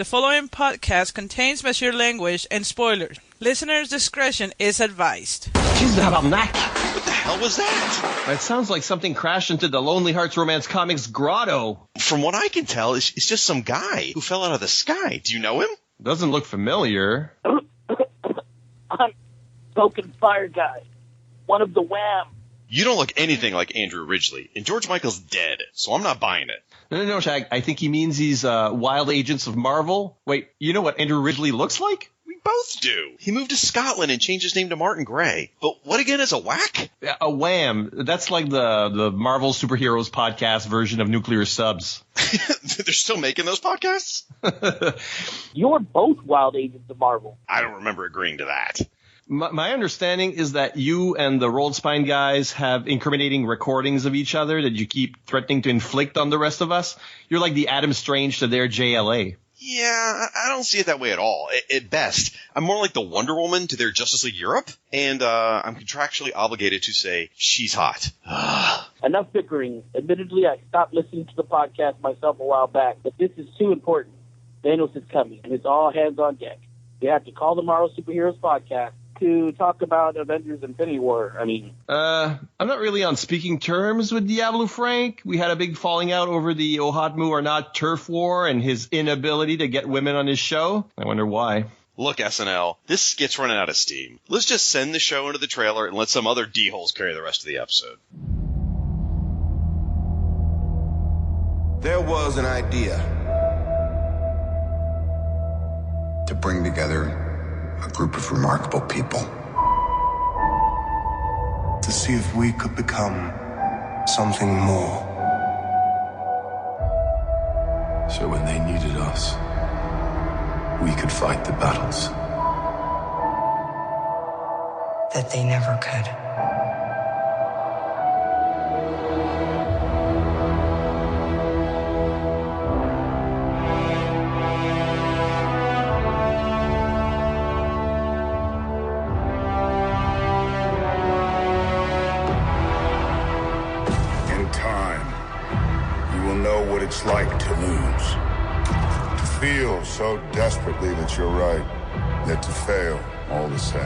The following podcast contains mature language and spoilers. Listener's discretion is advised. What the hell was that? That sounds like something crashed into the Lonely Hearts Romance Comics grotto. From what I can tell, it's just some guy who fell out of the sky. Do you know him? Doesn't look familiar. I'm Spoken Fire Guy, one of the Wham. You don't look anything like Andrew Ridgeley, and George Michael's dead, so I'm not buying it. No, Shag. I think he means he's Wild Agents of Marvel. Wait, you know what Andrew Ridgeley looks like? We both do. He moved to Scotland and changed his name to Martin Gray. But what again is a whack? A Wham. That's like the Marvel Superheroes podcast version of Nuclear Subs. They're still making those podcasts? You're both Wild Agents of Marvel. I don't remember agreeing to that. My understanding is that you and the Rolled Spine guys have incriminating recordings of each other that you keep threatening to inflict on the rest of us. You're like the Adam Strange to their JLA. Yeah, I don't see it that way at all. At best, I'm more like the Wonder Woman to their Justice League Europe, and I'm contractually obligated to say, she's hot. Enough bickering. Admittedly, I stopped listening to the podcast myself a while back, but this is too important. Thanos is coming, and it's all hands on deck. You have to call the Marvel Superheroes podcast to talk about Avengers Infinity War. I'm not really on speaking terms with Diabolu Frank. We had a big falling out over the Ohatmu or not turf war and his inability to get women on his show. I wonder why. Look, SNL, this skit's running out of steam. Let's just send the show into the trailer and let some other D-holes carry the rest of the episode. There was an idea to bring together a group of remarkable people. To see if we could become something more. So when they needed us, we could fight the battles that they never could. It's like to lose. To feel so desperately that you're right, yet to fail all the same.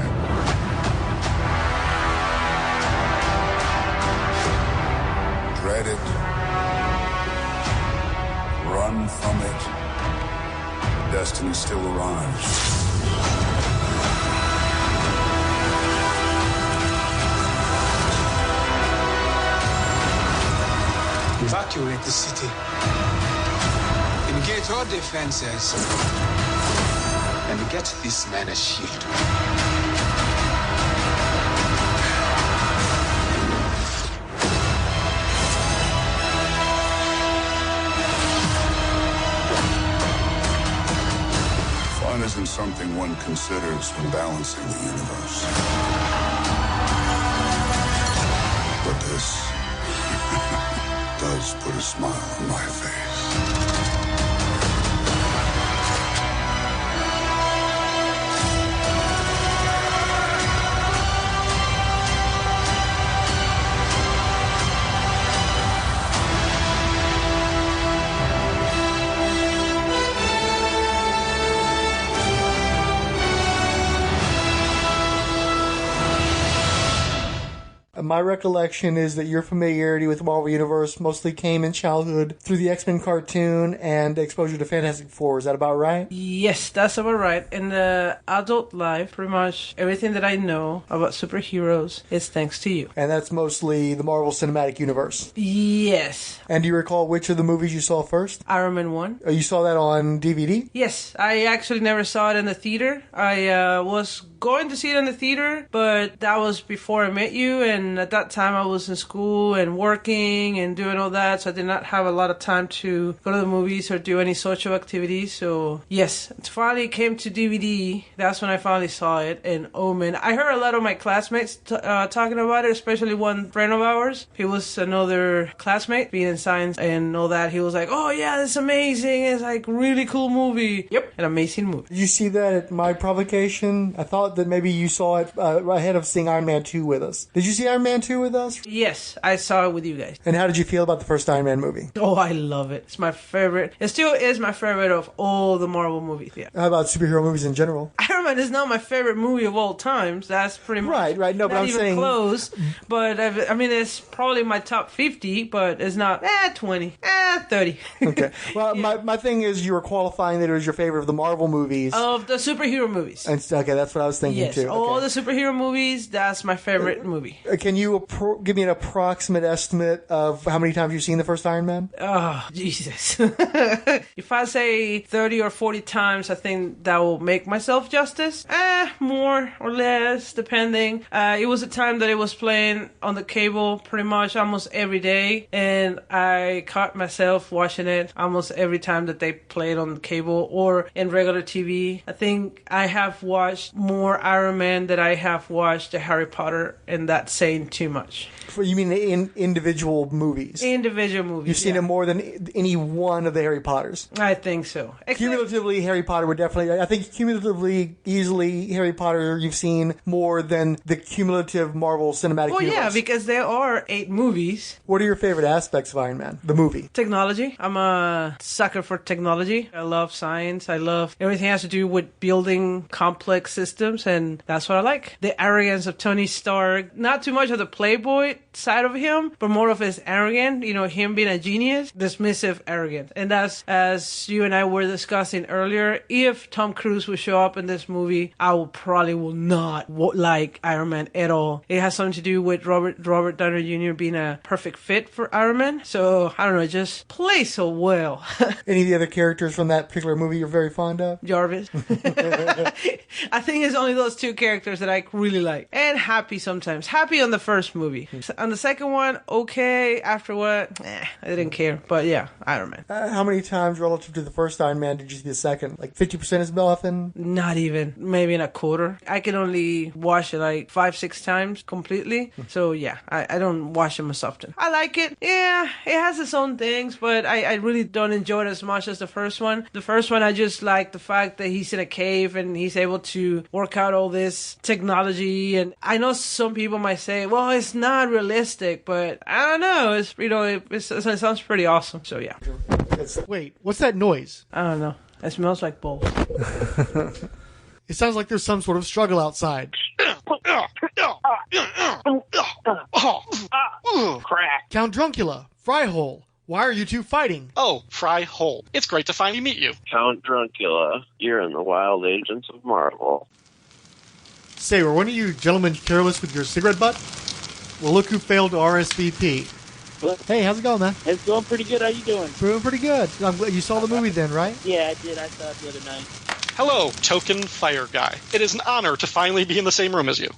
Dread it. Run from it. Destiny still arrives. Evacuate the city. Engage all defenses. And get this man a shield. Fun isn't something one considers when balancing the universe. But this does put a smile on my face. My recollection is that your familiarity with the Marvel Universe mostly came in childhood through the X-Men cartoon and exposure to Fantastic Four. Is that about right? Yes, that's about right. In the adult life, pretty much everything that I know about superheroes is thanks to you. And that's mostly the Marvel Cinematic Universe? Yes. And do you recall which of the movies you saw first? Iron Man 1. You saw that on DVD? Yes. I actually never saw it in the theater. I was going to see it in the theater, but that was before I met you, and at that time I was in school and working and doing all that, so I did not have a lot of time to go to the movies or do any social activities. So yes, it finally came to DVD. That's when I finally saw it. And oh man, I heard a lot of my classmates talking about it, especially one friend of ours. He was another classmate being in science and all that. He was like, oh yeah, it's amazing, it's like really cool movie. Yep, an amazing movie. Did you see that at my provocation? I thought that maybe you saw it ahead of seeing Iron Man 2 with us. Did you see Iron Man 2 with us? Yes, I saw it with you guys. And how did you feel about the first Iron Man movie? Oh, I love it. It's my favorite. It still is my favorite of all the Marvel movies. Yeah. How about superhero movies in general? Iron Man is not my favorite movie of all times. That's pretty much right. No, but I'm even saying close. But I mean, it's probably my top 50, but it's not 20, 30. Okay. Well, my thing is you were qualifying that it was your favorite of the Marvel movies. Of the superhero movies. And, okay, that's what I was thinking yes, too. all okay. the superhero movies, that's my favorite movie. Can you give me an approximate estimate of how many times you've seen the first Iron Man? Oh, Jesus. If I say 30 or 40 times, I think that will make myself justice. More or less, depending. It was a time that it was playing on the cable pretty much almost every day, and I caught myself watching it almost every time that they played on the cable or in regular TV. I think I have watched more Iron Man than I have watched the Harry Potter, and that's saying too much. You mean in individual movies? Individual movies. You've seen it more than any one of the Harry Potters. I think so. Cumulatively, Harry Potter would definitely... I think cumulatively, easily, Harry Potter you've seen more than the cumulative Marvel Cinematic Universe. Well, yeah, because there are 8 movies. What are your favorite aspects of Iron Man, the movie? Technology. I'm a sucker for technology. I love science. I love everything that has to do with building complex systems, and that's what I like. The arrogance of Tony Stark. Not too much of the playboy side of him, but more of his arrogant, him being a genius, dismissive arrogance. And that's, as you and I were discussing earlier, if Tom Cruise would show up in this movie, I will not like Iron Man at all. It has something to do with Robert Downey Jr. being a perfect fit for Iron Man. So, I don't know, it just plays so well. Any of the other characters from that particular movie you're very fond of? Jarvis. I think it's only those 2 characters that I really like. And Happy sometimes. Happy on the first movie. On the second one, okay. After what? I didn't care. But yeah, Iron Man. How many times relative to the first Iron Man did you see the second? Like 50% as often? Not even. Maybe in a quarter. I can only watch it like 5-6 times completely. So yeah, I don't watch them as often. I like it. Yeah, it has its own things, but I really don't enjoy it as much as the first one. The first one, I just like the fact that he's in a cave and he's able to work out all this technology. And I know some people might say, well, it's not realistic, but I don't know. It sounds pretty awesome. So yeah. Wait, what's that noise? I don't know. It smells like balls. It sounds like there's some sort of struggle outside. Crack. Count Druncula, Fryhole, why are you two fighting? Oh, Fryhole. It's great to finally meet you. Count Druncula, you're in the wild agents of Marvel. Say, were one of you gentlemen careless with your cigarette butt? Well, look who failed to RSVP. What? Hey, how's it going, man? It's going pretty good. How you doing? Doing pretty good. I'm glad you saw the movie then, right? Yeah, I did. I saw it the other night. Hello, token fire guy. It is an honor to finally be in the same room as you.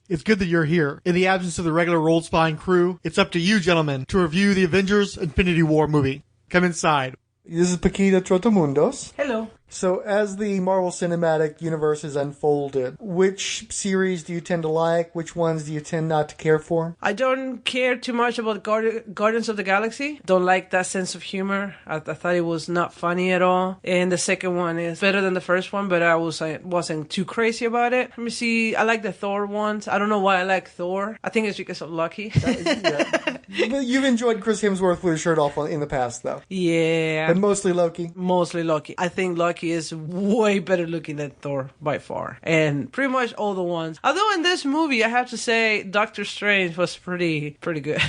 It's good that you're here. In the absence of the regular Rolled Spine crew, it's up to you, gentlemen, to review the Avengers Infinity War movie. Come inside. This is Paquita Trotamundos. Hello. So, as the Marvel Cinematic Universe has unfolded, which series do you tend to like? Which ones do you tend not to care for? I don't care too much about Guardians of the Galaxy. Don't like that sense of humor. I thought it was not funny at all. And the second one is better than the first one, but I wasn't too crazy about it. Let me see. I like the Thor ones. I don't know why I like Thor. I think it's because of Loki. But you've enjoyed Chris Hemsworth with his shirt off in the past, though. Yeah. But mostly Loki? Mostly Loki. I think Loki is way better looking than Thor by far. And pretty much all the ones. Although in this movie, I have to say, Doctor Strange was pretty good.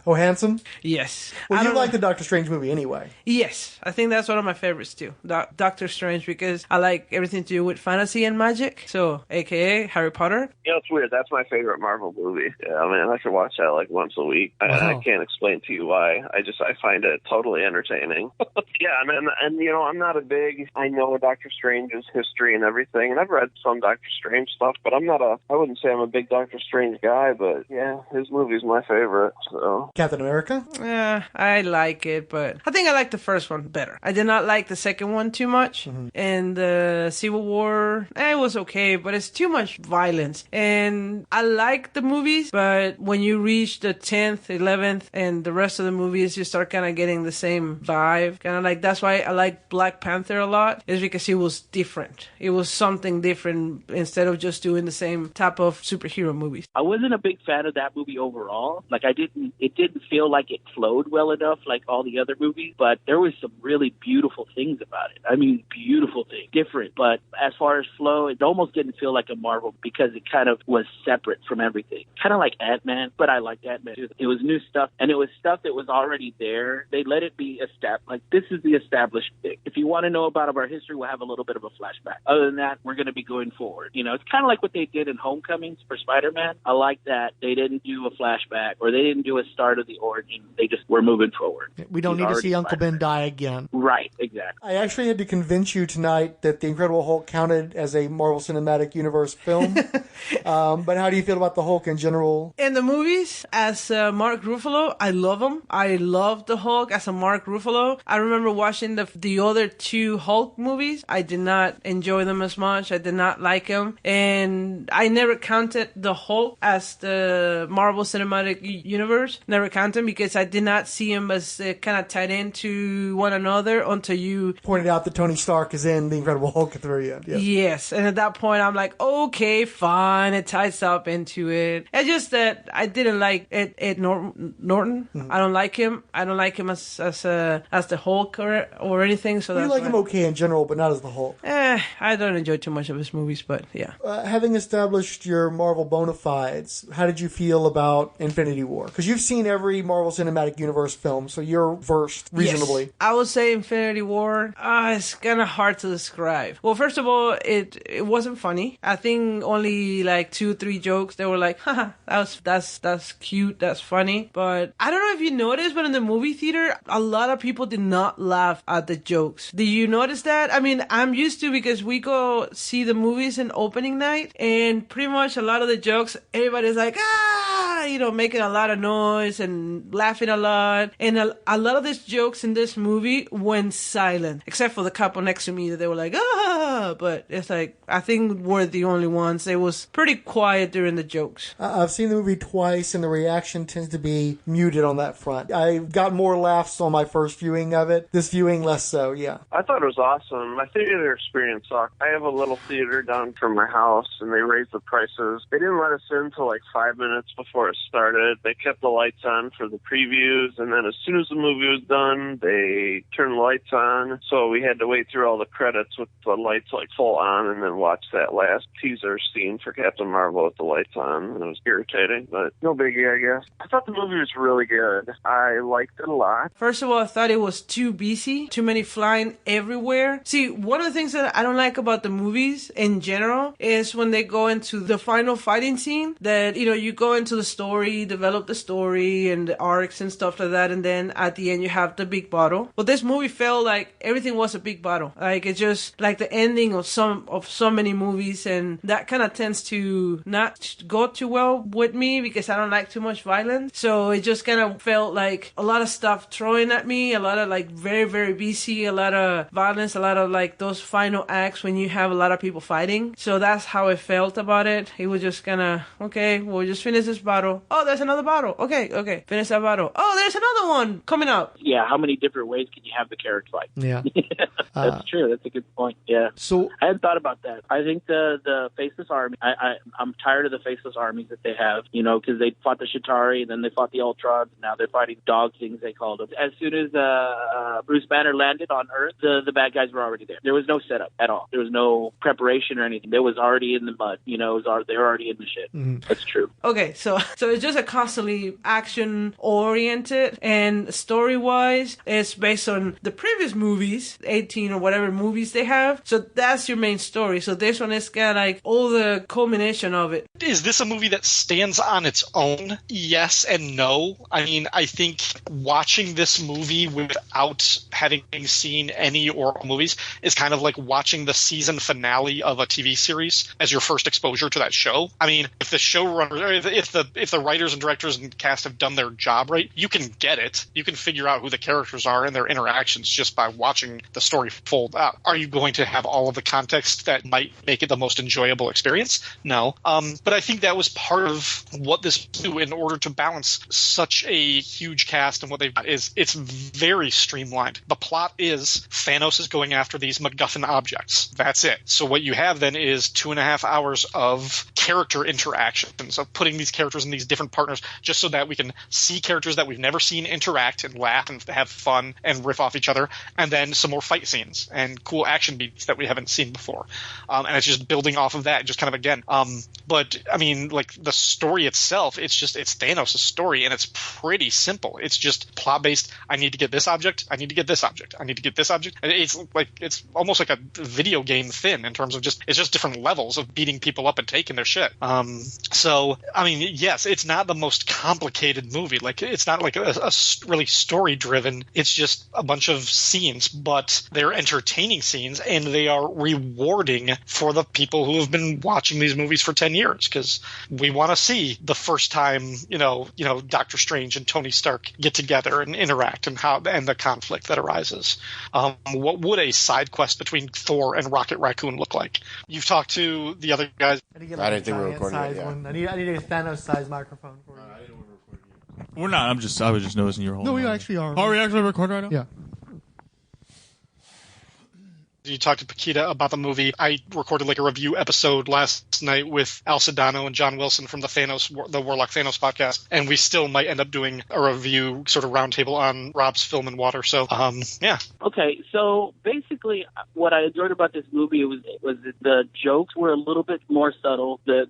Oh, handsome? Yes. Well, you like the Doctor Strange movie anyway. Yes. I think that's one of my favorites too. Doctor Strange, because I like everything to do with fantasy and magic. So, aka Harry Potter. You know, it's weird. That's my favorite Marvel movie. Yeah, I mean, I could watch that like once a week. I can't explain to you why. I find it totally entertaining. Yeah, I mean, and you know, I'm not a big... I know Doctor Strange's history and everything, and I've read some Doctor Strange stuff, but I wouldn't say I'm a big Doctor Strange guy, but yeah, his movie's my favorite, so. Captain America? Yeah, I like it, but I think I like the first one better. I did not like the second one too much, and the Civil War, it was okay, but it's too much violence, and I like the movies, but when you reach the 10th 10th, 11th, and the rest of the movies, you start kind of getting the same vibe. Kind of like, that's why I like Black Panther a lot, is because it was different. It was something different instead of just doing the same type of superhero movies. I wasn't a big fan of that movie overall. Like, it didn't feel like it flowed well enough like all the other movies, but there was some really beautiful things about it. I mean, beautiful things. Different, but as far as flow, it almost didn't feel like a Marvel because it kind of was separate from everything. Kind of like Ant-Man, but I liked Ant-Man too. It was new stuff, and it was stuff that was already there. They let it be established. Like, this is the established thing. If you want to know about our history, we'll have a little bit of a flashback. Other than that, we're going to be going forward. You know, it's kind of like what they did in Homecomings for Spider-Man. I like that they didn't do a flashback or they didn't do a start of the origin. They just were moving forward. We don't need to see Uncle Ben die again. Right, exactly. I actually had to convince you tonight that The Incredible Hulk counted as a Marvel Cinematic Universe film. But how do you feel about the Hulk in general? In the movies, as Mark Ruffalo, I love him. I love the Hulk as a Mark Ruffalo. I remember watching the other two Hulk movies. I did not enjoy them as much. I did not like him. And I never counted the Hulk as the Marvel Cinematic Universe. Never counted him because I did not see him as kind of tied into one another until you pointed out that Tony Stark is in The Incredible Hulk at the very end. Yes. And at that point, I'm like, okay, fine. It ties up into it. It's just that I didn't like Ed Norton. Mm-hmm. I don't like him. I don't like him as the Hulk or anything. So you like him okay in general, but not as the Hulk. I don't enjoy too much of his movies, but yeah. Having established your Marvel bona fides, how did you feel about Infinity War? Because you've seen every Marvel Cinematic Universe film, so you're versed reasonably. Yes. I would say Infinity War, it's kind of hard to describe. Well, first of all, it wasn't funny. I think only like 2-3 jokes. They were like, haha, that's cute, that's funny. But I don't know if you noticed, but in the movie theater, a lot of people did not laugh at the jokes. Did you notice that? I mean, I'm used to because we go see the movies in opening night, and pretty much a lot of the jokes, everybody's like, making a lot of noise and laughing a lot. And a lot of these jokes in this movie went silent, except for the couple next to me that they were like, but it's like, I think we're the only ones. It was pretty quiet during the jokes. I've seen the movie twice, and the reaction tends to be muted on that front. I got more laughs on my first viewing of it. This viewing, less so, yeah. I thought it was awesome. My theater experience sucked. I have a little theater down from my house, and they raised the prices. They didn't let us in until like 5 minutes before it started. They kept the lights on for the previews, and then as soon as the movie was done, they turned the lights on. So we had to wait through all the credits with the lights like full on, and then watch that last teaser scene for Captain Marvel with the lights on. And it was irritating, but no biggie, I guess. I thought the movie was really good. I liked it a lot. First of all, I thought it was too busy, too many flying everywhere. See, one of the things that I don't like about the movies in general is when they go into the final fighting scene, that, you go into the story, develop the story and the arcs and stuff like that, and then at the end you have the big battle. But this movie felt like everything was a big battle. Like, it's just like the ending of so many movies, and that kind of tends to not go too well with me because I don't like too much violence. So it just kind of felt like a lot of stuff throwing at me, a lot of like very, very busy, a lot of violence, a lot of like those final acts when you have a lot of people fighting. So that's how I felt about it. It was just kind of, okay, we'll just finish this battle. Oh, there's another battle. Okay, finish that battle. Oh, there's another one coming up. Yeah, how many different ways can you have the character fight? Yeah. That's true. That's a good point. Yeah. So I hadn't thought about that. I think the Faceless Army, I'm tired of the Faceless Armies that they have, because they fought the Chitauri, and then they fought the Ultrons, and now they're fighting dog things, they called them. As soon as Bruce Banner landed on Earth, the bad guys were already there. There was no setup at all. There was no preparation or anything. They was already in the mud. They were already in the shit. Mm-hmm. That's true. Okay, so it's just a constantly action-oriented, and story-wise, it's based on the previous movies, 18 or whatever movies they have. So that's your main story. So this one is kind of like all the culmination of it. Is this a movie that stands on its own? Yes and no. I mean, I think watching this movie without having seen any or all movies is kind of like watching the season finale of a TV series as your first exposure to that show. I mean, if the showrunners, if the writers and directors and cast have done their job right, you can get it. You can figure out who the characters are and their interactions just by watching the story fold out. Are you going to have all all of the context that might make it the most enjoyable experience. No. But I think that was part of what this do in order to balance such a huge cast, and what they've got is it's very streamlined. The plot is Thanos is going after these MacGuffin objects. That's it. So what you have then is 2.5 hours of character interactions, of putting these characters in these different partners, just so that we can see characters that we've never seen interact and laugh and have fun and riff off each other, and then some more fight scenes and cool action beats that we haven't seen before. And it's just building off of that, just kind of again. But I mean, like the story itself, it's Thanos' story, and it's pretty simple. It's just plot based. I need to get this object. I need to get this object. I need to get this object. And it's almost like a video game thin in terms of it's just different levels of beating people up and taking their shit. So I mean, yes, it's not the most complicated movie. Like it's not like a really story driven. It's just a bunch of scenes, but they're entertaining scenes, and they are rewarding for the people who have been watching these movies for 10 years, because we want to see the first time, Doctor Strange and Tony Stark get together and interact, and the conflict that arises. What would a side quest between Thor and Rocket Raccoon look like? You've talked to the other guys. I didn't think we were recording it. Yeah. I need a Thanos-sized microphone for you. We're not. I was just noticing you're holding. No, we on. actually are. Are we actually recording right now? Yeah. You talked to Paquita about the movie. I recorded like a review episode last night with Al Sedano and John Wilson from the Warlock Thanos podcast, and we still might end up doing a review sort of roundtable on Rob's Film and Water. So, yeah. Okay, so basically, what I enjoyed about this movie was that the jokes were a little bit more subtle. The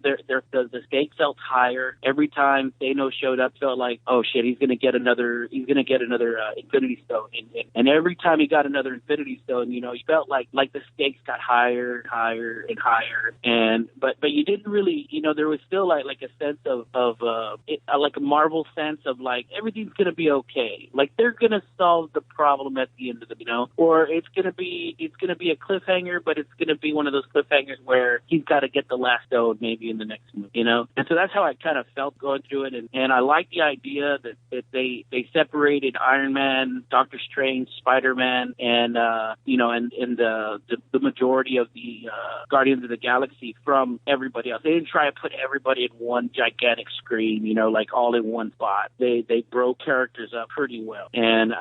stakes felt higher. Every time Thanos showed up, felt like, oh shit, he's gonna get another Infinity Stone, and every time he got another Infinity Stone, you felt like the stakes got higher and higher and higher, but you didn't really, there was still like a sense of like a Marvel sense of like everything's gonna be okay, like they're gonna solve the problem at the end of the, or it's gonna be a cliffhanger, but it's gonna be one of those cliffhangers where he's got to get the last stone maybe in the next movie, and so that's how I kind of felt going through it, and I like the idea that they separated Iron Man, Doctor Strange, Spider-Man, and the majority of the Guardians of the Galaxy from everybody else. They didn't try to put everybody in one gigantic screen, like all in one spot. They broke characters up pretty well. And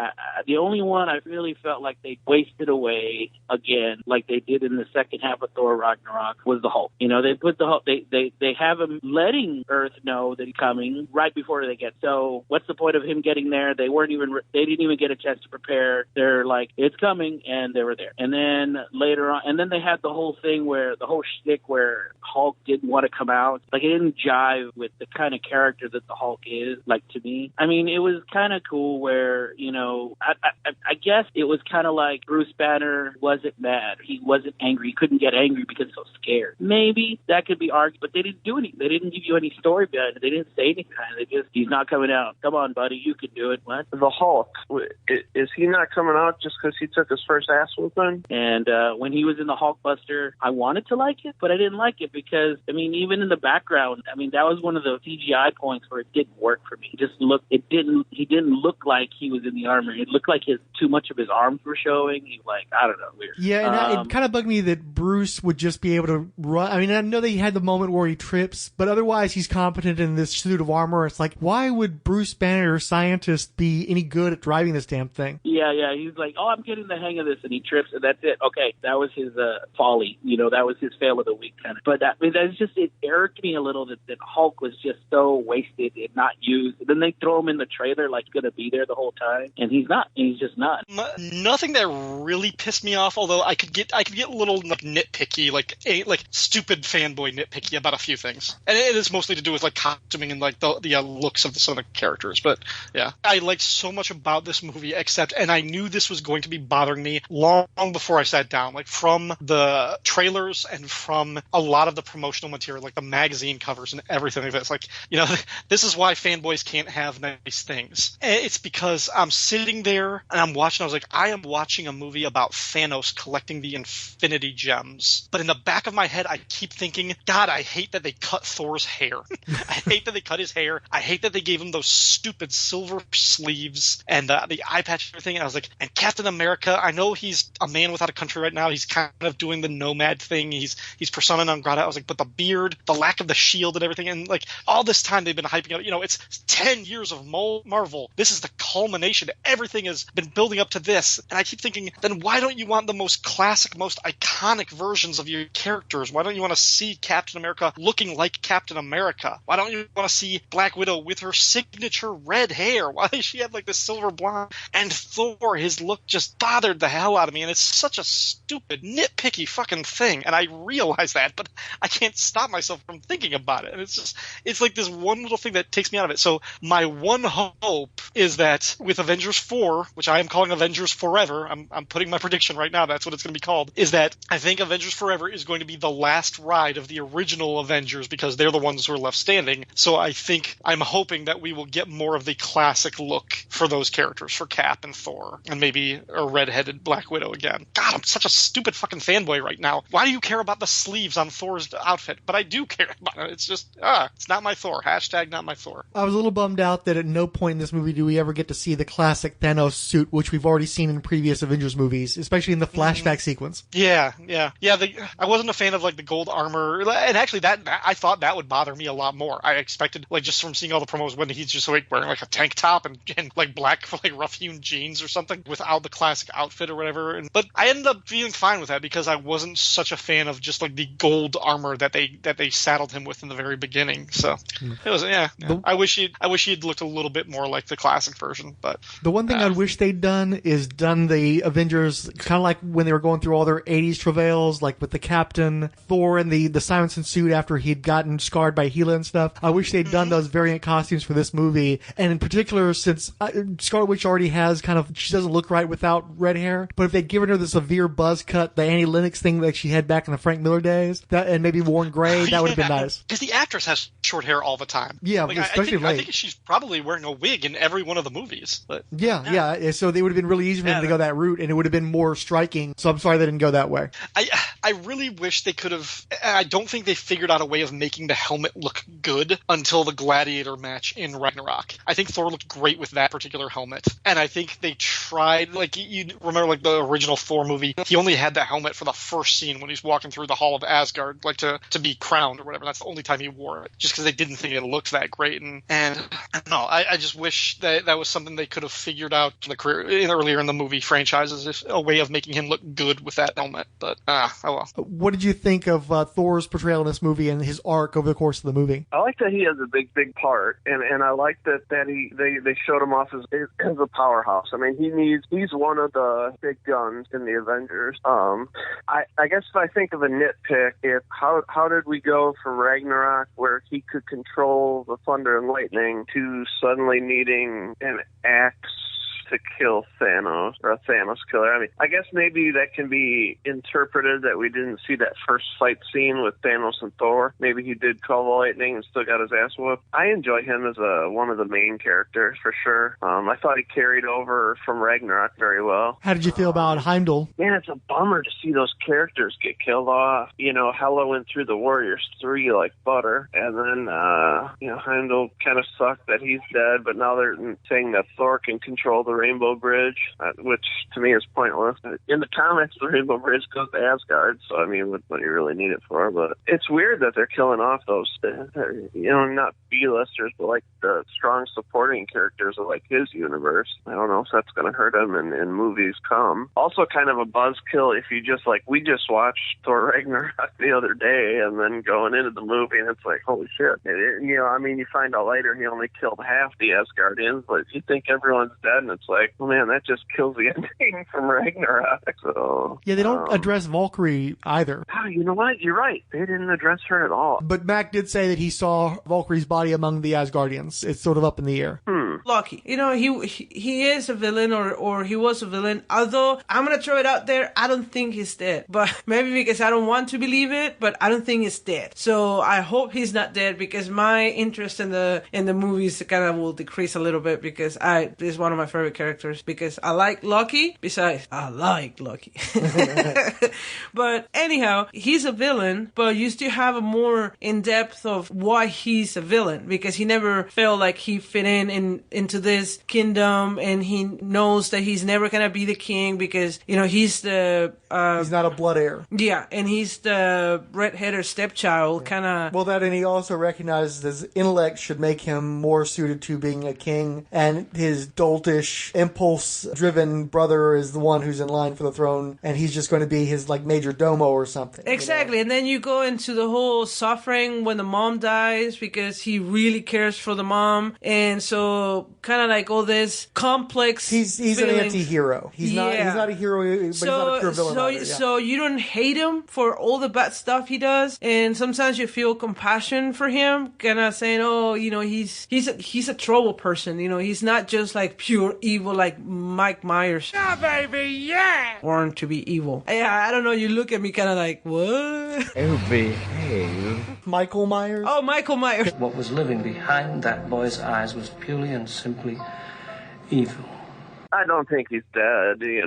the only one I really felt like they wasted away again, like they did in the second half of Thor Ragnarok, was the Hulk. They put the Hulk. They have him letting Earth know that he's coming right before they get. So what's the point of him getting there? They didn't even get a chance to prepare. They're like, it's coming, and they were there. And then later on, and then they had the whole thing where the whole shtick where Hulk didn't want to come out. Like, it didn't jive with the kind of character that the Hulk is, like, to me. I mean, it was kind of cool where, I guess it was kind of like Bruce Banner wasn't mad. He wasn't angry. He couldn't get angry because he was so scared. Maybe that could be argued, but they didn't do anything. They didn't give you any story behind it. They didn't say anything. They just, he's not coming out. Come on, buddy, you can do it. What? The Hulk, is he not coming out just because he took his first ass whooping? And when he was in the Hulkbuster, I wanted to like it, but I didn't like it because, I mean, even in the background, I mean, that was one of the CGI points where it didn't work for me. He didn't look like he was in the armor. It looked like too much of his arms were showing. He I don't know, weird. Yeah, and it kind of bugged me that Bruce would just be able to run. I mean, I know that he had the moment where he trips, but otherwise he's competent in this suit of armor. It's like, why would Bruce Banner, scientist, be any good at driving this damn thing? Yeah, he's like, oh, I'm getting the hang of this, and he trips, and that's it. Okay, that was his folly. That was his fail of the week, kind of. But it irked me a little that Hulk was just so wasted and not used. And then they throw him in the trailer like he's going to be there the whole time, and he's not. He's just not. Nothing that really pissed me off, although I could get a little like nitpicky, like stupid fanboy nitpicky about a few things, and it is mostly to do with like costuming and like the looks of some of the characters. But yeah, I liked so much about this movie, and I knew this was going to be bothering me long before I sat down, like from the trailers and from a lot of the promotional material, like the magazine covers and everything like that. It's like, this is why fanboys can't have nice things. And it's because I'm sitting there and I'm watching. I was like, I am watching a movie about Thanos collecting the Infinity Gems. But in the back of my head, I keep thinking, God, I hate that they cut Thor's hair. I hate that they cut his hair. I hate that they gave him those stupid silver sleeves and the eye patch and everything. And I was like, and Captain America, I know he's a man without of country right now. He's kind of doing the nomad thing. He's persona non grata. I was like, but the beard, the lack of the shield and everything, and like all this time they've been hyping up. You know, it's 10 years of Marvel. This is the culmination. Everything has been building up to this, and I keep thinking, then why don't you want the most classic, most iconic versions of your characters? Why don't you want to see Captain America looking like Captain America? Why don't you want to see Black Widow with her signature red hair? Why does she have like this silver blonde? And Thor, his look just bothered the hell out of me, and it's such a stupid, nitpicky fucking thing, and I realize that, but I can't stop myself from thinking about it, and it's like this one little thing that takes me out of it. So my one hope is that with Avengers 4, which I am calling Avengers Forever, I'm putting my prediction right now, that's what it's going to be called, is that I think Avengers Forever is going to be the last ride of the original Avengers, because they're the ones who are left standing. So I'm hoping that we will get more of the classic look for those characters, for Cap and Thor, and maybe a redheaded Black Widow again. God, I'm such a stupid fucking fanboy right now. Why do you care about the sleeves on Thor's outfit? But I do care about it. It's just, it's not my Thor. Hashtag not my Thor. I was a little bummed out that at no point in this movie do we ever get to see the classic Thanos suit, which we've already seen in previous Avengers movies, especially in the flashback sequence. Yeah. I wasn't a fan of like the gold armor, and actually that I thought that would bother me a lot more. I expected, like, just from seeing all the promos, when he's just like wearing like a tank top and like black like rough-hewn jeans or something without the classic outfit or whatever. But I ended up feeling fine with that because I wasn't such a fan of just like the gold armor that they saddled him with in the very beginning. So it was I wish he'd looked a little bit more like the classic version. But the one thing I wish they'd done is done the Avengers kind of like when they were going through all their 80s travails, like with the Captain, Thor, and the Simonson suit after he'd gotten scarred by Gila and stuff. I wish they'd done those variant costumes for this movie, and in particular, since Scarlet Witch already has she doesn't look right without red hair, but if they'd given her the severe buzz cut, the Annie Lennox thing that she had back in the Frank Miller days, and maybe worn gray, that would have been nice. Because the actress has short hair all the time. Yeah, like, especially I think she's probably wearing a wig in every one of the movies. But yeah. So they would have been really easy for them to go that route, and it would have been more striking. So I'm sorry they didn't go that way. I really wish they could have. I don't think they figured out a way of making the helmet look good until the Gladiator match in Ragnarok. I think Thor looked great with that particular helmet, and I think they tried. Like, you remember, like the original Thor movie, he only had the helmet for the first scene when he's walking through the Hall of Asgard, like to be crowned or whatever. That's the only time he wore it, just because they didn't think it looked that great. And I don't know. I just wish that was something they could have figured out earlier in the movie franchises, a way of making him look good with that helmet. But oh well. What did you think of Thor's portrayal in this movie and his arc over the course of the movie? I like that he has a big part, and I like that they showed him off as a powerhouse. I mean, he's one of the big guns in the Avengers. I guess if I think of a nitpick, how did we go from Ragnarok, where he could control the thunder and lightning, to suddenly needing an axe to kill Thanos, or a Thanos killer? I mean, I guess maybe that can be interpreted that we didn't see that first fight scene with Thanos and Thor. Maybe he did call the lightning and still got his ass whooped. I enjoy him as one of the main characters for sure. I thought he carried over from Ragnarok very well. How did you feel about Heimdall? Man, it's a bummer to see those characters get killed off. You know, Hela went through the Warriors 3 like butter, and then Heimdall kind of sucked that he's dead, but now they're saying that Thor can control the Rainbow Bridge, which to me is pointless. In the comics, the Rainbow Bridge goes to Asgard, so I mean, what do you really need it for? But it's weird that they're killing off those, not B-listers, but like the strong supporting characters of like his universe. I don't know if that's going to hurt him in movies come. Also, kind of a buzzkill if you just like, we just watched Thor Ragnarok the other day, and then going into the movie, and it's like, holy shit. I mean, you find out later he only killed half the Asgardians, but you think everyone's dead, and it's like, oh man, that just kills the ending from Ragnarok. So yeah, they don't address Valkyrie either. Oh, you know what? You're right. They didn't address her at all. But Mac did say that he saw Valkyrie's body among the Asgardians. It's sort of up in the air. Loki. He is a villain, or he was a villain. Although I'm gonna throw it out there, I don't think he's dead. But maybe because I don't want to believe it, but I don't think he's dead. So I hope he's not dead, because my interest in the movies kind of will decrease a little bit, because this is one of my favorite characters, because I like Loki. Besides, I like Loki. But anyhow, he's a villain, but you still have a more in depth of why he's a villain, because he never felt like he fit in into this kingdom, and he knows that he's never gonna be the king because, he's the... he's not a blood heir. Yeah, and he's the red-headed stepchild, kind of... Well, that, and he also recognizes his intellect should make him more suited to being a king, and his doltish, impulse-driven brother is the one who's in line for the throne, and he's just going to be his, major domo or something. Exactly, and then you go into the whole suffering when the mom dies, because he really cares for the mom, and so kind of all this complex He's an anti-hero. He's not a hero, but he's not a pure villain either. So you don't hate him for all the bad stuff he does, and sometimes you feel compassion for him, kind of saying, he's a trouble person, he's not just pure evil like Mike Myers. Yeah, baby, yeah! Born to be evil. Yeah, I don't know, you look at me kind of what? Oh, behave. Michael Myers? Oh, Michael Myers. What was living behind that boy's eyes was purely and simply evil. I don't think he's dead, he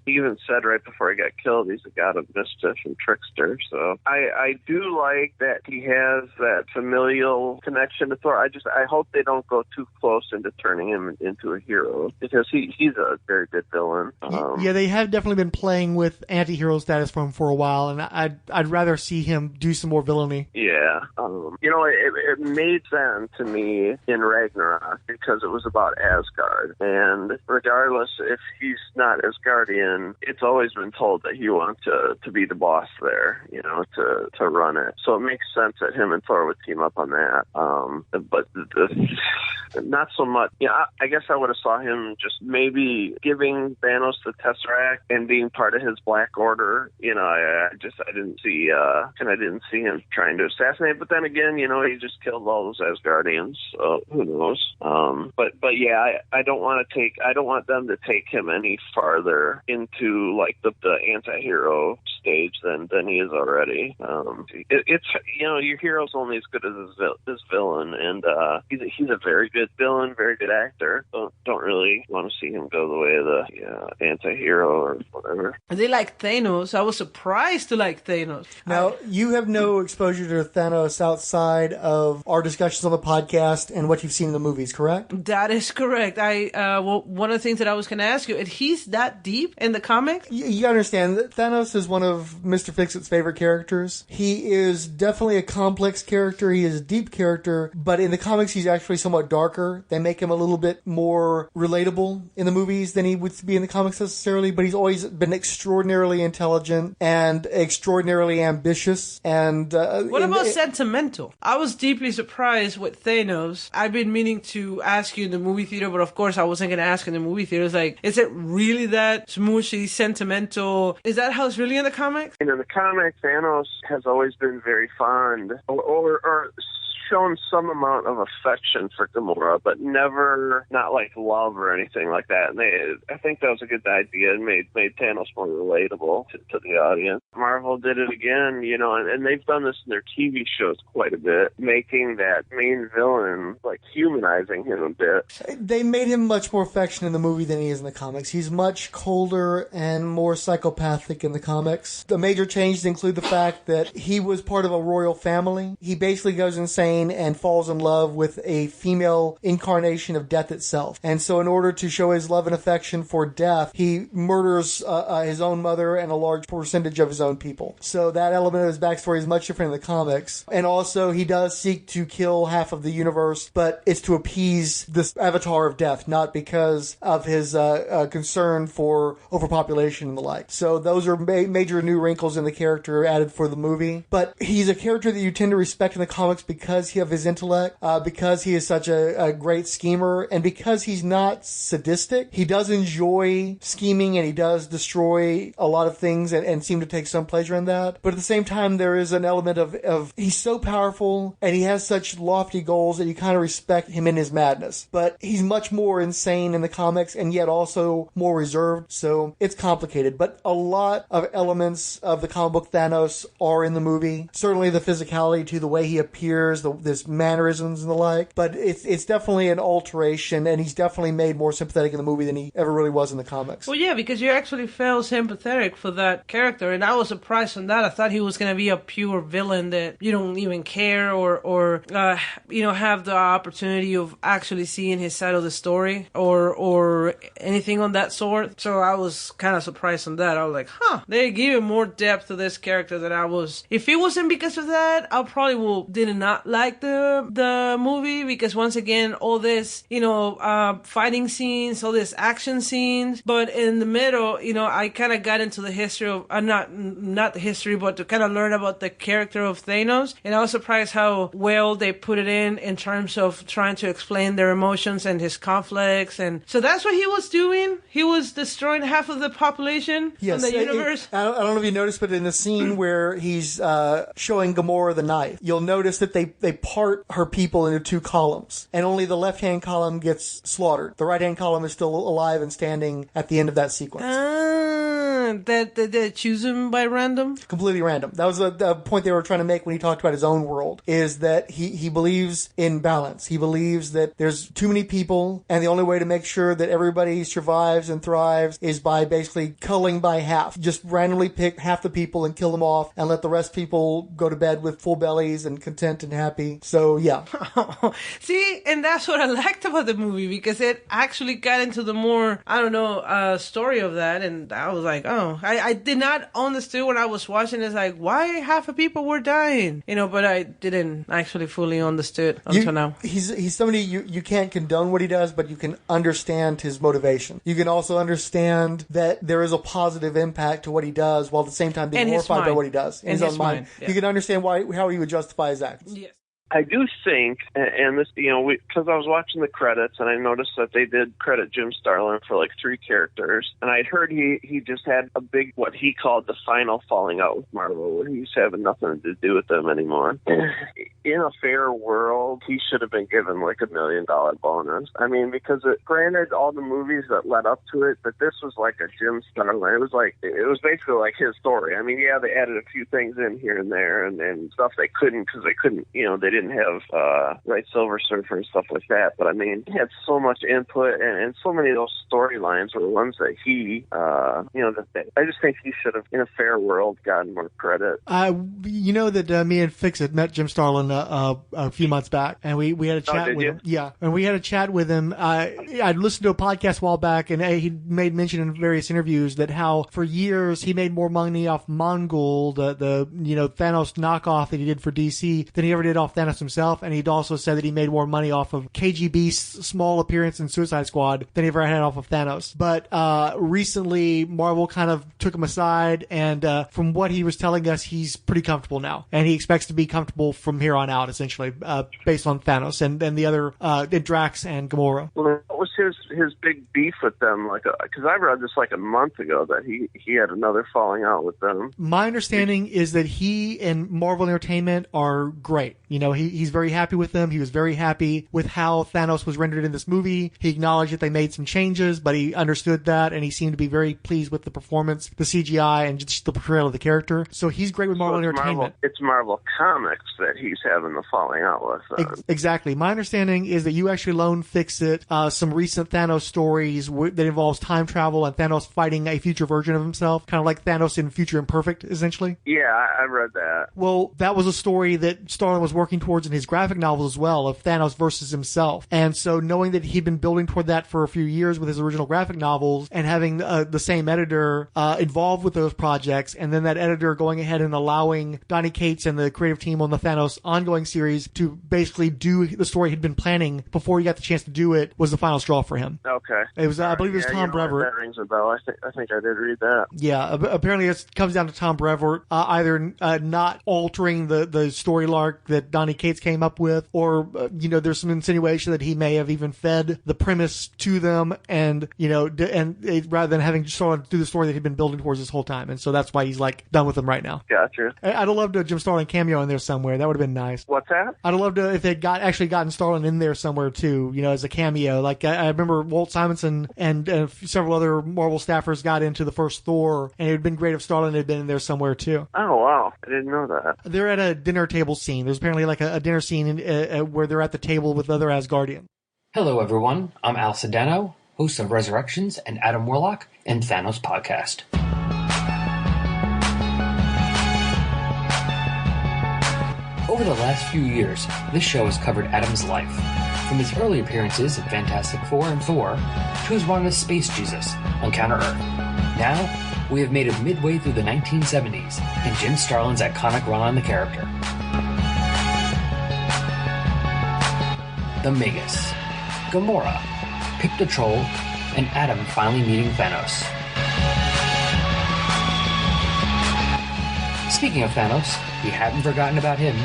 even said right before he got killed, he's a god of mischief and trickster, so I do like that he has that familial connection to Thor. I hope they don't go too close into turning him into a hero, because he's a very good villain. Yeah, they have definitely been playing with anti-hero status for him for a while, and I'd rather see him do some more villainy. Yeah. It made sense to me in Ragnarok, because it was about Asgard, and regardless if he's not Asgardian, it's always been told that he wants to be the boss there, to run it. So it makes sense that him and Thor would team up on that. But not so much. I guess I would have saw him just maybe giving Thanos the Tesseract and being part of his Black Order. I didn't see him trying to assassinate. But then again, he just killed all those Asgardians. So who knows? But yeah, I don't want them to take him any farther into the anti-hero stage than he is already. Your hero's only as good as his villain, and he's a very good villain, very good actor. Don't really want to see him go the way of the anti-hero or whatever. They like Thanos. I was surprised to like Thanos. Now, you have no exposure to Thanos outside of our discussions on the podcast and what you've seen in the movies, correct? That is correct. One of the things that I was going to ask you, he's that deep in the comics? You understand that Thanos is one of Mr. Fixit's favorite characters. He is definitely a complex character. He is a deep character, but in the comics, he's actually somewhat darker. They make him a little bit more relatable in the movies than he would be in the comics necessarily, but he's always been extraordinarily intelligent and extraordinarily ambitious. And what about sentimental? I was deeply surprised with Thanos. I've been meaning to ask you in the movie theater, but of course I wasn't going to ask in the movie theater. It's is it really that smooshy, sentimental? Is that how it's really in the comics? In the comics, Thanos has always been very fond or shown some amount of affection for Gamora, but never not love or anything like that. And I think that was a good idea and made Thanos more relatable to the audience. Marvel did it again, and they've done this in their TV shows quite a bit, making that main villain humanizing him a bit. They made him much more affectionate in the movie than he is in the comics. He's much colder and more psychopathic in the comics. The major changes include the fact that he was part of a royal family. He basically goes insane and falls in love with a female incarnation of death itself. And so in order to show his love and affection for death, he murders his own mother and a large percentage of his own people. So that element of his backstory is much different in the comics. And also he does seek to kill half of the universe, but it's to appease this avatar of death, not because of his concern for overpopulation and the like. So those are major new wrinkles in the character added for the movie. But he's a character that you tend to respect in the comics because of his intellect, because he is such a great schemer, and because he's not sadistic. He does enjoy scheming, and he does destroy a lot of things and seem to take some pleasure in that. But at the same time, there is an element of he's so powerful, and he has such lofty goals that you kind of respect him in his madness. But he's much more insane in the comics, and yet also more reserved, so it's complicated. But a lot of elements of the comic book Thanos are in the movie. Certainly the physicality to the way he appears, the this mannerisms and the like. But it's definitely an alteration, and he's definitely made more sympathetic in the movie than he ever really was in the comics. Well, yeah, because you actually felt sympathetic for that character, and I was surprised on that. I thought he was going to be a pure villain that you don't even care or have the opportunity of actually seeing his side of the story or anything on that sort. So I was kind of surprised on that. I was like, they give more depth to this character than I was. If it wasn't because of that, I probably did not like the movie, because once again, all this, fighting scenes, all this action scenes, but in the middle, I kind of got into the history of, not the history, but to kind of learn about the character of Thanos, and I was surprised how well they put it in terms of trying to explain their emotions and his conflicts, and so that's what he was doing. He was destroying half of the population in the universe. I don't know if you noticed, but in the scene where he's showing Gamora the knife, you'll notice that they part her people into two columns, and only the left-hand column gets slaughtered. The right-hand column is still alive and standing at the end of that sequence. That choose him by random? Completely random. That was the point they were trying to make when he talked about his own world, is that he believes in balance. He believes that there's too many people, and the only way to make sure that everybody survives and thrives is by basically culling by half. Just randomly pick half the people and kill them off, and let the rest of people go to bed with full bellies and content and happy. So, yeah. See, and that's what I liked about the movie, because it actually got into the more, story of that, and I was like, I did not understand when I was watching. It's like, why half of people were dying? But I didn't actually fully understood until now. He's somebody you can't condone what he does, but you can understand his motivation. You can also understand that there is a positive impact to what he does, while at the same time being horrified by what he does in his own mind. Yeah. You can understand how he would justify his actions. Yes. I do think, and this, because I was watching the credits and I noticed that they did credit Jim Starlin for like 3 characters, and I'd heard he just had a big, what he called the final falling out with Marvel, where he's having nothing to do with them anymore. In a fair world, he should have been given like $1 million bonus. I mean, because granted, all the movies that led up to it, but this was like a Jim Starlin. It was basically like his story. I mean, yeah, they added a few things in here and there, and stuff they couldn't, because they didn't have Silver Surfer and stuff like that, but I mean, he had so much input, and so many of those storylines were the ones that he, I just think he should have, in a fair world, gotten more credit. That me and Fixit met Jim Starlin a few months back, and we had a chat with him. Yeah, and we had a chat with him. I'd listened to a podcast a while back, and he made mention in various interviews that how for years he made more money off Mongol, the Thanos knockoff that he did for DC, than he ever did off Thanos himself, and he'd also said that he made more money off of KGB's small appearance in Suicide Squad than he ever had off of Thanos. But recently, Marvel kind of took him aside, and from what he was telling us, he's pretty comfortable now, and he expects to be comfortable from here on out, essentially, based on Thanos and the other Drax and Gamora. Well, what was his big beef with them? Because I read this like a month ago that he had another falling out with them. My understanding is that he and Marvel Entertainment are great. He's very happy with them. He was very happy with how Thanos was rendered in this movie. He acknowledged that they made some changes, but he understood that, and he seemed to be very pleased with the performance, the CGI, and just the portrayal of the character. So he's great with Marvel Entertainment. It's Marvel Comics that he's having the falling out with. Exactly. My understanding is that you actually loaned Fixit some recent Thanos stories that involves time travel and Thanos fighting a future version of himself, kind of like Thanos in Future Imperfect, essentially. Yeah, I read that. Well, that was a story that Starlin was working towards in his graphic novels as well, of Thanos versus himself. And so knowing that he'd been building toward that for a few years with his original graphic novels, and having the same editor involved with those projects, and then that editor going ahead and allowing Donny Cates and the creative team on the Thanos ongoing series to basically do the story he'd been planning before he got the chance to do it, was the final straw for him. Okay. It was, I believe it was Tom Brevoort. That rings a bell. I think I did read that. Yeah, apparently it comes down to Tom Brevoort either not altering the story arc that Donny Cates came up with, or there's some insinuation that he may have even fed the premise to them, and rather than having Starlin do the story that he'd been building towards this whole time, and so that's why he's like done with them right now. Gotcha. I'd have loved a Jim Starlin cameo in there somewhere. That would have been nice. What's that? I'd have loved if they'd actually gotten Starlin in there somewhere too, as a cameo. Like I remember Walt Simonson and several other Marvel staffers got into the first Thor, and it would have been great if Starlin had been in there somewhere too. Oh wow, I didn't know that. They're at a dinner table scene. There's apparently like a dinner scene where they're at the table with other Asgardians. Hello, everyone. I'm Al Sedano, host of Resurrections and Adam Warlock and Thanos podcast. Over the last few years, this show has covered Adam's life, from his early appearances in Fantastic Four and Thor, to his run as Space Jesus on Counter Earth. Now, we have made it midway through the 1970s and Jim Starlin's iconic run on the character. The Magus, Gamora, Pip the Troll, and Adam finally meeting Thanos. Speaking of Thanos, we haven't forgotten about him.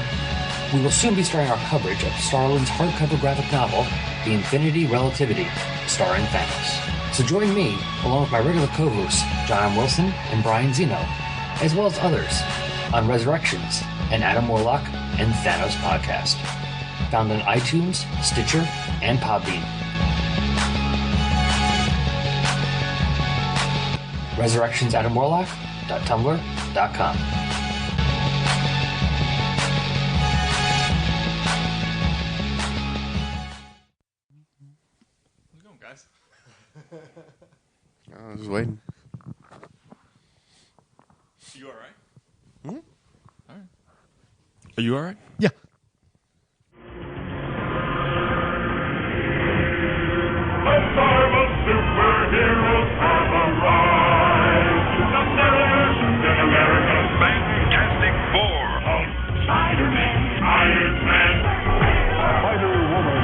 We will soon be starting our coverage of Starlin's hardcover graphic novel, The Infinity Relativity, starring Thanos. So join me, along with my regular co-hosts, John M. Wilson and Brian Zeno, as well as others, on Resurrections, an Adam Warlock and Thanos podcast. Found on iTunes, Stitcher, and Podbean. ResurrectionsAdamWarlock.tumblr.com. How's it going, guys? I was just waiting. You all right? All right. Are you all right? Yeah. Superheroes have arrived. The Captain America's Fantastic Four. Hulk, Spider-Man, Iron Man, Spider-Woman.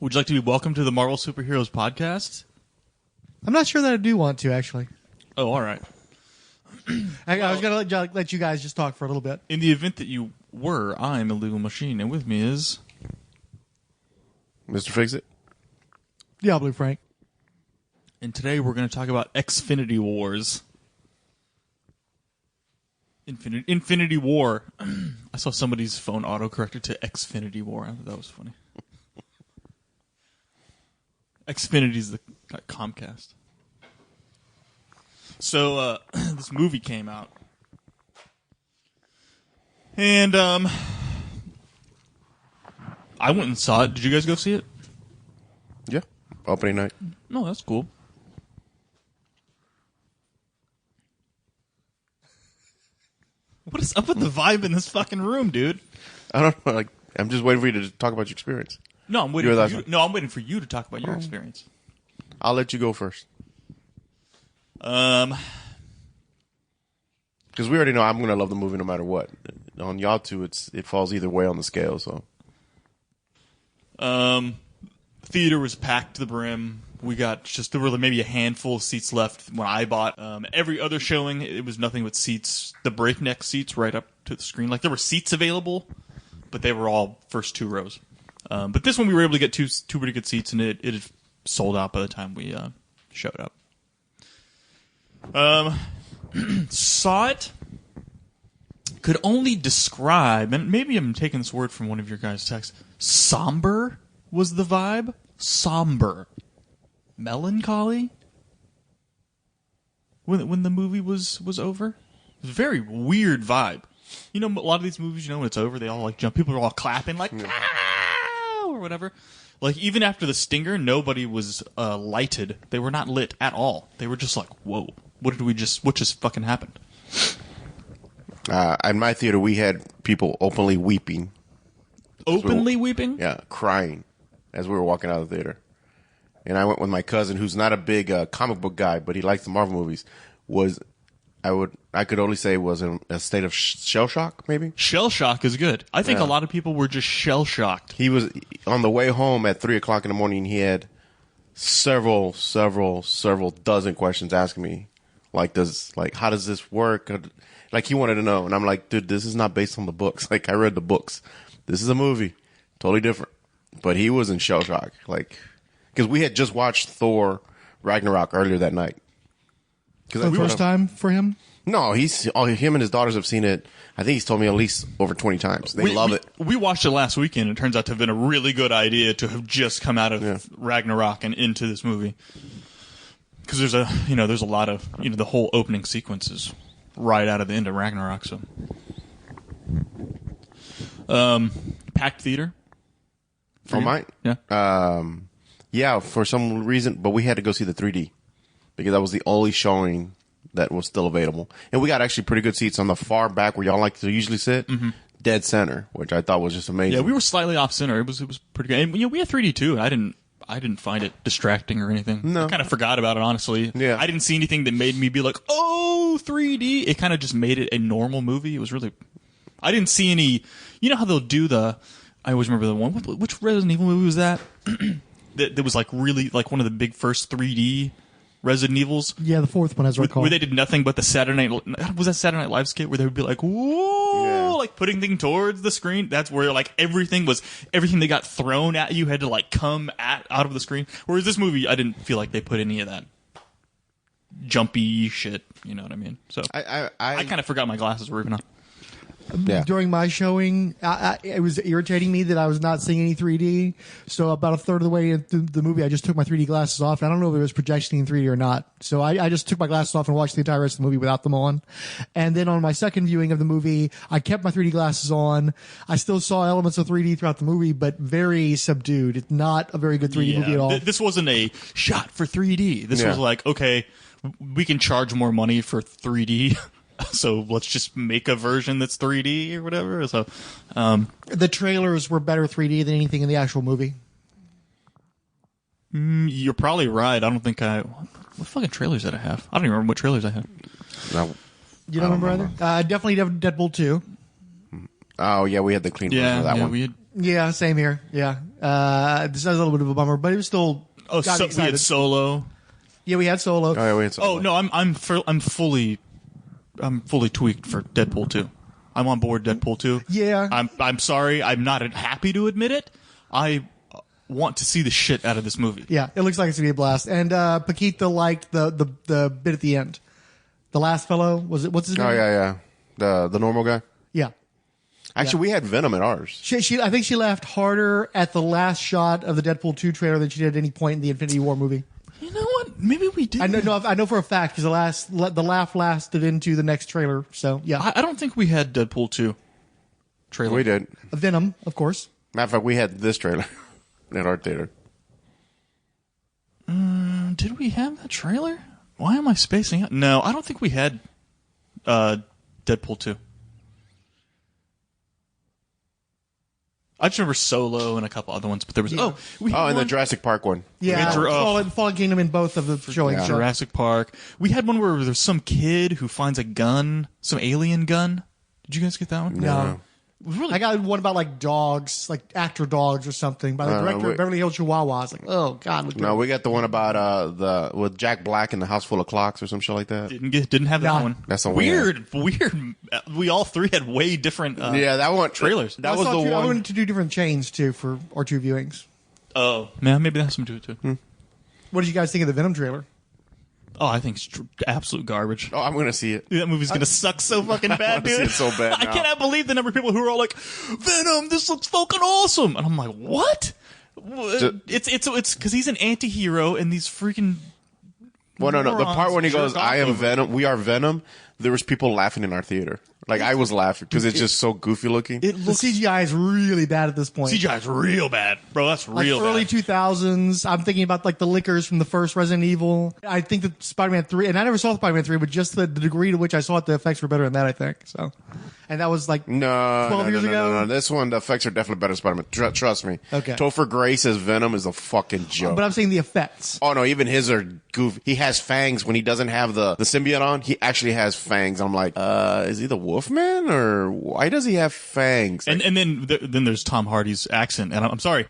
Would you like to be welcomed to the Marvel Superheroes podcast? I'm not sure that I do want to, actually. Oh, all right. I was going to let you guys just talk for a little bit. In the event that you were, I'm Illegal Machine, and with me is... Mr. Fixit. Diabolu Frank. And today we're going to talk about Xfinity Wars. Infinity War. I saw somebody's phone auto-corrected to Xfinity War. I thought that was funny. Xfinity's the Comcast. So, this movie came out. And, I went and saw it. Did you guys go see it? Yeah. Opening night. No, that's cool. What is up with the vibe in this fucking room, dude? I don't know. Like, I'm just waiting for you to talk about your experience. No, I'm waiting for you. No, I'm waiting for you to talk about your experience. I'll let you go first. Because we already know I'm going to love the movie no matter what. On y'all two, it falls either way on the scale. So, theater was packed to the brim. We got there were maybe a handful of seats left when I bought. Every other showing, it was nothing but seats, the breakneck seats right up to the screen. Like there were seats available, but they were all first two rows. But this one we were able to get two pretty good seats, and it had sold out by the time we showed up. Saw it. Could only describe, and maybe I'm taking this word from one of your guys' texts. Somber was the vibe. Somber, melancholy. When the movie was over, it was a very weird vibe. You know, a lot of these movies, when it's over, they all like jump. People are all clapping like or whatever. Like even after the stinger, nobody was lighted. They were not lit at all. They were just like, whoa. What just fucking happened? in my theater, we had people openly weeping. Openly weeping? Yeah, crying as we were walking out of the theater. And I went with my cousin, who's not a big comic book guy, but he likes the Marvel movies. I could only say was in a state of shell shock, maybe. Shell shock is good. I think a lot of people were just shell shocked. He was on the way home at 3:00 in the morning. He had several dozen questions asking me, how does this work? Like he wanted to know, and I'm like, dude, this is not based on the books. Like I read the books. This is a movie, totally different. But he was in shell shock, because we had just watched Thor Ragnarok earlier that night. For the first time for him? No, him and his daughters have seen it. I think he's told me at least over 20 times. They love it. We watched it last weekend. It turns out to have been a really good idea to have just come out of Ragnarok and into this movie. Because there's a lot of, the whole opening sequence is right out of the end of Ragnarok. So, packed theater. For mine? Yeah. Yeah, for some reason, but we had to go see the 3D because that was the only showing that was still available. And we got actually pretty good seats on the far back where y'all like to usually sit, dead center, which I thought was just amazing. Yeah, we were slightly off center. It was pretty good. And we had 3D too. I didn't find it distracting or anything. No. I kind of forgot about it, honestly. Yeah. I didn't see anything that made me be like, oh, 3D. It kind of just made it a normal movie. It was really... I didn't see any... You know how they'll do the... I always remember the one... Which Resident Evil movie was that? that was like really like one of the big first 3D Resident Evils. Yeah, the fourth one, as I recall. Where they did nothing but the Saturday Night... Was that Saturday Night Live skit where they would be like, whoa, like putting things towards the screen? That's where like everything that got thrown at you had to like come out of the screen. Whereas this movie, I didn't feel like they put any of that jumpy shit. You know what I mean? So I kind of forgot my glasses were even on. Yeah. During my showing, it was irritating me that I was not seeing any 3D. So about a third of the way into the movie, I just took my 3D glasses off. I don't know if it was projection in 3D or not. So I just took my glasses off and watched the entire rest of the movie without them on. And then on my second viewing of the movie, I kept my 3D glasses on. I still saw elements of 3D throughout the movie, but very subdued. It's not a very good 3D movie at all. This wasn't a shot for 3D. This was like, okay, we can charge more money for 3D. So let's just make a version that's 3D or whatever. So, the trailers were better 3D than anything in the actual movie. You're probably right. I don't think what fucking trailers did I have? I don't even remember what trailers I had. No, you don't remember either? Definitely Deadpool 2. Oh yeah, we had the clean version of that one. Yeah, same here. Yeah, this is a little bit of a bummer, but it was still. We had Solo. Yeah, we had Solo. Oh yeah, we had Solo. Oh no, I'm fully tweaked for Deadpool 2. I'm on board Deadpool 2. Yeah. I'm sorry. I'm not happy to admit it. I want to see the shit out of this movie. Yeah, it looks like it's going to be a blast. And Paquita liked the bit at the end. The last fellow, what's his name? Oh, yeah. The normal guy? Yeah. Actually, we had Venom at ours. I think she laughed harder at the last shot of the Deadpool 2 trailer than she did at any point in the Infinity War movie. You know what? Maybe we did. I know for a fact because the laugh lasted into the next trailer. So yeah, I don't think we had Deadpool 2 trailer. We did. Venom, of course. Matter of fact, we had this trailer at our theater. Did we have that trailer? Why am I spacing out? No, I don't think we had Deadpool 2. I just remember Solo and a couple other ones, but there was and the Jurassic Park one. Yeah, Fallen Kingdom in both of the showings. Yeah. Jurassic Park. We had one where there's some kid who finds a gun, some alien gun. Did you guys get that one? No. I got one about like dogs, like actor dogs or something by the director of Beverly Hills Chihuahua. I was like, oh god. No, we got the one about with Jack Black in the House Full of Clocks or some shit like that. Didn't have that one. That's a weird. We all three had way different. That one trailers. That was the one. I wanted to do different chains too for our two viewings. Oh, yeah, maybe that has something to do it too. What did you guys think of the Venom trailer? Oh, I think it's absolute garbage. Oh, I'm going to see it. That movie's going to suck so fucking bad, dude. It's so bad now. I cannot believe the number of people who are all like, Venom, this looks fucking awesome. And I'm like, what? It's because he's an anti-hero and these freaking... Well, no. The part when he goes, I am Venom, we are Venom, there was people laughing in our theater. Like, I was laughing because it's just so goofy looking. The CGI is really bad at this point. CGI is real bad. Bro, that's real bad. Early 2000s. I'm thinking about like the lickers from the first Resident Evil. I think that Spider-Man 3, and I never saw Spider-Man 3, but just the degree to which I saw it, the effects were better than that, I think. So, and that was like 12 years ago. No. This one, the effects are definitely better than Spider-Man. Trust me. Okay. Topher Grace as Venom is a fucking joke. But I'm saying the effects. Oh, no, even his are goofy. He has fangs when he doesn't have the symbiote on. He actually has fangs. I'm like, is he the Wolfman or why does he have fangs? And then there's Tom Hardy's accent. And I'm sorry.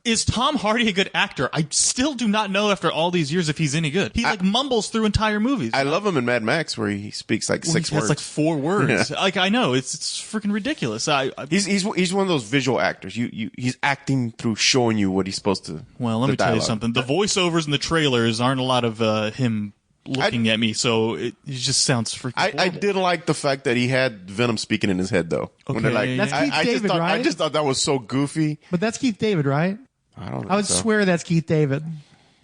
Is Tom Hardy a good actor? I still do not know after all these years if he's any good. He mumbles through entire movies. I love him in Mad Max where he speaks like 6 words. That's like 4 words. Yeah. Like I know it's freaking ridiculous. He's one of those visual actors. He's acting through showing you what he's supposed to. Well, let me tell you something. The voiceovers in the trailers aren't a lot of him looking at me, so it just sounds freaking I did like the fact that he had Venom speaking in his head, though. When they're like, That's Keith David, right? right? I just thought that was so goofy. But that's Keith David, right? I don't know. I would swear that's Keith David.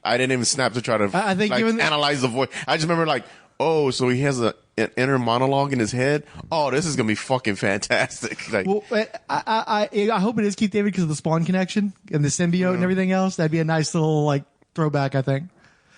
I didn't even snap to try to I think analyze the voice. I just remember like, oh, so he has an inner monologue in his head. Oh, this is gonna be fucking fantastic. Like, Well, I hope it is Keith David because of the Spawn connection and the symbiote and everything else. That'd be a nice little like throwback, I think.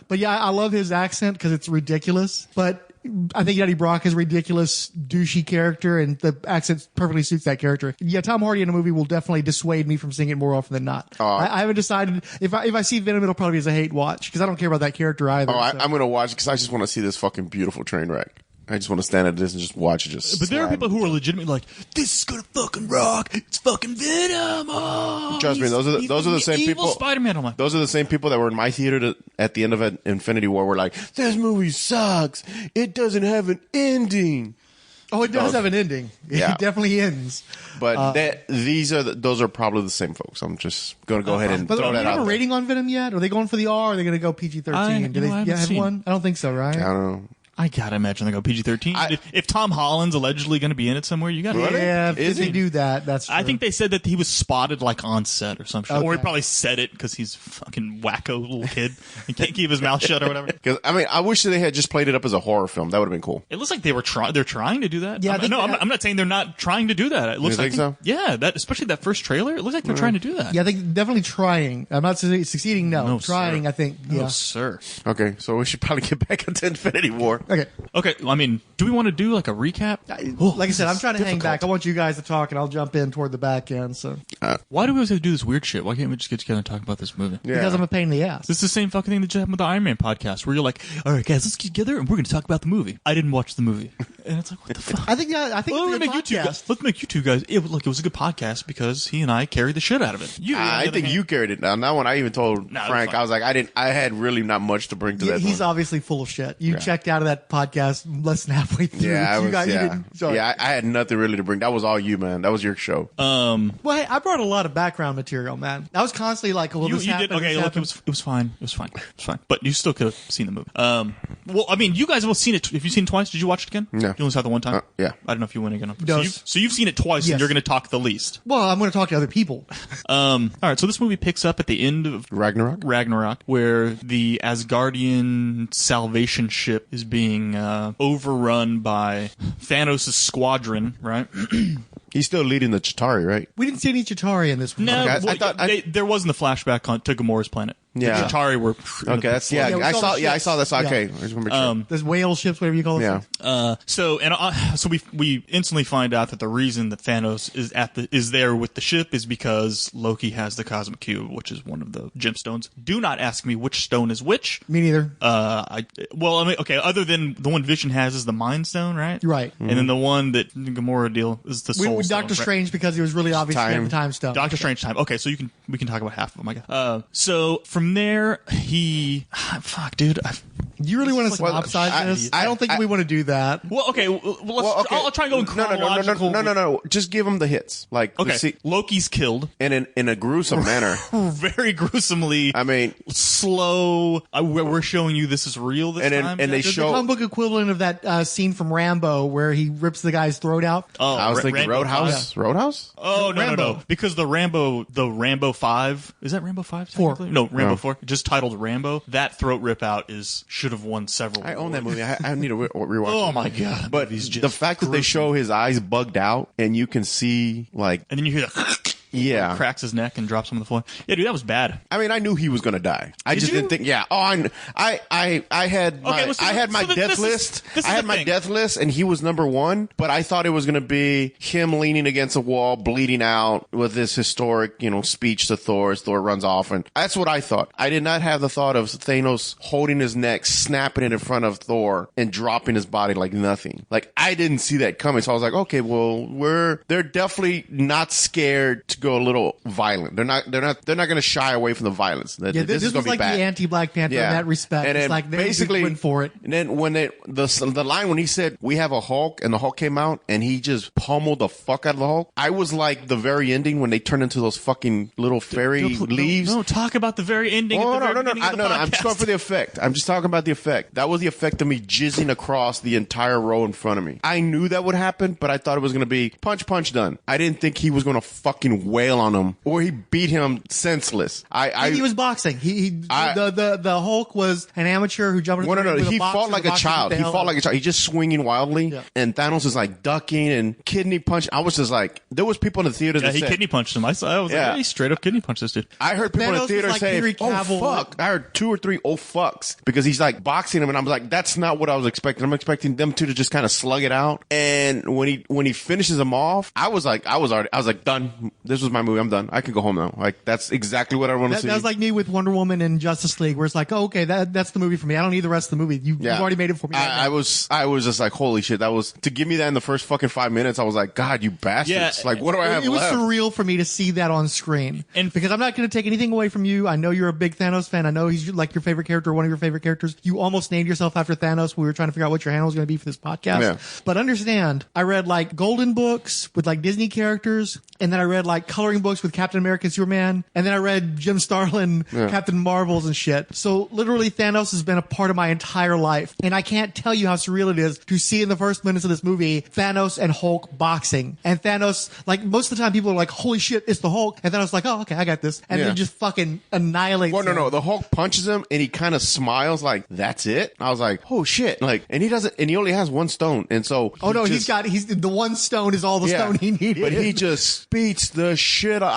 But yeah, I love his accent because it's ridiculous. But I think Eddie Brock is a ridiculous, douchey character, and the accent perfectly suits that character. Yeah, Tom Hardy in a movie will definitely dissuade me from seeing it more often than not. I haven't decided. If I see Venom, it'll probably be as a hate watch because I don't care about that character either. I'm going to watch it because I just want to see this fucking beautiful train wreck. I just want to stand at this and just watch it. But there are people who are legitimately like, this is gonna fucking rock. It's fucking Venom. Oh, Trust me, those are the same people. Spider-Man. I'm like, those are the same people that were in my theater at the end of Infinity War. Were like, this movie sucks. It doesn't have an ending. Oh, it does have an ending. Yeah. It definitely ends. But those are probably the same folks. I'm just going to go ahead and throw that out. Do they have a there. rating on Venom yet? Are they going for the R? Or are they going to go PG-13? Do they have one? I don't think so, right? I don't know. I gotta imagine they go PG-13. If Tom Holland's allegedly going to be in it somewhere, you gotta. Yeah, if they do that, that's true. I think they said that he was spotted like on set or some shit, or he probably said it because he's a fucking wacko little kid and can't keep his mouth shut or whatever. Because I wish that they had just played it up as a horror film. That would have been cool. It looks like they're trying to do that. Yeah, I'm not saying they're not trying to do that. It looks you think so? Yeah, especially that first trailer. It looks like they're trying to do that. Yeah, I think definitely trying. I'm not succeeding. No, trying. Sir. I think. No, Yeah. sir. Okay, so we should probably get back into Infinity War. Okay. I mean, do we want to do like a recap? Like I said, I'm trying to hang back. I want you guys to talk, and I'll jump in toward the back end. So why do we always have to do this weird shit? Why can't we just get together and talk about this movie? Because I'm a pain in the ass. This is the same fucking thing that just happened with the Iron Man podcast, where you're like, "All right, guys, let's get together and we're going to talk about the movie." I didn't watch the movie, and it's like, what the fuck? I think it's a good podcast. Let's make you two guys. It was a good podcast because he and I carried the shit out of it. I think you carried it down. That one, I even told Frank, I was like, I had really not much to bring to that. He's obviously full of shit. You checked out of that podcast less than halfway through. Yeah, I had nothing really to bring. That was all you, man. That was your show. Well, hey, I brought a lot of background material, man. I was constantly like, "Well, this happened." Okay, look, it was fine. It was fine. But you still could have seen the movie. Well, I mean, you guys have both seen it. Have you seen it twice? Did you watch it again? No. You only saw it the one time. Yeah. I don't know if you went again. No. So you've seen it twice, and you're going to talk the least. Well, I'm going to talk to other people. All right. So this movie picks up at the end of Ragnarok, where the Asgardian salvation ship is being overrun by Thanos' squadron, right? He's still leading the Chitauri, right? We didn't see any Chitauri in this one. No, there wasn't the flashback to Gamora's planet. Yeah. The Chitauri were okay. That's I saw this. Okay, I just remember. There's whale ships, whatever you call them. Yeah. So we instantly find out that the reason that Thanos is there with the ship is because Loki has the Cosmic Cube, which is one of the gemstones. Do not ask me which stone is which. Me neither. Other than the one Vision has is the Mind Stone, right? Right. And then the one that Gamora deal is the Soul Stone. Doctor Strange, because it was really obvious he had the Time Stone. Doctor Strange time. Okay, so we can talk about half of them, I guess. So from there, fuck, dude. Do you really want to synopsize this? I don't think we want to do that. Well, okay. I'll try and go in chronological. No. Just give them the hits. Like, okay, Loki's killed, and in a gruesome manner, very gruesomely. I mean, slow. We're showing you this is real this time. And they show the comic book equivalent of that scene from Rambo where he rips the guy's throat out. Oh, I was thinking Roadhouse. Yeah. Roadhouse? Oh no, because the Rambo 5 is that Rambo 5? 4. No, Rambo 4. Just titled Rambo. That throat rip out should have won several. I own that movie. I need to rewatch. Oh my god! But the fact that they show his eyes bugged out and you can see and then you hear the yeah, cracks his neck and drops him on the floor. Yeah, dude, that was bad. I mean, I knew he was gonna die. I just didn't think. Yeah. Oh, I had my death list. I had my death list, and he was number 1. But I thought it was gonna be him leaning against a wall, bleeding out, with this historic, speech to Thor as Thor runs off, and that's what I thought. I did not have the thought of Thanos holding his neck, snapping it in front of Thor, and dropping his body like nothing. Like, I didn't see that coming. So I was like, okay, well, they're definitely not scared to go a little violent. They're not going to shy away from the violence. Yeah, this is was like bad. the anti-Black Panther in that respect. And it's then like they basically went for it. And then when the line when he said we have a Hulk and the Hulk came out and he just pummeled the fuck out of the Hulk, I was like the very ending when they turned into those fucking little fairy leaves. No, talk about the very ending. Oh, no. I'm just going for the effect. I'm just talking about the effect. That was the effect of me jizzing across the entire row in front of me. I knew that would happen, but I thought it was going to be punch, done. I didn't think he was going to fucking wail on him or he beat him senseless. He was boxing. The Hulk was an amateur who jumped. No. He fought like a child. He's just swinging wildly, and Thanos is like ducking and kidney punch. I was just like, there was people in the theater that he said, kidney punched him. I was like, he straight up kidney punched this dude. I heard people in the theater say, "Oh fuck!" I heard 2 or 3 "oh fucks" because he's like boxing him, and I'm like, that's not what I was expecting. I'm expecting them two to just kind of slug it out. And when he finishes him off, I was like, done. This was my movie. I'm done. I can go home now. Like that's exactly what I want to see. That was like me with Wonder Woman and Justice League, where it's like, oh, okay, that's the movie for me. I don't need the rest of the movie. You've already made it for me. I was just like, holy shit, that was to give me that in the first fucking 5 minutes. I was like, God, you bastards! Yeah, like, what do I have left? It was surreal for me to see that on screen, and because I'm not going to take anything away from you. I know you're a big Thanos fan. I know he's like your favorite character, one of your favorite characters. You almost named yourself after Thanos. We were trying to figure out what your handle was going to be for this podcast. Yeah. But understand, I read like golden books with like Disney characters, and then I read like coloring books with Captain America, Superman, and then I read Jim Starlin, Captain Marvels and shit. So literally Thanos has been a part of my entire life, and I can't tell you how surreal it is to see in the first minutes of this movie Thanos and Hulk boxing. And Thanos, like most of the time people are like, holy shit, it's the Hulk, and Thanos like, oh, okay, I got this, and then just fucking annihilates him. No, the Hulk punches him and he kind of smiles like, that's it? I was like, oh shit, like, and he only has 1 stone, and so he's the 1 stone is all the stone he needed, but he just beats the shit out.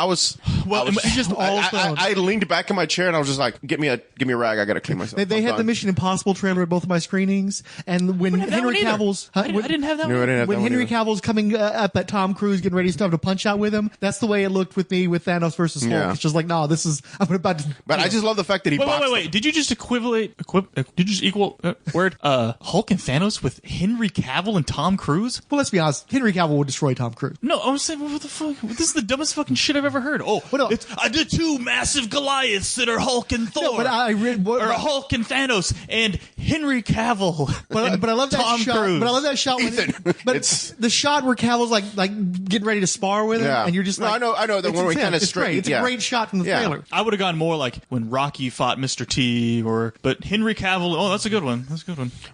I leaned back in my chair and I was just like, give me a rag, I gotta clean myself. They had the Mission Impossible trailer at both of my screenings, and when Henry Cavill's I didn't have that one. When Henry Cavill's coming up at Tom Cruise getting ready to punch out with him, that's the way it looked with me with Thanos versus Hulk. Yeah. It's just like, no, I'm about to. But I just love the fact that he boxed wait. Did you just did you just equal Hulk and Thanos with Henry Cavill and Tom Cruise? Well, let's be honest. Henry Cavill would destroy Tom Cruise. No, I was saying, what the fuck? This is the dumbest fucking shit I've ever heard. I did 2 massive Goliaths that are Hulk and Thor. No, but I read Hulk and Thanos and Henry Cavill. But I love that Tom shot. Cruise. But I love that shot. But the shot where Cavill's like getting ready to spar with him, and you're just like, I know that one where he kind of straight. It's a great shot from the trailer. I would have gone more like when Rocky fought Mr. T, but Henry Cavill. Oh, that's a good one.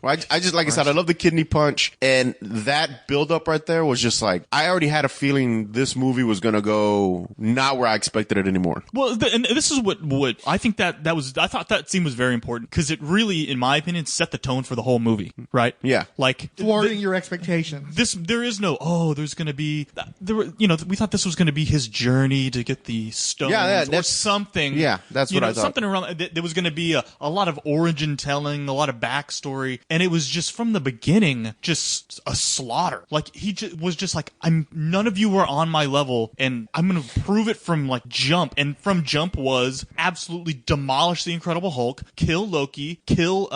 Well, I just like I said, I love the kidney punch, and that build up right there was just like I already had a feeling this movie was gonna go not where I expected it anymore. Well, and this is what I think that was. I thought that scene was very important because it really, in my opinion, set the tone for the whole movie. Right? Yeah. Like thwarting your expectations. There is no. There's gonna be. We thought this was gonna be his journey to get the stones or something. Yeah, that's what I thought. Something around. There was gonna be a lot of origin telling, a lot of backstory, and it was just from the beginning just a slaughter. Like he was just like, none of you were on my level, and I'm gonna prove it from like jump. And from jump was absolutely demolish the Incredible Hulk, kill Loki, kill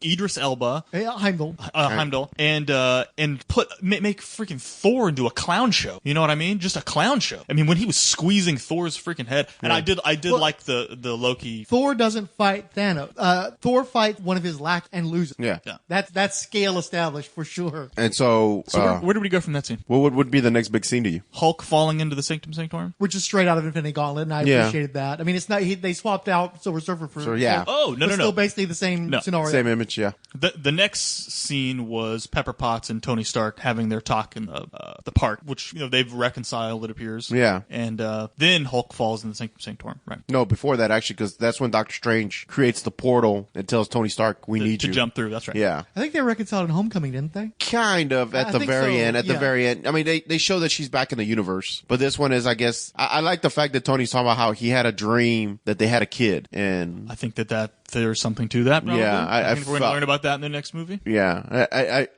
Idris Elba, Heimdall, and make freaking Thor into a clown show. You know what I mean? Just a clown show. I mean, when he was squeezing Thor's freaking head, and I did like the Loki. Thor doesn't fight Thanos. Thor fights one of his lacks and loses. Yeah. That's scale established for sure. And so where did we go from that scene? What would be the next big scene to you? Hulk falling into the Sanctum Sanctorum, which is straight out of Infinity Gauntlet, and I appreciated that. I mean, it's not they swapped out Silver Surfer for still basically the same scenario, same image. Yeah. The next scene was Pepper Potts and Tony Stark having their talk in the park, which they've reconciled, it appears. Yeah. And then Hulk falls in the Sanctum Sanctorum. Right. No, before that actually, because that's when Doctor Strange creates the portal and tells Tony Stark, "We need you to jump through." That's right. Yeah. I think they reconciled in Homecoming, didn't they? Kind of at the very end. At the very end. I mean, they show that she's back in the universe, but this one is, I guess, I like the fact that Tony's talking about how he had a dream that they had a kid, and I think that there's something to that. Probably. Yeah, I think we're going to learn about that in the next movie. Yeah,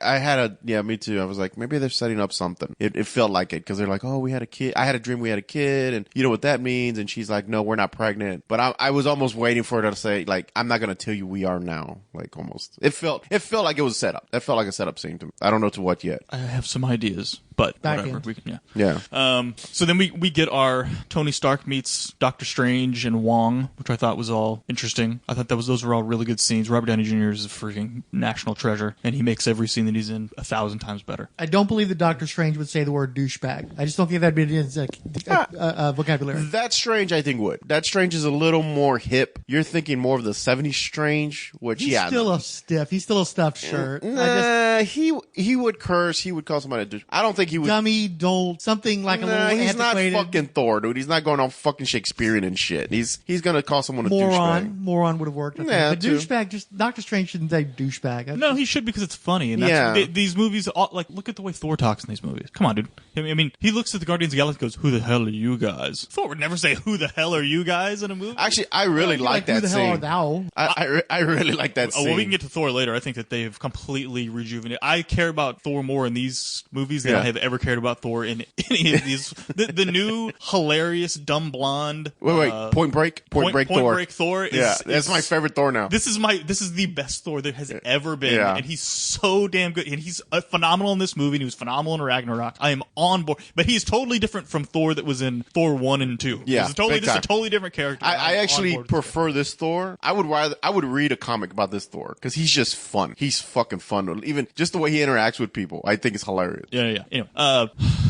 I had me too. I was like, maybe they're setting up something. It felt like it because they're like, oh, we had a kid. I had a dream we had a kid, and you know what that means. And she's like, no, we're not pregnant. But I was almost waiting for her to say, like, I'm not going to tell you we are now. Like, almost. It felt like it was set up. That felt like a setup scene to me. I don't know to what yet. I have some ideas. but Back whatever. end. We can, Yeah. So then we get our Tony Stark meets Doctor Strange and Wong, which I thought was all interesting. I thought those were all really good scenes. Robert Downey Jr. is a freaking national treasure, and he makes every scene that he's in 1,000 times better. I don't believe that Doctor Strange would say the word douchebag. I just don't think that'd be in his vocabulary. That Strange, I think, would. That Strange is a little more hip. You're thinking more of the 70s Strange, which, He's still a stiff. He's still a stuffed shirt. Nah, he would curse. He would call somebody a douche. I don't think he would. Dummy, dolt, something like a little he's antiquated. not fucking Thor, dude. He's not going on fucking Shakespearean and shit. He's gonna call someone a douchebag. Moron would have worked. I think. Yeah, But too. douchebag, just Doctor Strange shouldn't say douchebag. No, he should because it's funny. And that's, these movies, like, look at the way Thor talks in these movies. Come on, dude. I mean, he looks at the Guardians of the Galaxy and goes, "Who the hell are you guys?" Thor would never say, "Who the hell are you guys?" in a movie. Actually, I really like that Who the scene. hell are thou? I really like that scene. Well, we can get to Thor later. I think that they've completely rejuvenated. I care about Thor more in these movies than I have ever cared about Thor in any of these. the new hilarious dumb blonde. Wait, Point Break Thor. That's my favorite Thor now. This is the best Thor there has ever been, Yeah. and he's so damn good. And he's phenomenal in this movie. And he was phenomenal in Ragnarok. I am on board, but he's totally different from Thor that was in Thor 1 and 2. Yeah, this is a totally different character. I actually prefer this Thor. I would read a comic about this Thor because he's just fun. He's fucking fun. Even just the way he interacts with people, I think it's hilarious. Yeah. Anyway,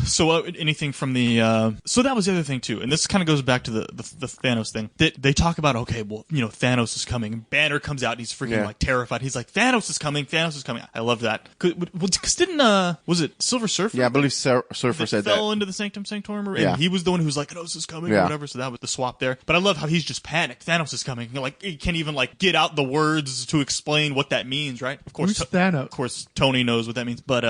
so anything from the so that was the other thing too, and this kind of goes back to the Thanos thing. They talk about, okay, well, Thanos is coming. And Banner comes out and he's freaking like terrified. He's like, Thanos is coming. I love that. Because didn't was it Silver Surfer? Yeah, I believe Surfer said that. Fell into the Sanctum Sanctorum, and Yeah. he was the one who was like, Thanos is coming or whatever. So that was the swap there. But I love how he's just panicked. Thanos is coming. Like he can't even like get out the words to explain what that means, right? Of course, Who's Thanos? Of course, Tony knows what that means. But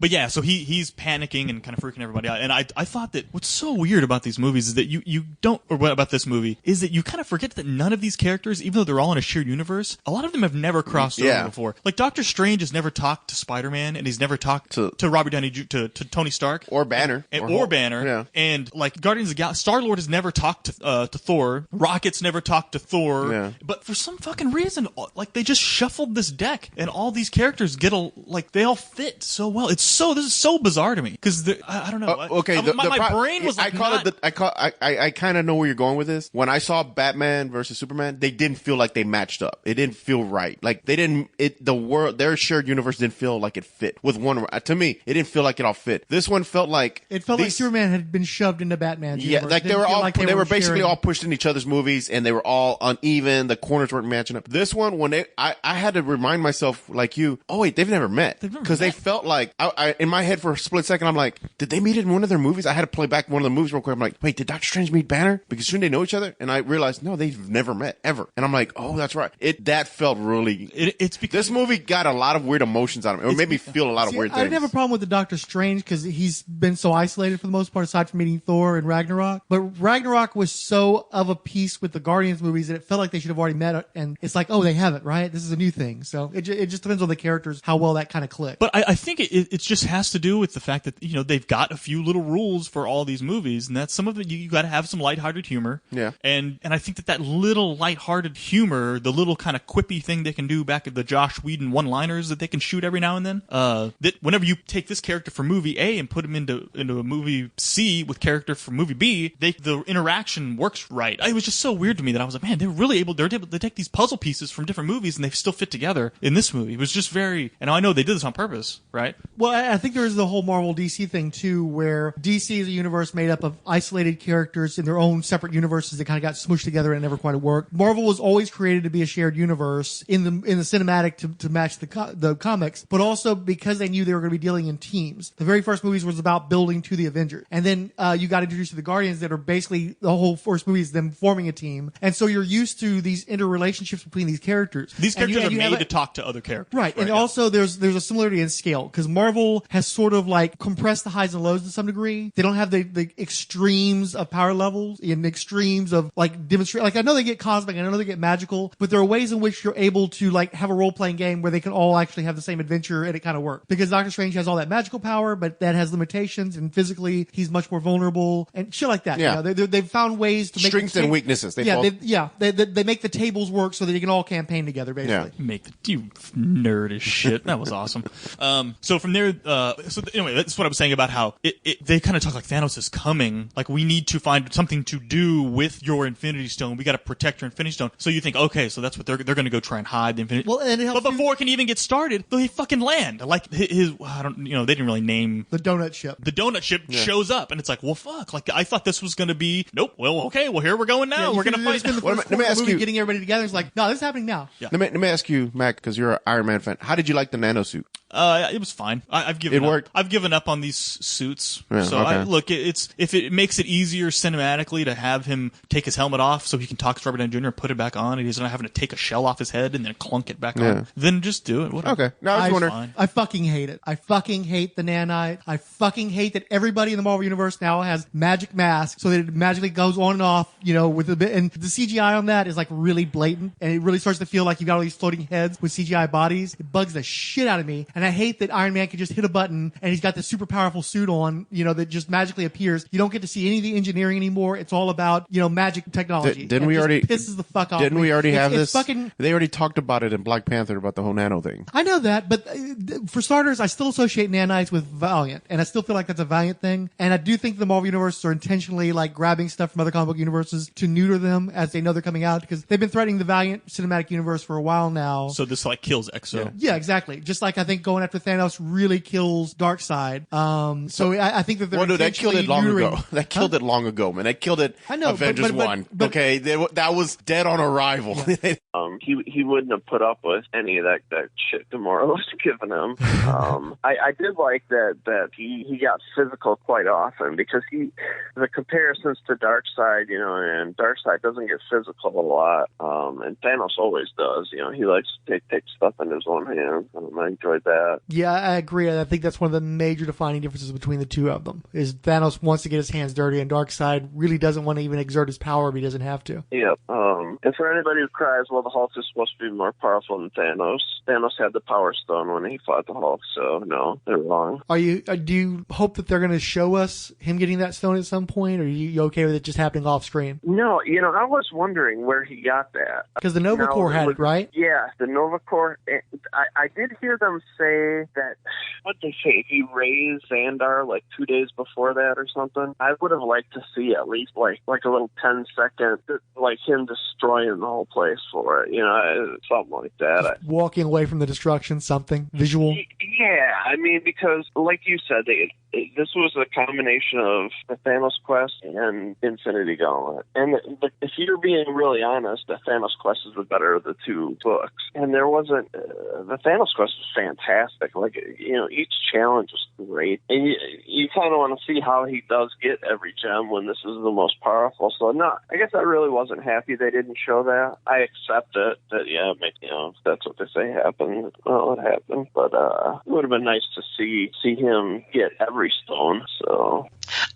yeah, so he's panicking and kind of freaking everybody out. And I thought that what's so weird about these movies is that you don't, or what about this movie, is that you kind of forget that none of these characters, even though they're all in a shared universe, a lot of them have never crossed over before. Like Doctor Strange has never talked to Spider-Man, and he's never talked to Robert Downey to Tony Stark or Banner or Banner. Yeah. And like Guardians of the Galaxy, Star-Lord has never talked to Thor. Rocket's never talked to Thor. Yeah. But for some fucking reason, like they just shuffled this deck, and all these characters they all fit so well. This is so bizarre to me because I don't know. Okay, my brain was like, I kind of know where you're going with this. When I saw Batman versus Superman, they didn't feel like they matched up. It didn't feel right. Like they didn't. Their shared universe didn't feel like it fit with one. To me, it didn't feel like it all fit. This one felt like like Superman had been shoved into Batman's universe. Yeah, like they were all they were basically all pushed in each other's movies, and they were all uneven. The corners weren't matching up. This one, when I had to remind myself, like you, oh wait, they've never met, because they felt like I in my head for a split second, I'm like, did they meet in one of their movies? I had to play back one of the movies real quick. I'm like, wait, did Doctor Strange meet Banner? Because shouldn't they know each other? And I realized, no, they've never met ever. And I'm like, oh, that's right. That felt really. It's because this movie got a lot of weird emotions out of it. It made me feel a lot of weird things. I didn't have a problem with the Doctor Strange because he's been so isolated for the most part, aside from meeting Thor and Ragnarok. But Ragnarok was so of a piece with the Guardians movies that it felt like they should have already met. And it's like, oh, they haven't, right? This is a new thing. So it just depends on the characters, how well that kind of clicks. But I think it just has to do with the fact that, they've got a few little rules for all these movies, and that's some of it. You got to have some lighthearted humor. Yeah. And I think that little lighthearted humor, the little kind of quippy thing they can do back at the Josh Whedon one-liners that they can shoot every now and then, that whenever you take this character from movie A and put him into a movie C with character from movie B, the interaction works right. It was just so weird to me that I was like, man, they're able to take these puzzle pieces from different movies and they still fit together in this movie. It was just very, and I know they did this on purpose, right? Well, I think there is the whole Marvel DC thing too, where DC is a universe made up of isolated characters in their own separate universes that kind of got smooshed together and never quite worked. Marvel was always created to be a shared universe in the cinematic to match the comics, but also because they knew they were going to be dealing in teams. The very first movies was about building to the Avengers, and then you got introduced to the Guardians that are basically the whole first movie is them forming a team, and so you're used to these interrelationships between these characters. These characters are made to talk to other characters, right? And also there's a similarity in scale because Marvel has sort of like compressed the highs and lows to some degree. They don't have the extremes of power levels and extremes of like demonstrate. Like I know they get cosmic, I know they get magical, but there are ways in which you're able to like have a role playing game where they can all actually have the same adventure and it kind of works. Because Doctor Strange has all that magical power, but that has limitations, and physically he's much more vulnerable and shit like that. Yeah, they've found ways to make strengths and weaknesses. They make the tables work so that they can all campaign together. Basically, you nerd as shit. That was awesome. So from there, anyway, that's what I'm saying about how they kind of talk like Thanos is coming. Like, we need to find something to do with your Infinity Stone. We got to protect your Infinity Stone. So you think, okay, so that's what they're going to go try and hide the Infinity. Well, and but before it can even get started, they fucking land. Like they didn't really name the donut ship. The donut ship shows up, and it's like, well, fuck. Like, I thought this was going to be. Nope. Well, okay. Well, here we're going now. We're going to fight. Let me ask you. Getting everybody together. It's like, no, this is happening now. Yeah. Let me ask you, Mac, because you're an Iron Man fan. How did you like the nano suit? It was fine. I've given up. Worked? I've given up on these suits. Yeah, so okay. if it makes it easier cinematically to have him take his helmet off so he can talk to Robert Downey Jr. and put it back on, and he's not having to take a shell off his head and then clunk it back on, then just do it. Whatever. Okay. No, I was wondering. I fucking hate it. I fucking hate the nanite. I fucking hate that everybody in the Marvel Universe now has magic masks so that it magically goes on and off, with a bit. And the CGI on that is like really blatant, and it really starts to feel like you've got all these floating heads with CGI bodies. It bugs the shit out of me. And I hate that Iron Man can just hit a button and he's got this super powerful suit on, that just magically appears. You don't get to see any of the engineering anymore. It's all about, magic technology. Didn't we already pisses the fuck off? Didn't we already have this? Fucking, they already talked about it in Black Panther about the whole nano thing. I know that, but for starters, I still associate nanites with Valiant, and I still feel like that's a Valiant thing. And I do think the Marvel Universe are intentionally like grabbing stuff from other comic book universes to neuter them as they know they're coming out, because they've been threatening the Valiant cinematic universe for a while now. So this like kills Exo. Yeah, exactly. Just like I think going after Thanos really kills Darkseid. So I think that they're that killed it long ago. That killed it long ago, man. That killed it. I know, Avengers 1. Okay, that was dead on arrival. Yeah. He wouldn't have put up with any of that shit Gamora was giving him. I did like that he got physical quite often, because the comparisons to Darkseid, and Darkseid doesn't get physical a lot, and Thanos always does. He likes to take stuff in his own hands. I enjoyed that. Yeah, I agree. I think that's one of the major defining differences between the two of them. Is Thanos wants to get his hands dirty, and Darkseid really doesn't want to even exert his power if he doesn't have to. Yep. And for anybody who cries, well, the Hulk is supposed to be more powerful than Thanos. Thanos had the Power Stone when he fought the Hulk, so no, they're wrong. Do you hope that they're going to show us him getting that stone at some point, or are you okay with it just happening off screen? No, I was wondering where he got that. Because the Nova Corps had it, right? Yeah, the Nova Corps. I did hear them say that, what'd they say, he raised Xandar like 2 days before that or something. I would have liked to see at least like a little 10-second, like him destroying the whole place for it, something like that. Just walking away from the destruction, something visual. Yeah, because like you said, this was a combination of the Thanos Quest and Infinity Gauntlet. And if you're being really honest, the Thanos Quest is the better of the two books. And there wasn't, the Thanos Quest was fantastic. Like, each challenge was great. And you kind of want to see how he does get every gem when this is the most powerful. So I guess I really wasn't happy they didn't show that. I accept it, that, if that's what they say happened, well, it happened. But it would have been nice to see him get every stone. So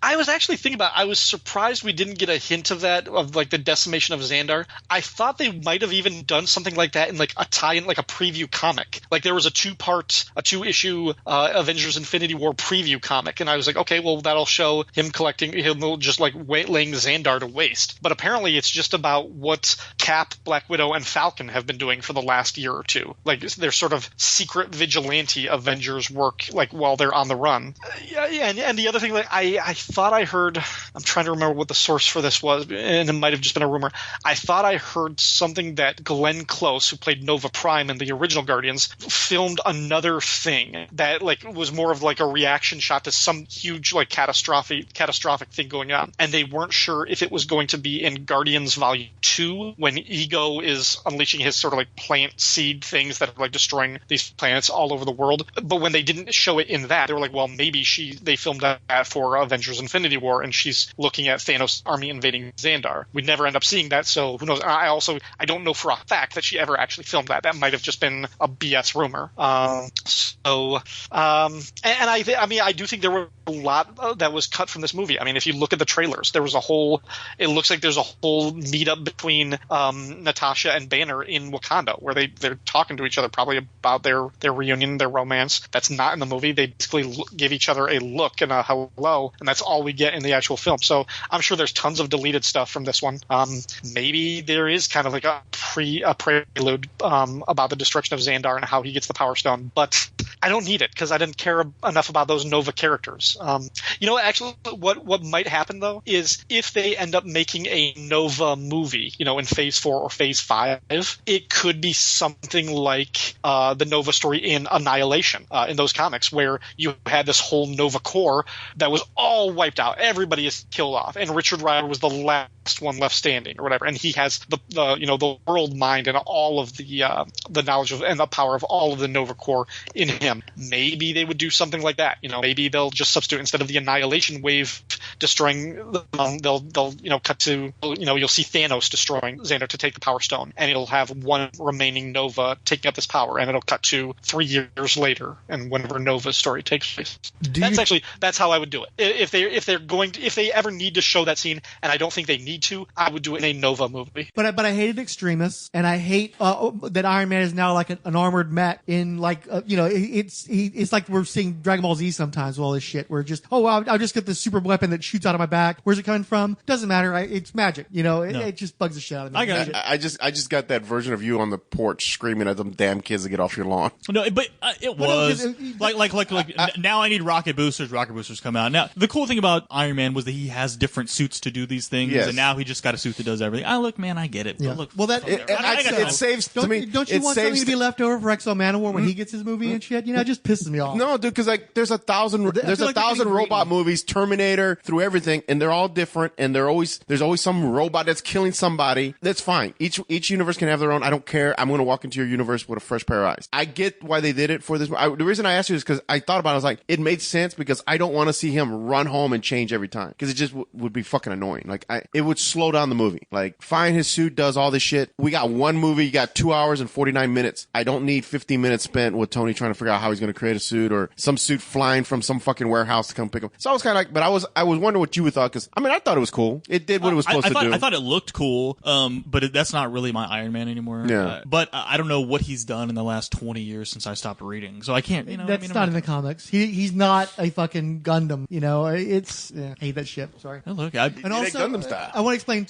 I was actually thinking about, I was surprised we didn't get a hint of that, of like the decimation of Xandar. I thought they might have even done something like that in like a tie-in, like a preview comic. Like there was a two-issue Avengers Infinity War preview comic, and I was like, okay, well, that'll show him just like laying Xandar to waste. But apparently it's just about what Cap, Black Widow, and Falcon have been doing for the last year or two. Like they're sort of secret vigilante Avengers work, like while they're on the run. Yeah, and the other thing, like I thought I heard, I'm trying to remember what the source for this was, and it might have just been a rumor. I thought I heard something that Glenn Close, who played Nova Prime in the original Guardians, filmed another thing that like was more of like a reaction shot to some huge like catastrophic thing going on, and they weren't sure if it was going to be in Guardians Volume 2 when Ego is unleashing his sort of like plant seed things that are like destroying these planets all over the world. But when they didn't show it in that, they were like, well, maybe they filmed that for Avengers Infinity War, and she's looking at Thanos' army invading Xandar. We never end up seeing that, so who knows? I don't know for a fact that she ever actually filmed that. That might have just been a BS rumor. I do think there were a lot that was cut from this movie. I mean, if you look at the trailers, it looks like there's a whole meetup between Natasha and Banner in Wakanda, where they're talking to each other probably about their reunion, their romance. That's not in the movie. They basically give each other a look and a hello, and that's all we get in the actual film. So I'm sure there's tons of deleted stuff from this one. Maybe there is kind of like a prelude about the destruction of Xandar and how he gets the Power Stone, but I don't need it because I didn't care enough about those Nova characters. Actually, what might happen though is if they end up making a Nova movie, in Phase 4 or Phase 5, it could be something like the Nova story in Annihilation in those comics, where you had this whole Nova Corps that was all wiped out. Everybody is killed off, and Richard Rider was the last one left standing, or whatever. And he has the world mind and all of the knowledge of and the power of all of the Nova Corps in him. Maybe they would do something like that. Maybe they'll just substitute instead of the Annihilation wave destroying. They'll cut to you'll see Thanos destroying Xander to take the Power Stone, and it'll have one remaining Nova taking up this power, and it'll cut to 3 years later, and whenever Nova's story takes place. That's how I would do it. If they ever need to show that scene, and I don't think they need to, I would do it in a Nova movie. But I hated Extremis, and I hate that Iron Man is now like an armored mech in it's like we're seeing Dragon Ball Z sometimes with all this shit. We're just I'll just get this super weapon that shoots out of my back. Where's it coming from? Doesn't matter. It's magic. It just bugs the shit out of me. I just got that version of you on the porch screaming at them damn kids to get off your lawn. No, but it was now I need rocket boosters. Rocket boosters come out. Now the cool thing about Iron Man was that he has different suits to do these things, and now he just got a suit that does everything. Look, man, I get it. Yeah. But look, well, it saves to me. Don't you want something to be left over for Exo Manowar when he gets his movie and shit? It just pisses me off. No, dude, because there's a thousand robot movies, Terminator, through everything, and they're all different, and there's always some robot that's killing somebody. That's fine. Each universe can have their own. I don't care. I'm going to walk into your universe with a fresh pair of eyes. I get why they did it for this. The reason I asked you is because I thought about it. I was like, it made sense because I don't want to see him run home and change every time because it just would be fucking annoying. It would slow down the movie. Fine, his suit does all this shit. We got one movie. You got 2 hours and 49 minutes. I don't need 15 minutes spent with Tony trying to figure out how he's going to create a suit or some suit flying from some fucking warehouse to come pick him. So I was kind of but I was wondering what you would thought because I thought it was cool. It did what it was supposed to do. I thought it looked cool, but that's not really my Iron Man anymore. Yeah. But I don't know what he's done in the last 20 years since I stopped reading, so I can't. That's not in the comics. He's not a fucking Gundam. I hate that shit. Sorry. Oh, look, and also Gundam style. I want to explain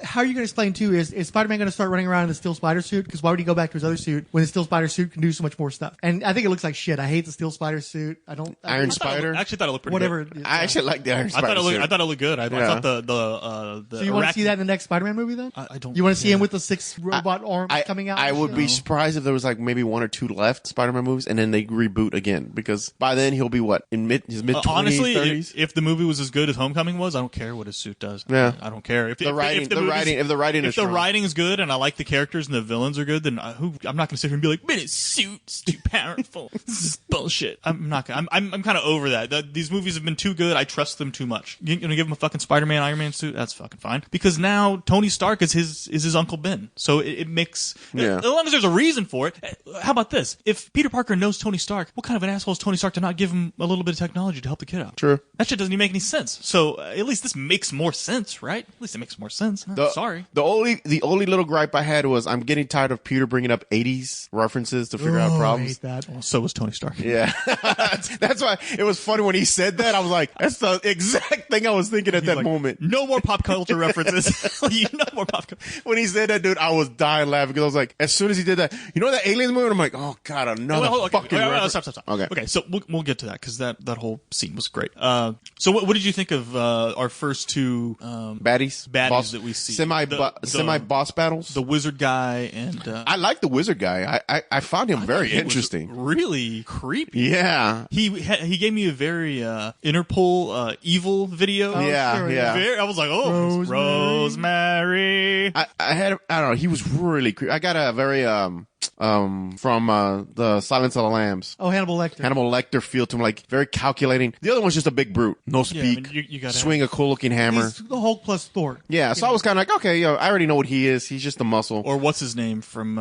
how are you going to explain too is Spider-Man going to start running around in the Steel Spider suit? Because why would he go back to his other suit when the Steel Spider suit can do so much more stuff? And I think it looks like shit. I hate the Steel Spider suit. Iron Spider. I actually thought it looked pretty whatever. good. I actually like the Iron Spider suit. I thought it looked good. I thought the So you want to see that in the next Spider-Man movie then? I don't. You want to see him with the 6 robot arms coming out? I would be surprised if there was maybe 1 or 2 left Spider-Man movies, and then they reboot again because by then he'll be in his mid 20s, honestly, 30s. If the movie was as good as Homecoming was, I don't care what his suit does. Yeah, I don't care if the writing is good and I like the characters and the villains are good, then I'm not going to sit here and be like, man, his suit's too powerful. This is bullshit. I'm not. I'm kind of over that. These movies have been too good. I trust them too much. You're gonna give him a fucking Spider-Man, Iron Man suit? That's fucking fine. Because now Tony Stark is his Uncle Ben. So it makes as long as there's a reason for it. How about this? If Peter Parker knows Tony Stark, what kind of an asshole is Tony Stark to not give him a little bit of technology to help the kid out? True. That shit doesn't even make any sense. So at least this makes more sense, right? At least it makes more sense. Sorry. The only little gripe I had was I'm getting tired of Peter bringing up 80s references to figure out problems. I hate that. Well, so was Tony Stark. Yeah. That's why it was funny when he said that. I was like, that's the exact thing I was thinking at that moment. No more pop culture references. No more pop culture. When he said that, dude, I was dying laughing because I was like, as soon as he did that, that aliens movie? I'm like, oh god, another fucking reference. Stop. Okay, so we'll get to that because that whole scene was great. So what did you think of our first 2 baddies that we see? Semi boss battles. The wizard guy and I like the wizard guy. I found him very interesting. Really creepy. Yeah. He gave me a very Interpol evil video. Yeah. I was like, Rosemary. I don't know. He was really creepy. I got a very from the Silence of the Lambs. Oh, Hannibal Lecter. Hannibal Lecter feel to him, very calculating. The other one's just a big brute. No speak. You gotta swing a cool looking hammer. He's the Hulk plus Thor. Yeah, so I was kind of like, okay, I already know what he is. He's just a muscle. Or what's his name from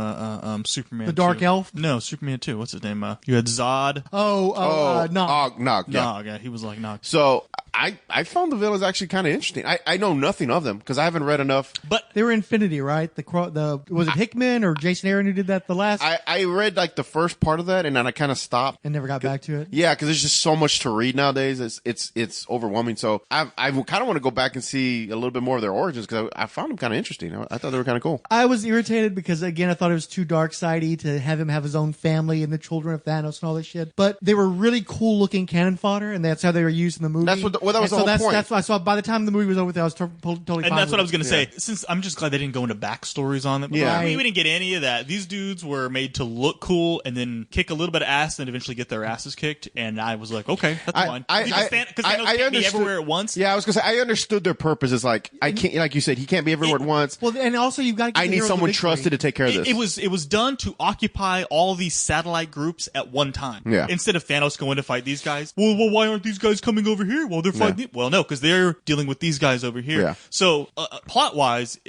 Superman? The Dark 2. Elf? No, Superman 2. What's his name? You had Zod. Nog. Nog, yeah. Nog, yeah, he was like Nog. So I found the villains actually kind of interesting. I know nothing of them because I haven't read enough. But they were Infinity, right? Was it Hickman or Jason Aaron who did that the last? I read like the first part of that and then I kind of stopped and never got back to it. Yeah, because there's just so much to read nowadays. It's overwhelming. So I kind of want to go back and see a little bit more of their origins because I found them kind of interesting. I thought they were kind of cool. I was irritated because again I thought it was too dark-sidey to have him have his own family and the children of Thanos and all this shit. But they were really cool looking cannon fodder, and that's how they were used in the movie. That was the whole point. That's why. So by the time the movie was over, I was totally fine. And that's what I was going to say. Yeah. Since I'm just glad they didn't go into backstories on them. Yeah, we didn't get any of that. These dudes were made to look cool and then kick a little bit of ass, and then eventually get their asses kicked. And I was like, okay, that's fine. Because Thanos can't be everywhere at once. Yeah, I was going to say I understood their purpose. It's like I can't, like you said, he can't be everywhere at once. Well, and also you've got to. I need someone trusted to take care of this. It was done to occupy all these satellite groups at one time. Yeah. Instead of Thanos going to fight these guys. Well, why aren't these guys coming over here? Well, they're fighting. Well, no, because they're dealing with these guys over here. Yeah. So plot wise,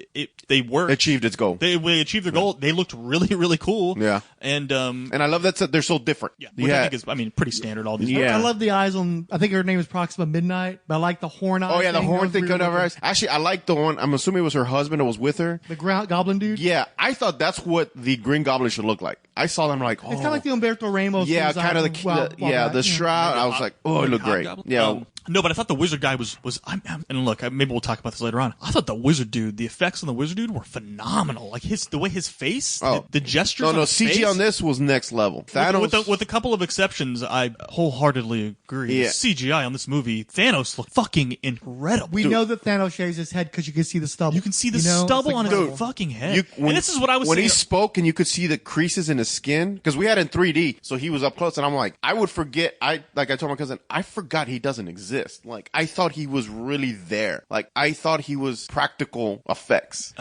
they worked. Achieved its goal. They achieved their goal. They looked really, really cool. Yeah. And I love that they're so different. Yeah. Which I think is, pretty standard. All these. Yeah. I love the eyes on. I think her name is Proxima Midnight, but I like the horn eye. Oh yeah, the horn thing coming out of her eyes. eyes. Actually, I like the one. I'm assuming it was her husband that was with her. The goblin dude. Yeah, I thought that's what the Green Goblin should look like. I saw them like, oh. It's kind of like the Umberto Ramos. Yeah, kind of the shroud. I was like, oh, it looked great. Yeah. No, but I thought the wizard guy was and look, maybe we'll talk about this later on. I thought the wizard dude, the effects on the wizard dude were phenomenal. Like the way his face, the gestures. No, CG face, on this was next level. Thanos, with a couple of exceptions, I wholeheartedly agree. Yeah. CGI on this movie, Thanos looked fucking incredible. We know that Thanos shaves his head because you can see the stubble. You can see the stubble on his fucking head. And this is what I was when saying. he spoke, and you could see the creases in his skin because we had it in 3D, so he was up close, and I'm like, I would forget. I told my cousin, I forgot he doesn't exist. Like I thought he was really there. Like I thought he was practical effects.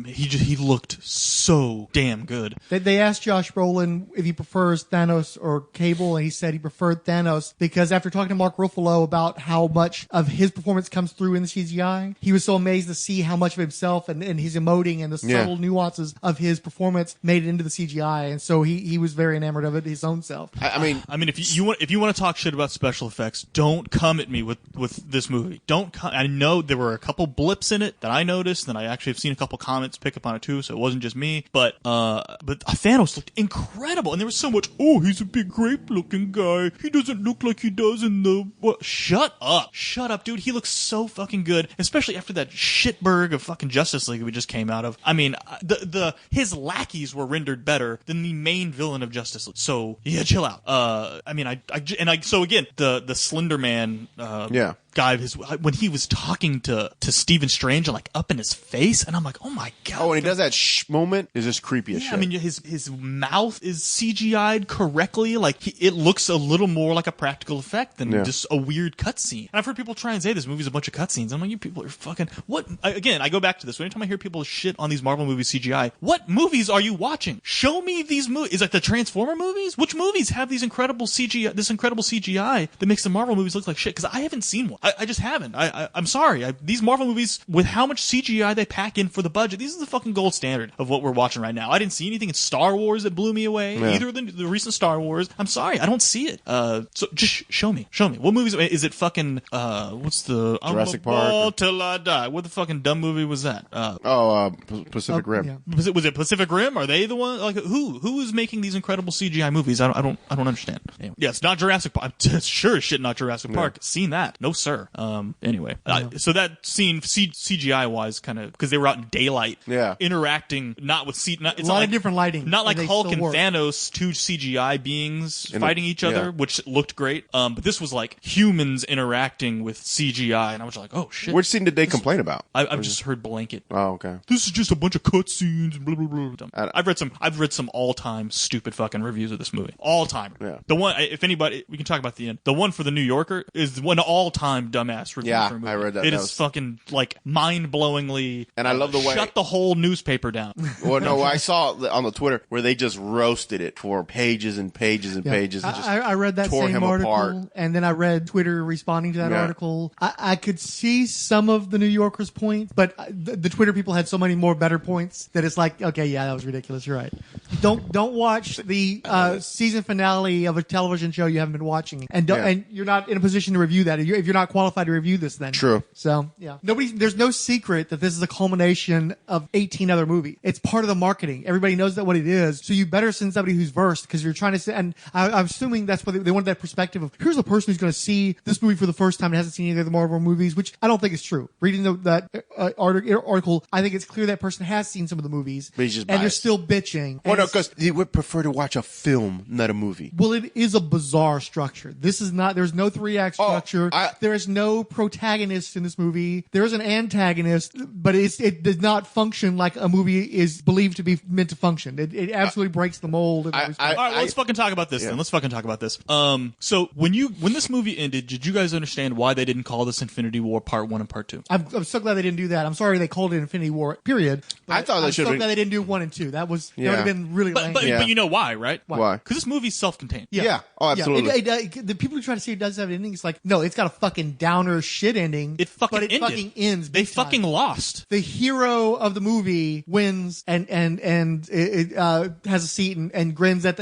He looked so damn good. They asked Josh Brolin if he prefers Thanos or Cable, and he said he preferred Thanos because after talking to Mark Ruffalo about how much of his performance comes through in the CGI, he was so amazed to see how much of himself and his emoting and the subtle nuances of his performance made it into the CGI, and so he was very enamored of it his own self. I mean, if you want to talk shit about special effects, don't come at me with this movie. Don't come. I know there were a couple blips in it that I noticed, and I actually have seen a couple comments pick up on it too, so it wasn't just me. But Thanos looked incredible, and there was so much. Oh, he's a big grape-looking guy. He doesn't look like he does in the. What? Shut up, dude. He looks so fucking good, especially after that shitberg of fucking Justice League we just came out of. I mean, his lackeys were rendered better than the main villain of Justice League. So yeah, chill out. So again, the Slender Man. Guy, when he was talking to Stephen Strange, like up in his face, and I'm like, oh my god! Oh, and he does that moment is just creepy as shit. I mean, his mouth is CGI'd correctly. Like it looks a little more like a practical effect than just a weird cutscene. And I've heard people try and say this movie's a bunch of cutscenes. I'm like, you people are fucking what? Again, I go back to this. Anytime I hear people shit on these Marvel movies CGI, what movies are you watching? Show me these movies. Is it the Transformer movies? Which movies have these incredible CGI? This incredible CGI that makes the Marvel movies look like shit? Because I haven't seen one. I just haven't. I'm sorry. These Marvel movies, with how much CGI they pack in for the budget, these are the fucking gold standard of what we're watching right now. I didn't see anything in Star Wars that blew me away. Yeah. Either of the recent Star Wars. I'm sorry. I don't see it. So just show me. What movies? Is it fucking, what's the... Jurassic Park? Till I die. What the fucking dumb movie was that? Pacific Rim. Yeah. Was it Pacific Rim? Are they the one? Like, who is making these incredible CGI movies? I don't understand. Anyway. Yeah, it's not Jurassic Park. I'm sure as shit not Jurassic Park. Seen that. No, sir. Anyway, so that scene CGI wise, kind of because they were out in daylight, interacting not with it's a lot of different lighting, not like Hulk and Thanos, two CGI beings fighting each other, which looked great. But this was like humans interacting with CGI, and I was like, oh shit. Which scene did they complain about? I've just heard blanket. Oh, okay. This is just a bunch of cutscenes. Blah blah blah. I've read some all time stupid fucking reviews of this movie. All time. Yeah. The one, if anybody, we can talk about the end. The one for the New Yorker is one all time dumbass review. Yeah, for a movie. I read that. It is fucking like mind blowingly. And I love the way shut the whole newspaper down. Well, no, I saw on the Twitter where they just roasted it for pages and pages and pages. And just I read that tore same him article, apart. and then I read Twitter responding to that article. I could see some of the New Yorker's points, but the Twitter people had so many more better points that it's like, okay, yeah, that was ridiculous. You're right. Don't watch the season finale of a television show you haven't been watching, and and you're not in a position to review that. If you're not qualified to review this, then true. So yeah, there's no secret that this is a culmination of 18 other movies. It's part of the marketing. Everybody knows that what it is. So you better send somebody who's versed, because you're trying to say. And I'm assuming that's what they wanted, that perspective of here's a person who's going to see this movie for the first time and hasn't seen any of the Marvel movies, which I don't think is true. Reading that article, I think it's clear that person has seen some of the movies, and they're still bitching. Well, no, because they would prefer to watch a film, not a movie. Well, it is a bizarre structure. This is not. There's no 3-act structure. There is no protagonist in this movie. There is an antagonist, but it does not function like a movie is believed to be meant to function. It absolutely breaks the mold. All right, well, let's fucking talk about this then. Let's fucking talk about this. So when this movie ended, did you guys understand why they didn't call this Infinity War Part 1 and Part 2? I'm so glad they didn't do that. I'm sorry they called it Infinity War, period. I thought they should have. I'm so glad they didn't do 1 and 2. That would have been really lame. But you know why, right? Why? Because this movie's self-contained. Yeah. Oh, absolutely. The people who try to say it does have an ending, it's like, no, it's got a fucking downer shit ending. It fucking ended. Fucking ends. They fucking lost. The hero of the movie wins and it has a seat and grins at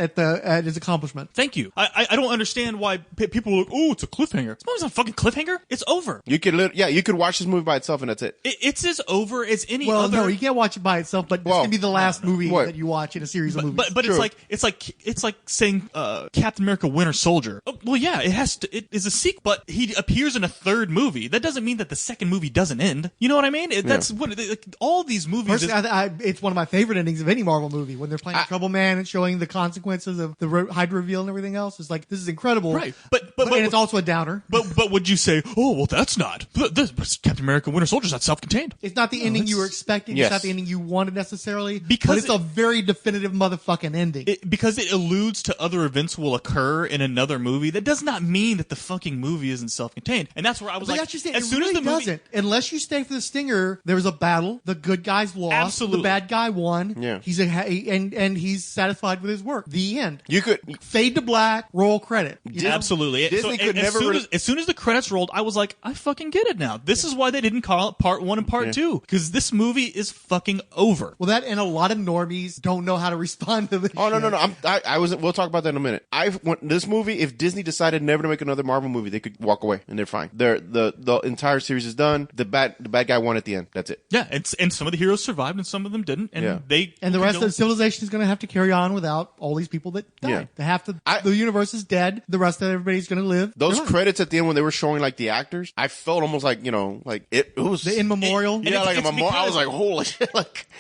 his accomplishment. Thank you. I don't understand why people are like, oh, it's a cliffhanger. This movie's not a fucking cliffhanger. It's over. You could watch this movie by itself and that's it. It's as over as any other. other. Well, no, you can't watch it by itself, but it's gonna be the last movie that you watch in a series of movies. But it's like saying Captain America Winter Soldier. Oh, well, yeah, it is a sequel, but he appears in a third movie. That doesn't mean that the second movie doesn't end. You know what I mean? That's what all these movies. Personally, it's one of my favorite endings of any Marvel movie when they're playing Trouble Man and showing the consequences of the Hydra reveal and everything else. It's like, this is incredible, right? But it's also a downer. But would you say, oh well, that's not this Captain America Winter Soldier's not self-contained? It's not the ending you were expecting. Yes. It's not the ending you wanted necessarily. But it's a very definitive motherfucking ending. Because it alludes to other events will occur in another movie. That does not mean that the fucking movie isn't self-contained. And that's where I was like, as soon as the movie doesn't, unless you stay for the stinger, there was a battle. The good guys lost. Absolutely. The bad guy won. Yeah. And he's satisfied with his work. The end. You could fade to black, roll credit. Absolutely. Disney could never. As soon as the credits rolled, I was like, I fucking get it now. This is why they didn't call it Part 1 and Part 2, because this movie is fucking over. Well, that and a lot of normies don't know how to respond to this. Oh no! I wasn't. We'll talk about that in a minute. This movie. If Disney decided never to make another Marvel movie, they could walk away and they're fine. The entire series is done. The bad guy won at the end. That's it. Yeah, and some of the heroes survived and some of them didn't, and the rest of the civilization is going to have to carry on without all these people that died. Yeah. The universe is dead. The rest of everybody's going to live. Those credits at the end when they were showing like the actors, I felt almost like it was the in memorial. Like a memorial. I was like, holy shit!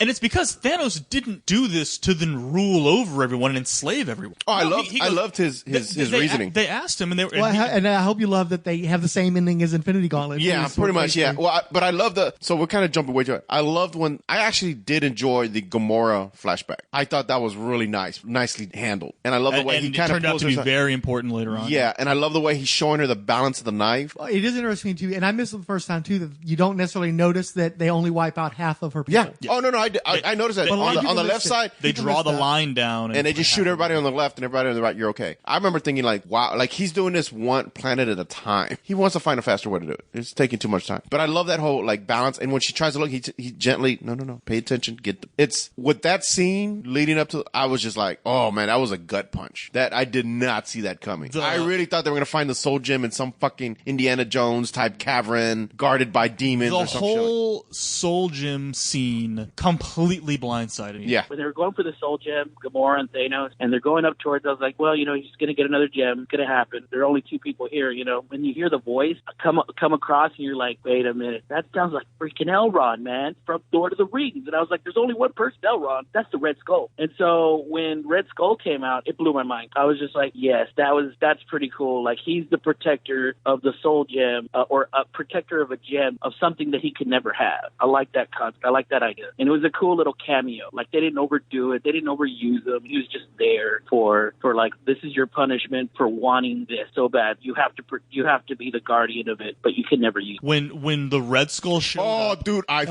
And it's because Thanos didn't do this to then rule over everyone and enslave everyone. Oh, I loved his reasoning. They asked him, and and I hope you love that they have the same ending as Infinity Gauntlet. Yeah, pretty much. Yeah. Well, but I love so we're kind of jumping way too. I loved when I actually did enjoy the Gamora flashback. I thought that was really nicely handled, and I love the way he kind of turned out to be very important later on. Yeah, and I love the way he's showing her the balance of the knife. It is interesting too, and I missed it the first time too, that you don't necessarily notice that they only wipe out half of her people. Yeah. Oh no, I noticed that on the left side they draw the line down and they just shoot everybody on the left and everybody on the right. You're okay. I remember thinking like, wow, like he's doing this one planet at a time. He wants to find a faster way to do it. It's taking too much time. But I love that whole like balance. And when she tries to look, he gently, no, pay attention. It's with that scene leading up to. I was just like, oh man, that was a gut punch. That I did not see that coming. I really thought they were gonna find the soul gem in some fucking Indiana Jones type cavern guarded by demons. The or some shit. whole soul gem scene completely blindsided me. Yeah. When they were going for the soul gem, Gamora and Thanos, and they're going up towards, I was like, well, he's going to get another gem. It's going to happen. There are only two people here, When you hear the voice come across and you're like, wait a minute, that sounds like freaking Elrond, man, from Lord of the Rings. And I was like, there's only one person, Elrond. That's the Red Skull. And so when Red Skull came out, it blew my mind. I was just like, yes, that's pretty cool. Like, he's the protector of the soul gem, or a protector of a gem of something that he could never have. I like that concept. I like that idea. And it was a cool little cameo. Like, they didn't overdo it. They didn't overuse him. He was just there for like, this is your punishment for wanting this so bad. You have to be the guardian of it, but you can never use it. When the Red Skull showed up, dude, I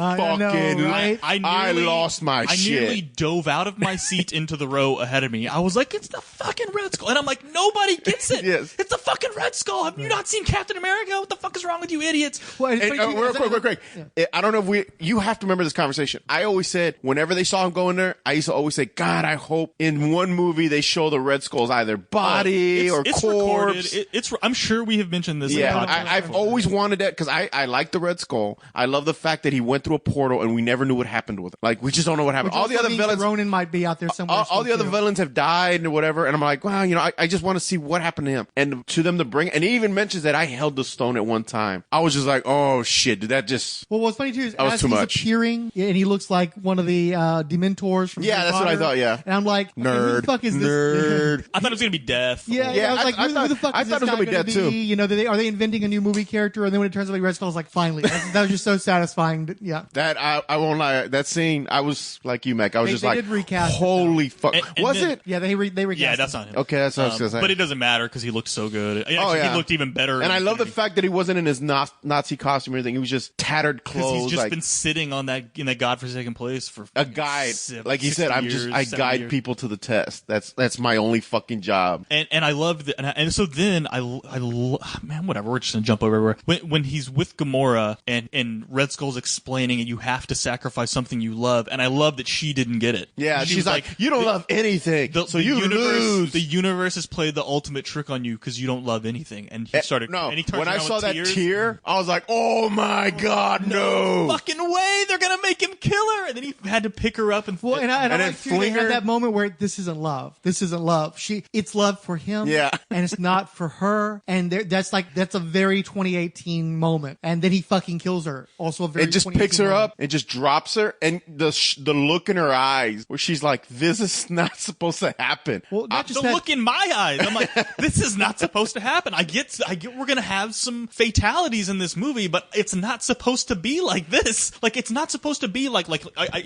lost my shit. I nearly dove out of my seat into the row ahead of me. I was like, it's the fucking Red Skull. And I'm like, nobody gets it. Yes. It's the fucking Red Skull. Have you not seen Captain America? What the fuck is wrong with you idiots? Well, real quick. Yeah. I don't know if you have to remember this conversation. I always said, whenever they saw him go in there, I used to always say, God, I hope in one movie they show the Red Skull's either body or it's corpse. Recorded. I'm sure we have mentioned this. Yeah, I've always wanted that because I like the Red Skull. I love the fact that he went through a portal and we never knew what happened with him. Like, we just don't know what happened. Which All the other villains, Ronan might be out there somewhere. all the other villains have died and whatever. And I'm like, wow, I just want to see what happened to him. And to them to bring, and he even mentions that I held the stone at one time. I was just like, oh shit, did that just? Well, what's funny too is that was as too he's much. Appearing, and he looks like one of the Dementors from Yeah, Harry that's what I Potter. thought. Yeah, and I'm like, okay, nerd. who the fuck is this? Nerd. I thought it was gonna be Death. Yeah, I was like, who the fuck is this guy gonna be? Too. You know, are they inventing a new movie character? And then when it turns out to be Red Skull, I was like, finally, that was just so satisfying. Yeah, that I won't lie. That scene, I was like you, Mac. I was just like, did recast holy fuck. Was then- it? Yeah, they recast. Yeah, that's not him. Okay, that's what I was gonna say. But it doesn't matter because he looked so good. Actually, yeah. he looked even better. And I love the fact that he wasn't in his Nazi costume or anything. He was just tattered clothes. Because he's just like, been sitting on in that godforsaken place for a guide. Like he said, I 70 guide years. people to the test. That's my only fucking job. And I love that. And so then man, whatever. We're just gonna jump over everywhere. When he's with Gamora and Red Skull's explaining it, you have to sacrifice something you love. And I love that she didn't get it. Yeah, She she's was like, you don't love anything, so you lose. The universe has played the ultimate trick on you because you don't love anything. And he started. No, and he turns when I around saw with that tears. tear, I was like, oh my god, no fucking way, they're gonna make him kill her. And then he had to pick her up and and I then like too, they had that moment where this isn't love. This isn't love. It's love for him. Yeah. And it's not for her. And that's a very 2018 moment. And then he fucking kills her. Also a very. It just picks her up and just drops her, and the look in her eyes where she's like, this is not supposed to happen. Well, not just the look in my eyes. I'm like, this is not supposed to happen. I get we're gonna have some fatalities in this movie, but it's not supposed to be like this. Like, it's not supposed to be like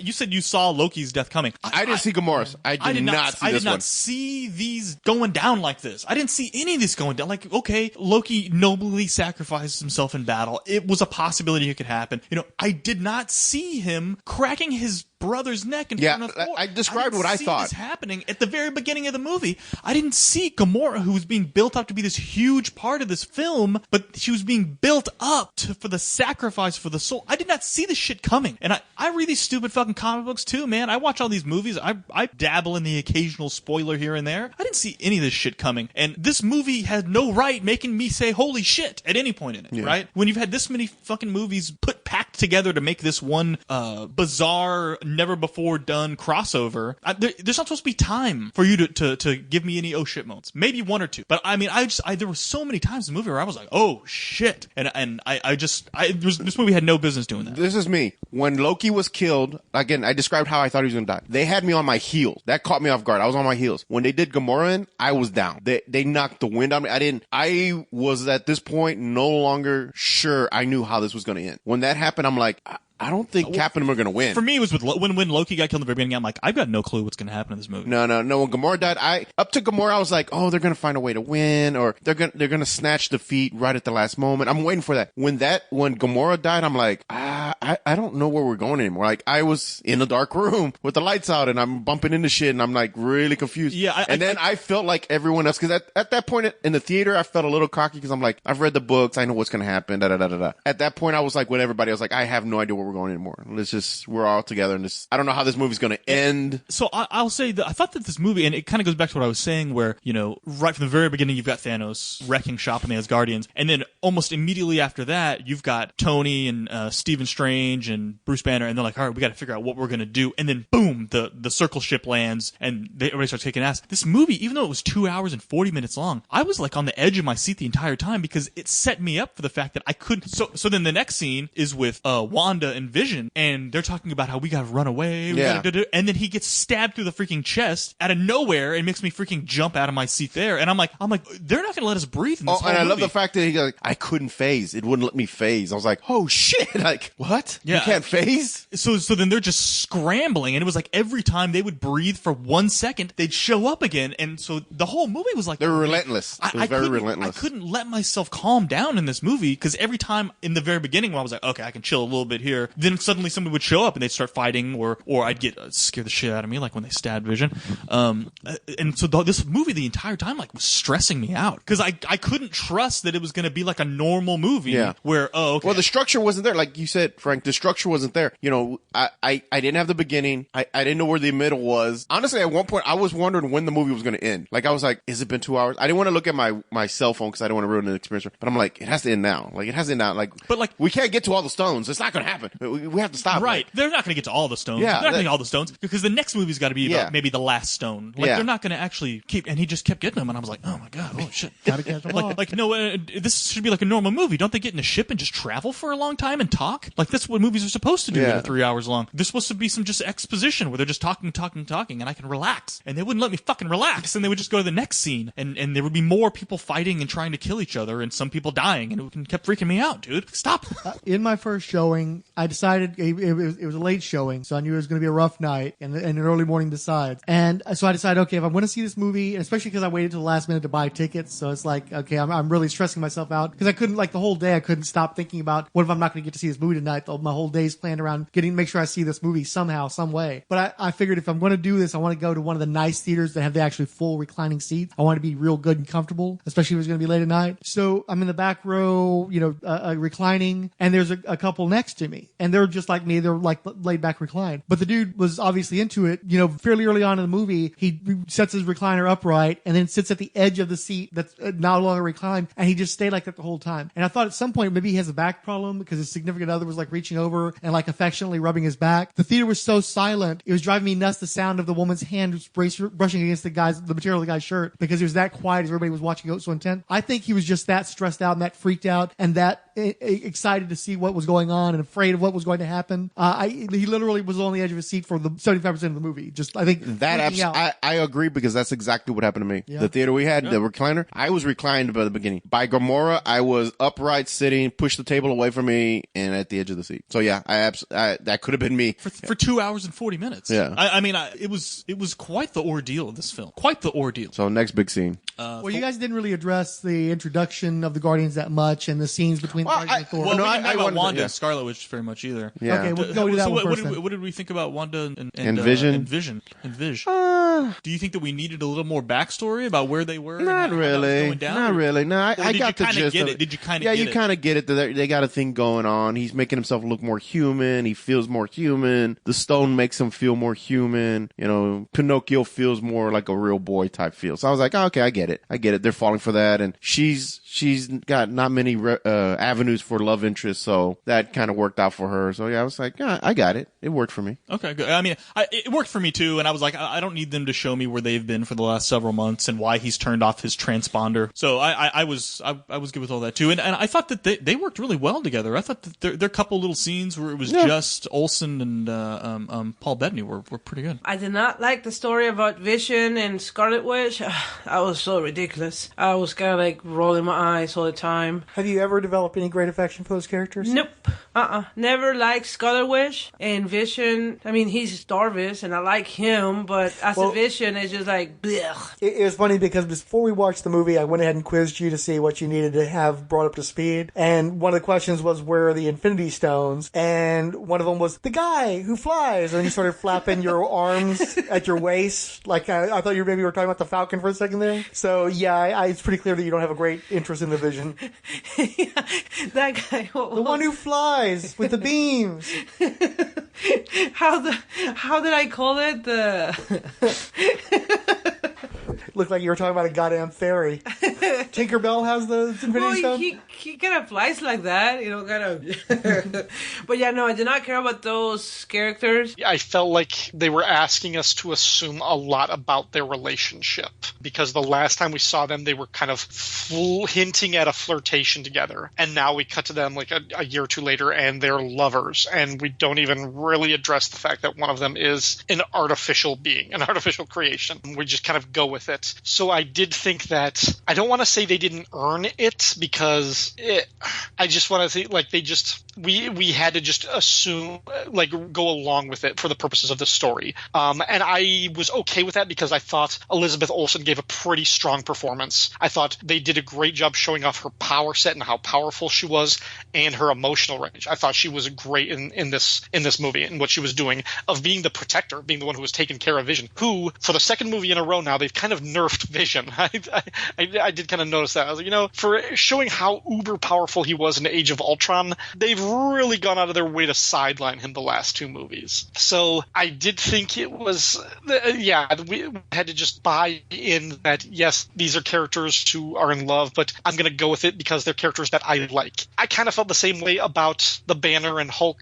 you said you saw Loki's death coming. I didn't see Gamora's. I did not see this one. I did not see these going down like this. I didn't see any of this going down. Like, okay, Loki nobly sacrifices himself in battle. It was a possibility it could happen. I did not see him cracking his brother's neck in front of Thor. I described what I thought. This happening at the very beginning of the movie. I didn't see Gamora, who was being built up to be this huge part of this film, but she was being built up for the sacrifice for the soul. I did not see this shit coming. And I read these stupid fucking comic books too, man. I watch all these movies. I dabble in the occasional spoiler here and there. I didn't see any of this shit coming. And this movie had no right making me say holy shit at any point in it, right? When you've had this many fucking movies packed together to make this one bizarre, never before done crossover, there's not supposed to be time for you to give me any oh shit moments. Maybe one or two. But I mean, there were so many times in the movie where I was like, oh shit. And this movie had no business doing that. This is me. When Loki was killed, again, I described how I thought he was going to die. They had me on my heels. That caught me off guard. I was on my heels. When they did Gamora in, I was down. They knocked the wind out of me. I was at this point no longer sure I knew how this was going to end. When that happened, I'm like, I don't think Captain are going to win. For me, it was when Loki got killed in the very beginning. I'm like, I've got no clue what's going to happen in this movie. No. When Gamora died, up to Gamora, I was like, oh, they're going to find a way to win, or they're going to snatch defeat right at the last moment. I'm waiting for that. When Gamora died, I'm like, I don't know where we're going anymore. Like, I was in a dark room with the lights out, and I'm bumping into shit, and I'm like really confused. Yeah. I felt like everyone else, because at that point in the theater, I felt a little cocky because I'm like, I've read the books, I know what's going to happen. At that point, I was like with everybody, I was like, I have no idea where we're going anymore. We're all together in this. I don't know how this movie's going to end. So I'll say that I thought that this movie, and it kind of goes back to what I was saying, where, right from the very beginning, you've got Thanos wrecking shop in the Asgardians, and then almost immediately after that, you've got Tony and Stephen Strange and Bruce Banner, and they're like, all right, we got to figure out what we're going to do. And then boom, the circle ship lands, and everybody starts kicking ass. This movie, even though it was 2 hours and 40 minutes long, I was like on the edge of my seat the entire time because it set me up for the fact that I couldn't. So then the next scene is with Wanda and Vision, and they're talking about how we gotta run away. And then he gets stabbed through the freaking chest out of nowhere and makes me freaking jump out of my seat there. And I'm like, they're not gonna let us breathe in this whole and I movie. love the fact that he goes, I couldn't phase. It wouldn't let me phase. I was like, oh shit. Like, what? Yeah. You can't phase? So then they're just scrambling, and it was like every time they would breathe for 1 second, they'd show up again. And so the whole movie was like, they were relentless. It was very relentless. I couldn't let myself calm down in this movie because every time in the very beginning when I was like, okay, I can chill a little bit here, then suddenly somebody would show up and they'd start fighting, or I'd get scare the shit out of me, like when they stabbed Vision. And so this movie the entire time like was stressing me out because I couldn't trust that it was going to be like a normal movie where okay. Well, the structure wasn't there, like you said, Frank. The structure wasn't there. You know, I didn't have the beginning. I didn't know where the middle was. Honestly, at one point I was wondering when the movie was going to end. Like I was like, has it been 2 hours? I didn't want to look at my cell phone because I don't want to ruin the experience. But I'm like, it has to end now. Like it has to end now. Like, but like we can't get to all the stones. It's not going to happen. We have to stop. Right? Like, they're not going to get to all the stones. Yeah, they're not going to get all the stones because the next movie's got to be about maybe the last stone. Like they're not going to actually keep. And he just kept getting them, and I was like, oh my god, holy shit, gotta catch them all. Like no, this should be like a normal movie. Don't they get in a ship and just travel for a long time and talk? Like that's what movies are supposed to do. That are 3 hours long. There's supposed to be some just exposition where they're just talking, and I can relax. And they wouldn't let me fucking relax, and they would just go to the next scene, and there would be more people fighting and trying to kill each other, and some people dying, and it kept freaking me out, dude. Stop. In my first showing, I decided it was a late showing, so I knew it was going to be a rough night and an early morning besides. And so I decided, okay, if I'm going to see this movie, and especially because I waited till the last minute to buy tickets, so it's like, okay, I'm really stressing myself out because I couldn't, like the whole day, I couldn't stop thinking about what if I'm not going to get to see this movie tonight. My whole day's planned around make sure I see this movie somehow, some way. But I figured if I'm going to do this, I want to go to one of the nice theaters that have the actually full reclining seats. I want to be real good and comfortable, especially if it's going to be late at night. So I'm in the back row, reclining, and there's a couple next to me, and they're just like me. They're like laid back reclined. But the dude was obviously into it. Fairly early on in the movie, he sets his recliner upright and then sits at the edge of the seat that's no longer reclined, and he just stayed like that the whole time. And I thought at some point maybe he has a back problem because his significant other was like reaching over and like affectionately rubbing his back. The theater was so silent, it was driving me nuts, the sound of the woman's hand brushing against the material of the guy's shirt, because it was that quiet as everybody was watching it so intent. I think he was just that stressed out and that freaked out and that excited to see what was going on and afraid of what was going to happen. He literally was on the edge of his seat for the 75% of the movie. Just, I think that I agree, because that's exactly what happened to me. Yeah. The theater we had, the recliner, I was reclined by the beginning. By Gomorrah, I was upright sitting, pushed the table away from me, and at the edge of the seat. So yeah, that could have been me for 2 hours and 40 minutes. Yeah, it was quite the ordeal. This film, quite the ordeal. So next big scene. Well, you guys didn't really address the introduction of the Guardians that much, and the scenes between the Guardians and Thor. Well, we didn't talk about Wanda and Scarlet Witch very much either. Yeah. Okay, we'll go to that one first. What did we think about Wanda and Vision? And Vision. Do you think that we needed a little more backstory about where they were? Not really. Not really. No, I got the gist of it. Did you kind of get it? Yeah, you kind of get it. They got a thing going on. He's making himself look more human. He feels more human. The stone makes him feel more human. Pinocchio feels more like a real boy type feel. So I was like, oh, okay, I get it. They're falling for that. And she's got not many avenues for love interest, so that kind of worked out for her. So yeah, I was like, I got it. It worked for me. Okay, good. I mean, it worked for me too, and I was like, I don't need them to show me where they've been for the last several months and why he's turned off his transponder. So I was good with all that too, and I thought that they worked really well together. I thought that their couple little scenes where it was just Olsen and Paul Bettany were pretty good. I did not like the story about Vision and Scarlet Witch. That was so ridiculous. I was kind of like rolling my eyes all the time. Have you ever developed any great affection for those characters? Nope. Never liked Scarlet Witch and Vision. I mean, he's Jarvis, and I like him, but as a Vision, it's just like, blech. It was funny because before we watched the movie, I went ahead and quizzed you to see what you needed to have brought up to speed. And one of the questions was, where are the Infinity Stones? And one of them was, the guy who flies. And then you started flapping your arms at your waist. Like, I thought you maybe were talking about the Falcon for a second there. So, yeah, it's pretty clear that you don't have a great interest in the Vision. Yeah, that guy. The one who flies with the beams. How did I call it? Looked like you were talking about a goddamn fairy. Tinkerbell has the Infinity Stone? He kind of flies like that, kind of. But yeah, no, I did not care about those characters. I felt like they were asking us to assume a lot about their relationship, because the last time we saw them, they were kind of hinting at a flirtation together, and now we cut to them like a year or two later, and they're lovers, and we don't even really address the fact that one of them is an artificial being, an artificial creation. We just kind of go with it. movies. So I did think that, I don't want to say they didn't earn it, because I just want to think like they just, we had to just assume, like go along with it for the purposes of the story. And I was okay with that because I thought Elizabeth Olsen gave a pretty strong performance. I thought they did a great job showing off her power set and how powerful she was and her emotional range. I thought she was great in this movie and what she was doing of being the protector, being the one who was taking care of Vision, who for the second movie in a row now, they've kind of nerfed Vision. I did kind of notice that. I was like, for showing how uber powerful he was in Age of Ultron, they've really gone out of their way to sideline him the last two movies. So I did think it was, we had to just buy in that, yes, these are characters who are in love, but I'm going to go with it because they're characters that I like. I kind of felt the same way about the Banner and Hulk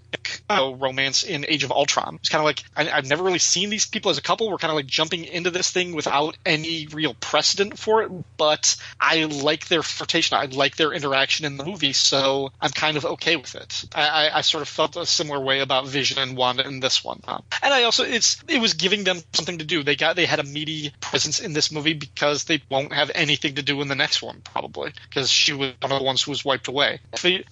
romance in Age of Ultron. It's kind of like, I've never really seen these people as a couple. We're kind of like jumping into this thing without any real precedent for it, but I like their flirtation. I like their interaction in the movie, so I'm kind of okay with it. I sort of felt a similar way about Vision and Wanda in this one. And I also, it was giving them something to do. They had a meaty presence in this movie because they won't have anything to do in the next one, probably, because she was one of the ones who was wiped away.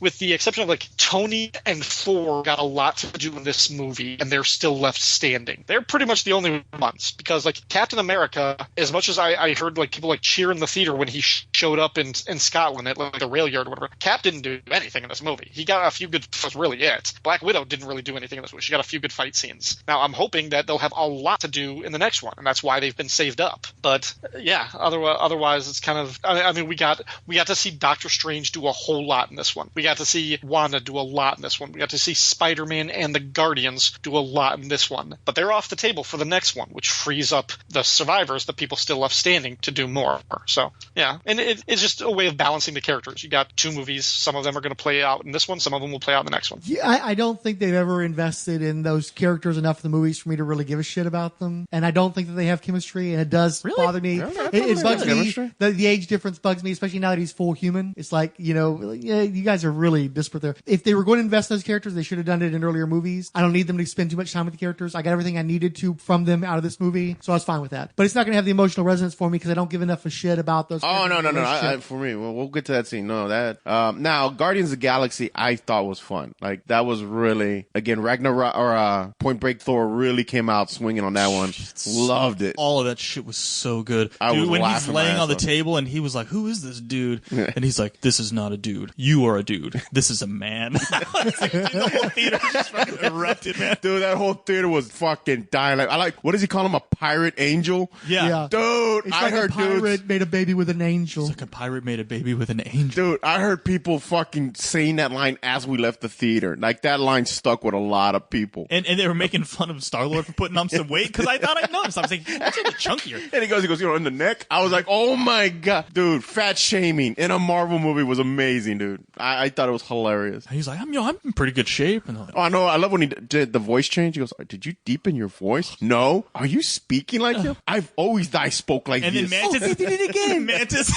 With the exception of like Tony and Thor got a lot to do in this movie, and they're still left standing. They're pretty much the only ones, because like Captain America, as much as I heard like people like cheer in the theater when he showed up in Scotland at like the rail yard or whatever, Cap didn't do anything in this movie. He got a few good, that's really it. Black Widow didn't really do anything in this movie. She got a few good fight scenes. Now I'm hoping that they'll have a lot to do in the next one, and that's why they've been saved up. But yeah, otherwise it's kind of, I mean, we got to see Doctor Strange do a whole lot in this one. We got to see Wanda do a lot in this one. We got to see Spider-Man and the Guardians do a lot in this one. But they're off the table for the next one, which frees up the survivors, the people still left standing, to do more. So yeah, and it's just a way of balancing the characters. You got two movies. Some of them are going to play out in this one. Some of them will play out in the next one. Yeah, I don't think they've ever invested in those characters enough in the movies for me to really give a shit about them. And I don't think that they have chemistry, and it does bother me. It bugs me. The age difference bugs me, especially now that he's full human. It's like, you guys are really disparate there. If they were going to invest in those characters, they should have done it in earlier movies. I don't need them to spend too much time with the characters. I got everything I needed to from them out of this movie, so I was fine with that. But it's not going to have the emotional resonance for me because I don't give enough of shit about those. Oh, no. For me, we'll get to that scene. No, that. Now, Guardians of the Galaxy, I thought was fun. Like, that was really, again, Ragnarok or Point Break Thor really came out swinging on that one. Loved it. All of that shit was so good. Dude, when he's laying on the table and he was like, "Who is this dude?" And he's like, "This is not a dude. You are a dude. This is a man." The whole theater just fucking erupted, man. Dude, that whole theater was fucking dying. Like, what does he call him? A pirate angel? Yeah. Dude, it's like a pirate made a baby with an angel. It's like a pirate made a baby with an angel. Dude, I heard people fucking saying that line as we left the theater. Like, that line stuck with a lot of people. And they were making fun of Star-Lord for putting on some weight because I thought I noticed. I was like, that's a bit chunkier. And he goes, in the neck. I was like, oh my God. Dude, fat shaming in a Marvel movie was amazing, dude. I thought it was hilarious. He's like, I'm in pretty good shape. And I'm like, oh, no, I love when he did the voice change. He goes, did you deepen your voice? No. Are you speaking like him? I've always thought I spoke like this. And then Mantis. They did it again. Mantis.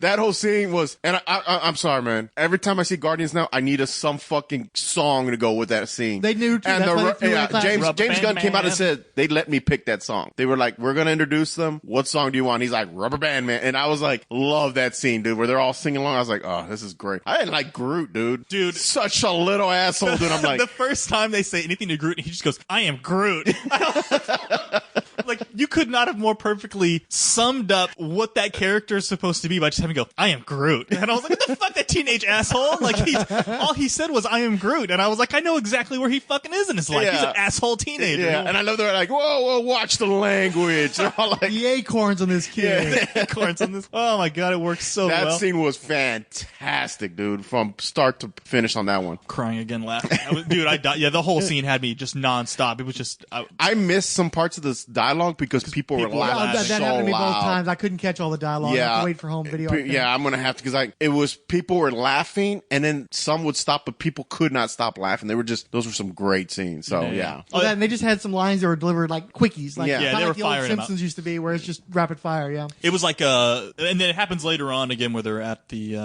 That whole scene was, and I'm sorry, man. Every time I see Guardians now, I need some fucking song to go with that scene. They knew too. And James Gunn came out and said they let me pick that song. They were like, "We're gonna introduce them. What song do you want?" He's like, "Rubber Band Man," and I was like, "Love that scene, dude." Where they're all singing along. I was like, "Oh, this is great." I didn't like Groot, dude. Dude, such a little asshole, dude. I'm like, the first time they say anything to Groot, he just goes, "I am Groot." Like, you could not have more perfectly summed up what that character is supposed to be by just having him go, "I am Groot." And I was like, what the fuck, that teenage asshole? Like, all he said was, "I am Groot." And I was like, I know exactly where he fucking is in his life. Yeah. He's an asshole teenager. Yeah, and I love they're like, whoa, watch the language. They're all like, the acorns on this kid. Yeah, the acorns on this. Oh my God, it works so well. That scene was fantastic, dude, from start to finish on that one. Crying again, laughing. Dude, I died. Yeah, the whole scene had me just nonstop. It was just... I missed some parts of this dialogue because people were laughing that happened to me both times. I couldn't catch all the dialogue. Yeah. I had to wait for home video. Yeah, I'm going to have to, because it was, people were laughing, and then some would stop, but people could not stop laughing. Those were some great scenes. So, yeah. Well, and they just had some lines that were delivered like quickies. Like, they were like the old firing Simpsons used to be, where it's just rapid fire, yeah. It was like, and then it happens later on again where they're at the,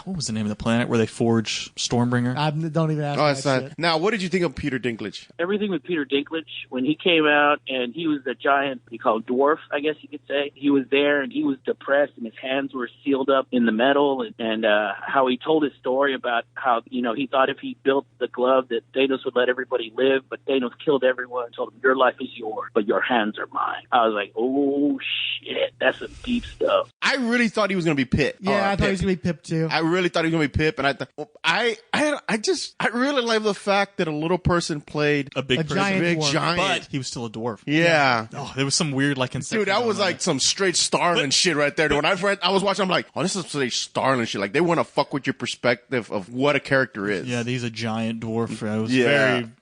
what was the name of the planet where they forge Stormbringer? I don't even ask that shit. Now, what did you think of Peter Dinklage? Everything with Peter Dinklage, when he came out and he was the giant, he called Dwarf, I guess you could say. He was there and he was depressed and his hands were sealed up in the metal, and how he told his story about how, he thought if he built the glove that Thanos would let everybody live, but Thanos killed everyone and told him, your life is yours, but your hands are mine. I was like, oh shit, that's some deep stuff. I really thought he was going to be Pip. Yeah, I thought he was going to be Pip too. I really thought he was going to be Pip, and I thought, I really love the fact that a little person played a big giant, but he was still a dwarf. Yeah. Oh, there was some weird dude, that was like some straight Starlin shit right there. When I was watching, I'm like, oh, this is straight Starlin shit. Like they want to fuck with your perspective of what a character is. Yeah, he's a giant dwarf.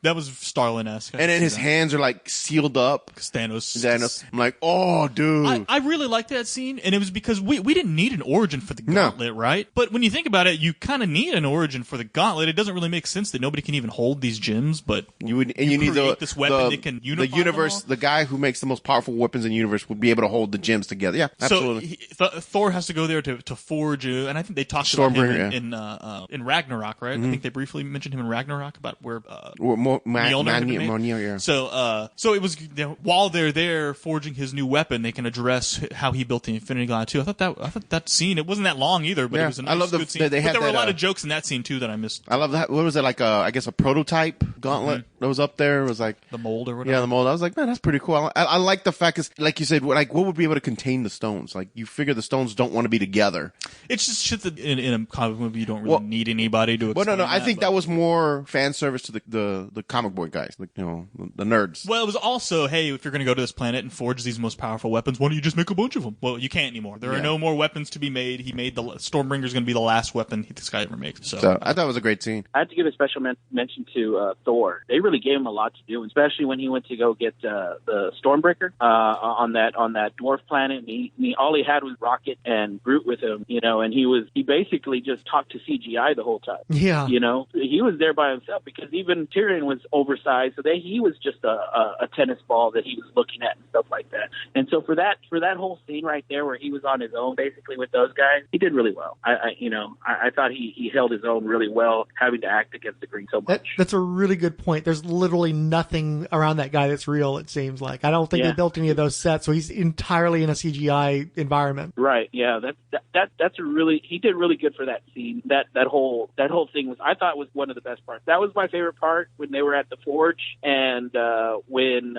That was Starlin-esque. And then his hands are like sealed up. Thanos. I'm like, oh, dude. I really liked that scene, and it was because we didn't need an origin for the gauntlet, right? But when you think about it, you kind of need an origin for the gauntlet. It doesn't really make sense that nobody can even hold these gems, but you need this weapon that can unify the universe. The guy who makes the most powerful weapons in the universe would be able to hold the gems together. Yeah, absolutely. So Thor has to go there to forge, and I think they talked about him in Ragnarok, right? Mm-hmm. I think they briefly mentioned him in Ragnarok about where Mjolnir, yeah. So it was while they're there forging his new weapon, they can address how he built the Infinity Gauntlet too. I thought that scene, it wasn't that long either, but it was a nice, good scene. But there were a lot of jokes in that scene too that I missed. I love that. What was it, like I guess a prototype gauntlet that was up there? It was like the mold or whatever. Yeah, the mold. I was like, man, that's pretty cool. I like the fact is, like you said, like what would be able to contain the stones? Like you figure the stones don't want to be together. It's just shit that in a comic movie you don't really need anybody to explain. I think that was more fan service to the comic boy guys, like the nerds. Well, it was also, hey, if you're going to go to this planet and forge these most powerful weapons, why don't you just make a bunch of them? Well, you can't anymore. There are no more weapons to be made. He made the Stormbringer's going to be the last weapon this guy ever makes. So I thought it was a great scene. I have to give a special mention to Thor. They really gave him a lot to do, especially when he went to go get the Stormbreaker on that dwarf planet. All he had was Rocket and Groot with him, and he basically just talked to CGI the whole time. Yeah, he was there by himself because even Tyrion was oversized, so he was just a tennis ball that he was looking at and stuff like that. And so for that whole scene right there where he was on his own basically with those guys, he did really well. I thought he held his own really well, having to act against the Green so much. That's a really good point. There's literally nothing around that guy that's real, it seems like. I don't think they built any of those sets, so he's entirely in a CGI environment. Right, yeah. That's a really, he did really good for that scene. That whole thing I thought was one of the best parts. That was my favorite part when they were at the forge and when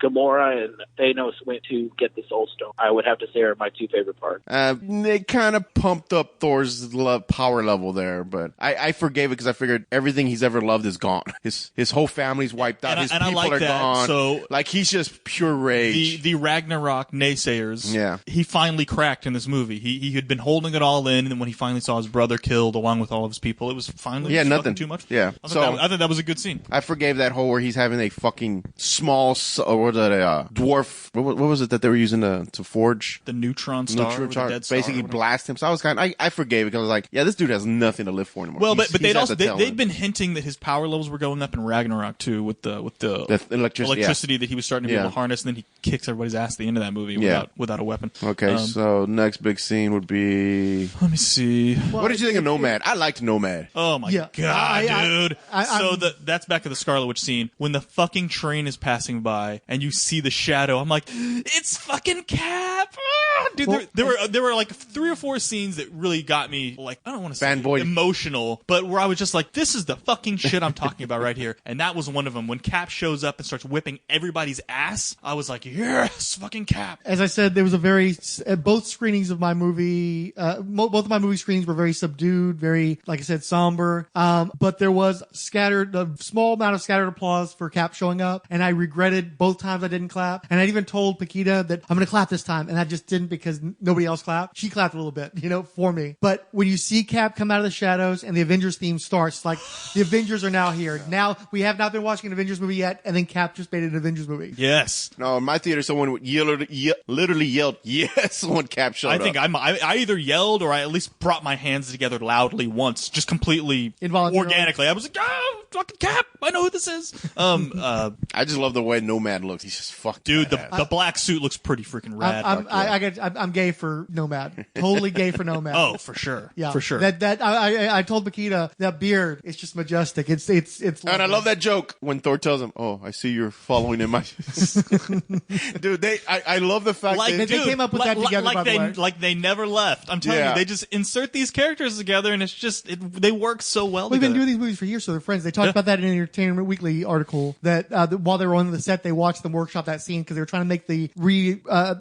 Gamora and Thanos went to get the Soul Stone. I would have to say are my two favorite parts. They kind of pumped up Thor's power level there, but I forgave it because I figured everything he's ever loved is gone. His whole family's wiped out. His people are gone. So like he's just pure rage. The Ragnarok naysayers. He finally cracked in this movie. He had been holding it all in, and when he finally saw his brother killed along with all of his people, it was finally nothing too much. Yeah, I thought that was a good scene. I forgave that whole where he's having a fucking small dwarf. What was it that they were using to forge the neutron star? Basically blast him. So I was I forgave it because I was like, yeah, this dude has nothing to live for anymore. Well, but they'd been hinting that his power levels were going up in Ragnarok too with the electricity that he was starting to be able to harness, and then he kicks everybody's ass at the end of that movie without a weapon. Okay, so next big scene would be. Let me see. What did you think of Nomad? I liked Nomad. Oh my god, dude! That's back to the Scarlet Witch scene when the fucking train is passing by and you see the shadow. I'm like, it's fucking Cap. Dude, there were like 3 or 4 scenes that really got me, like, I don't want to say emotional, but where I was just like, this is the fucking shit I'm talking about right here. And that was one of them. When Cap shows up and starts whipping everybody's ass, I was like, yes, fucking Cap. As I said, there was both screenings of my movie, both of my movie screenings were very subdued, very, like I said, somber. But there was a small amount of scattered applause for Cap showing up, and I regretted both times I didn't clap. And I'd even told Paquita that I'm going to clap this time, and I just didn't because nobody else clapped. She clapped a little bit, for me. But when you see Cap come out of the shadows and the Avengers theme starts, like the Avengers are now here. Now we have not been watching an Avengers movie yet, and then Cap just made an Avengers movie. Yes. No, in my theater, someone literally yelled yes when Cap showed up. I think I either yelled or I at least brought my hands together loudly once, just completely organically. I was like, oh! fucking Cap. I know who this is. I just love the way Nomad looks. He's just fucked. Dude, the black suit looks pretty freaking rad. I'm gay for Nomad. Totally gay for Nomad. Oh, for sure. Yeah, for sure. I told Makita that beard. It's just majestic. It's. And I love that joke when Thor tells him, "Oh, I see you're following in my." Dude, I love the fact that they came up with that together. Like they never left. I'm telling you, they just insert these characters together, and it's just they work so well. We've together. been doing these movies for years, so they're friends. They talked about that in an Entertainment Weekly article that while they were on the set, they watched them workshop that scene because they were trying to make the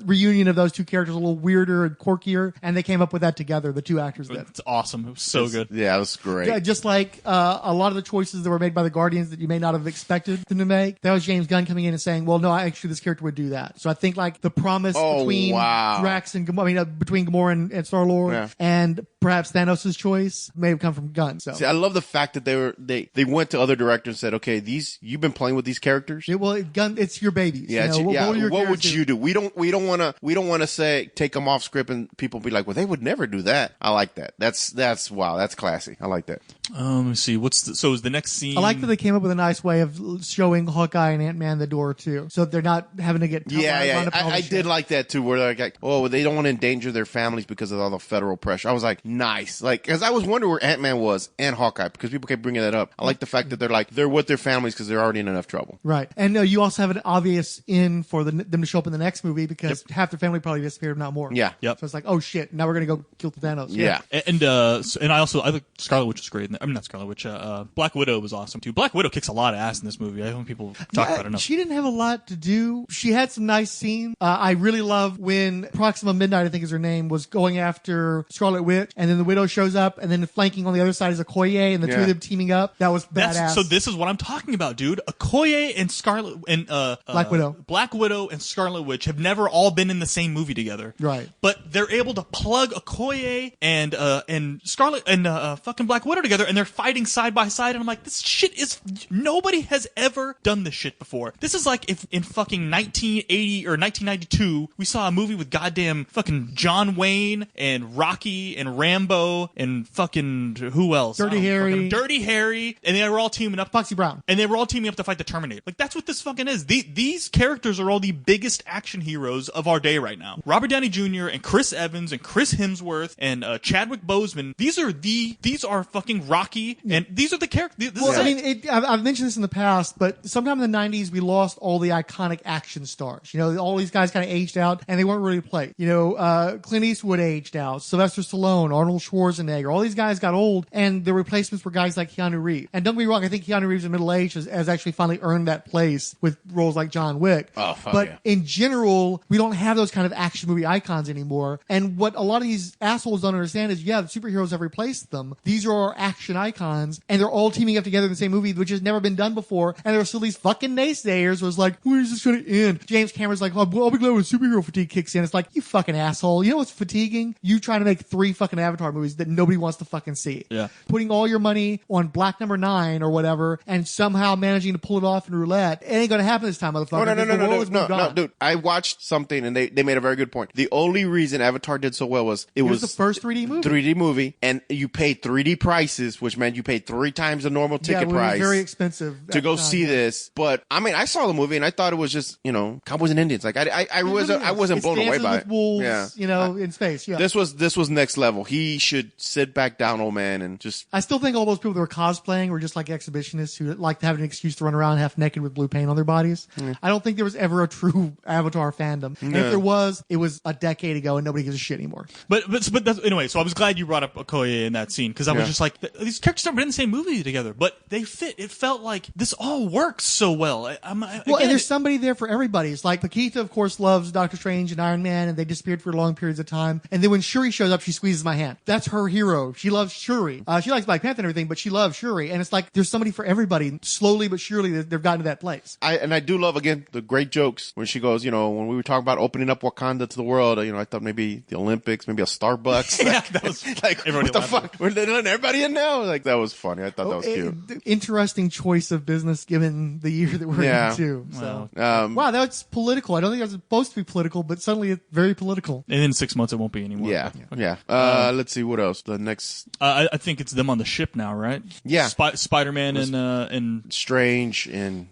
reunion of those two characters a little weirder and quirkier, and they came up with that together. The two actors did. It's awesome. It was so good. Yeah, it was great. Just like a lot of the choices that were made by the Guardians that you may not have expected them to make. That was James Gunn coming in and saying, "Well, no, actually, this character would do that." So I think like the promise between Drax and between Gamora and Star-Lord and perhaps Thanos' choice may have come from Gunn. So see, I love the fact that they went to other directors and said, "Okay, you've been playing with these characters. Gunn, it's your babies. Yeah, what would you do? We don't want to say take them off script and people be like, well, they would never do that. I like that. That's wow. That's classy. I like that. Let me see. So is the next scene? I like that they came up with a nice way of showing Hawkeye and Ant-Man the door too, so they're not having to get I did like that too, where they're like, oh, they don't want to endanger their families because of all the federal pressure. I was like, nice, like because I was wondering where Ant-Man was and Hawkeye because people kept bringing that up. I like the fact that they're with their families because they're already in enough trouble. Right, and you also have an obvious in for them to show up in the next movie because half their family probably disappeared, if not more. Yeah, so it's like, oh shit, now we're gonna go kill the Thanos. Yeah, and I think Scarlet Witch was great. I mean, not Scarlet Witch. Black Widow was awesome too. Black Widow kicks a lot of ass in this movie. I don't think people talk about it enough. She didn't have a lot to do. She had some nice scenes. I really love when Proxima Midnight, I think is her name, was going after Scarlet Witch, and then the Widow shows up, and then flanking on the other side is Okoye, and the two of them teaming up. That was badass. So this is what I'm talking about, dude. Okoye and Scarlet and Black Widow and Scarlet Witch have never all been in the same movie together. Right. But they're able to plug Okoye and Scarlet and fucking Black Widow together, and they're fighting side by side, and I'm like, this shit is nobody has ever done this shit before. This is like if in fucking 1980 or 1992 we saw a movie with goddamn fucking John Wayne and Rocky and Rambo and fucking who else? Dirty Harry, and they were all teaming up. Foxy Brown. And they were all teaming up to fight the Terminator. Like that's what this fucking is. These characters are all the biggest action heroes of our day right now. Robert Downey Jr. and Chris Evans and Chris Hemsworth and Chadwick Boseman. These are fucking Rocky, and these are the characters. I mean, I've mentioned this in the past, but sometime in the 90s we lost all the iconic action stars. All these guys kind of aged out, and they weren't really played. Clint Eastwood aged out, Sylvester Stallone, Arnold Schwarzenegger. All these guys got old, and the replacements were guys like Keanu Reeves. And don't get me wrong, I think Keanu Reeves in middle age has actually finally earned that place with roles like John Wick. Oh, fuck but yeah. in general, we don't have those kind of action movie icons anymore. And what a lot of these assholes don't understand is, the superheroes have replaced them. These are our action icons, and they're all teaming up together in the same movie, which has never been done before. And there are still these fucking naysayers was like, when is this going to end? James Cameron's like, I'll be glad when superhero fatigue kicks in. It's like, you fucking asshole. You know what's fatiguing? You trying to make 3 fucking Avatar movies that nobody wants to fucking see. Yeah. Putting all your money on Black Number 9 or whatever, and somehow managing to pull it off in roulette. It ain't going to happen this time, motherfucker. No, dude. I watched something, and they made a very good point. The only reason Avatar did so well was it was the first 3D movie. And you paid 3D prices, which meant you paid 3 times the normal ticket price. Very expensive to go see this. But I mean, I saw the movie and I thought it was just cowboys and Indians. Like I wasn't blown away by it. Wolves, in space. Yeah. This was next level. He should sit back down, old man, and just. I still think all those people that were cosplaying were just like exhibitionists who like to have an excuse to run around half naked with blue paint on their bodies. I don't think there was ever a true Avatar fandom. And if there was, it was a decade ago, and nobody gives a shit anymore. But that's, anyway, so I was glad you brought up Okoye in that scene because I was just like, these characters never been in the same movie together, but they fit. It felt like this all works so well. And there's somebody there for everybody. It's like Paquita, of course, loves Doctor Strange and Iron Man, and they disappeared for long periods of time. And then when Shuri shows up, she squeezes my hand. That's her hero. She loves Shuri. She likes Black Panther and everything, but she loves Shuri. And it's like there's somebody for everybody. Slowly but surely, they've gotten to that place. I do love, again, the great jokes when she goes, when we were talking about opening up Wakanda to the world, I thought maybe the Olympics, maybe a Starbucks. Yeah, that was like, what the fuck? We're letting everybody in now? no! Like, that was funny. I thought that was cute. Interesting choice of business given the year that we're in, too. So. Wow, that's political. I don't think that's supposed to be political, but suddenly it's very political. And in 6 months, it won't be anymore. Yeah. Let's see, what else? The next... I think it's them on the ship now, right? Yeah. Spider-Man and... Strange and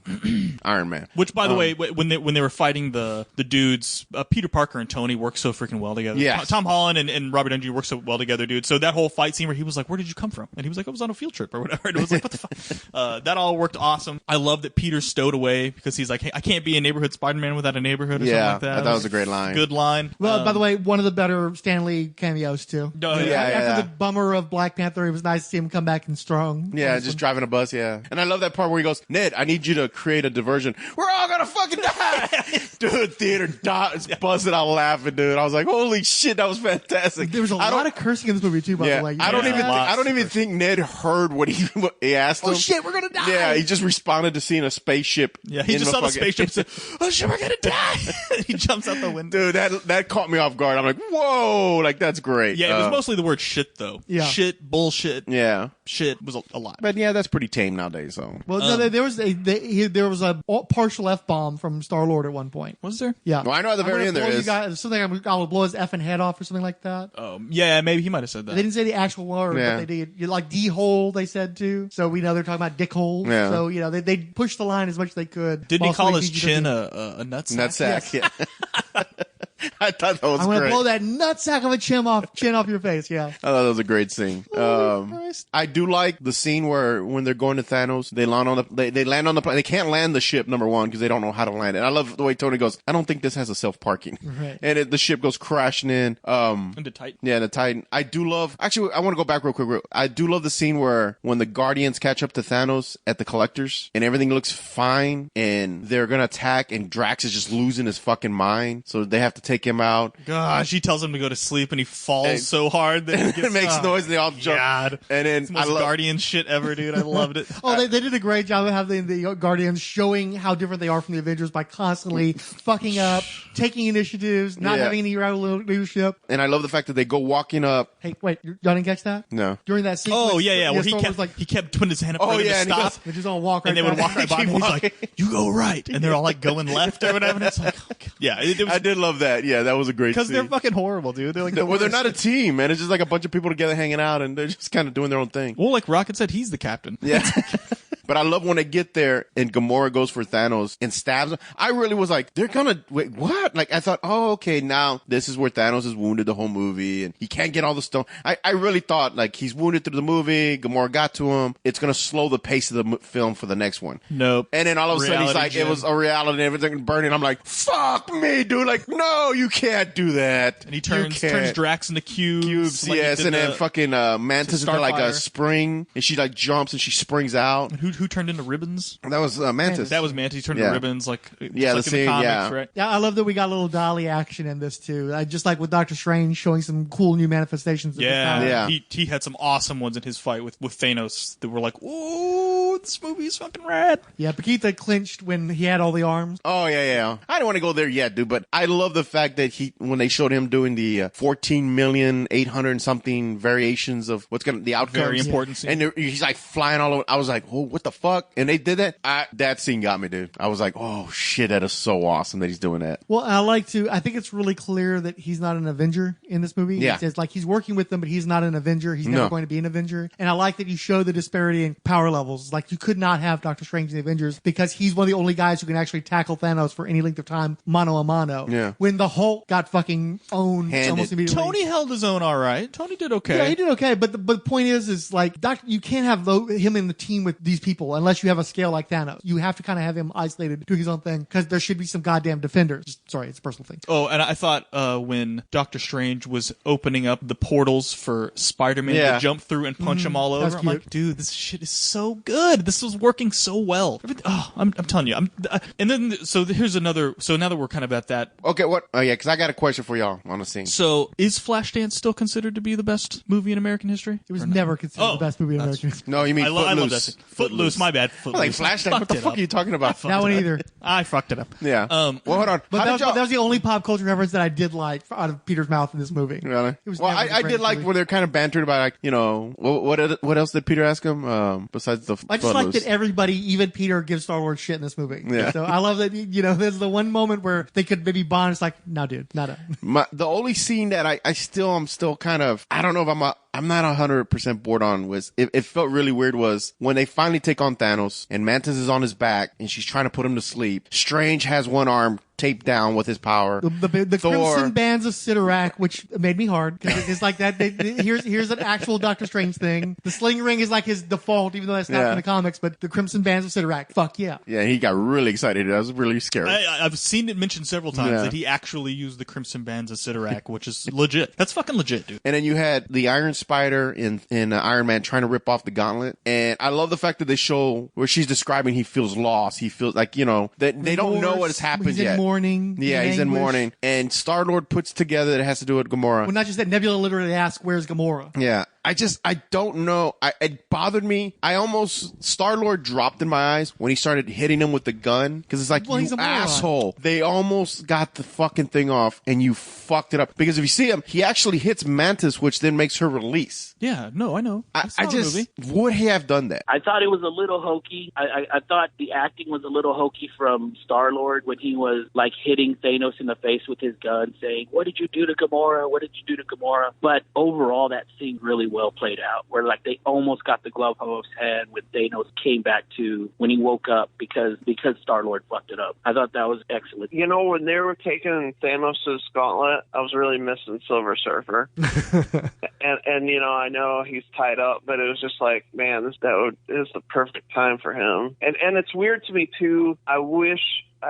Iron Man. Which, by the way, when they were fighting the dudes, Peter Parker and Tony work so freaking well together. Yes. Tom Holland and Robert Downey Jr. work so well together, dude. So that whole fight scene where he was like, "Where did you come from?" And he was like, "I was on a field trip or whatever." And it was like, "What the fuck?" That all worked awesome. I love that Peter's stowed away because he's like, "Hey, I can't be a neighborhood Spider-Man without a neighborhood," or something like that. I thought it was a great line. Good line. Well, by the way, one of the better Stan Lee cameos too. After the bummer of Black Panther, it was nice to see him come back and strong. Yeah, just driving a bus. Yeah, and I love that part where he goes, "Ned, I need you to create a diversion. We're all gonna fucking die." Dude, theater buzzing out laughing, dude. I was like, "Holy shit, that was fantastic." There was a lot of cursing in this movie too. By the way, I don't even think Ned heard what he asked him. Oh shit, we're gonna die. Yeah, he just responded to seeing a spaceship. Yeah, he just saw the spaceship and said, "Oh shit, we're gonna die." He jumps out the window. Dude, that caught me off guard. I'm like, whoa, like that's great. Yeah, it was mostly the word shit though. Yeah. Shit, bullshit. Yeah. Shit was a lot. But yeah, that's pretty tame nowadays. So well, no, there was a partial F-bomb from Star-Lord at one point. Was there? Yeah. Well, I know at the very end there is something. I will blow his effing head off or something like that. Yeah, maybe he might have said that. They didn't say the actual word, but they did. Like D-hole, they said too. So we know they're talking about dick holes. Yeah. So they pushed the line as much as they could. Didn't he call his chin a nutsack? Nutsack. Yes. Yeah. I thought that was great. I'm going to blow that nutsack of a chin off your face. Yeah. I thought that was a great scene. I do like the scene where when they're going to Thanos, they land on the plane. They can't land the ship, number one, because they don't know how to land it. I love the way Tony goes, "I don't think this has a self-parking." Right. And the ship goes crashing in. Into Titan. Yeah, the Titan. I do love, actually, I want to go back real quick. I do love the scene where when the Guardians catch up to Thanos at the Collectors and everything looks fine and they're going to attack and Drax is just losing his fucking mind. So they have to take him out. Gosh, he tells him to go to sleep and he falls so hard that it makes noise and they all jump. God. And then it's the most Guardian shit ever, dude. I loved it. They did a great job of having the Guardians showing how different they are from the Avengers by constantly fucking up, taking initiatives, not having any leadership. And I love the fact that they go walking up. Hey, wait, you didn't catch that? No. During that sequence. Oh, yeah. Well, he he kept putting his hand up for them to stop. They just all walk right and they would walk right by him. And he's like, "You go right." And they're all like going left or whatever. And it's like, oh, God. Yeah. I did love that. Yeah, that was a great scene. Because they're fucking horrible, dude. They're like they're not a team, man. It's just like a bunch of people together hanging out and they're just kind of doing their own thing. Well, like Rocket said, he's the captain. Yeah. But I love when they get there and Gamora goes for Thanos and stabs him. I really was like, they're gonna, wait, what? Like, I thought, oh, okay, now this is where Thanos is wounded the whole movie and he can't get all the stone. I really thought, like, he's wounded through the movie, Gamora got to him. It's gonna slow the pace of the film for the next one. Nope. And then all of a sudden he's like, it was a reality and everything burning. I'm like, fuck me, dude. Like, no, you can't do that. And he turns Drax into cubes. Like yes, and then fucking Mantis into like a spring and she like jumps and she springs out. And who turned into ribbons? That was Mantis. That was Mantis. He turned into ribbons, like the like scene, in the comics, right? Yeah, I love that we got a little dolly action in this too. Just like with Doctor Strange showing some cool new manifestations. Yeah. He had some awesome ones in his fight with Thanos that were like, "Ooh, this movie is fucking rad." Yeah, Paquita clinched when he had all the arms. Oh yeah. I don't want to go there yet, dude, but I love the fact that when they showed him doing the 14,800 something variations of the outcomes. Very important scene. And he's like flying all over. I was like, oh, what the fuck? And they did that. That scene got me, dude. I was like, oh shit, that is so awesome that he's doing that. Well, I think it's really clear that he's not an Avenger in this movie. Yeah. It's like he's working with them, but he's not an Avenger. He's never going to be an Avenger. And I like that you show the disparity in power levels. Like, you could not have Doctor Strange in the Avengers because he's one of the only guys who can actually tackle Thanos for any length of time, mano a mano. Yeah. When the Hulk got fucking owned almost immediately. Tony held his own all right. Tony did okay. Yeah, he did okay. But the point is like, you can't have him in the team with these people unless you have a scale like Thanos. You have to kind of have him isolated, doing his own thing, because there should be some goddamn defenders. Sorry, it's a personal thing. Oh, and I thought when Doctor Strange was opening up the portals for Spider-Man to jump through and punch them all over, I'm like, dude, this shit is so good. This was working so well. I'm telling you. And then, here's another, so now that we're kind of at that. Okay, what? Oh, yeah, because I got a question for y'all on the scene. So, is Flashdance still considered to be the best movie in American history? It was never considered the best movie in American history. No, you mean Footloose. I love that scene. Footloose, my bad. Like Footloose. Flashdance. What the fuck are you talking about? That one either. I fucked it up. Yeah. Well, hold on. But How that was the only pop culture reference that I did like out of Peter's mouth in this movie. Really? It was Well, never the I did greatest like movie. when they're kind of bantered about, like, you know, what else did Peter ask him besides the I just like Footloose? that everybody, even Peter, gives Star-Lord shit in this movie. Yeah. So I love that, you know, there's the one moment where they could maybe bond. It's like, no, dude, not a. The only scene that I'm still kind of, I don't know if I'm not 100% bored on was, it felt really weird was when they finally take on Thanos and Mantis is on his back and she's trying to put him to sleep. Strange has one arm taped down with his power. The Thor, Crimson Bands of Sidorak, which made me hard because it's like that. Here's an actual Doctor Strange thing. The sling ring is like his default, even though that's not Yeah. in the comics. But the Crimson Bands of Sidorak, fuck yeah. Yeah, he got really excited. That was really scary. I've seen it mentioned several times Yeah. that he actually used the Crimson Bands of Sidorak, which is legit. That's fucking legit, dude. And then you had the Iron Spider in Iron Man trying to rip off the gauntlet. And I love the fact that they show where she's describing he feels lost. He feels like, you know, that they don't know what has happened He's yet. in mourning. Yeah, he's in anguish. mourning. And Star-Lord puts together that it has to do with Gamora. Well, not just that. Nebula literally asks, "Where's Gamora?" Yeah. I don't know. It bothered me. Star-Lord dropped in my eyes when he started hitting him with the gun. Cause it's like, Well, he's you a moron. asshole. They almost got the fucking thing off and you fucked it up. Because if you see him, he actually hits Mantis, which then makes her release. Yeah, no, I know. I just, would he have done that? I thought it was a little hokey. I thought the acting was a little hokey from Star-Lord when he was like hitting Thanos in the face with his gun saying, "What did you do to Gamora? What did you do to Gamora?" But overall, that seemed really well played out, where like they almost got the glove off his hand when Thanos came back to when he woke up because Star-Lord fucked it up. I thought that was excellent. You know, when they were taking Thanos' gauntlet, I was really missing Silver Surfer. and you know, I know he's tied up, but it was just like, man, this is the perfect time for him. And it's weird to me too. I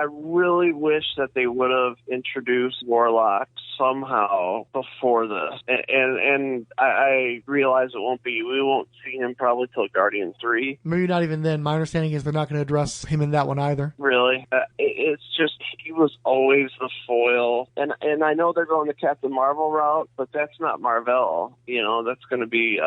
really wish that they would have introduced Warlock somehow before this. And I realize we won't see him probably till Guardian 3. Maybe not even then. My understanding is they're not going to address him in that one either. Really? It's just, he was always the foil. And I know they're going the Captain Marvel route, but that's not Marvel. You know, that's going to be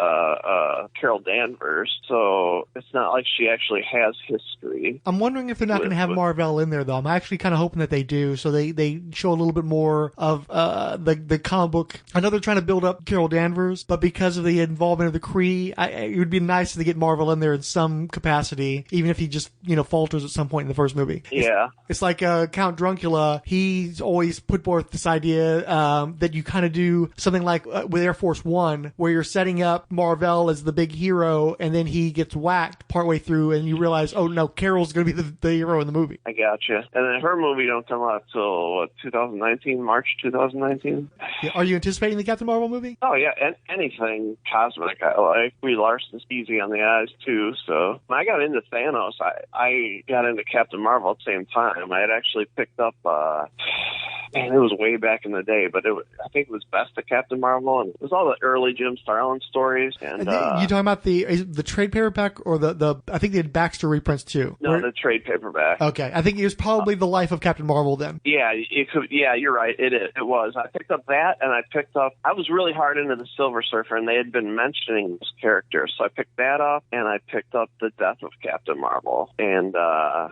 Carol Danvers. So it's not like she actually has history. I'm wondering if they're not going to have Marvel in there, though. I'm actually kind of hoping that they do, so they show a little bit more of the comic book. I know they're trying to build up Carol Danvers, but because of the involvement of the Kree, it would be nice to get Marvel in there in some capacity, even if he just, you know, falters at some point in the first movie. Yeah. It's like Count Druncula. He's always put forth this idea that you kind of do something like with Air Force One, where you're setting up Marvel as the big hero, and then he gets whacked partway through, and you realize, oh no, Carol's going to be the hero in the movie. I gotcha. And then her movie don't come out till 2019, March 2019. Yeah, are you anticipating the Captain Marvel movie? Oh yeah, and anything cosmic I like. Brie Larson's easy on the eyes too. So when I got into Thanos, I got into Captain Marvel at the same time. I had actually picked up. Man, it was way back in the day, but I think it was Best of Captain Marvel, and it was all the early Jim Starlin stories. And you talking about the trade paperback or the I think they had Baxter reprints too. No, the trade paperback. Okay, I think it was probably the Life of Captain Marvel then. Yeah, it could. Yeah, you're right. It was. I picked up that, and I was really hard into the Silver Surfer, and they had been mentioning this character, so I picked that up, and I picked up the Death of Captain Marvel, and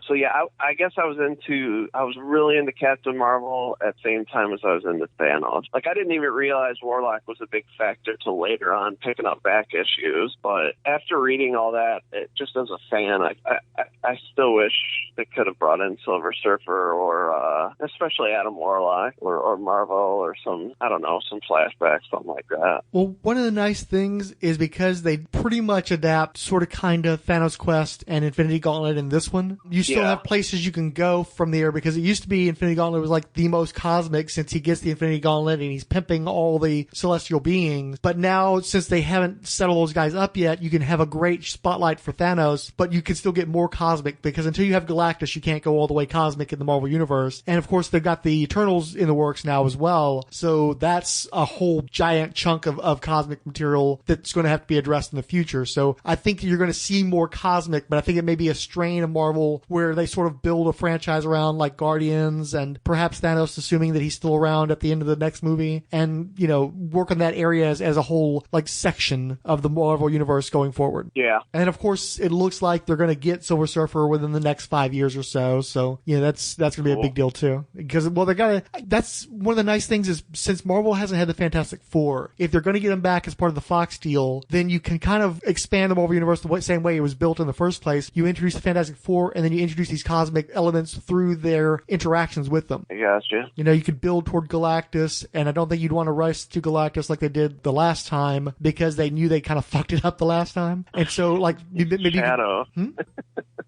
so yeah, I guess I was really into Captain Marvel at the same time as I was into Thanos. Like, I didn't even realize Warlock was a big factor till later on picking up back issues, but after reading all that, just as a fan, I still wish they could have brought in Silver Surfer or especially Adam Warlock or Marvel or some flashback, something like that. Well, one of the nice things is because they pretty much adapt sort of kind of Thanos Quest and Infinity Gauntlet in this one, you still have places you can go from there, because it used to be Infinity Gauntlet was like the most cosmic since he gets the Infinity Gauntlet and he's pimping all the celestial beings. But now, since they haven't settled those guys up yet, you can have a great spotlight for Thanos, but you can still get more cosmic, because until you have Galactus, you can't go all the way cosmic in the Marvel Universe. And of course, they've got the Eternals in the works now as well. So that's a whole giant chunk of cosmic material that's going to have to be addressed in the future. So I think you're going to see more cosmic, but I think it may be a strain of Marvel where they sort of build a franchise around like Guardians and perhaps Thanos the assuming that he's still around at the end of the next movie, and, you know, work on that area as a whole, like, section of the Marvel Universe going forward. Yeah. And of course, it looks like they're going to get Silver Surfer within the next 5 years or so. So, yeah, that's going to be a big deal too. Because, well, that's one of the nice things is since Marvel hasn't had the Fantastic Four, if they're going to get them back as part of the Fox deal, then you can kind of expand the Marvel Universe the same way it was built in the first place. You introduce the Fantastic Four, and then you introduce these cosmic elements through their interactions with them. I gotcha. You know, you could build toward Galactus, and I don't think you'd want to rush to Galactus like they did the last time, because they knew they kind of fucked it up the last time. And so, like, maybe Shadow.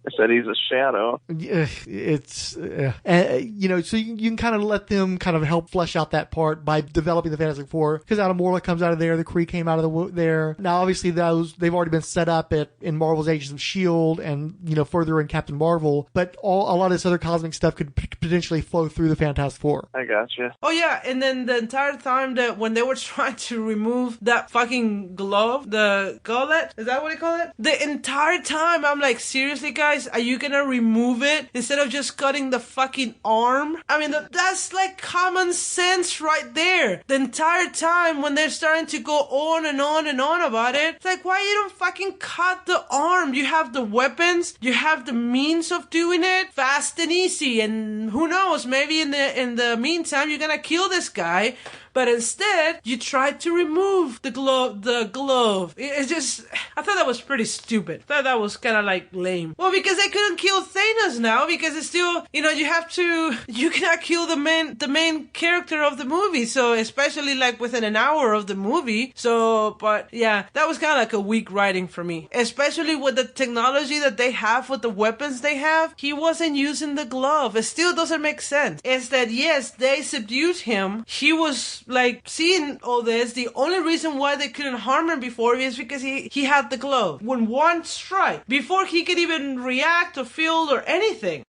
I said he's a shadow. It's, you know, so you can kind of let them kind of help flesh out that part by developing the Fantastic Four, because Adam Warlock comes out of there, the Kree came out of there. Now, obviously, they've already been set up in Marvel's Agents of S.H.I.E.L.D. and, you know, further in Captain Marvel, but a lot of this other cosmic stuff could potentially flow through the Fantastic Four. I gotcha. Oh, yeah, and then the entire time that when they were trying to remove that fucking glove, the gauntlet, is that what they call it? The entire time, I'm like, seriously, guys, are you gonna remove it instead of just cutting the fucking arm? I mean, that's like common sense right there. The entire time when they're starting to go on and on and on about it, it's like, why you don't fucking cut the arm? You have the weapons, you have the means of doing it fast and easy, and who knows, maybe in the meantime, you're gonna kill this guy. But instead, you tried to remove the glove. It's just, I thought that was pretty stupid. I thought that was kind of like lame. Well, because they couldn't kill Thanos now, because it's still, you know, you cannot kill the main character of the movie. So, especially like within an hour of the movie. So, but yeah, that was kind of like a weak writing for me. Especially with the technology that they have, with the weapons they have. He wasn't using the glove. It still doesn't make sense. It's that, yes, they subdued him. He was like, seeing all this, the only reason why they couldn't harm him before is because he had the glove. When one strike, before he could even react or feel or anything.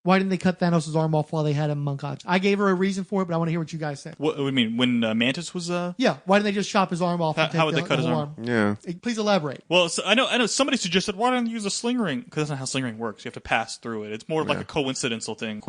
Why didn't they cut Thanos' arm off while they had him unconscious? I gave her a reason for it, but I want to hear what you guys said. What do you mean? When Mantis was... Yeah, why didn't they just chop his arm off? How would they cut his arm? Yeah. Please elaborate. Well, so I know somebody suggested, why don't you use a sling ring? Because that's not how sling ring works. You have to pass through it. It's more like a coincidental thing.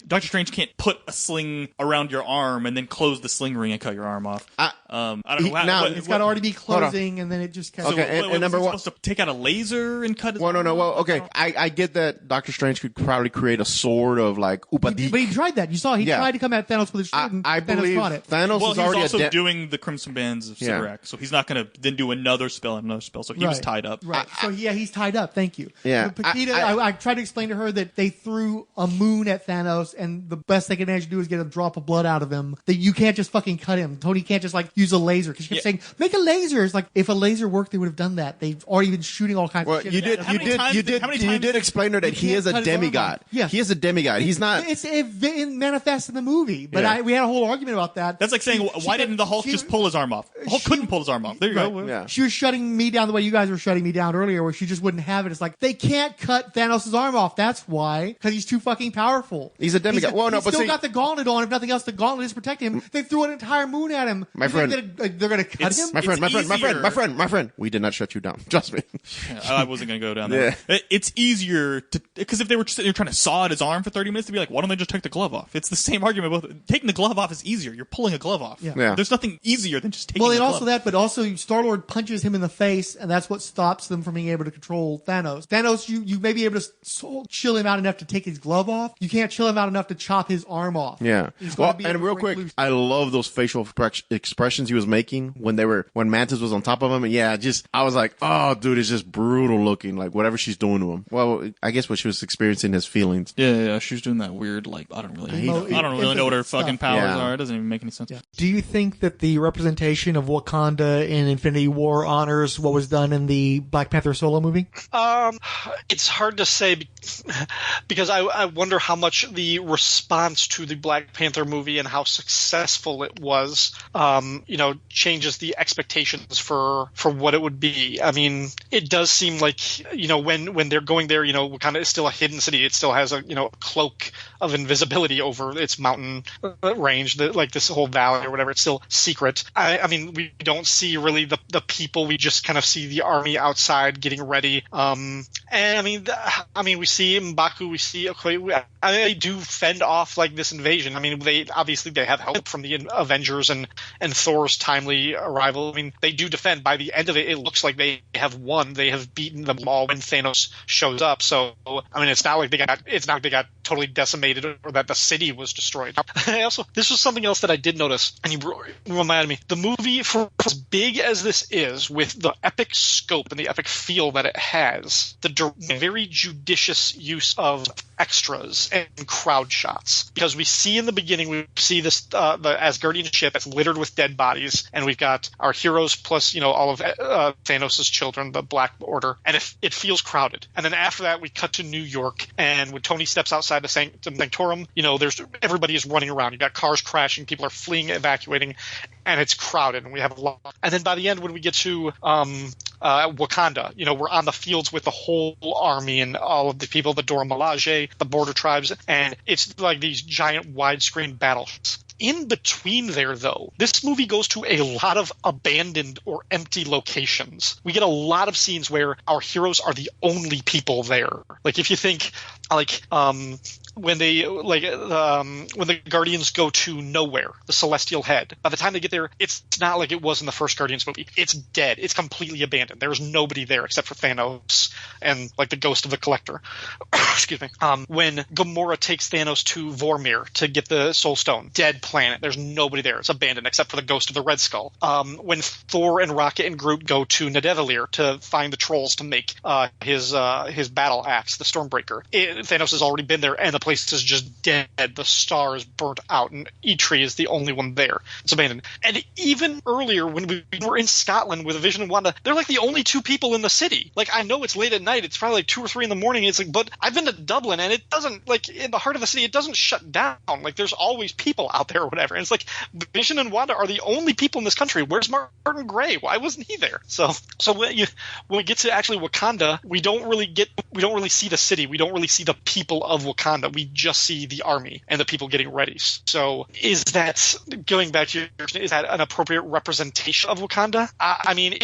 Doctor Strange can't put a sling around your arm and then close the sling ring and cut your arm off. I don't know. It's got to already be closing, and then it just... Okay, and number one... supposed to take out a laser and cut his arm? No. Well, okay, I get that Doctor Strange could probably create a sword of, like, Upadik. But he tried that. You saw he tried to come at Thanos with his shield, and I Thanos believe caught it. Thanos well, is he was already also doing the Crimson Bands of Sidorak, so he's not going to then do another spell and another spell, so he was tied up. Right. So, he's tied up. Thank you. Yeah. Paquita, I tried to explain to her that they threw a moon at Thanos, and the best they could manage to do is get a drop of blood out of him. That you can't just fucking cut him. Tony can't just, like, use a laser. Because she kept saying, make a laser. It's like, if a laser worked, they would have done that. They've already been shooting all kinds of shit. You did explain to her that he is a demigod. Yeah. He is a demigod. He's not... It manifests in the movie, but we had a whole argument about that. That's like saying, why didn't the Hulk just pull his arm off? The Hulk couldn't pull his arm off. There you go. Yeah. She was shutting me down the way you guys were shutting me down earlier, where she just wouldn't have it. It's like, they can't cut Thanos' arm off. That's why. Because he's too fucking powerful. He's a demigod. He's still got the gauntlet on. If nothing else, the gauntlet is protecting him. They threw an entire moon at him. My friend. They're going to cut him? My friend. We did not shut you down. Trust me. I wasn't going to go down there. Yeah. It's easier to... Because if they were trying to saw at his arm for 30 minutes, to be like, why don't they just take the glove off? It's the same argument. Both taking the glove off is easier. You're pulling a glove off. Yeah. There's nothing easier than just taking the glove. Well, and also that, but also Star-Lord punches him in the face, and that's what stops them from being able to control Thanos. Thanos, you may be able to chill him out enough to take his glove off. You can't chill him out enough to chop his arm off. Yeah. Well, and real quick, I love those facial expressions he was making when Mantis was on top of him. And I was like, oh, dude, it's just brutal looking. Like whatever she's doing to him. Well, I guess what she was experiencing his feelings. Yeah. She was doing that weird, like, I don't really know what her fucking powers are. It doesn't even make any sense. Yeah. Do you think that the representation of Wakanda in Infinity War honors what was done in the Black Panther solo movie? It's hard to say because I wonder how much the response to the Black Panther movie and how successful it was, changes the expectations for what it would be. I mean, it does seem like, when they're going there, Wakanda is still a hidden city. It still has a cloak of invisibility over its mountain range, like this whole valley or whatever. It's still secret. I mean, we don't see really the people. We just kind of see the army outside getting ready. And I mean, we see M'Baku, we see Okoye. They do fend off like this invasion. I mean, they have help from the Avengers and Thor's timely arrival. I mean, they do defend. By the end of it, it looks like they have won. They have beaten them all when Thanos shows up. So I mean, it's not like they got totally decimated or that the city was destroyed. This was something else that I did notice, and you reminded me. The movie, for as big as this is, with the epic scope and the epic feel that it has, the very judicious use of extras and crowd shots, because we see in the beginning, we see this the Asgardian ship that's littered with dead bodies, and we've got our heroes plus all of Thanos' children, the Black Order, and it feels crowded. And then after that, we cut to New York, and when Tony steps outside the Sanctorum, there's everybody is running around. You got cars crashing, people are fleeing, evacuating, and it's crowded, and we have a lot. And then by the end, when we get to Wakanda, we're on the fields with the whole army and all of the people, the Dora Milaje, the border tribes, and it's like these giant widescreen battles. In between there, though, this movie goes to a lot of abandoned or empty locations. We get a lot of scenes where our heroes are the only people there. Like if you think, when the Guardians go to nowhere, the Celestial Head, by the time they get there, it's not like it was in the first Guardians movie. It's dead. It's completely abandoned. There's nobody there except for Thanos and like the ghost of the Collector. Excuse me. When Gamora takes Thanos to Vormir to get the Soul Stone, dead planet. There's nobody there. It's abandoned except for the ghost of the Red Skull. When Thor and Rocket and Groot go to Nidavellir to find the trolls to make his battle axe, the Stormbreaker, Thanos has already been there, and the place is just dead. The star is burnt out, and Eitri is the only one there. It's abandoned. And even earlier, when we were in Scotland with Vision and Wanda, they're like the only two people in the city. Like, I know it's late at night. It's probably like 2 or 3 in the morning. It's like, but I've been to Dublin, and it doesn't, like, in the heart of the city, it doesn't shut down. Like, there's always people out there or whatever. And it's like, Vision and Wanda are the only people in this country. Where's Martin Gray? Why wasn't he there? So when we get to actually Wakanda, we don't really see the city. We don't really see the people of Wakanda. We just see the army and the people getting ready. So is that, going back to your question, is that an appropriate representation of Wakanda? I mean,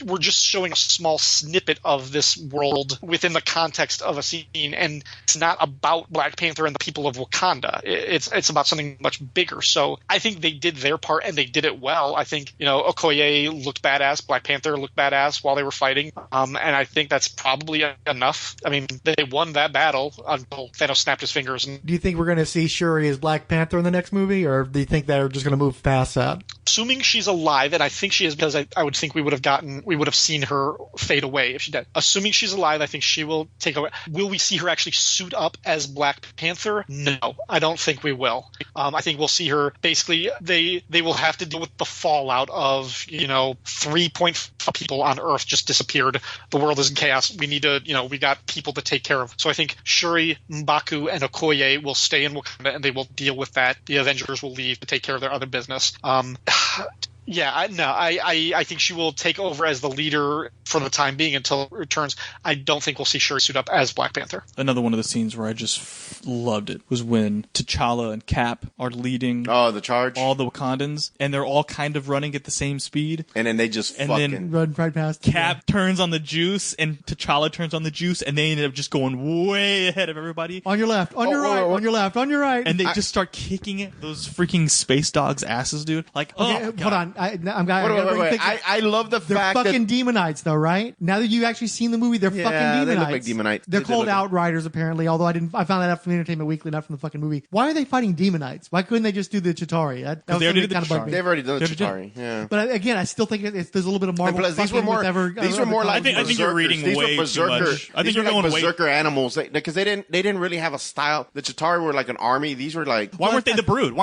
we're just showing a small snippet of this world within the context of a scene, and it's not about Black Panther and the people of Wakanda. It's about something much bigger. So I think they did their part, and they did it well. I think, Okoye looked badass, Black Panther looked badass while they were fighting, and I think that's probably enough. I mean, they won that battle until Thanos snapped his fingers. Do you think we're going to see Shuri as Black Panther in the next movie, or do you think they're just going to move past that? Assuming she's alive, and I think she is, because I would think we would have seen her fade away if she did. Assuming she's alive, I think she will take over. Will we see her actually suit up as Black Panther? No, I don't think we will. I think we'll see her, basically, they will have to deal with the fallout of, 3.5 people on Earth just disappeared. The world is in chaos. We need to, we got people to take care of. So I think Shuri, M'Baku, and Okoye will stay in Wakanda, and they will deal with that. The Avengers will leave to take care of their other business. Yeah, I think she will take over as the leader for the time being until it returns. I don't think we'll see Shuri suit up as Black Panther. Another one of the scenes where I just loved it was when T'Challa and Cap are leading the charge, all the Wakandans, and they're all kind of running at the same speed. And then they just run right past. Cap turns on the juice, and T'Challa turns on the juice, and they ended up just going way ahead of everybody. On your left, on your right, on your left, on your right. And they just start kicking those freaking space dogs' asses, dude. Like, hold on. I love the fact they're fucking demonites, though, right? Now that you actually seen the movie, they're fucking demonites. They look like demonites. They're called Outriders, apparently. Although I found that out from Entertainment Weekly, not from the fucking movie. Why are they fighting demonites? Why couldn't they just do the Chitauri? They've already done the Chitauri. Yeah. But again, I still think there's a little bit of Marvel. These were more like I think you're reading way too much. I think you're going berserker animals because they didn't really have a style. The Chitauri were like an army. These were like why weren't they the Brood?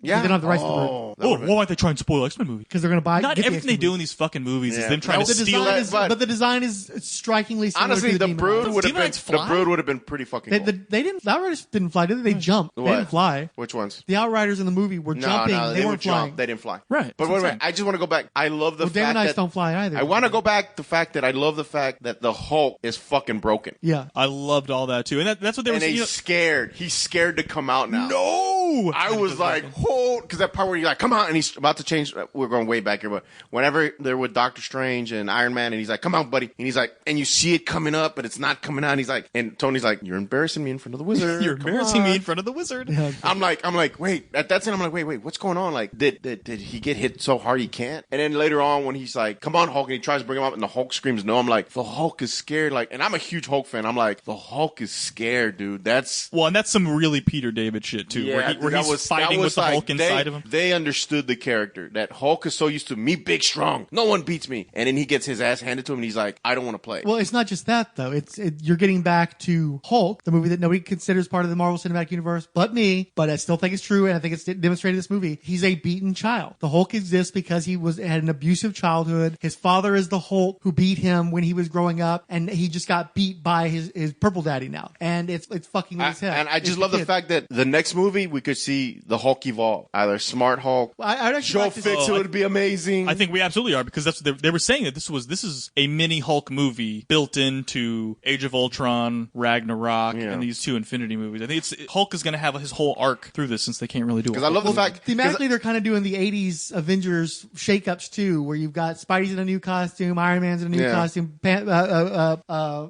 Yeah, they don't have the rights to the Brood. Why might they try and spoil X-Men movie. Because they're going to buy. Not everything they do in these fucking movies is them trying to steal it. But the design is strikingly similar. Honestly, to the Brood would have been pretty fucking cool. They didn't. The Outriders didn't fly, did they? They jumped. What? They didn't fly. Which ones? The Outriders in the movie were jumping. No, they would weren't flying. jump. They didn't fly. Right. But wait, I just want to go back. I love the fact Damon that don't fly either. I want to go back to the fact that I love the fact that the Hulk is fucking broken. Yeah. I loved all that too, and that's what they were saying. And he's scared. He's scared to come out now. No, I was like, hold, because that part where you're like, come on, and he's about to change. We're going way back here, but whenever they're with Doctor Strange and Iron Man, and he's like, come on, buddy, and he's like, and you see it coming up, but it's not coming out. And he's like, and Tony's like, you're embarrassing me in front of the wizard. You're embarrassing me in front of the wizard. Yeah. I'm like, wait. At that time, I'm like, wait, what's going on? Like, did he get hit so hard he can't? And then later on, when he's like, come on, Hulk, and he tries to bring him up, and the Hulk screams no. I'm like, the Hulk is scared. Like, and I'm a huge Hulk fan. I'm like, the Hulk is scared, dude. And that's some really Peter David shit too, yeah, where he's fighting with the Hulk inside of him. They understood the character. That Hulk is so used to me, big, strong. No one beats me. And then he gets his ass handed to him, and he's like, I don't want to play. Well, it's not just that though. You're getting back to Hulk, the movie that nobody considers part of the Marvel Cinematic Universe, but me. But I still think it's true, and I think it's demonstrated in this movie. He's a beaten child. The Hulk exists because he had an abusive childhood. His father is the Hulk who beat him when he was growing up, and he just got beat by his purple daddy now, and it's fucking with his head. And I just love the fact that the next movie we could see the Hulk evolve, either Smart Hulk, Joe Fixit would be amazing. I think we absolutely are, because that's they were saying that this is a mini Hulk movie built into Age of Ultron, Ragnarok, and these two Infinity movies. I think Hulk is going to have his whole arc through this, since they can't really do it. Because I love the fact thematically they're kind of doing the 80s Avengers shakeups too, where you've got Spidey's in a new costume, Iron Man's in a new costume,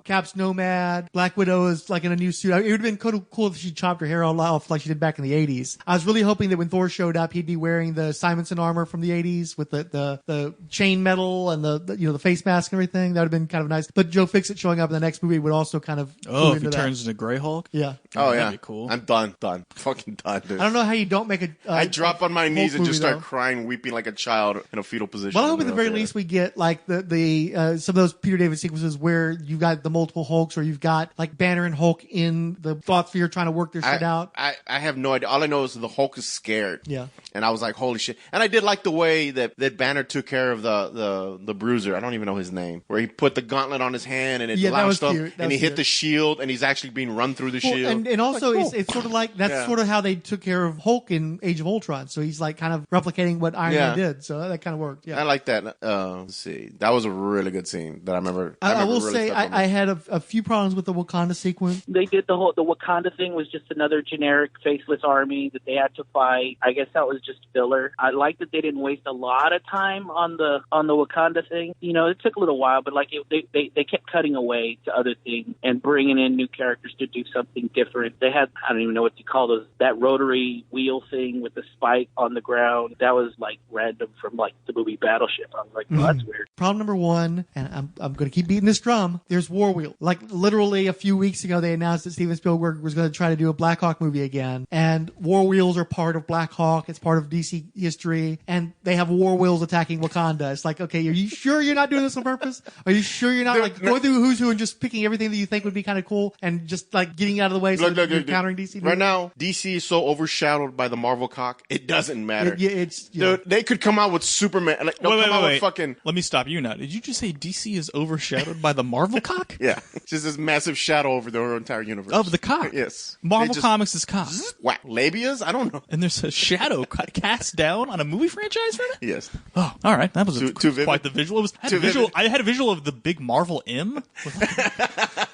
Cap's Nomad, Black Widow is like in a new suit. It would have been cool if she chopped her hair all off like she did back in the 80s. I was really hoping that when Thor showed up, he'd be wearing the Simonson armor from the 80s with the chain metal and the face mask and everything. That would have been kind of nice. But Joe Fixit showing up in the next movie would also kind of if he turns into Grey Hulk. Yeah. Oh yeah. That'd be cool. I'm done, fucking done, dude. I don't know how you don't make a. I drop on my knees and just movie, start crying, weeping like a child in a fetal position. Well, I hope at the very least we get like the some of those Peter David sequences where you've got the multiple Hulks, or you've got like Banner and Hulk in the thought sphere trying to work their shit out. I have no idea. All I know is the Hulk is scared. Yeah. And I was like, holy shit. And I did like the way that Banner took care of the bruiser. I don't even know his name. Where he put the gauntlet on his hand and it launched up, and he hit the shield, and he's actually being run through the shield. And also like, cool. it's sort of like that's sort of how they took care of Hulk in Age of Ultron. So he's like kind of replicating what Iron Man did. So that kind of worked. Yeah. I like that. Let's see. That was a really good scene that I remember. I will really say I had a few problems with the Wakanda sequence. They did the Wakanda thing was just another generic faceless army that they had to fight. I guess that was just filler. I like that they didn't waste a lot of time on the Wakanda thing. It took a little while, but like they kept cutting away to other things and bringing in new characters to do something different. They had, I don't even know what you call those, that rotary wheel thing with the spike on the ground. That was like random from like the movie Battleship. I was like, oh, that's weird. Problem number one, and I'm going to keep beating this drum, there's War Wheel. Like literally a few weeks ago, they announced that Steven Spielberg was going to try to do a Black Hawk movie again. And War Wheels are part of Black Hawk. It's part of DC history. And they have War Wheels attacking Wakanda. It's like, okay, are you sure you're not doing this on purpose? Are you sure you're not going through who's who and just picking everything that you think would be kind of cool and just like getting out of the way so you're countering DC? Right now, DC is so overshadowed by the Marvel cock, it doesn't matter. Dude, they could come out with Superman. Like, wait. Fucking... Let me stop you now. Did you just say DC is overshadowed by the Marvel cock? Yeah. It's just this massive shadow over the entire universe. Of the cock? Yes. Marvel Comics is cock. What? Labias? I don't know. And there's a shadow cast down on a movie franchise for that? Yes. Oh, all right. That was vivid. quite the visual. I had a visual of the big Marvel M.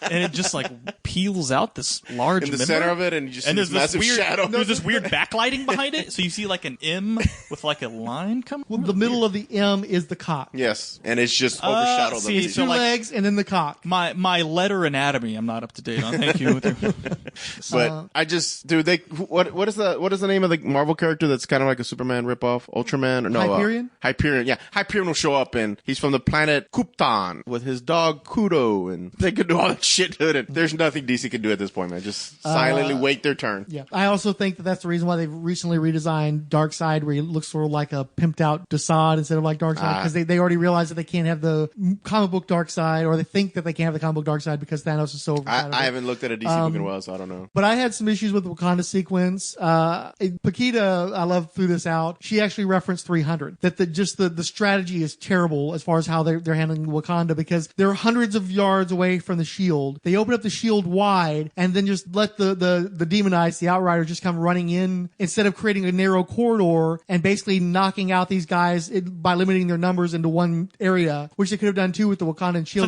And it just like peels out this large in the member. center of it, and you just see this massive shadow. There's this weird backlighting behind it, so you see like an M with like a line coming. Well, the middle of the M is the cock. Yes, and it's just overshadowed. It's two legs and then the cock. My letter anatomy, I'm not up to date on. Thank you. But I just, dude, what is the name of the Marvel character that's kind of like a Superman ripoff? Ultraman? Or no, Hyperion? Hyperion, yeah. Hyperion will show up, and he's from the planet Krypton with his dog Kudo, and they could do all that shit, dude. And there's nothing DC can do at this point, man. Just silently wait their turn. Yeah. I also think that that's the reason why they've recently redesigned Darkseid, where he looks sort of like a pimped out Desaad instead of like Darkseid, because they already realized that they can't have the comic book Darkseid, or they think that they can't have the comic book Darkseid because Thanos is so overshadowed. I haven't looked at a DC book in a while, so I don't know. But I had some issues with the Wakanda sequence. Paquita threw this out. She actually referenced 300. That the strategy is terrible as far as how they're handling Wakanda, because they're hundreds of yards away from the shield. They open up the shield wide and then just let the Demonites, the Outriders, just come running in instead of creating a narrow corridor and basically knocking out these guys by limiting their numbers into one area, which they could have done too with the Wakandan shield. So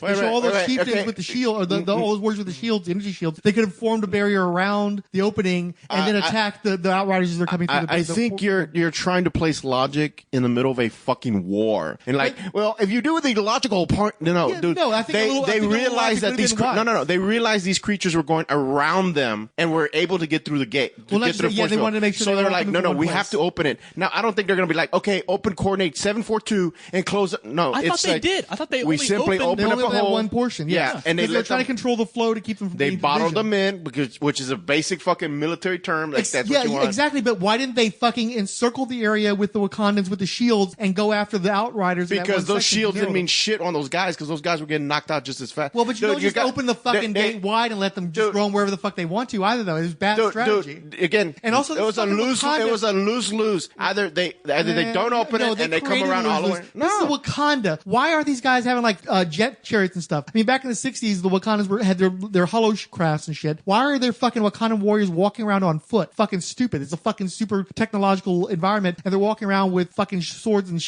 They show all those chieftains with the shield, or all those warriors with the shields, the energy shields. They could have formed a barrier around the opening and then attack the Outriders as they're coming through the base. I think you're trying to place logic in the middle of a fucking war. And well, if you do the logical part, dude. No, I think they realized that they realized these creatures were going around them and were able to get through the gate. They wanted to make sure. So they're like, no, we have to open it. Now, I don't think they're going to be like, okay, open coordinate 742 and close it. No, I thought they did. I thought they we simply opened up a hole. One portion, yeah, and they're trying to control the flow to keep them from. They bottled them in which is a basic fucking military term. Like that's what you want. Exactly. But why didn't they fucking encircle the area with the Wakandans with the shields and go after the Outriders? Because those shields didn't mean shit on those guys, because those guys were getting knocked out just as fast. Well, but you don't just open the fucking gate wide and let them just roam wherever the fuck they want to either, though. It was bad strategy. Again, and also it was a lose-lose. Either they don't open it and they come around all the way. No. This is Wakanda. Why are these guys having like jet chariots and stuff? I mean, back in the 60s, the Wakandans had their hollow crafts and shit. Why are their fucking Wakandan warriors walking around on foot? Fucking stupid. It's a fucking super technological environment, and they're walking around with fucking swords and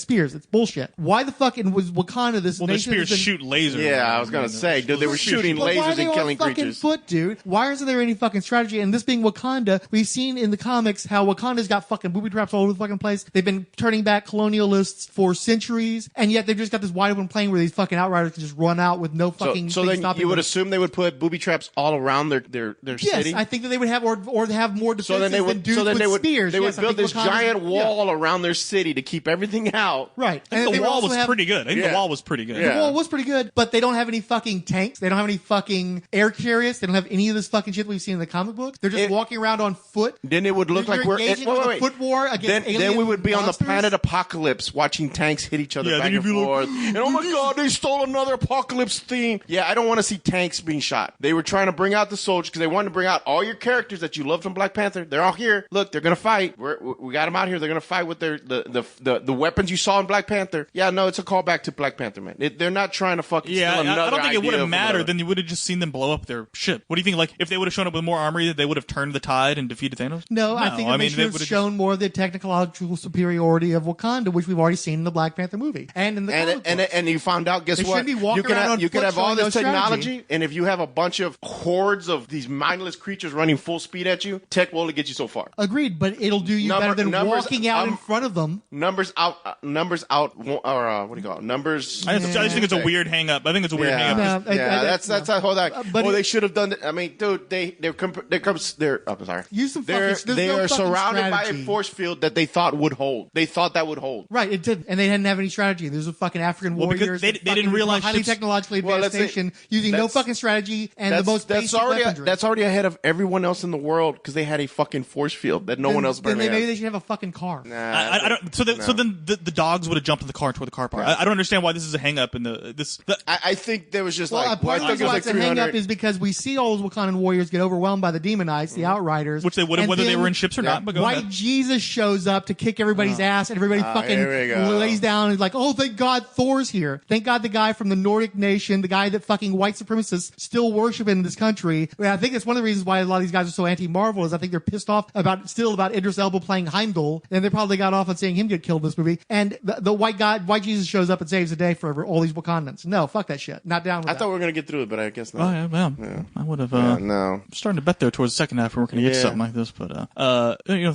spears. It's bullshit. Why the fuck was Wakanda this? Well, their spears shoot lasers. Yeah, I was gonna say, dude, they were shooting lasers and killing creatures. Foot, dude. Why isn't there any fucking strategy? And this being Wakanda, we've seen in the comics how Wakanda's got fucking booby traps all over the fucking place. They've been turning back colonialists for centuries, and yet they've just got this wide open plain where these fucking Outriders can just run out with no fucking. So then you would assume they would put booby traps all around their city. Yes, I think that they would have, or have more defenses than dudes with spears. They would build this giant wall around their city to keep everything out. Right. I think the wall was pretty good. The wall was pretty good. The wall was pretty good, but they don't have any fucking tanks. They don't have any fucking air chariots. They don't have any of this fucking shit we've seen in the comic books. They're just walking around on foot. Then it would look like we're engaging in a foot war against alien Then we would be monsters. on the planet Apocalypse watching tanks hit each other back and forth. And oh my god, they stole another Apocalypse theme. Yeah, I don't want to see tanks being shot. They were trying to bring out the soldiers because they wanted to bring out all your characters that you loved from Black Panther. They're all here. Look, they're gonna fight. We got them out here. They're gonna fight with the weapons you saw in Black Panther. Yeah, no, it's a callback to Black Panther, man. They're not trying to fucking steal another I don't think it would have mattered. Another. Then you would have just seen them blow up their ship. What do you think? Like if they would have shown up with more armory, they would have turned the tide and defeated Thanos? No, I think they should have shown more of the technological superiority of Wakanda, which we've already seen in the Black Panther movie and in the and you found out. Guess what? You can have all this technology, and if you have a bunch of hordes of these mindless creatures running full speed at you, tech will only get you so far. Agreed, but it'll do you better than walking out in front of them. Numbers out. Or what do you call it? Numbers. I just think it's a weird hang up. I think it's a weird hang up. That's how that. But they should have done it. I mean, dude, they're sorry. Use some they are surrounded by a force field that they thought would hold. They thought that would hold. Right, it did, and they didn't have any strategy. There's a fucking African warriors. They didn't realize highly technologically advanced nation using no fucking strategy and the most basic weaponry. That's already ahead of everyone else in the world because they had a fucking force field that no one else. Then maybe they should have a fucking car. I don't. So then the dogs would have jumped in the car toward the car park. I don't understand why this is a hang up in this. I think there was just part of why it's a hang up is because we see all those Wakandan warriors get overwhelmed by the Demonites, the Outriders, which they would have whether they were in ships or not. But White Jesus shows up to kick everybody's ass, and everybody fucking lays down and is like, "Oh, thank God, Thor's here! Thank God, the guy from the Nordic nation, the guy that fucking white supremacists still worship in this country." I mean, I think that's one of the reasons why a lot of these guys are so anti-Marvel is I think they're pissed off about Idris Elba playing Heimdall, and they probably got off on seeing him get killed in this movie. And the white Jesus shows up and saves the day for all these Wakandans. No, fuck that shit. Not down with that. I thought we were gonna get through it, but I guess not. Oh yeah. I would have. No, I'm starting to bet there towards the second half we're going to get something like this, but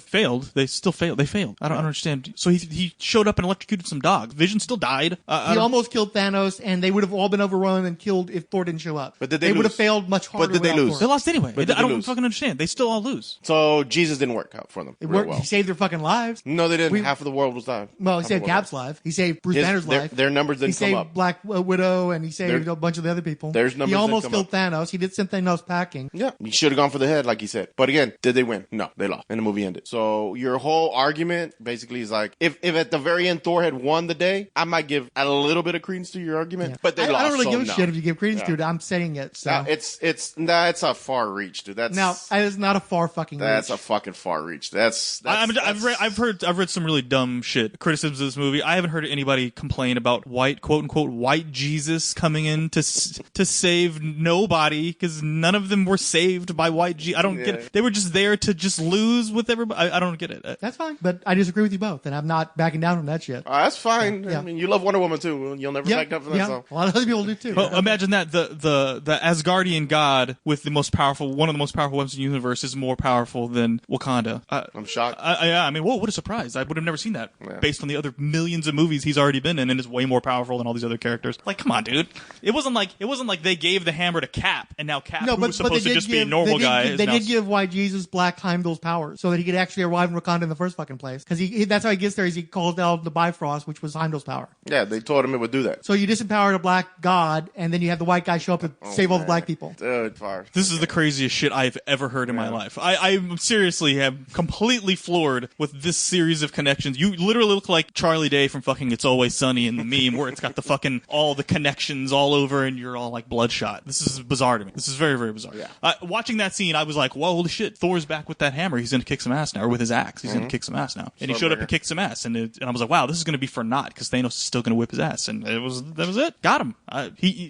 failed. They still failed. They failed. I don't understand. So he showed up and electrocuted some dogs. Vision still died. He almost killed Thanos, and they would have all been overrun and killed if Thor didn't show up. But did they would have failed much harder. But did they lose? Thor. They lost anyway. I don't fucking understand. They still all lose. So Jesus didn't work out for them. It worked. Well. He saved their fucking lives. No, they didn't. Half of the world was dying. Well, he saved Cap's life. He saved Bruce Banner's life. Their numbers didn't come up. He saved Black Widow, and he saved a bunch of the other people. He almost killed Thanos. He did send Thanos packing. Yeah, he should have gone for the head, like he said. But again, did they win? No, they lost, and the movie ended. So your whole argument basically is like, if at the very end Thor had won the day, I might give a little bit of credence to your argument. Yeah. But they lost. I don't really give a shit if you give credence to it. I'm saying it. So it's a far reach, dude. That is not a far fucking reach. That's a far fucking far reach. I've read some really dumb shit criticisms of this movie. I haven't heard anybody complain about white, quote unquote, white Jesus coming in to save nobody, because none of them were saved by white Jesus. I don't get it. They were just there to just lose with everybody. I don't get it. That's fine, but I disagree with you both, and I'm not backing down from that shit. That's fine. Yeah. I mean, you love Wonder Woman too. You'll never back up from that. Yeah, So. a lot of other people do too. Well, imagine that the Asgardian god with one of the most powerful weapons in the universe is more powerful than Wakanda. I'm shocked. I mean, whoa, what a surprise! I would have never seen that based on the other millions of movies he's already been in, and is way more powerful than all these other characters. Like, come on, dude! It wasn't like they gave the hammer to Cap, and now Cap, who was supposed to just be a normal guy, they did give White Jesus Black Heimdall's powers so that he could actually arrive in Wakanda in the first fucking place. Because that's how he gets there. Is he calls down the Bifrost, which was Heimdall's power. Yeah, they told him it would do that. So you disempowered a black god, and then you have the white guy show up and save all the black people. Dude, far. This is the craziest shit I've ever heard in my life. I seriously am completely floored with this series of connections. You literally look like Charlie Day from fucking It's Always Sunny in the meme, where it's got the fucking all the connections all over, and you're all like bloodshot. This is bizarre to me. This is very, very bizarre. Yeah. Watching that scene, I was like, whoa, holy shit! Thor's back with that hammer. He's gonna kick some ass now, or with his axe. He's gonna kick some ass now. And he showed up and kicked some ass, and I was like, wow, this is gonna be for naught, because Thanos is still gonna whip his ass, and that was it. Got him.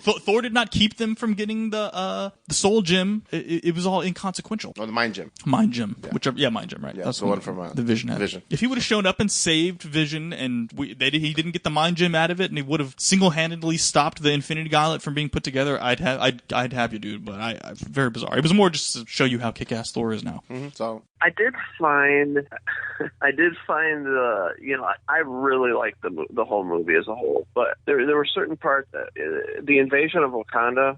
Thor did not keep them from getting the soul gem. It was all inconsequential. Oh, the mind gem. Mind gem. Yeah. Mind gem. Right. Yeah, that's the one from the Vision had. Vision. If he would have shown up and saved Vision, and he didn't get the mind gem out of it, and he would have single-handedly stopped the Infinity Gauntlet from being put together, I'd have you, dude. But I very bizarre. It was more just to show you how kick-ass Thor is now. Mm-hmm. So I did find I really liked the whole movie as a whole, but there were certain parts that the invasion of Wakanda,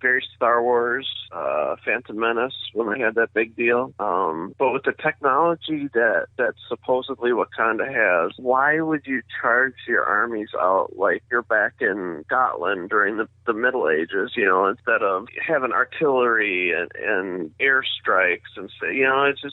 very Star Wars, Phantom Menace when they had that big deal. But with the technology that supposedly Wakanda has, why would you charge your armies out like you're back in Scotland during the Middle Ages? Instead of having artillery and airstrikes and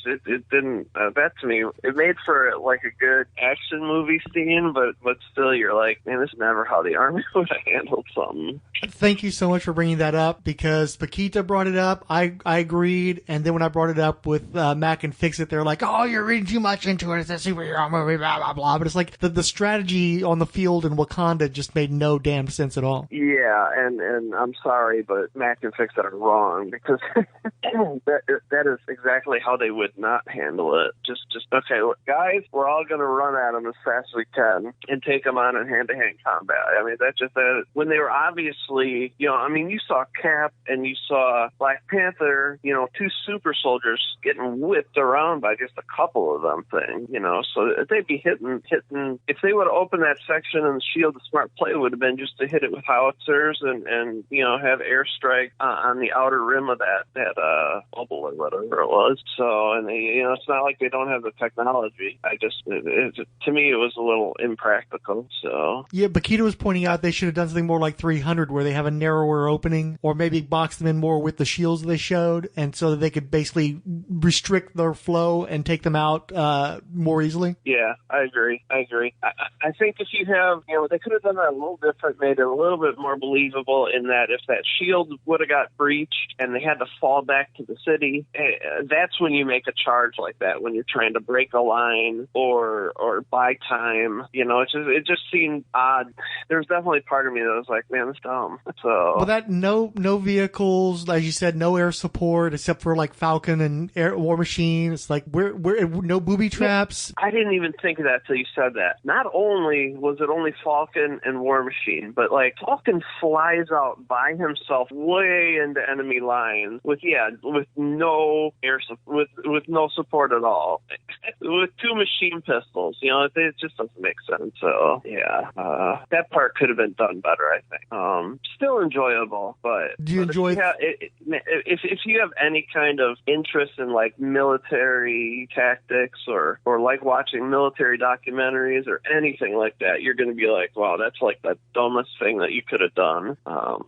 it didn't. That to me, it made for like a good action movie scene, but still, you're like, man, this is never how the army would have handled something. Thank you so much for bringing that up, because Paquita brought it up. I agreed, and then when I brought it up with Mac and Fixit, they're like, "Oh, you're reading too much into it. It's a superhero movie, blah blah blah." But it's like the strategy on the field in Wakanda just made no damn sense at all. Yeah, and I'm sorry, but Mac and Fixit are wrong, because that is exactly how they would not handle it. Just okay, look, guys, we're all going to run at them as fast as we can and take them on in hand-to-hand combat. I mean, when they were obviously, you saw Cap and you saw Black Panther, two super soldiers getting whipped around by just a couple of them things, so they'd be hitting. If they would have opened that section and the shield, the smart play would have been just to hit it with howitzers and have airstrike on the outer rim of that bubble or whatever it was. So, and it's not like they don't have the technology. To me, it was a little impractical. So yeah, Paquita was pointing out they should have done something more like 300, where they have a narrower opening, or maybe box them in more with the shields they showed, and so that they could basically restrict their flow and take them out more easily. Yeah, I agree. I think if you have, they could have done that a little different, made it a little bit more believable, in that if that shield would have got breached and they had to fall back to the city, that's when you make a charge like that, when you're trying to break a line or buy time. It just seemed odd. There's definitely part of me that was like, man, that's dumb. So well, that no vehicles, as you said, no air support except for like Falcon and War Machine. It's like we're no booby traps. I didn't even think of that till you said that. Not only was it only Falcon and War Machine, but like Falcon flies out by himself way into enemy lines with no air support, with no support at all, with two machine pistols. It just doesn't make sense. So yeah, that part could have been done better, I think. Still enjoyable, but do you enjoy? If you have any kind of interest in like military tactics or like watching military documentaries or anything like that, you're going to be like, wow, that's like the dumbest thing that you could have done.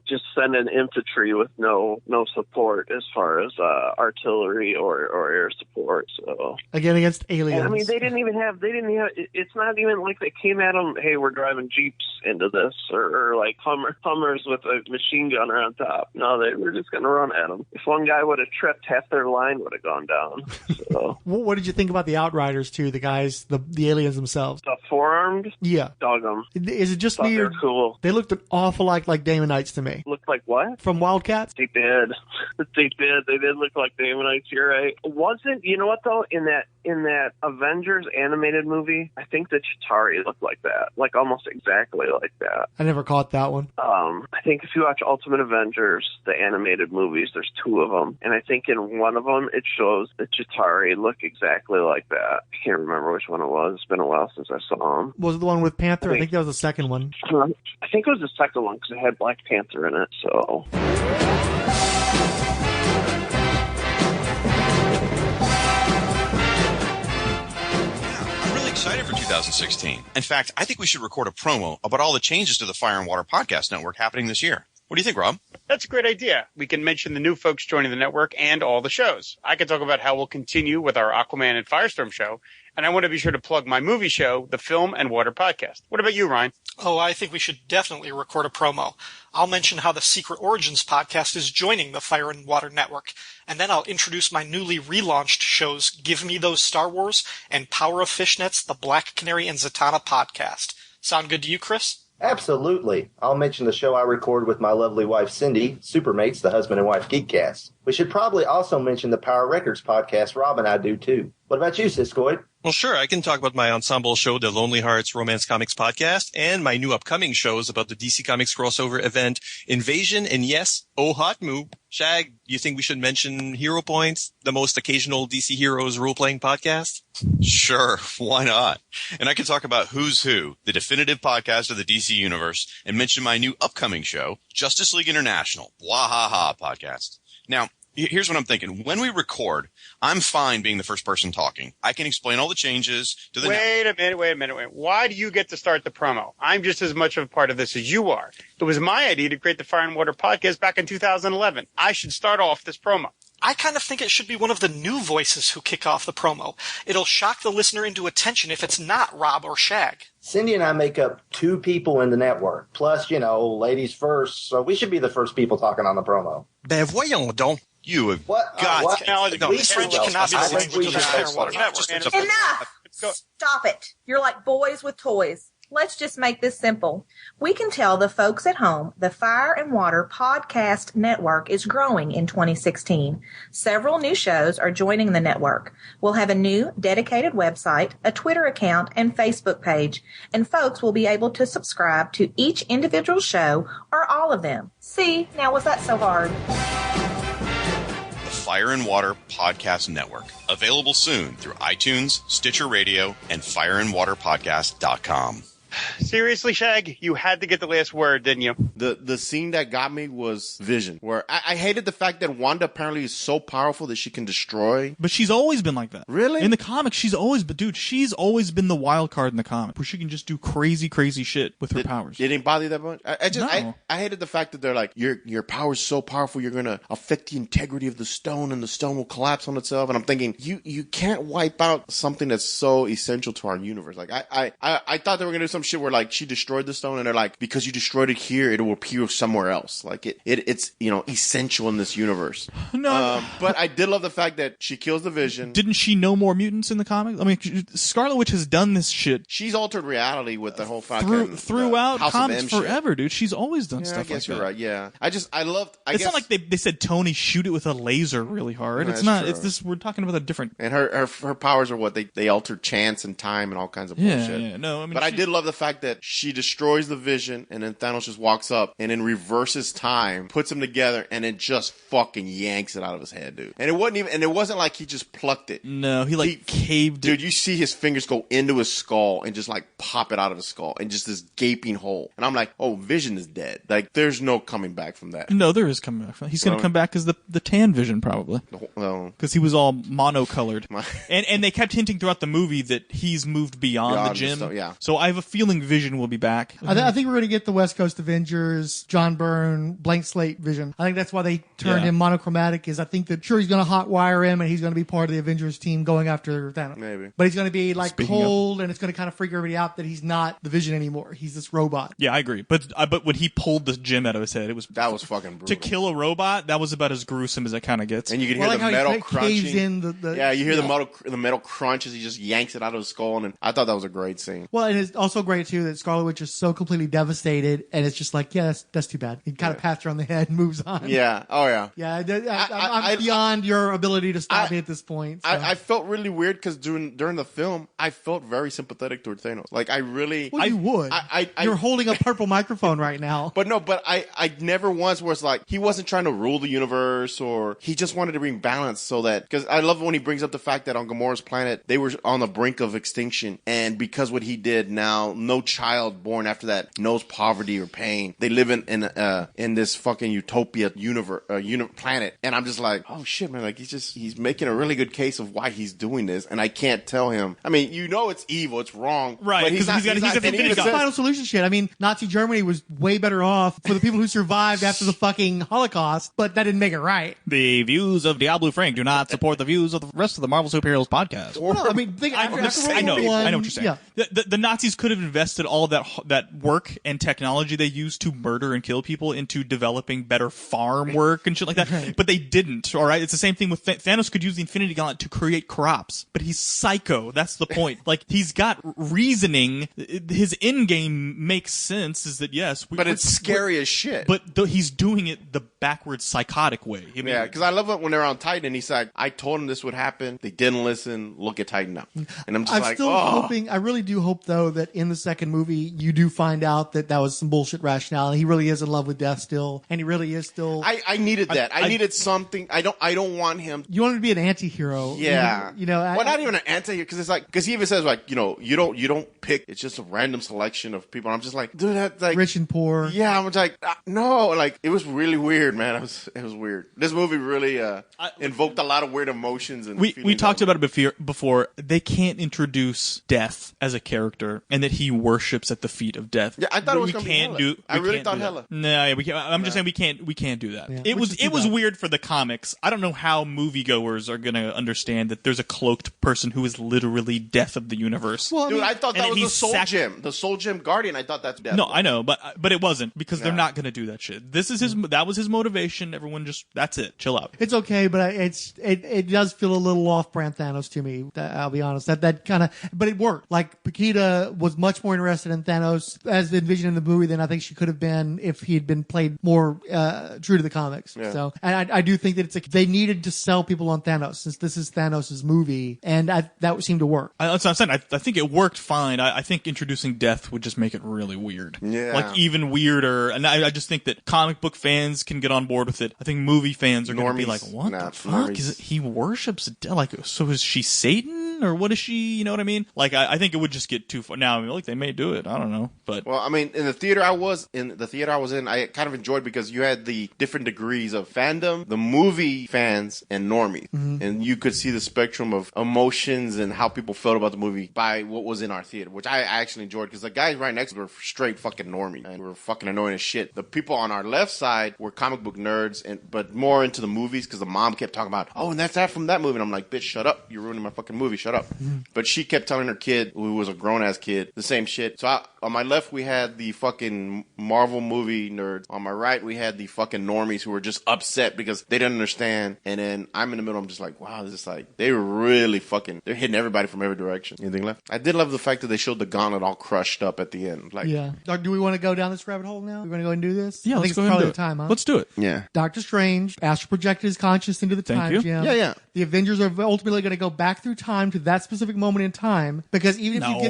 Just send in infantry with no support as far as artillery or air support. So again, against aliens. And, I mean, they didn't even have. It's not even like they came at them. Hey, we're driving Jeeps into this, or like Hummers with a machine gunner on top. No, they were just going to run at them. If one guy would have tripped, half their line would have gone down. down. So. What did you think about the Outriders too? The guys, the aliens themselves. The four-armed? Yeah. Dog them. Is it just Thought me? they were cool. They looked an awful like Damonites to me. Looked like what? From Wildcats? They did. They did look like Damonites. You're right. Wasn't, you know what though? In that Avengers animated movie, I think the Chitauri looked like that. Like almost exactly like that. I never caught that one. I think if you watch Ultimate Avengers, the animated movies, there's two of them. And I think in one of them, it shows the Chitauri look exactly like that. I can't remember which one it was. It's been a while since I saw them. Was it the one with Panther? I think that was the second one. I think it was the second one because it had Black Panther in it. So. Excited for 2016. In fact, I think we should record a promo about all the changes to the Fire and Water Podcast Network happening this year. What do you think, Rob? That's a great idea. We can mention the new folks joining the network and all the shows. I can talk about how we'll continue with our Aquaman and Firestorm show, and I want to be sure to plug my movie show, the Film and Water Podcast. What about you, Ryan? Oh, I think we should definitely record a promo. I'll mention how the Secret Origins podcast is joining the Fire and Water Network, and then I'll introduce my newly relaunched shows Give Me Those Star Wars and Power of Fishnets, the Black Canary and Zatanna podcast. Sound good to you, Chris? Absolutely. I'll mention the show I record with my lovely wife, Cindy, Supermates, the husband and wife Geekcast. We should probably also mention the Power Records podcast Rob and I do, too. What about you, Siskoid? Well, sure. I can talk about my ensemble show, the Lonely Hearts Romance Comics Podcast, and my new upcoming shows about the DC Comics crossover event, Invasion, and yes, Oh Hot Moo. Shag, you think we should mention Hero Points, the most occasional DC Heroes role-playing podcast? Sure, why not? And I can talk about Who's Who, the definitive podcast of the DC Universe, and mention my new upcoming show, Justice League International, Wahaha podcast. Now, here's what I'm thinking. When we record, I'm fine being the first person talking. I can explain all the changes to the Wait a minute. Why do you get to start the promo? I'm just as much of a part of this as you are. It was my idea to create the Fire and Water podcast back in 2011. I should start off this promo. I kind of think it should be one of the new voices who kick off the promo. It'll shock the listener into attention if it's not Rob or Shag. Cindy and I make up two people in the network. Plus, ladies first, so we should be the first people talking on the promo. Ben voyons donc. You have got to. French cannot be the language of the Fire and Water Network. Enough! Stop it. You're like boys with toys. Let's just make this simple. We can tell the folks at home the Fire and Water Podcast Network is growing in 2016. Several new shows are joining the network. We'll have a new dedicated website, a Twitter account, and Facebook page, and folks will be able to subscribe to each individual show or all of them. See, now was that so hard? Fire and Water Podcast Network. Available soon through iTunes, Stitcher Radio, and fireandwaterpodcast.com. Seriously, Shag, you had to get the last word, didn't you? The scene that got me was Vision, where I hated the fact that Wanda apparently is so powerful that she can destroy. But she's always been like that. Really? In the comics, she's always been the wild card in the comic, where she can just do crazy shit with her powers. It didn't bother you that much? No. I hated the fact that they're like, your power's so powerful, you're gonna affect the integrity of the stone, and the stone will collapse on itself. And I'm thinking, you can't wipe out something that's so essential to our universe. Like, I thought they were gonna do some shit where, like, she destroyed the stone, and they're like, because you destroyed it here, it will appear somewhere else. Like, it's essential in this universe. No. But I did love the fact that she kills the Vision. Didn't she know more mutants in the comics? I mean, Scarlet Witch has done this shit. She's altered reality with the whole fucking throughout comics forever, dude. She's always done stuff like that. I guess you're right. Yeah. It's not like they said, Tony, shoot it with a laser really hard. No, it's not. true. It's this. We're talking about a different. And her powers are what they alter chance and time and all kinds of bullshit. Yeah. No, I mean, but I did love the fact that she destroys the Vision, and then Thanos just walks up and then reverses time, puts them together, and then just fucking yanks it out of his head, dude. And it wasn't like he just plucked it. No, he caved dude, it. you see his fingers go into his skull and just like pop it out of his skull, and just this gaping hole. And I'm like, oh, Vision is dead. Like, there's no coming back from that. No, there is coming back from that. He's going to come back as the tan Vision, probably. Because he was all monocolored. And they kept hinting throughout the movie that he's moved beyond the gym. Yeah. So I have a feeling feeling Vision will be back. I think we're going to get the West Coast Avengers, John Byrne, blank slate Vision. I think that's why they turned him monochromatic. Is I think that sure he's going to hotwire him and he's going to be part of the Avengers team going after Thanos. Maybe, but he's going to be like cold and it's going to kind of freak everybody out that he's not the Vision anymore. He's this robot. Yeah, I agree. But when he pulled the gem out of his head, that was fucking brutal. To kill a robot, that was about as gruesome as it kind of gets. And you can hear the metal crunching. You hear the metal crunch as he just yanks it out of his skull, and I thought that was a great scene. Well, and it's also great too that Scarlet Witch is so completely devastated, and it's just like, yeah, that's too bad. He kind of pats her on the head and moves on. Yeah. Oh yeah. Yeah. I'm beyond your ability to stop me at this point. So. I felt really weird because during the film, I felt very sympathetic toward Thanos. Like I really. Well, you would. You're holding a purple microphone right now. But I never once was like he wasn't trying to rule the universe, or he just wanted to bring balance so that, because I love when he brings up the fact that on Gamora's planet they were on the brink of extinction, and because what he did, now no child born after that knows poverty or pain. They live in this fucking utopia universe planet, and I'm just like, oh shit, man, like he's making a really good case of why he's doing this, and I can't tell him. I mean, it's evil, it's wrong, right? But he's got the final solution shit. I mean, Nazi Germany was way better off for the people who survived after the fucking Holocaust, but that didn't make it right. The views of Diabolu Frank do not support the views of the rest of the Marvel Superheroes podcast. No, I mean, I know what you're saying. Yeah. The Nazis could have invested all of that work and technology they used to murder and kill people into developing better farm work and shit like that, right. But they didn't. All right, it's the same thing with Thanos. Could use the Infinity Gauntlet to create crops, but he's psycho. That's the point. Like, he's got reasoning. His end game makes sense. Is that yes? But it's scary as shit. But he's doing it the backwards psychotic way. I mean, yeah, because I love it when they're on Titan and he's like, I told him this would happen. They didn't listen. Look at Titan now. And I'm just hoping. I really do hope though that in the second movie you do find out that was some bullshit rationale. He really is in love with Death still, and he really is still. I needed that. I needed something. I don't want him. You want him to be an anti-hero. Yeah. Well, not even an anti-hero, because he even says you don't pick. It's just a random selection of people. And I'm just like, dude, that's like rich and poor. Yeah, I'm like, no, like it was really weird, man. It was weird. This movie really invoked a lot of weird emotions and we talked about it before. They can't introduce Death as a character and that he worships at the feet of Death. Yeah, I thought it was going to be Hela. I really thought Hela. No, yeah, we can't. I'm just saying we can't do that. Yeah. It was weird for the comics. I don't know how moviegoers are going to understand that there's a cloaked person who is literally Death of the universe. Well, dude, I thought that was the Soul Gem. The Soul Gem Guardian. I thought that's Death. No, I know, but it wasn't, because they're not going to do that shit. This is that was his motivation. Everyone just, that's it. Chill out. It's okay, but it does feel a little off-brand Thanos to me. I'll be honest. That kind of, but it worked. Like, Paquita was much more interested in Thanos as envisioned in the movie than I think she could have been if he had been played more true to the comics. Yeah. So, and I do think that they needed to sell people on Thanos since this is Thanos' movie, and that seemed to work. That's what I'm saying. I think it worked fine. I think introducing Death would just make it really weird. Yeah. Like, even weirder. And I just think that comic book fans can get on board with it. I think movie fans are going to be like, what the fuck? Is it, he worships Death? Like, so is she Satan? Or what is she? You know what I mean? Like, I think it would just get too far. Now, I mean, like, they may do it. I don't know. But well, I mean, in the theater I was in, I kind of enjoyed because you had the different degrees of fandom, the movie fans and normies. Mm-hmm. And you could see the spectrum of emotions and how people felt about the movie by what was in our theater, which I actually enjoyed, because the guys right next to were straight fucking normies and were fucking annoying as shit. The people on our left side were comic book nerds, but more into the movies, because the mom kept talking about, oh, and that's that from that movie. And I'm like, bitch, shut up. You're ruining my fucking movie. Shut up. Mm-hmm. But she kept telling her kid, who was a grown-ass kid, the same shit. So on my left, we had the fucking Marvel movie nerds. On my right, we had the fucking normies who were just upset because they didn't understand. And then I'm in the middle. I'm just like, wow, this is like, they were really fucking, they're hitting everybody from every direction. Anything left? I did love the fact that they showed the gauntlet all crushed up at the end. Like, yeah. Do we want to go down this rabbit hole now? We want to go and do this? Yeah, I think it's probably the time, huh? Let's do it. Yeah. Doctor Strange astral projected his conscience into the time gem. Yeah. The Avengers are ultimately going to go back through time to that specific moment in time, because even if you get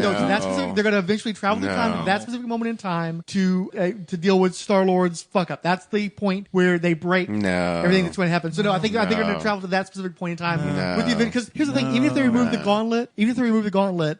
to that specific, they're going to eventually travel through time to that specific moment in time to deal with Star-Lord's fuck up. That's the point where they break everything that's going to happen. So I think they're going to travel to that specific point in time with the Avengers. Because here's the thing: even if they remove the gauntlet,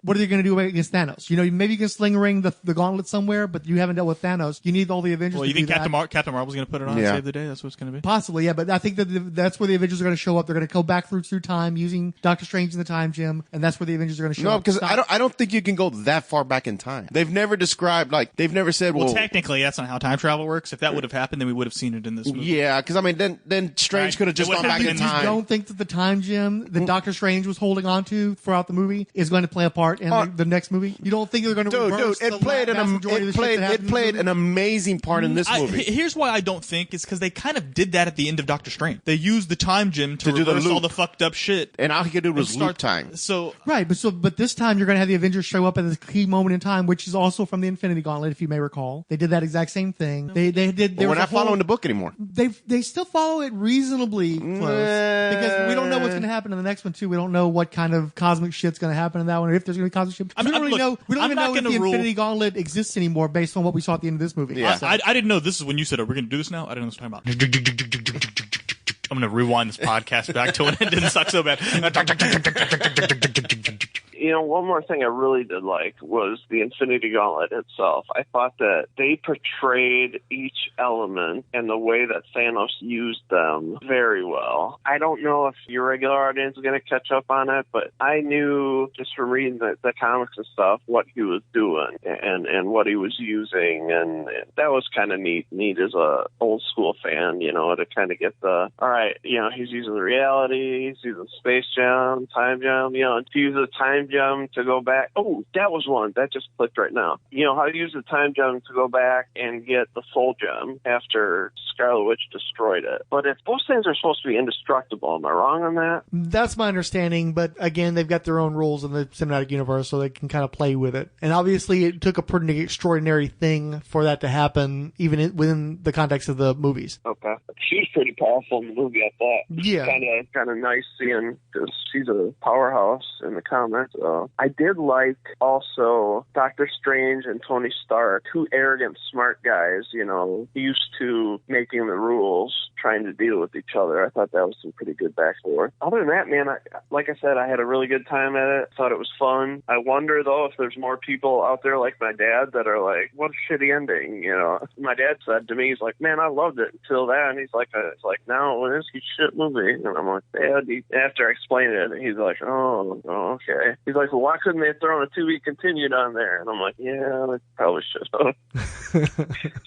what are they going to do against Thanos? You know, maybe you can sling ring the gauntlet somewhere, but you haven't dealt with Thanos. You need all the Avengers. Well, you think Captain Marvel's going to put it on and save the day? That's what it's going to be. Possibly, yeah. But I think that's where the Avengers are going to show up. They're going to go back through time using Doctor Strange in the time gem, and that's where the Avengers are going to show up. No, because I don't think you can go that far back in time. time. They've never described, like, they've never said, well, technically, that's not how time travel works. If that would have happened, then we would have seen it in this movie. Yeah, because, I mean, then Strange could have just gone back in time. You don't think that the time gem that Doctor Strange was holding on to throughout the movie is going to play a part in the next movie? You don't think they're going to reverse it played an amazing part in this movie. Here's why I don't think is because they kind of did that at the end of Doctor Strange. They used the time gem to reverse all the fucked up shit, and all he could do was loop time. So right, but this time you're going to have the Avengers show up at this key moment in time, which is also from the Infinity Gauntlet, if you may recall. They did that exact same thing. They did. We're not following the book anymore. They still follow it reasonably close because we don't know what's going to happen in the next one too. We don't know what kind of cosmic shit's going to happen in that one, or if there's going to be cosmic shit. We don't even know if the Infinity Gauntlet exists anymore based on what we saw at the end of this movie. Yeah, I didn't know this is when you said, "Are we going to do this now?" I didn't know what you're talking about. I'm going to rewind this podcast back to when it didn't suck so bad. You know, one more thing I really did like was the Infinity Gauntlet itself. I thought that they portrayed each element and the way that Thanos used them very well. I don't know if your regular audience is going to catch up on it, but I knew just from reading the comics and stuff what he was doing and what he was using, and that was kind of neat as a old school fan, you know, to kind of get all right, you know, he's using the reality, he's using space gem, time gem, you know, to use the time gem to go back. Oh, that was one that just clicked right now. You know, how to use the time gem to go back and get the soul gem after Scarlet Witch destroyed it. But if those things are supposed to be indestructible, am I wrong on that? That's my understanding, but again, they've got their own rules in the cinematic universe, so they can kind of play with it. And obviously, it took a pretty extraordinary thing for that to happen, even within the context of the movies. Okay. She's pretty powerful in the movie, I thought. Yeah. Kind of nice seeing, because she's a powerhouse in the comics. I did like also Doctor Strange and Tony Stark, two arrogant, smart guys, you know, used to making the rules, trying to deal with each other. I thought that was some pretty good back and forth. Other than that, man, like I said, I had a really good time at it. Thought it was fun. I wonder, though, if there's more people out there like my dad that are like, what a shitty ending, you know. My dad said to me, he's like, man, I loved it until then. He's like, it's like, now this is a shit movie. And I'm like, Dad, after I explained it, he's like, oh, okay. He's like, well, why couldn't they have thrown a to-be continued on there? And I'm like, yeah, they probably should have.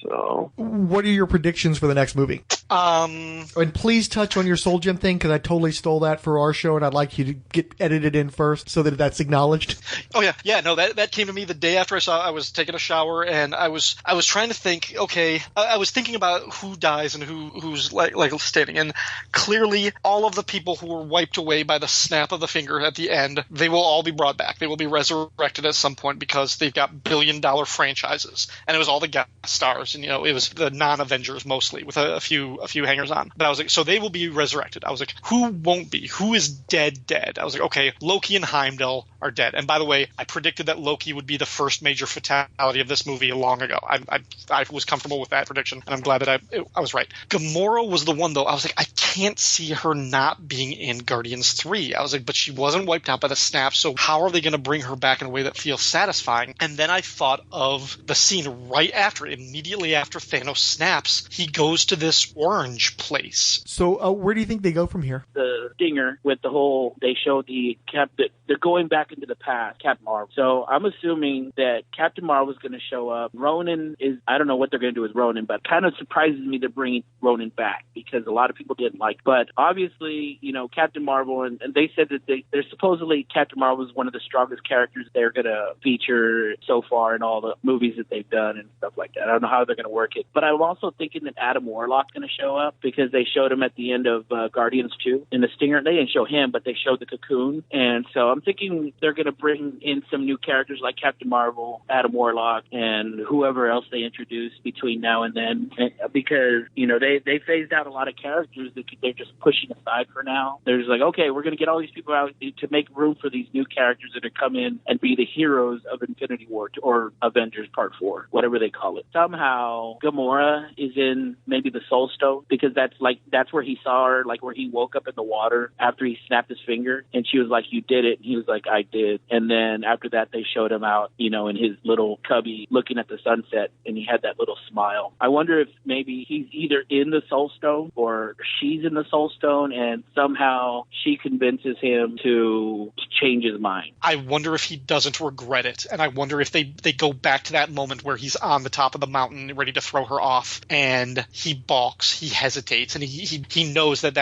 So, what are your predictions for the next movie? And please touch on your Soul Gem thing, because I totally stole that for our show, and I'd like you to get edited in first so that that's acknowledged. Oh yeah, no, that came to me the day after I was taking a shower, and I was trying to think. Okay, I was thinking about who dies and who's like standing, and clearly all of the people who were wiped away by the snap of the finger at the end, they will all be brought back. They will be resurrected at some point because they've got billion-dollar franchises, and it was all the guest stars, and you know, it was the non-Avengers mostly with a few hangers on. But I was like, so they will be resurrected. I was like, who won't be? Who is dead? I was like, okay, Loki and Heimdall are dead. And by the way, I predicted that Loki would be the first major fatality of this movie long ago. I was comfortable with that prediction, and I'm glad that I was right. Gamora was the one, though. I was like, I can't see her not being in Guardians 3. I was like, but she wasn't wiped out by the snap, so how are they going to bring her back in a way that feels satisfying? And then I thought of the scene right after, immediately after Thanos snaps, he goes to this orange place. So where do you think they go from here? The stinger with the whole, they show they're going back into the past, Captain Marvel. So I'm assuming that Captain Marvel is going to show up. Ronan is, I don't know what they're going to do with Ronan, but kind of surprises me they're bringing Ronan back because a lot of people didn't like. But obviously, you know, Captain Marvel, and they said that they're supposedly Captain Marvel is one of the strongest characters they're going to feature so far in all the movies that they've done and stuff like that. I don't know how they're going to work it. But I'm also thinking that Adam Warlock's going to show up because they showed him at the end of Guardians 2 in the stinger. They didn't show him, but they showed the cocoon. And so I'm thinking they're going to bring in some new characters like Captain Marvel, Adam Warlock, and whoever else they introduce between now and then. Because, you know, they phased out a lot of characters that they're just pushing aside for now. They're just like, okay, we're going to get all these people out to make room for these new characters that are come in and be the heroes of Infinity War or Avengers Part 4, whatever they call it. Somehow Gamora is in maybe the Soul Stone because that's where he saw her, like where he woke up in the water after he snapped his finger, and she was like, you did it. And he was like, I Frank did. And then after that, they showed him out, in his little cubby looking at the sunset, and he had that little smile. I wonder if maybe he's either in the Soul Stone or she's in the Soul Stone, and somehow she convinces him to change his mind. I wonder if he doesn't regret it, and I wonder if they go back to that moment where he's on the top of the mountain ready to throw her off, and he balks, he hesitates, and he knows that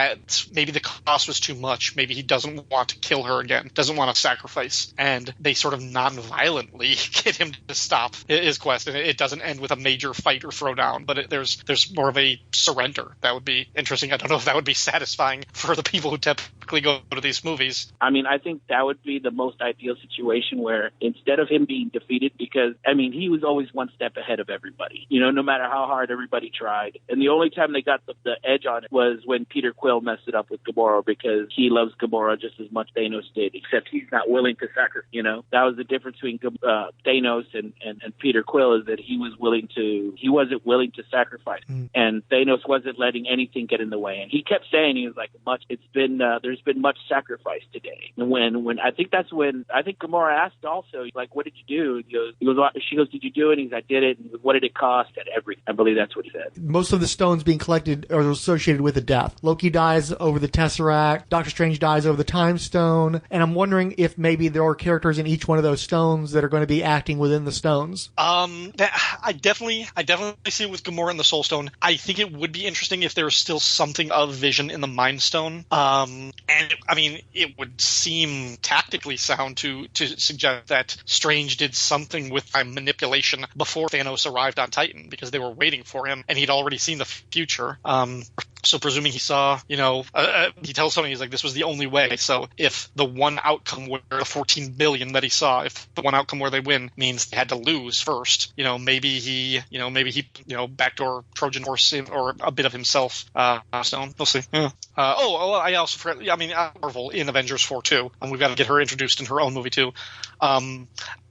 maybe the cost was too much. Maybe he doesn't want to kill her again, doesn't want to sacrifice, and they sort of non-violently get him to stop his quest, and it doesn't end with a major fight or throwdown, but there's more of a surrender. That would be interesting. I don't know if that would be satisfying for the people who typically go to these movies. I mean, I think that would be the most ideal situation where instead of him being defeated, because, he was always one step ahead of everybody, no matter how hard everybody tried. And the only time they got the edge on it was when Peter Quill messed it up with Gamora, because he loves Gamora just as much Thanos did, except he's not willing to sacrifice, That was the difference between Thanos and Peter Quill, is that he wasn't willing to sacrifice. And Thanos wasn't letting anything get in the way. And he kept saying, he was like, there's been much sacrifice today. And when I think Gamora asked also, like, what did you do? She goes, did you do it? And he's like, I did it. And what did it cost? At everything. I believe that's what he said. Most of the stones being collected are associated with a death. Loki dies over the Tesseract. Doctor Strange dies over the Time Stone. And I'm wondering if maybe there are characters in each one of those stones that are going to be acting within the stones. I definitely see it with Gamora and the Soul Stone. I think it would be interesting if there was still something of Vision in the Mind Stone. It would seem tactically sound to suggest that Strange did something with time manipulation before Thanos arrived on Titan, because they were waiting for him and he'd already seen the future. So presuming he saw, he tells Tony, he's like, this was the only way. So if the one outcome where the 14 billion that he saw, if the one outcome where they win means they had to lose first, maybe he backdoor Trojan horse or a bit of himself. Stone. We'll see. Yeah. I also forgot, Marvel in Avengers 4 too. And we've got to get her introduced in her own movie too.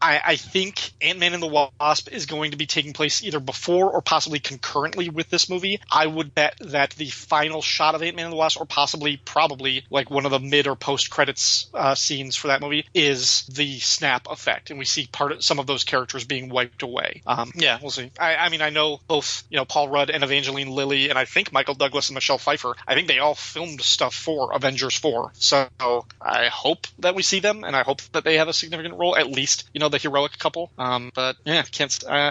I think Ant-Man and the Wasp is going to be taking place either before or possibly concurrently with this movie. I would bet that the final shot of Ant-Man and the Wasp, or probably like one of the mid or post credits scenes for that movie, is the snap effect, and we see some of those characters being wiped away. We'll see. I know both Paul Rudd and Evangeline Lilly, and I think Michael Douglas and Michelle Pfeiffer. I think they all filmed stuff for Avengers 4. So I hope that we see them, and I hope that they have a significant role, at least the heroic couple. But I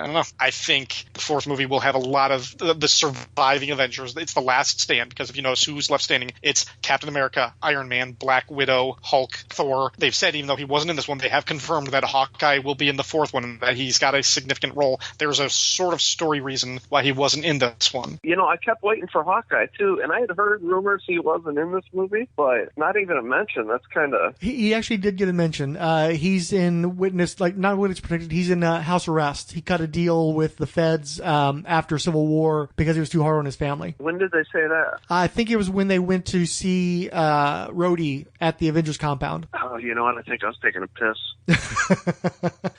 don't know. I think the fourth movie will have a lot of the surviving Avengers. It's the last stand, because if you notice who's left standing, it's Captain America, Iron Man, Black Widow, Hulk, Thor. They've said, even though he wasn't in this one, they have confirmed that Hawkeye will be in the fourth one, and that he's got a significant role. There's a sort of story reason why he wasn't in this one. I kept waiting for Hawkeye too, and I had heard rumors he wasn't in this movie, but not even a mention. That's kind of... He actually did get a mention. He's in not Witness Protected, he's in house arrest. He cut a deal with the feds after Civil War because he was too hard on his family. When did they say that? I think it was when they went to see Rhodey at the Avengers compound. Oh, you know what? I think I was taking a piss.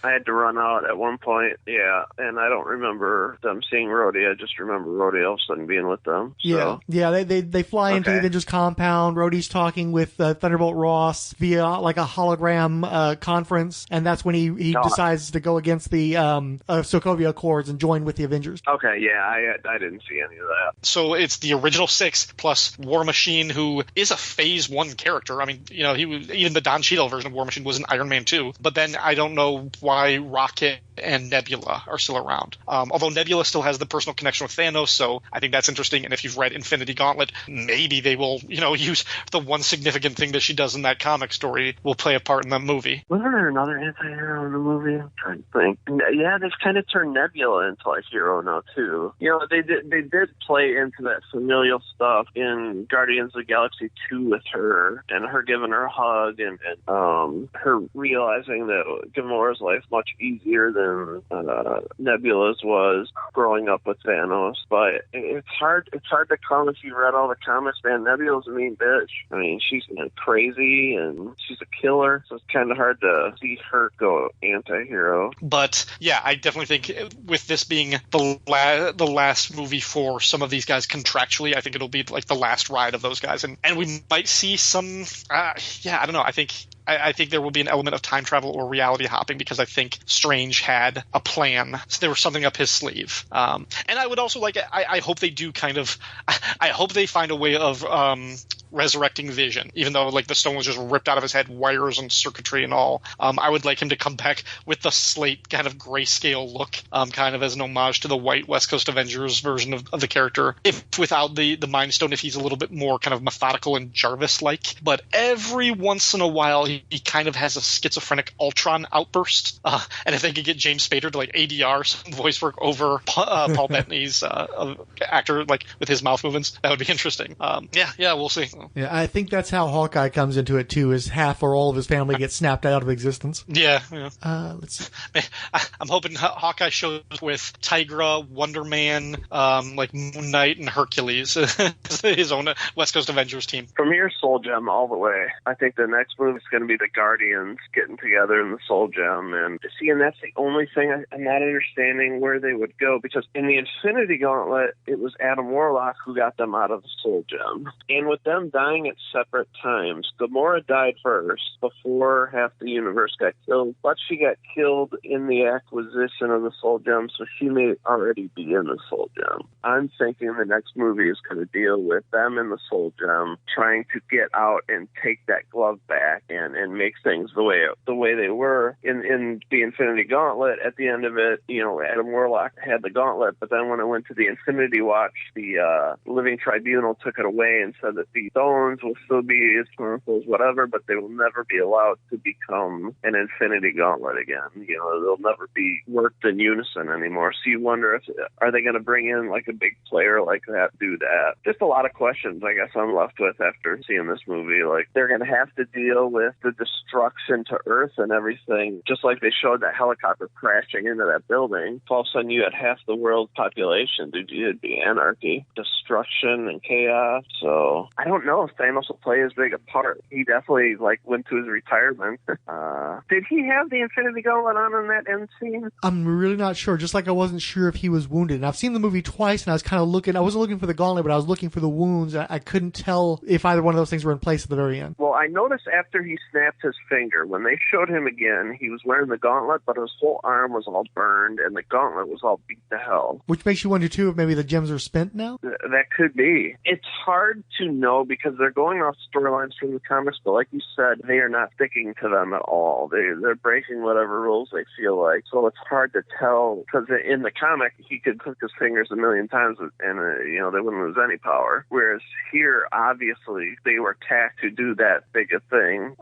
I had to run out at one point, and I don't remember them seeing Rhodey. I just remember Rhodey all of a sudden being with them. So. Yeah. They fly into the Avengers compound. Rhodey's talking with Thunderbolt Ross via like a hologram conference, and that's when he decides to go against the Sokovia Accords and join with the Avengers. Okay, yeah, I didn't see any of that. So it's the original six plus War Machine, who is a Phase 1 character. He was, even the Don Cheadle version of War Machine was in Iron Man 2. But then I don't know why Rocket and Nebula are still around. Although Nebula still has the personal connection with Thanos, so I think that's interesting. And if you've read Infinity Gauntlet, maybe they will, use the one significant thing that she does in that comic story will play a part in that movie. Wasn't there another anti-hero in the movie? I'm trying to think. Yeah, they've kind of turned Nebula into a hero now too. They did play into that familial stuff in Guardians of the Galaxy 2 with her, and her giving her a hug, and her realizing that Gamora's life much easier than Nebula's was growing up with Thanos. But it's hard to come if you read all the comics, man. Nebula's a mean bitch. She's crazy and she's a killer, so it's kind of hard to see her go anti-hero. But yeah, I definitely think with this being the last movie for some of these guys contractually, I think it'll be like the last ride of those guys, and we might see some. I don't know. I think I think there will be an element of time travel or reality hopping because I think Strange had a plan. So there was something up his sleeve. And I would also I hope they do I hope they find a way of resurrecting Vision, even though the stone was just ripped out of his head, wires and circuitry and all. I would like him to come back with the slate kind of grayscale look, kind of as an homage to the white West Coast Avengers version of the character. If without the Mind Stone, if he's a little bit more kind of methodical and Jarvis-like. But every once in a while, he kind of has a schizophrenic Ultron outburst. And if they could get James Spader to ADR some voice work over Paul Bettany's actor, with his mouth movements, that would be interesting. Yeah, we'll see. Yeah, I think that's how Hawkeye comes into it too, is half or all of his family gets snapped out of existence. Yeah. Let's see. I'm hoping Hawkeye shows with Tigra, Wonder Man, Moon Knight, and Hercules, his own West Coast Avengers team. From here, Soul Gem all the way. I think the next move is going to be the Guardians getting together in the Soul Gem, and that's the only thing I'm not understanding where they would go, because in the Infinity Gauntlet, it was Adam Warlock who got them out of the Soul Gem, and with them dying at separate times, Gamora died first before half the universe got killed, but she got killed in the acquisition of the Soul Gem, so she may already be in the Soul Gem. I'm thinking the next movie is going to deal with them in the Soul Gem, trying to get out and take that glove back and make things the way they were in the Infinity Gauntlet. At the end of it, Adam Warlock had the gauntlet, but then when it went to the Infinity Watch, the Living Tribunal took it away and said that the stones will still be as powerful as whatever, but they will never be allowed to become an Infinity Gauntlet again. They'll never be worked in unison anymore. So you wonder are they going to bring in a big player like that, do that? Just a lot of questions I guess I'm left with after seeing this movie. They're going to have to deal with the destruction to Earth and everything, just like they showed that helicopter crashing into that building. If all of a sudden you had half the world's population, it'd be anarchy, destruction, and chaos. So I don't know if Thanos will play as big a part. He definitely went to his retirement. Did he have the Infinity Gauntlet on in that end scene? I'm really not sure. Just like I wasn't sure if he was wounded. And I've seen the movie twice, and I was kind of looking. I wasn't looking for the gauntlet, but I was looking for the wounds. I couldn't tell if either one of those things were in place at the very end. Well, I noticed after he snapped his finger, when they showed him again, he was wearing the gauntlet, but his whole arm was all burned, and the gauntlet was all beat to hell. Which makes you wonder, too, if maybe the gems are spent now? That could be. It's hard to know because they're going off storylines from the comics, but like you said, they are not sticking to them at all. They're breaking whatever rules they feel like. So it's hard to tell, because in the comic, he could click his fingers a million times and, they wouldn't lose any power. Whereas here, obviously, they were tasked to do that big a thing.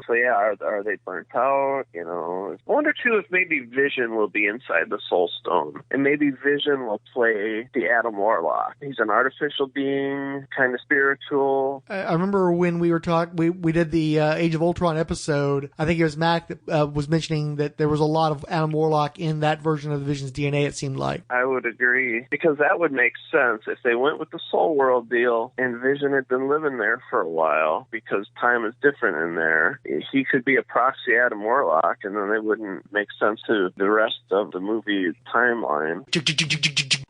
So yeah, are they burnt out? I wonder too if maybe Vision will be inside the Soul Stone, and maybe Vision will play the Adam Warlock. He's an artificial being, kind of spiritual. I remember when we were talking, we did the Age of Ultron episode. I think it was Mac that was mentioning that there was a lot of Adam Warlock in that version of the Vision's DNA. It seemed like. I would agree, because that would make sense if they went with the Soul World deal and Vision had been living there for a while, because time is different in there. He could be a proxy Adam Warlock, and then it wouldn't make sense to the rest of the movie timeline.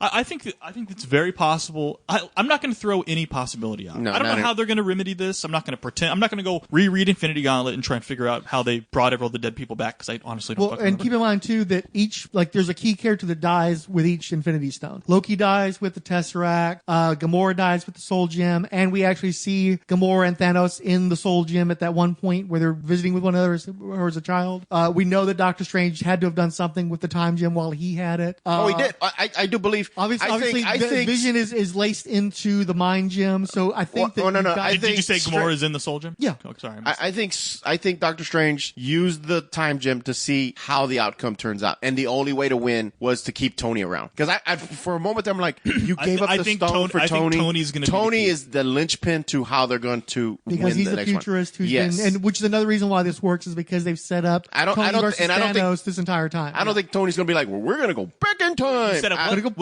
I think it's very possible. I'm not going to throw any possibility out. I don't know how they're going to remedy this. I'm not going to pretend. I'm not going to go reread Infinity Gauntlet and try and figure out how they brought all the dead people back, because I honestly don't fucking remember. Keep in mind too that each there's a key character that dies with each Infinity Stone. Loki dies with the Tesseract. Gamora dies with the Soul Gem, and we actually see Gamora and Thanos in the Soul Gem at that one point where they're visiting with one another as a child. We know that Doctor Strange had to have done something with the Time Gem while he had it. He did. I do believe. Obviously, I think Vision is laced into the Mind Gem, so I think Did you say Gamora is in the Soul Gem? Yeah. Oh, sorry. I think Doctor Strange used the Time Gem to see how the outcome turns out, and the only way to win was to keep Tony around. Because I for a moment I'm like, you gave up the stone for Tony. Tony is the linchpin to how they're going to win because he's the the next futurist one. who's been, and which is another reason why this works is because they've set up Tony versus Thanos this entire time. I don't think Tony's going to be like, well, we're going to go back in time.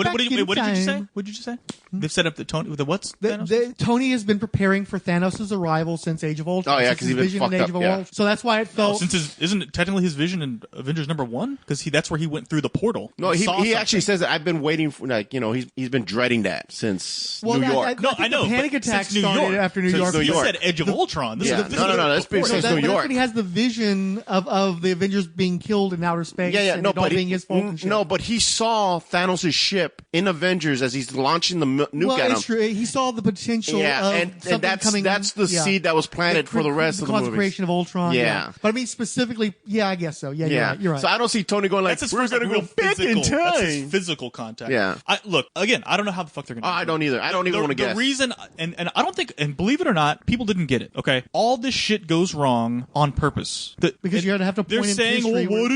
What did you just say? They've set up the Tony with the what's? Tony has been preparing for Thanos' arrival since Age of Ultron. Oh, yeah, Since 'cause his he's been vision in fucked Age up, of yeah. Ultron. So that's why it felt. Isn't it technically his vision in Avengers #1? Because that's where he went through the portal. No, Saw he something. actually says that I've been waiting for, like, you know, he's been dreading that since New York. I think know, the panic but attack since New started York. after New Since York. New You York. said Edge of Ultron. This Yeah. is No, that's been since New That's York. when he has the vision of the Avengers being killed in outer space. And No, it all but being his fault. and shit. no, but he saw Thanos' ship in Avengers as he's launching the nuke Well, at him. it's true. He saw the potential Yeah, of and something that's coming. the seed that was planted for the rest of the cause movie. creation of Ultron. Yeah. But I mean specifically, I guess so. Yeah, you're right. So I don't see Tony going like, That's his we're first going to real go back in physical. That's his time. physical contact. Yeah. Look, again, I don't know how the fuck they're going to I don't either. I don't even want to guess. The reason, and I don't think, and believe it or not, people didn't get it, okay? All this shit goes wrong on purpose. Because you have to They're point in saying, history why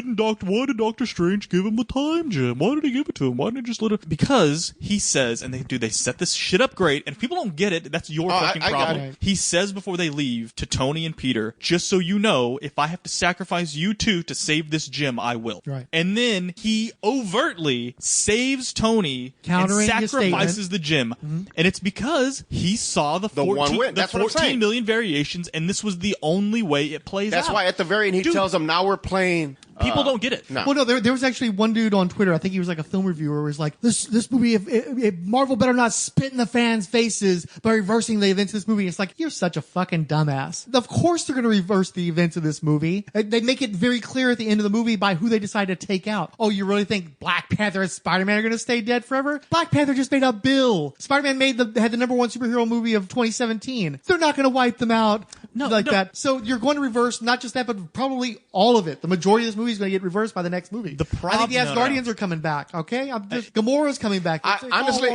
did Doctor Strange give him the time gem? Why did he give it to him? Why didn't he just let it? Because he says, and they set this shit up great, and if people don't get it, that's your fucking I got problem. it. He says before they leave to Tony and Peter, just so you know, if I have to sacrifice you two to save this gem, I will. Right. And then he overtly saves Tony Countering and his sacrifices the gem. And it's because he saw the one 14, win. the That's what I'm 14 saying. million variations, and this was the only way it plays That's out. why at the very end he Dude, tells them, now we're playing. people don't get it. No. Well, no, there was actually one dude on Twitter. I think he was like a film reviewer. Who was like, this movie, if Marvel better not spit in the fans' faces by reversing the events of this movie. It's like, you're such a fucking dumbass. Of course they're going to reverse the events of this movie. They make it very clear at the end of the movie by who they decide to take out. Oh, you really think Black Panther and Spider-Man are going to stay dead forever? Black Panther just made up Bill. Spider-Man had the #1 superhero movie of 2017. They're not going to wipe them out that. So you're going to reverse not just that, but probably all of it. The majority of this movie is going to get reversed by the next movie. I think the Asgardians are coming back. Okay, Gamora's coming back. Honestly,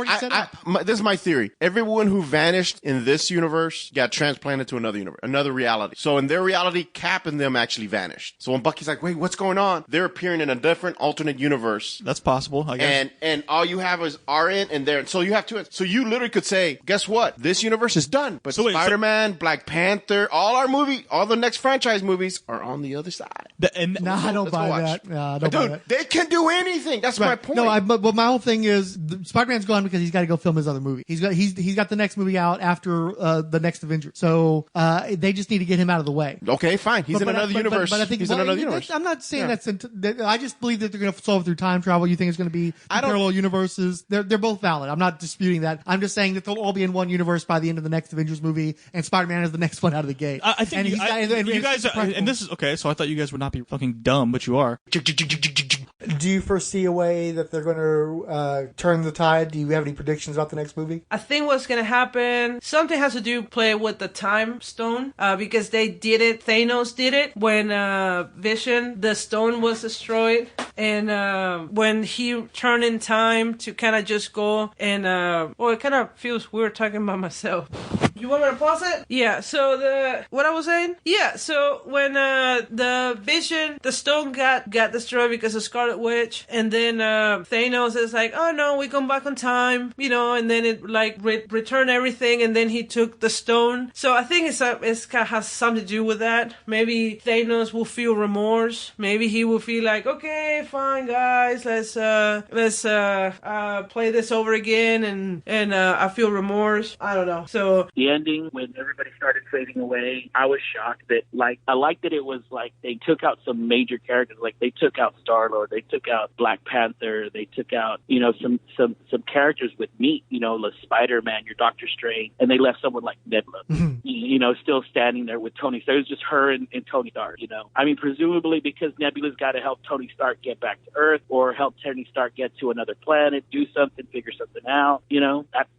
this is my theory. Everyone who vanished in this universe got transplanted to another universe, another reality. So in their reality, Cap and them actually vanished. So when Bucky's like, wait, what's going on? They're appearing in a different alternate universe. That's possible, I guess. And all you have is RN and there. So you have two. So you literally could say, guess what? This universe is done. But Spider-Man, Black Panther, all the next franchise movies are on the other side. I don't buy that. I don't buy Dude, that. they can do anything. That's my point. No, but my whole thing is Spider-Man's gone because he's got to go film his other movie. He's got the next movie out after the next Avengers. So they just need to get him out of the way. Okay, fine. He's in another universe. But I think he's in another universe. I'm not saying I just believe that they're going to solve it through time travel. You think it's going to be parallel universes? They're both valid. I'm not disputing that. I'm just saying that they'll all be in one universe by the end of the next Avengers movie, and Spider-Man is the next one out of the gate. I think you guys are, and this is okay. So I thought you guys would not be fucking dumb, but you are. Do you foresee a way that they're going to turn the tide? Do you have any predictions about the next movie? I think what's going to happen, something has to play with the time stone, because they did it, Thanos did it, when Vision, the stone was destroyed, and when he turned in time to kind of just go and, it kind of feels weird talking about myself. You want me to pause it? Yeah, so what I was saying? Yeah, so when the Vision, the stone got destroyed because of Scarlet Witch, and then Thanos is like, oh no, we come back on time, and then it like returned everything, and then he took the stone. So I think it's kind of has something to do with that. Maybe Thanos will feel remorse. Maybe he will feel like, okay, fine guys, let's play this over again, and I feel remorse. I don't know. So the ending, when everybody started fading away, I was shocked that, I liked that it was like they took out some major characters, like they took out Star-Lord, they took out Black Panther, they took out, some characters with meat, like Spider-Man, your Doctor Strange, and they left someone like Nebula, still standing there with Tony. So it was just her and Tony Stark, I mean, presumably because Nebula's got to help Tony Stark get back to Earth, or help Tony Stark get to another planet, do something, figure something out,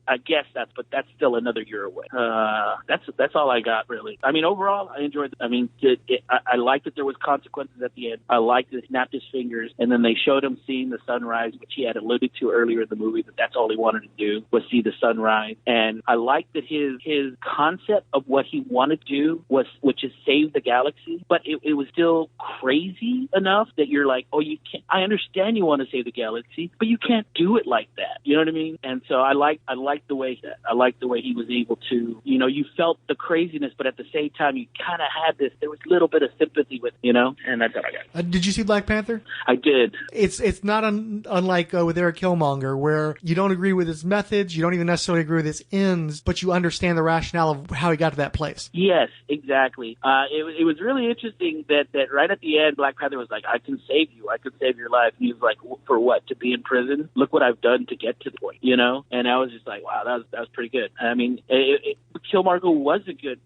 I guess but that's still another year away. That's all I got, really. I mean, overall, I enjoyed it. I mean, I liked that there was consequences at the end. I liked that he snapped his fingers, and then they showed him seeing the sunrise, which he had alluded to earlier in the movie, that's all he wanted to do was see the sunrise. And I liked that his concept of what he wanted to do which is save the galaxy, but it was still crazy enough that you're like, oh, you can't. I understand you want to save the galaxy, but you can't do it like that. You know what I mean? And so I liked the way he was able to you felt the craziness, but at the same time, you kind of had there was a little bit of sympathy with, and that's what I got. Did you see Black Panther? I did. It's not unlike with Eric Killmonger, where you don't agree with his methods, you don't even necessarily agree with his ends, but you understand the rationale of how he got to that place. Yes, exactly. It was really interesting that right at the end, Black Panther was like, I can save you. I can save your life. And he was like, for what? To be in prison? Look what I've done to get to the point, And I was just like, wow, that was pretty good. I mean, Killmonger was a good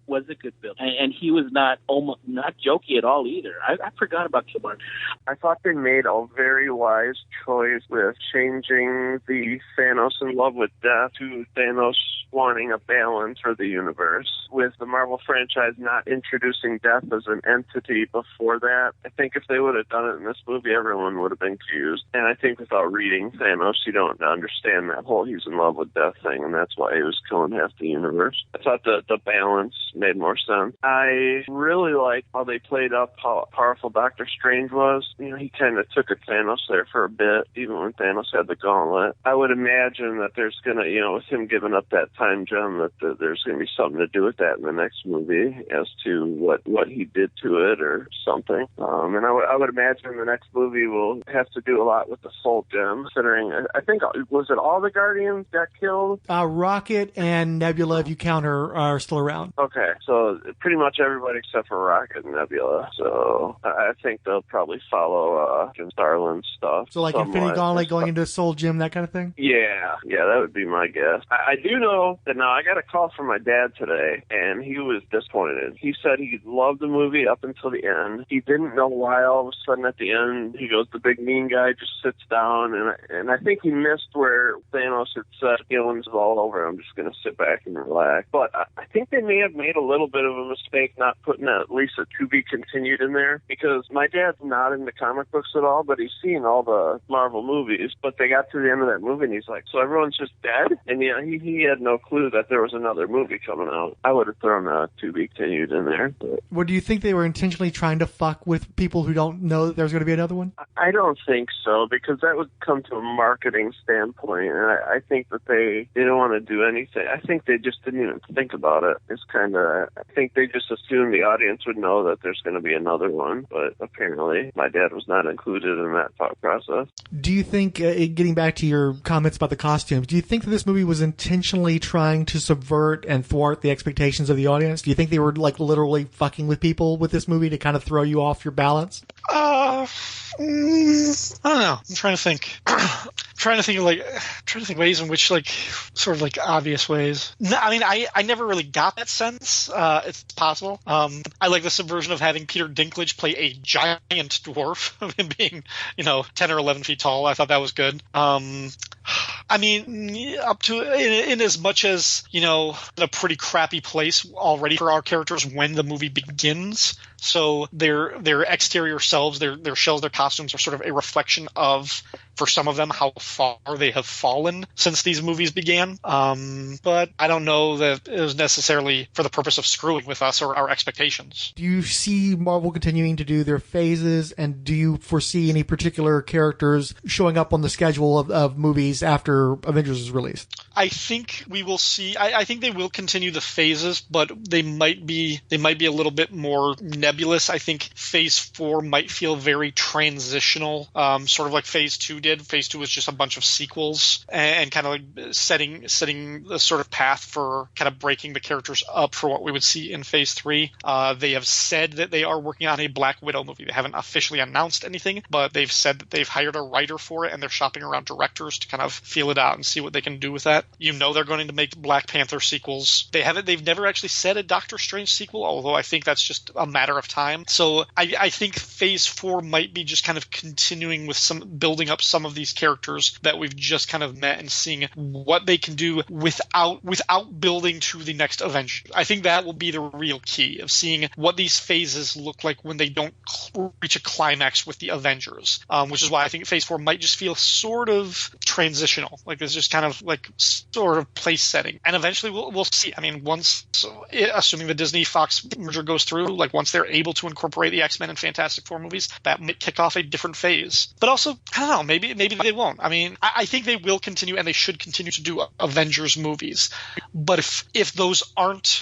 villain, and he was not jokey at all either. I forgot about Killmonger. I thought they made a very wise choice with changing the Thanos in love with death to Thanos wanting a balance for the universe. With the Marvel franchise not introducing death as an entity before that, I think if they would have done it in this movie, everyone would have been confused. And I think without reading Thanos, you don't understand that whole he's in love with death thing, and that's why he was killing half the universe. I thought the balance made more sense. I really liked how they played up how powerful Doctor Strange was. He kind of took a Thanos there for a bit, even when Thanos had the gauntlet. I would imagine that there's going to, with him giving up that time gem, that there's going to be something to do with that in the next movie as to what he did to it or something. And I would imagine the next movie will have to do a lot with the Soul Gem, considering, I think, was it all the Guardians got killed? Rocket and Nebula, if you count her, are still around. Okay, so pretty much everybody except for Rocket and Nebula. So I think they'll probably follow Starlin's stuff. So like Infinity Gauntlet going into Soul Gem, that kind of thing? Yeah, that would be my guess. I do know that now I got a call from my dad today, and he was disappointed. He said he loved the movie up until the end. He didn't know why all of a sudden at the end, he goes, the big mean guy just sits down, and I think he missed where Thanos had said, when it's all over, I'm just going to sit back and relax. But I think they may have made a little bit of a mistake not putting at least a to be continued in there, because my dad's not into comic books at all, but he's seen all the Marvel movies. But they got to the end of that movie, and he's like, so everyone's just dead? And he had no clue that there was another movie coming out. I would have thrown a to be continued in there. But. Well, do you think they were intentionally trying to fuck with people who don't know that there's going to be another one? I don't think so, because that would come to a marketing standpoint, and I think that they didn't want to do anything. I think they just didn't even think about it. I think they just assumed the audience would know that there's going to be another one, but apparently my dad was not included in that thought process. Do you think, getting back to your comments about the costumes, do you think that this movie was intentionally trying to subvert and thwart the expectations of the audience? Do you think they were like literally fucking with people with this movie to kind of throw you off your balance? I don't know. I'm trying to think. Trying to think ways in which, like, sort of like obvious ways. No, I mean, I never really got that sense. It's possible. I like the subversion of having Peter Dinklage play a giant dwarf, of him being, 10 or 11 feet tall. I thought that was good. I mean, up to in as much as, in a pretty crappy place already for our characters when the movie begins. So their exterior selves, their shells, their costumes are sort of a reflection of, for some of them, how far they have fallen since these movies began. But I don't know that it was necessarily for the purpose of screwing with us or our expectations. Do you see Marvel continuing to do their phases, and do you foresee any particular characters showing up on the schedule of movies after Avengers is released? I think we will see. I think they will continue the phases, but they might be a little bit more nebulous. I think Phase 4 might feel very transitional, sort of like Phase 2 did. Phase 2 was just a bunch of sequels and kind of like setting the sort of path for kind of breaking the characters up for what we would see in Phase 3. They have said that they are working on a Black Widow movie. They haven't officially announced anything, but they've said that they've hired a writer for it, and they're shopping around directors to kind of feel it out and see what they can do with that. They're going to make Black Panther sequels. They've never actually said a Doctor Strange sequel, although I think that's just a matter of time. So I think Phase 4 might be just kind of continuing with building up some of these characters that we've just kind of met and seeing what they can do without building to the next Avengers. I think that will be the real key of seeing what these phases look like when they don't reach a climax with the Avengers, which is why I think Phase 4 might just feel sort of transitional. intentional. Like it's just kind of like sort of place setting, and eventually we'll see. I mean, assuming the Disney Fox merger goes through, like once they're able to incorporate the X-Men and Fantastic Four movies, that might kick off a different phase. But also, I don't know, maybe they won't. I mean, I think they will continue, and they should continue to do Avengers movies. But if those aren't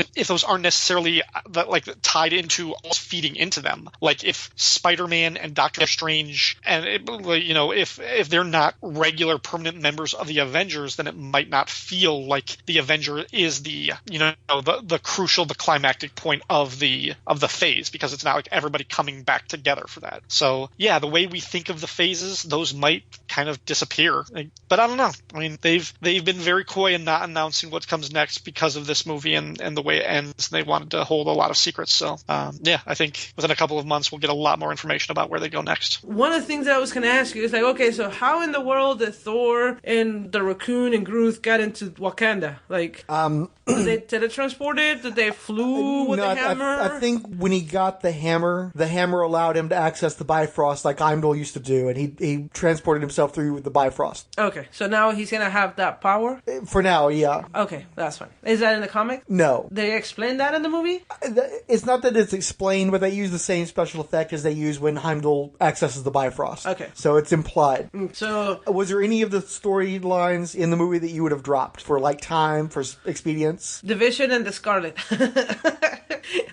necessarily like tied into feeding into them, like if Spider-Man and Doctor Strange and if they're not regular permanent members of the Avengers, then it might not feel like the Avenger is the crucial, the climactic point of the phase, because it's not like everybody coming back together for that. So yeah, the way we think of the phases, those might kind of disappear. But I don't know. I mean, they've been very coy in not announcing what comes next because of this movie and the way it ends. They wanted to hold a lot of secrets. So yeah, I think within a couple of months we'll get a lot more information about where they go next. One of the things that I was going to ask you is like, okay, so how in the world did Thor and the Raccoon and Groot got into Wakanda? Like, did they teletransported? Did they flew with the hammer? I think when he got the hammer allowed him to access the Bifrost like Heimdall used to do, and he transported himself through with the Bifrost. Okay, so now he's going to have that power? For now, yeah. Okay, that's fine. Is that in the comic? No. They explain that in the movie? It's not that it's explained, but they use the same special effect as they use when Heimdall accesses the Bifrost. Okay. So it's implied. So, was there any of the storylines in the movie that you would have dropped for like time, for expedience? The Vision and the Scarlet.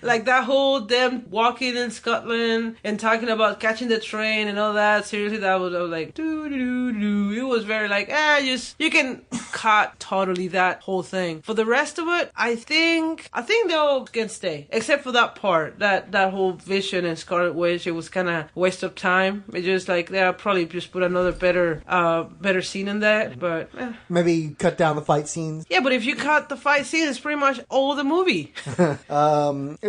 Like that whole them walking in Scotland and talking about catching the train and all that. Seriously, I was like, doo. It was very like, you can cut totally that whole thing. For the rest of it, I think they'll can stay, except for that part, that whole Vision and Scarlet Witch. It was kind of waste of time. It just like they'll probably just put another better scene in that, but maybe cut down the fight scenes. Yeah, but if you cut the fight scene, it's pretty much all the movie.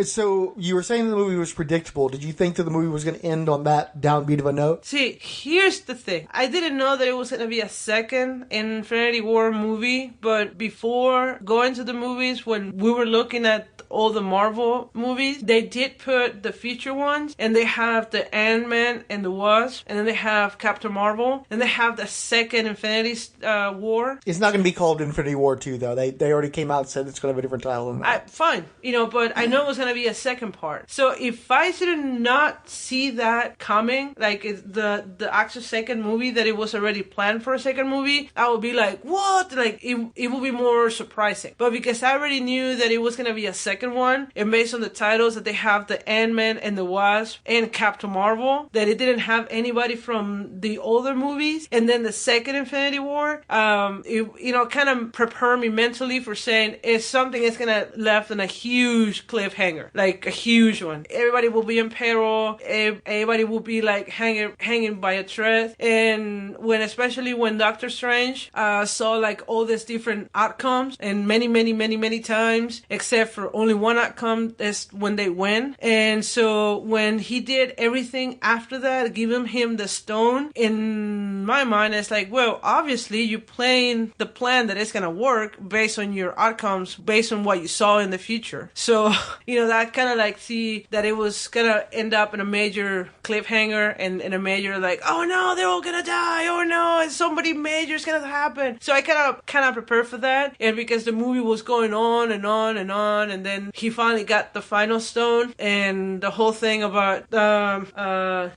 So you were saying the movie was predictable. Did you think that the movie was going to end on that downbeat of a note? See, here's the thing. I didn't know that it was going to be a second Infinity War movie, but before going to the movies, when we were looking at all the Marvel movies, they did put the future ones, and they have the Ant-Man and the Wasp, and then they have Captain Marvel, and they have the second Infinity War. It's not going to be called Infinity War 2, though. They already came out and said it's going to have a different title than that. Fine, but I know it was going to be a second part. So if I did not see that coming, like the actual second movie, that it was already planned for a second movie, I would be like, what? Like, it would be more surprising. But because I already knew that it was going to be a second one, and based on the titles that they have the Ant-Man and the Wasp and Captain Marvel, that it didn't have anybody from the older movies, and then the second Infinity War, it kind of prepared me mentally for saying it's something that's going to left in a huge cliffhanger, like a huge one. Everybody will be in peril. Everybody will be like hanging by a thread. And especially when Doctor Strange saw like all these different outcomes, and many times, except for only one outcome, is when they win. And so when he did everything after that, giving him the stone, in my mind, it's like, well, obviously you're playing the plan that it's gonna work based on your outcomes, based on what you saw in the future. So, that kind of like see that it was gonna end up in a major cliffhanger and in a major like, oh no, they're all gonna die, oh no, somebody major is gonna happen. So I kind of prepared for that, and because the movie was going on and on and on, and then he finally got the final stone, and the whole thing about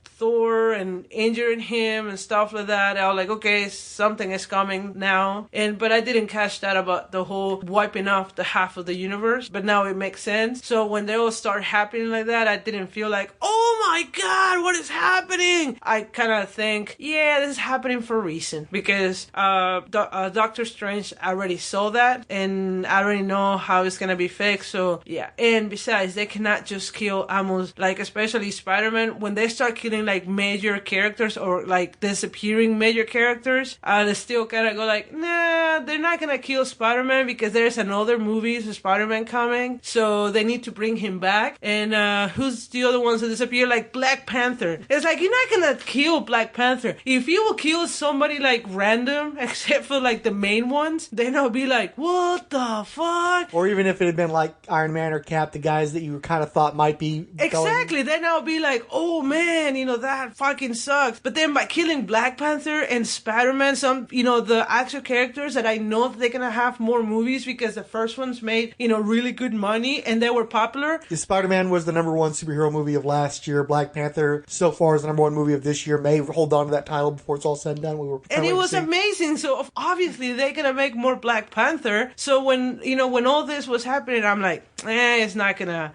Thor and injuring him and stuff like that, I was like, okay, something is coming now. But I didn't catch that about the whole wiping off the half of the universe, but now it makes sense. So when they all start happening like that, I didn't feel like, oh my god, what is happening? I kind of think, yeah, this is happening for a reason, because Doctor Strange already saw that, and I already know how it's gonna be fixed. So yeah, and besides, they cannot just kill almost, like, especially Spider-Man, when they start killing like major characters or like disappearing major characters, they still kind of go like, nah, they're not gonna kill Spider-Man because there's another movie of Spider-Man coming, so they need to bring him back. And who's the other ones that disappear? Like Black Panther. It's like, you're not gonna kill Black Panther. If you will kill somebody like random, except for like the main ones, then I'll be like, what the fuck? Or even if it had been like Iron Man or Cap, the guys that you kind of thought might be exactly, then I'll be like, oh man, that fucking sucks. But then by killing Black Panther, Panther and Spider-Man, some, the actual characters that I know that they're going to have more movies because the first ones made, really good money and they were popular. Spider-Man was the number one superhero movie of last year. Black Panther so far is the number one movie of this year. May hold on to that title before it's all said and done. And it was amazing. So obviously they're going to make more Black Panther. So when all this was happening, I'm like, it's not going to,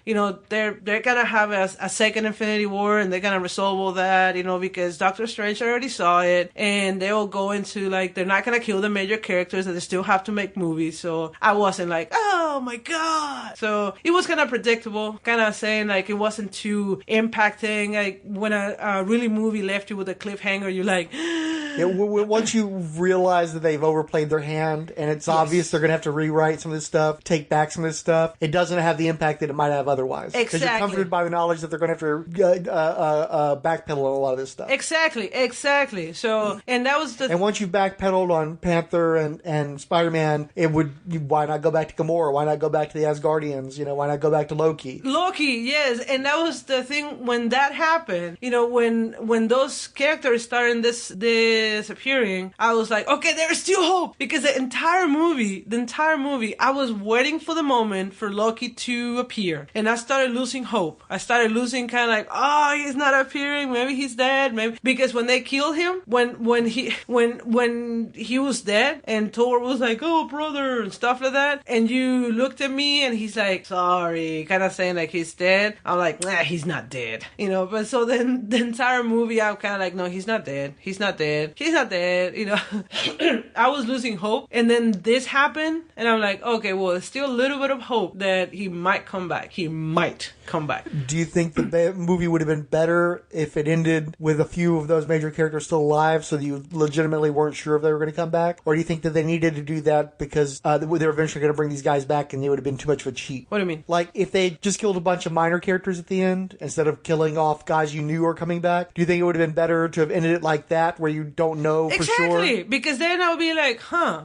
they're going to have a second Infinity War and they're going to resolve all that, because Doctor Strange already saw it and they will go into they're not going to kill the major characters and they still have to make movies. So I wasn't like, oh my God. So it was kind of predictable, kind of saying it wasn't too impacting. Like when a really movie left you with a cliffhanger, you're like, once you realize that they've overplayed their hand and it's obvious they're going to have to rewrite some of this stuff, take back some of this stuff, it doesn't have the impact that it might have otherwise. Exactly. Because you're comforted by the knowledge that they're going to have to backpedal on a lot of this stuff. Exactly. So, and that was And once you've backpedaled on Panther and Spider-Man, why not go back to Gamora? Why not go back to the Asgardians? Why not go back to Loki? Yes. And that was the thing when that happened, when those characters started disappearing, I was like, okay, there's still hope. Because the entire movie, I was waiting for the moment for Loki to appear. And I started losing hope. I started losing kind of he's not appearing. Maybe he's dead. Maybe because when they killed him, when he was dead and Thor was like, oh, brother, and stuff like that. And you looked at me and he's like, sorry, kind of saying he's dead. I'm like, nah, he's not dead. But so then the entire movie, I'm kind of like, no, he's not dead. He's not dead. I was losing hope. And then this happened and I'm like, okay, well, there's still a little bit of hope that he might come back. Do you think the movie would have been better if it ended with a few of those major characters still alive so that you legitimately weren't sure if they were going to come back? Or do you think that they needed to do that because they were eventually going to bring these guys back and it would have been too much of a cheat? What do you mean? Like if they just killed a bunch of minor characters at the end instead of killing off guys you knew were coming back, do you think it would have been better to have ended it like that where you don't know for sure? Exactly, because then I would be like,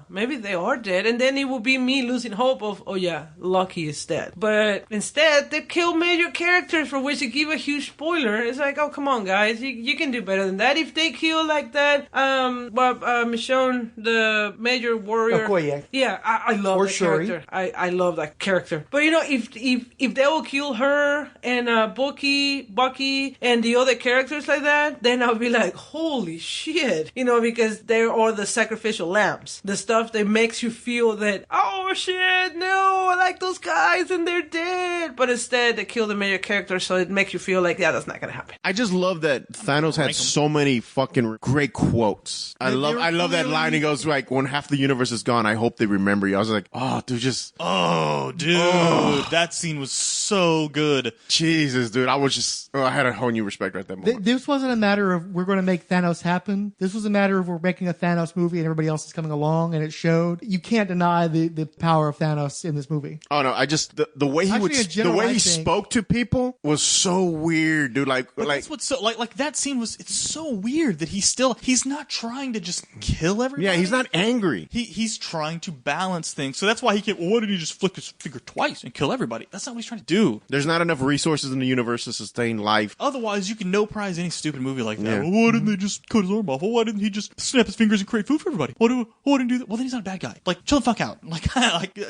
maybe they are dead, and then it would be me losing hope of, oh yeah, Loki is dead. But instead, they kill major characters for which they give a huge spoiler. It's like, oh, come on, guys, you can do better than that. If they kill like that, Michonne, the major warrior. Okoye. Yeah, I love that character. I love that character. But if they will kill her and Bucky and the other characters like that, then I'll be like, holy shit. Because they are the sacrificial lambs. The stuff that makes you feel that, oh shit, no, I like those guys and they're dead. But instead, they kill the major character, so it makes you feel like, yeah, that's not gonna happen. I just love that Thanos had so many fucking great quotes. I love that line. He goes like, when half the universe is gone, I hope they remember you. I was like, oh, dude, that scene was so good. Jesus, dude, I had a whole new respect right there. This wasn't a matter of we're going to make Thanos happen. This was a matter of we're making a Thanos movie and everybody else is coming along, and it showed. You can't deny the power of Thanos in this movie. Oh no, I just the way he spoke to people was so weird, dude. That's what's so like that scene was. It's so weird that he's not trying to just kill everybody. Yeah, he's not angry. He's trying to balance things. So that's why he can't. Well, why didn't he just flick his finger twice and kill everybody? That's not what he's trying to do. There's not enough resources in the universe to sustain life. Otherwise, you can no prize any stupid movie like that. Yeah. Well, why didn't they just cut his arm off? Well, why didn't he just snap his fingers and create food for everybody? Why didn't do that? Well, then he's not a bad guy. Like, chill the fuck out. Like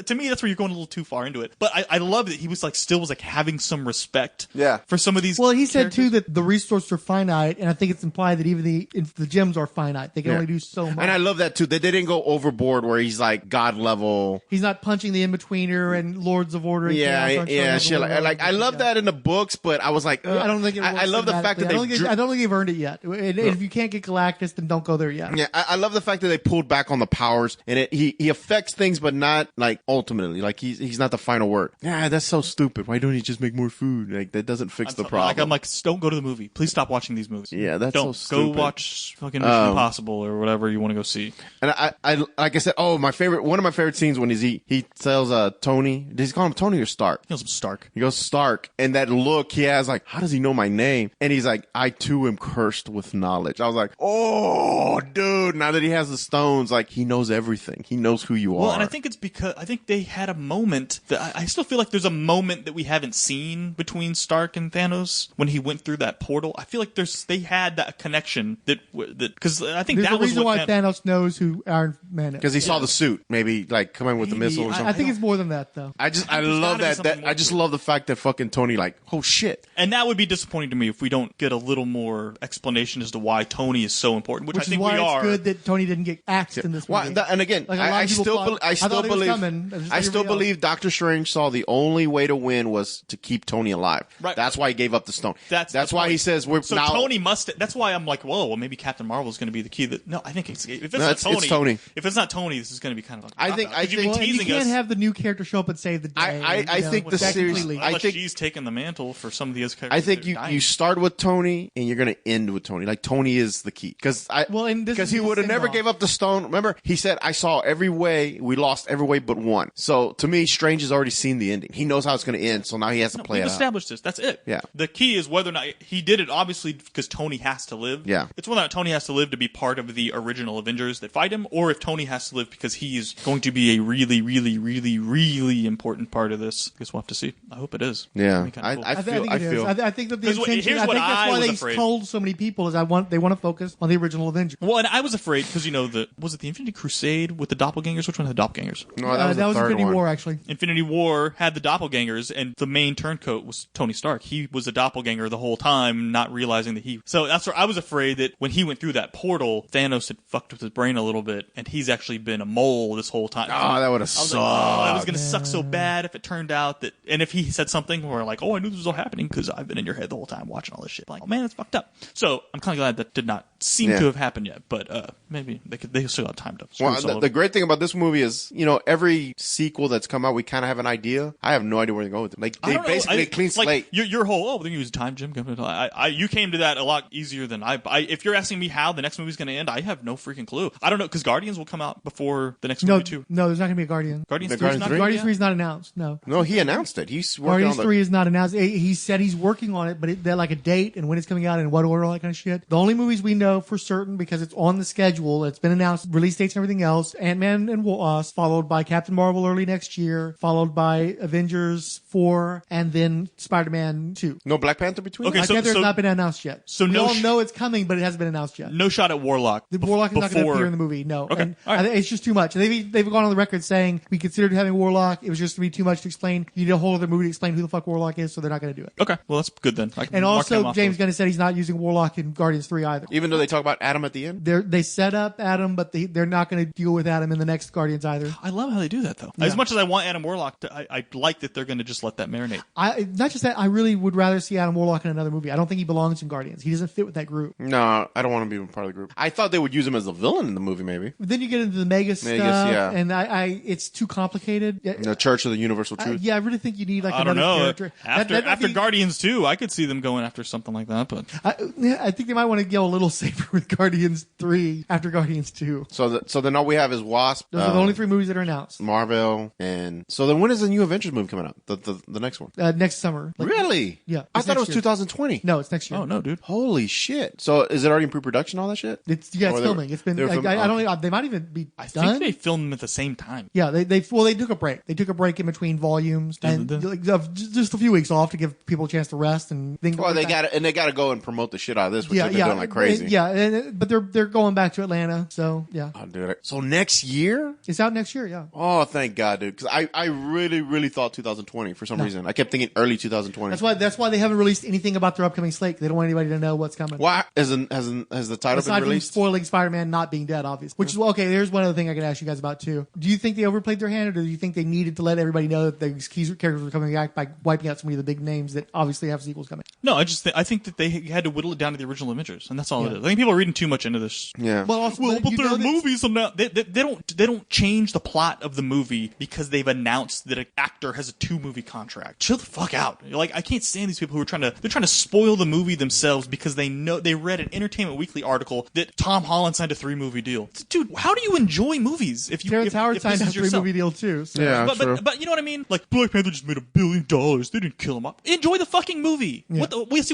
to me, that's where you're going a little too far into it. But I love that he was still having some respect. Yeah. For some of these. Well, he said too that the resources are finite, and I think it's implied that even the gems are finite. They can only do so much. And I love that too. They didn't go overboard where he's like God level. He's not punching the in-betweener and Lords of Order. And shit. I love that in the books, but I was like, I don't think it works. I love the fact that I don't think they've earned it yet. And if you can't get Galactus, then don't go there yet. Yeah, I love the fact that they pulled back on the powers, and he affects things, but not like ultimately. Like he's not the final word. Yeah, that's so stupid. Why don't he just make more food? Like that doesn't fix the problem. I'm like, don't go to the movie. Please stop watching these movies. Yeah, that's so stupid. Go watch fucking Mission Impossible or whatever you want to go see. And I like I said, one of my favorite scenes when he tells Tony. Does he call him Tony or Stark? He calls him Stark. He goes Stark, and that look he has, like, how does he know my name? And he's like, I too am cursed with knowledge. I was like, oh. oh, dude, now that he has the stones, like, he knows everything. He knows who you are. Well, and I think it's because I think they had a moment that I still feel like there's a moment that we haven't seen between Stark and Thanos when he went through that portal. I feel like they had that connection that because I think There's that a was reason what why Thanos knows who Iron Man is. Because he saw the suit, maybe, like, coming with the missile or something. I think it's more than that, though. I love that. I just love the fact that fucking Tony, like, oh shit. And that would be disappointing to me if we don't get a little more explanation as to why Tony is so important, which I think is why we are. It's good that Tony didn't get axed in this movie. And again, Like, I still believe Doctor Strange saw the only way to win was to keep Tony alive. Right. That's why he gave up the stone. That's why he says we're so now. Tony must. That's why I'm like, whoa, well, maybe Captain Marvel is going to be the key. No, I think if it's Tony. If it's not Tony, this is going to be kind of like. I think you can't have the new character show up and save the day. I think the series. Unless she's taken the mantle for some of these characters. I think you start with Tony and you're going to end with Tony. Like, Tony is the key. Because he would have never gave up the stone. Remember, he said, I saw every way. We lost every way but one. So, to me, Strange has already seen the ending. He knows how it's going to end, so now he has to play it out. We've established this. That's it. Yeah. The key is whether or not he did it, obviously, because Tony has to live. Yeah. It's whether or not Tony has to live to be part of the original Avengers that fight him, or if Tony has to live because he's going to be a really, really, really, really important part of this. I guess we'll have to see. I hope it is. Yeah. I think that the intention, I think that's why they told so many people is they want to focus on the original Avengers. Well, and I was afraid because was it the Infinity Crusade with the doppelgangers? Which one had the doppelgangers? No, that was Infinity War, actually. Infinity War had the doppelgangers, and the main turncoat was Tony Stark. He was a doppelganger the whole time, not realizing that he. So that's where I was afraid that when he went through that portal, Thanos had fucked with his brain a little bit, and he's actually been a mole this whole time. Oh, that would have sucked. Like, it was going to suck so bad if it turned out that, and if he said something where like, oh, I knew this was all happening because I've been in your head the whole time watching all this shit. Like, oh man, it's fucked up. So I'm kind of glad that did not seem to have happened yet, but maybe they still got time to. Well, the great thing about this movie is, every sequel that's come out, we kind of have an idea. I have no idea where to go with it. Like, they basically clean slate. Like, your whole, then you use time, Jim. You came to that a lot easier than I. If you're asking me how the next movie's going to end, I have no freaking clue. I don't know, because Guardians will come out before the next movie too. No, there's not going to be a Guardian. Guardians 3 is not announced. No, he announced it. He's working Guardians on 3 is not announced. He said he's working on it, but they're like a date and when it's coming out and what order, all that kind of shit. The only movies we know for certain because it's on the schedule, it's been announced, release dates and everything else. Ant-Man and Wasp, followed by Captain Marvel early next year, followed by Avengers 4, and then Spider-Man 2. No Black Panther between. Okay, Black Panther has not been announced yet. So we all know it's coming, but it hasn't been announced yet. No shot at Warlock. The Warlock is not going to appear in the movie. No. Okay. And I think it's just too much. They've gone on the record saying we considered having Warlock. It was just going to be too much to explain. You need a whole other movie to explain who the fuck Warlock is, so they're not going to do it. Okay. Well, that's good then. And also, James Gunn said he's not using Warlock in Guardians 3 either. Even though they talk about Adam at the end? They set up Adam, but they're not going to deal with Adam in the next Guardians either. I love how they do that, though. Yeah. As much as I want Adam Warlock, I like that they're going to just let that marinate. Not just that, I really would rather see Adam Warlock in another movie. I don't think he belongs in Guardians. He doesn't fit with that group. No, I don't want to be part of the group. I thought they would use him as a villain in the movie, maybe. But then you get into the Mega stuff, and it's too complicated. The Church of the Universal Truth. I really think you need another character. After Guardians 2, I could see them going after something like that, but I think they might want to go a little safer with Guardians 3 after Guardians 2. So then all we have is Wasp. Those are the only 3 movies that are announced. Marvel, and so then when is the new Avengers movie coming out? The next one? Next summer. Really? Yeah. I thought it was 2020. No, it's next year. Oh no, dude! Holy shit! So is it already in pre-production? All that shit? It's filming. It's been. I don't know. They might even be done. I think they filmed them at the same time. Yeah, they took a break. They took a break in between volumes and just a few weeks off to give people a chance to rest and think. Well, they got to go and promote the shit out of this, which they're doing like crazy. But they're going back to Atlanta. So yeah. I'll do it. So next year? It's out next year. Yeah. Oh, thank God, dude! Because I really thought 2020 for some reason. I kept thinking early 2020. That's why they haven't released anything about their upcoming slate. They don't want anybody to know what's coming. Why has the title Aside been released? From spoiling Spider-Man not being dead, obviously. Which is okay. Here's one other thing I could ask you guys about too. Do you think they overplayed their hand, or do you think they needed to let everybody know that these key characters were coming back by wiping out so many of the big names that obviously have sequels coming? No, I think that they had to whittle it down to the original Avengers, and that's all it is. I think people are reading too much into this. Yeah. But there are movies on that. They don't change the plot of the movie because they've announced that an actor has a 2-movie contract. Chill the fuck out. I can't stand these people who are trying to spoil the movie themselves because they know they read an Entertainment Weekly article that Tom Holland signed a 3-movie deal. Dude, how do you enjoy movies if Terrence Howard signed a 3-movie deal too? So. Yeah, but you know what I mean? Like Black Panther just made $1 billion. They didn't kill him off. Enjoy the fucking movie. Yeah.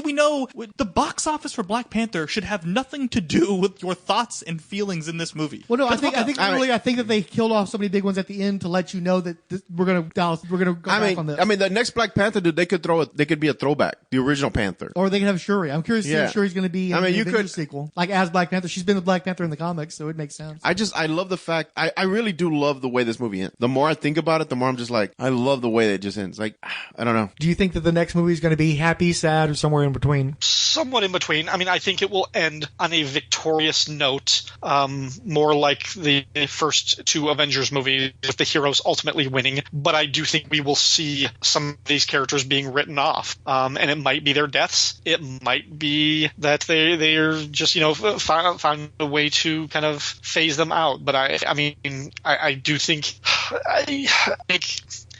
We know the box office for Black Panther should have nothing nothing to do with your thoughts and feelings in this movie. Well, no, I think that they killed off so many big ones at the end to let you know that we're gonna go back on this. I mean, the next Black Panther, dude, they could be a throwback, the original Panther, or they could have Shuri. I'm curious to see if Shuri's going to be in the Avengers sequel, like as Black Panther. She's been with Black Panther in the comics, so it makes sense. I love the fact, I really do love the way this movie ends. The more I think about it, the more I'm just like, I love the way it just ends. Like, I don't know. Do you think that the next movie is going to be happy, sad, or somewhere in between? Somewhat in between. I mean, I think it will end on a victorious note, more like the first two Avengers movies, with the heroes ultimately winning. But I do think we will see some of these characters being written off, and it might be their deaths. It might be that they're just find a way to kind of phase them out. But I do think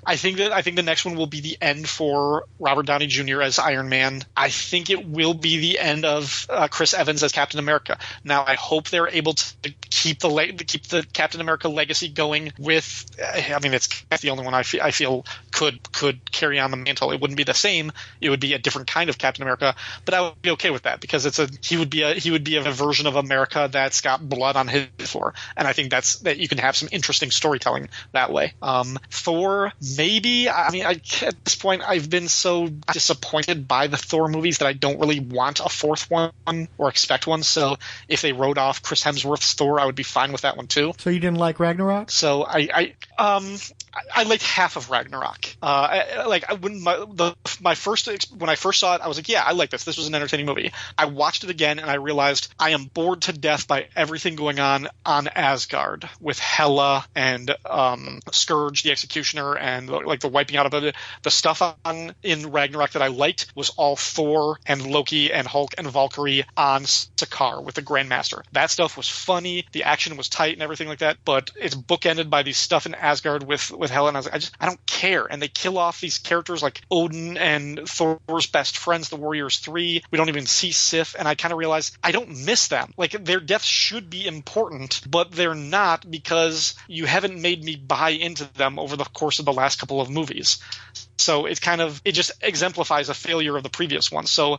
I think the next one will be the end for Robert Downey Jr. as Iron Man. I think it will be the end of Chris Evans as Captain America. Now, I hope they're able to keep the Captain America legacy going with. I mean, it's the only one I feel could carry on the mantle. It wouldn't be the same. It would be a different kind of Captain America, but I would be okay with that because he would be a version of America that's got blood on his floor, and I think that you can have some interesting storytelling that way. Thor. Maybe. I mean, at this point, I've been so disappointed by the Thor movies that I don't really want a fourth one or expect one. So if they wrote off Chris Hemsworth's Thor, I would be fine with that one too. So you didn't like Ragnarok? So I liked half of Ragnarok. When I first saw it, I was like, yeah, I like this. This was an entertaining movie. I watched it again and I realized I am bored to death by everything going on Asgard with Hela and Scourge the Executioner and like the wiping out of the stuff in Ragnarok that I liked was all Thor and Loki and Hulk and Valkyrie on Sakaar with the Grandmaster. That stuff was funny. The action was tight and everything like that. But it's bookended by these stuff in Asgard with Hela. And I was like, I don't care. And they kill off these characters like Odin and Thor's best friends, the Warriors 3. We don't even see Sif. And I kind of realized I don't miss them. Like their deaths should be important, but they're not because you haven't made me buy into them over the course of the last couple of movies. So it just exemplifies a failure of the previous one. So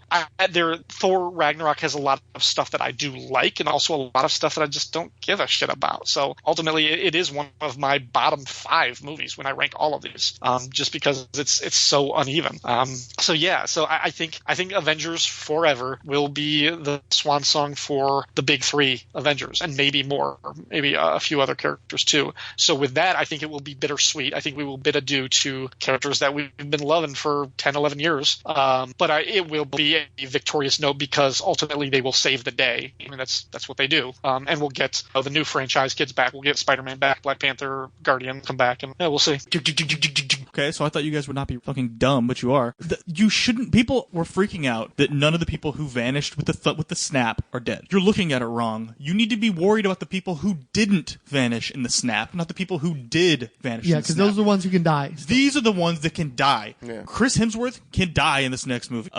Thor Ragnarok has a lot of stuff that I do like and also a lot of stuff that I just don't give a shit about. So ultimately it is one of my bottom 5 movies when I rank all of these, just because it's so uneven. So I think Avengers Forever will be the swan song for the big 3 Avengers and maybe more, or maybe a few other characters too. So with that, I think it will be bittersweet. I think we will bid adieu to characters that we've been loving for 10, 11 years. But it will be a victorious note because ultimately they will save the day. I mean, that's what they do. And we'll get the new franchise kids back. We'll get Spider-Man back, Black Panther, Guardian come back, and we'll see. Okay, so I thought you guys would not be fucking dumb, but you are. You shouldn't. People were freaking out that none of the people who vanished with the snap are dead. You're looking at it wrong. You need to be worried about the people who didn't vanish in the snap, not the people who did vanish. Yeah, because those are the ones who can die. These are the ones that can die. Yeah. Chris Hemsworth can die in this next movie.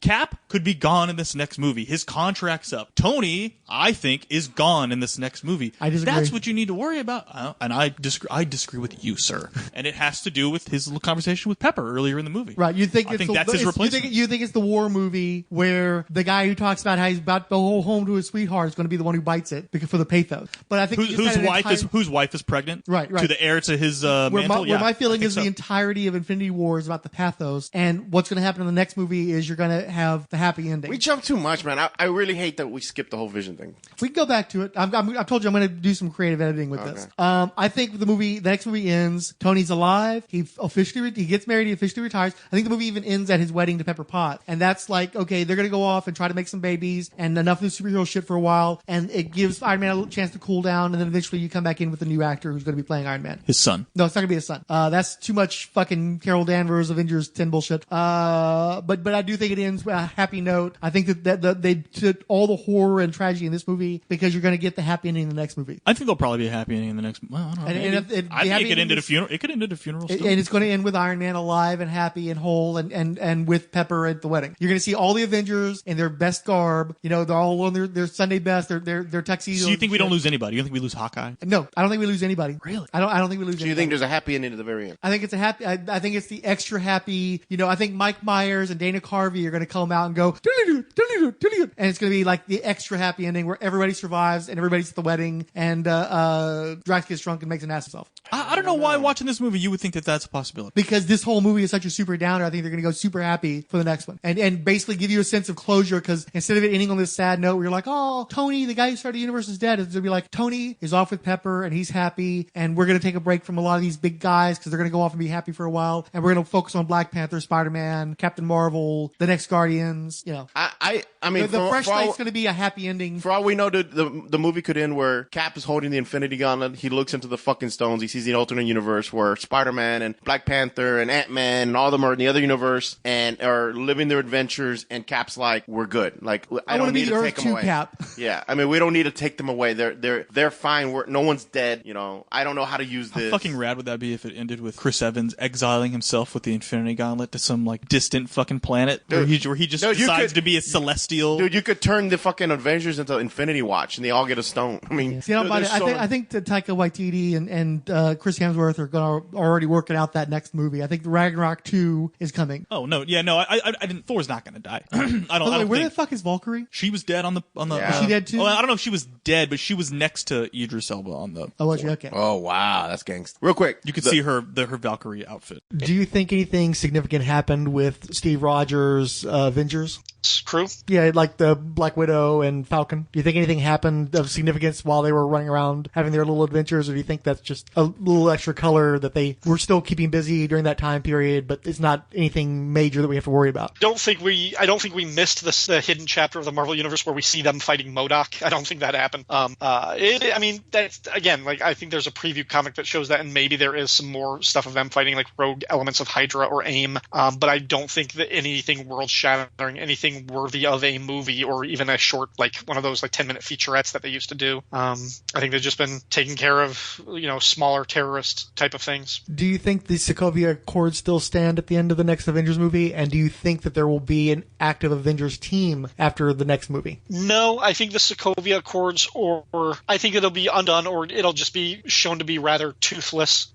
Cap could be gone in this next movie. His contract's up. Tony, I think, is gone in this next movie. I disagree. That's what you need to worry about. And I disagree with you, sir. And it has to do with his little conversation with Pepper earlier in the movie. Right. I think that's his replacement. You think it's the war movie where the guy who talks about how he's about to go home to his sweetheart is going to be the one who bites it for the pathos. But I think whose wife is pregnant? Right. To the heir to his mantle. Where my feeling is the entirety of Infinity War is about the pathos, and what's going to happen in the next movie is you're going to have the happy ending. We jumped too much, man. I really hate that we skipped the whole Vision thing. We can go back to it. I've told you I'm going to do some creative editing with this. I think the next movie ends. Tony's alive. He gets married. He officially retires. I think the movie even ends at his wedding to Pepper Potts, and that's like, okay, they're going to go off and try to make some babies and enough of the superhero shit for a while, and it gives Iron Man a little chance to cool down, and then eventually you come back in with a new actor who's going to be playing Iron Man. His son. No, it's not going to be his son. That's too much fucking Carol Danvers Avengers 10 bullshit. But I do think it ends with a happy note. I think that they took all the horror and tragedy in this movie because you're going to get the happy ending in the next movie. I think there'll probably be a happy ending in the next. Well, I don't know. I think it could end at a funeral. It could end at a funeral. And it's going to end with Iron Man alive and happy and whole and with Pepper at the wedding. You're going to see all the Avengers in their best garb. You know, they're all on their Sunday best. Their tuxedos. So you think we don't lose anybody? You don't think we lose Hawkeye? No, I don't think we lose anybody. Really? I don't think we lose. So you think there's a happy ending at the very end? I think it's a happy. I think it's the extra happy, I think Mike Myers and Dana Carvey are going to come out and go, "Doodly-doo, doodly-doo, doodly-doo," and it's going to be like the extra happy ending where everybody survives and everybody's at the wedding and Drax gets drunk and makes an ass of himself. I don't know why watching this movie you would think that that's a possibility. Because this whole movie is such a super downer, I think they're going to go super happy for the next one. And basically give you a sense of closure, because instead of it ending on this sad note where you're like, oh, Tony, the guy who started the universe, is dead, it's going to be like, Tony is off with Pepper and he's happy, and we're going to take a break from a lot of these big guys because they're going to go off and be happy for a while, and we're going to focus on Black Panther, Spider-Man, Captain Marvel, the next Guardians, I mean, the fresh slate's going to be a happy ending. For all we know, the movie could end where Cap is holding the Infinity Gauntlet, he looks into the fucking stones, he sees the alternate universe where Spider-Man and Black Panther and Ant-Man and all of them are in the other universe and are living their adventures, and Cap's like, we're good. Like, I don't need to take them away. Cap. Yeah, I mean, we don't need to take them away. They're fine. No one's dead. I don't know how to use this. How fucking rad would that be if it ended with Chris Evans exiling himself with the Infinity Gauntlet to some like distant fucking planet where he just decides to be a celestial. Dude, you could turn the fucking Avengers into Infinity Watch and they all get a stone. I mean, I think that Taika Waititi and Chris Hemsworth are already working out that next movie. I think Ragnarok 2 is coming. Oh no, yeah, no, I didn't. Thor's not going to die. I don't. Where the fuck is Valkyrie? She was dead on the. Yeah. Is she dead too? Well, I don't know if she was dead, but she was next to Idris Elba on the. Oh, was she? Okay. Oh wow, that's gangster. Real quick, you could see her Valkyrie outfit. Do you think anything significant happened with Steve Rogers' Avengers crew? Yeah, like the Black Widow and Falcon. Do you think anything happened of significance while they were running around having their little adventures, or do you think that's just a little extra color that they were still keeping busy during that time period, but it's not anything major that we have to worry about? I don't think we missed the hidden chapter of the Marvel Universe where we see them fighting MODOK. I don't think that happened. That's again, like, I think there's a preview comic that shows that, and maybe there is some more stuff of them fighting like rogue elements of Hydra or AIM. But I don't think that anything world-shattering, anything worthy of a movie, or even a short, like one of those like 10-minute featurettes that they used to do. I think they've just been taking care of smaller terrorist type of things. Do you think the Sokovia Accords still stand at the end of the next Avengers movie? And do you think that there will be an active Avengers team after the next movie? No, I think the Sokovia Accords, or I think it'll be undone, or it'll just be shown to be rather toothless.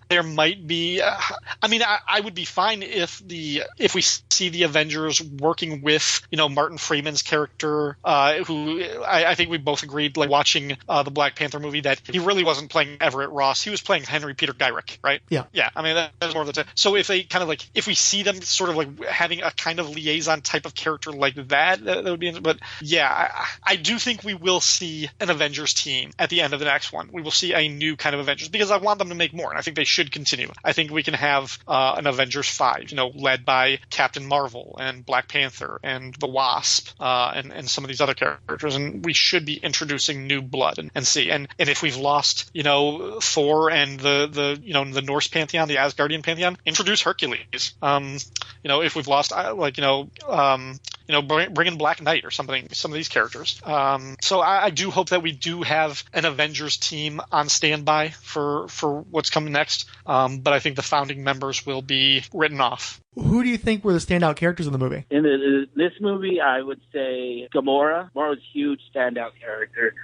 There might be. I would be fine if we see the Avengers working with Martin Freeman's character, who I think we both agreed, like watching the Black Panther movie, that he really wasn't playing Everett Ross. He was playing Henry Peter Gyrick, right? Yeah. Yeah. I mean, that's more of the time. So if they kind of like, if we see them sort of like having a kind of liaison type of character like that would be. But yeah, I do think we will see an Avengers team at the end of the next one. We will see a new kind of Avengers, because I want them to make more, and I think they should continue. I think we can have an Avengers 5, led by Captain Marvel and Black Panther and the Wasp, and some of these other characters, and we should be introducing new blood and see. And if we've lost, Thor and the Norse pantheon, the Asgardian pantheon, introduce Hercules. If we've lost, bring in Black Knight or something, some of these characters. So I do hope that we do have an Avengers team on standby for what's coming next. But I think the founding members will be written off. Who do you think were the standout characters in the movie? In this movie, I would say Gamora. Gamora was a huge standout character.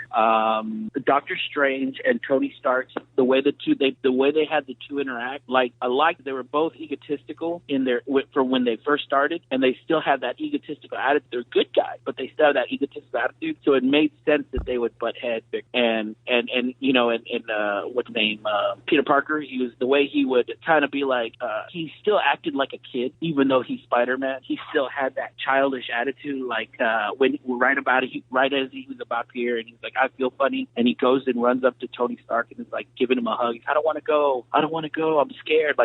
Doctor Strange and Tony Stark, the way they had the two interact, I liked they were both egotistical for when they first started, and they still had that egotistical attitude. They're good guys, but they still have that egotistical attitude, so it made sense that they would butt heads. And what's his name, Peter Parker, he was the way he would kind of be like, he still acted like a kid, even though he's Spider-Man. He still had that childish attitude, right as he was about to hear, and he's like, I feel funny, and he goes and runs up to Tony Stark and is like giving him a hug. I don't want to go, I'm scared.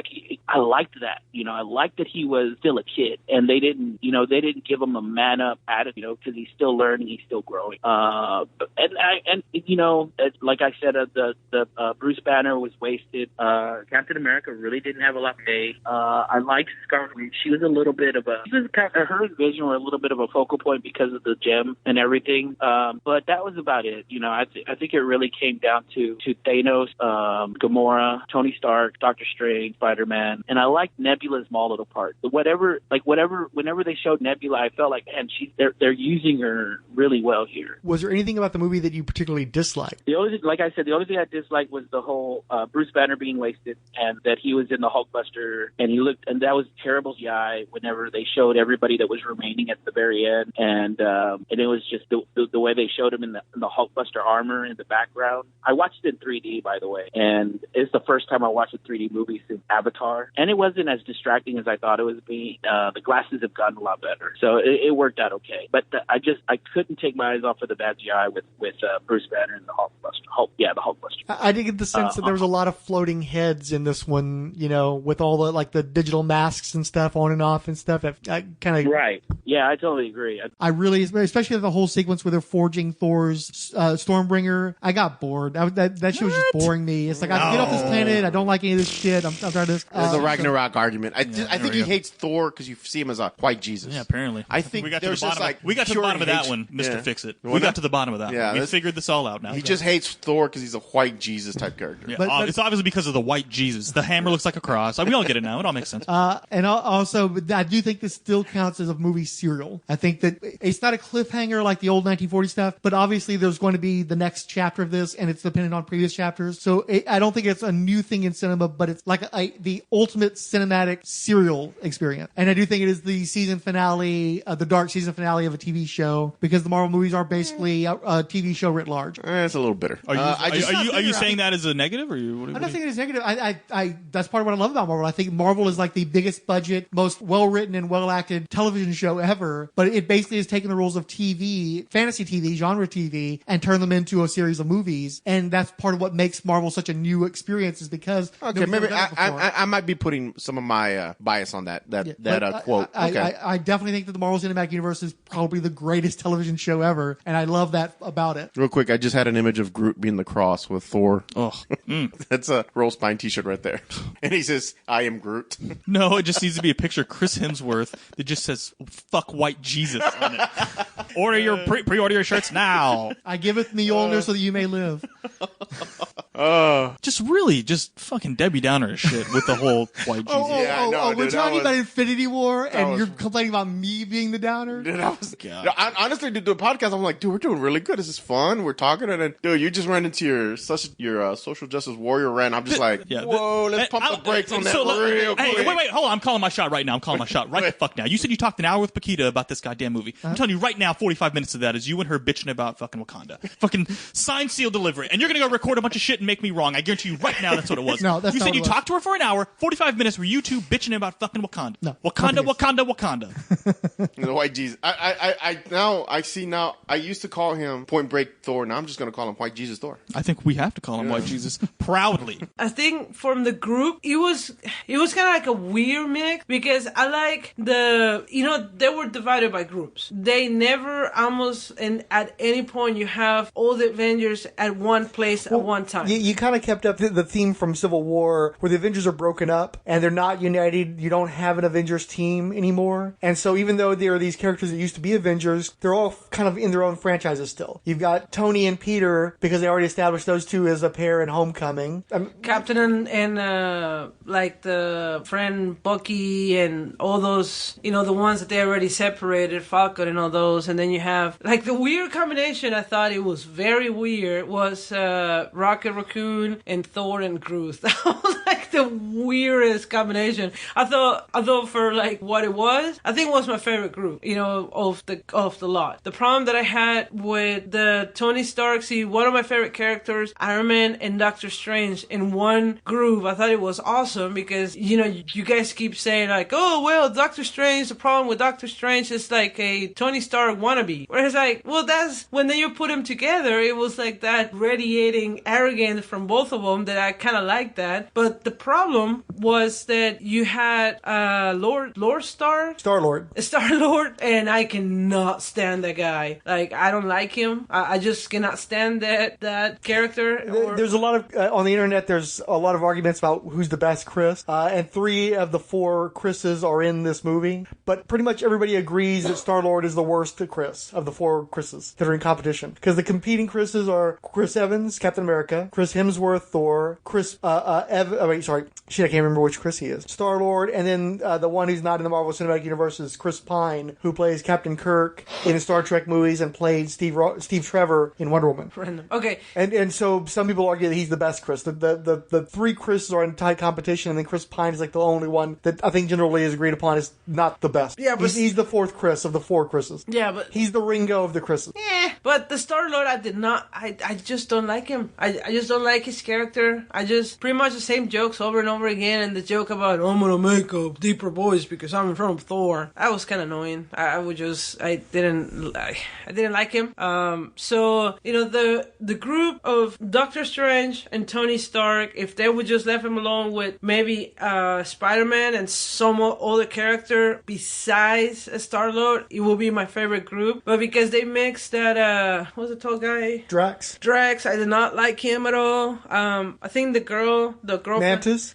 I liked that, I liked that he was still a kid, and they didn't give him a man up attitude, because he's still learning, he's still growing. Like I said, the Bruce Banner was wasted. Captain America really didn't have a lot to say. I liked Scarlet Witch. She was a little bit of her vision were a little bit of a focal point because of the gem and everything. But that was about it. it. You know, I think it really came down to Thanos, Gamora, Tony Stark, Doctor Strange, Spider-Man, and I liked Nebula's small little part. Whenever they showed Nebula, I felt like, man, they're using her really well here. Was there anything about the movie that you particularly disliked? The only thing I disliked was the whole Bruce Banner being wasted, and that he was in the Hulkbuster, and that was terrible CGI whenever they showed everybody that was remaining at the very end, and it was just the way they showed him in the Hulkbuster armor in the background. I watched it in 3D, by the way, and it's the first time I watched a 3D movie since Avatar, and it wasn't as distracting as I thought it was being. The glasses have gotten a lot better, so it worked out okay. But I couldn't take my eyes off of the bad CGI with Bruce Banner and the Hulkbuster. The Hulkbuster. I did get the sense that there was a lot of floating heads in this one, you know, with all the digital masks and stuff on and off and stuff. I kind of right. Yeah, I totally agree. I really, especially the whole sequence where they're forging Thor's Stormbringer. I got bored. That shit was just boring me. It's like, I get off this planet. I don't like any of this shit. I'm trying to. There's a Ragnarok argument. I think he hates Thor because you see him as a white Jesus. Yeah, apparently. I think we got to the bottom of that one, Mr. Fixit. What We got to the bottom of that Yeah, one. We figured this all out now. He just hates Thor because he's a white Jesus type character. Yeah, but it's obviously because of the white Jesus. The hammer looks like a cross. We all get it now. It all makes sense. And also, I do think this still counts as a movie serial. I think that it's not a cliffhanger like the old 1940 stuff, but obviously there's going to be the next chapter of this, and it's dependent on previous chapters. So I don't think it's a new thing in cinema, but it's like the ultimate cinematic serial experience. And I do think it is the season finale, the dark season finale of a TV show, because the Marvel movies are basically a TV show writ large. It's a little bitter. Are you saying that as a negative, or you? I'm not saying it's negative. I that's part of what I love about Marvel. I think Marvel is like the biggest budget, most well written and well acted television show ever. But it basically has taken the rules of TV, fantasy TV, genre TV, and turned them into a series of movies. And that's part of what makes Marvel such a new experience, is because maybe I might be putting some of my bias on that quote. I definitely think that the Marvel Cinematic Universe is probably the greatest television show ever, and I love that about it. Real quick, I just had an image of Groot being the cross with Thor. Oh, that's a Roll Spine t-shirt right there. And he says, "I am Groot." No, it just needs to be a picture of Chris Hemsworth that just says "fuck white Jesus" on it. Order your pre-order your shirts now. I giveth me Mjolnir so that you may live. Just fucking Debbie Downer shit with the whole white Jesus. We're talking about Infinity War, and you're complaining about me being the downer? Dude, honestly, dude, the podcast, I'm like, dude, we're doing really good. This is fun. We're talking, and then, dude, you just ran into your social justice warrior rant. I'm just like, whoa, let's pump the brakes on that real quick. Hey, wait, hold on. I'm calling my shot right now. Right the fuck now. You said you talked an hour with Paquita about this goddamn movie. I'm telling you right now, 45 minutes of that is you and her bitching about fucking Wakanda. Fucking sign, seal, delivery. And you're going to go record a bunch of shit and make me wrong. I guarantee you right now that's what it was. No, that's you not said what you it was. talked to her for an hour, 45 minutes were you two bitching about fucking Wakanda. No. Wakanda. The white Jesus. I used to call him Point Break Thor. Now I'm just going to call him White Jesus Thor. I think we have to call him White Jesus proudly. I think from the group, it was kind of like a weird mix, because I like they were divided by groups. They never at any point you have all the Avengers at one place at one time. You kind of kept up the theme from Civil War, where the Avengers are broken up and they're not united. You don't have an Avengers team anymore. And so even though there are these characters that used to be Avengers, they're all kind of in their own franchises still. You've got Tony and Peter, because they already established those two as a pair in Homecoming. Captain and like the friend Bucky and all those, the ones that they already separated, Falcon and all those. And then you have like the weird combination. I thought it was very weird was Rocket Raccoon and Thor and Groot. That was like the weirdest combination. I thought for like what it was, I think it was my favorite group, of the lot. The problem that I had with the Tony Stark, one of my favorite characters, Iron Man and Doctor Strange in one group, I thought it was awesome because, you guys keep saying like, oh, well, Doctor Strange, the problem with Doctor Strange is like a Tony Stark wannabe. Whereas like, well, that's when then you put them together, it was like that radiating arrogance scenes from both of them that I kind of liked that. But the problem was that you had Star-Lord, and I cannot stand that guy. Like, I don't like him. I just cannot stand that character. There's a lot of on the internet. There's a lot of arguments about who's the best Chris, and 3 of the 4 Chris's are in this movie. But pretty much everybody agrees that Star-Lord is the worst Chris of the 4 Chris's that are in competition. Because the competing Chris's are Chris Evans, Captain America, Chris Hemsworth, Thor, I can't remember which Chris he is. Star-Lord, and then the one who's not in the Marvel Cinematic Universe is Chris Pine, who plays Captain Kirk in Star Trek movies and played Steve Trevor in Wonder Woman. Random. Okay. And so some people argue that he's the best Chris. The 3 Chris's are in tight competition, and then Chris Pine is like the only one that I think generally is agreed upon is not the best. Yeah, but he's the 4th Chris of the 4 Chris's. Yeah, but he's the Ringo of the Chris's. Yeah, but the Star-Lord, I just don't like him. I just don't like his character. I just pretty much the same jokes over and over again, and the joke about I'm gonna make a deeper voice because I'm in front of Thor. That was kind of annoying. I didn't like him. So the group of Doctor Strange and Tony Stark, if they would just leave him alone with maybe Spider-Man and some other character besides Star-Lord, it will be my favorite group. But because they mixed that what was the tall guy? Drax, I did not like him at all. I think the girl Mantis,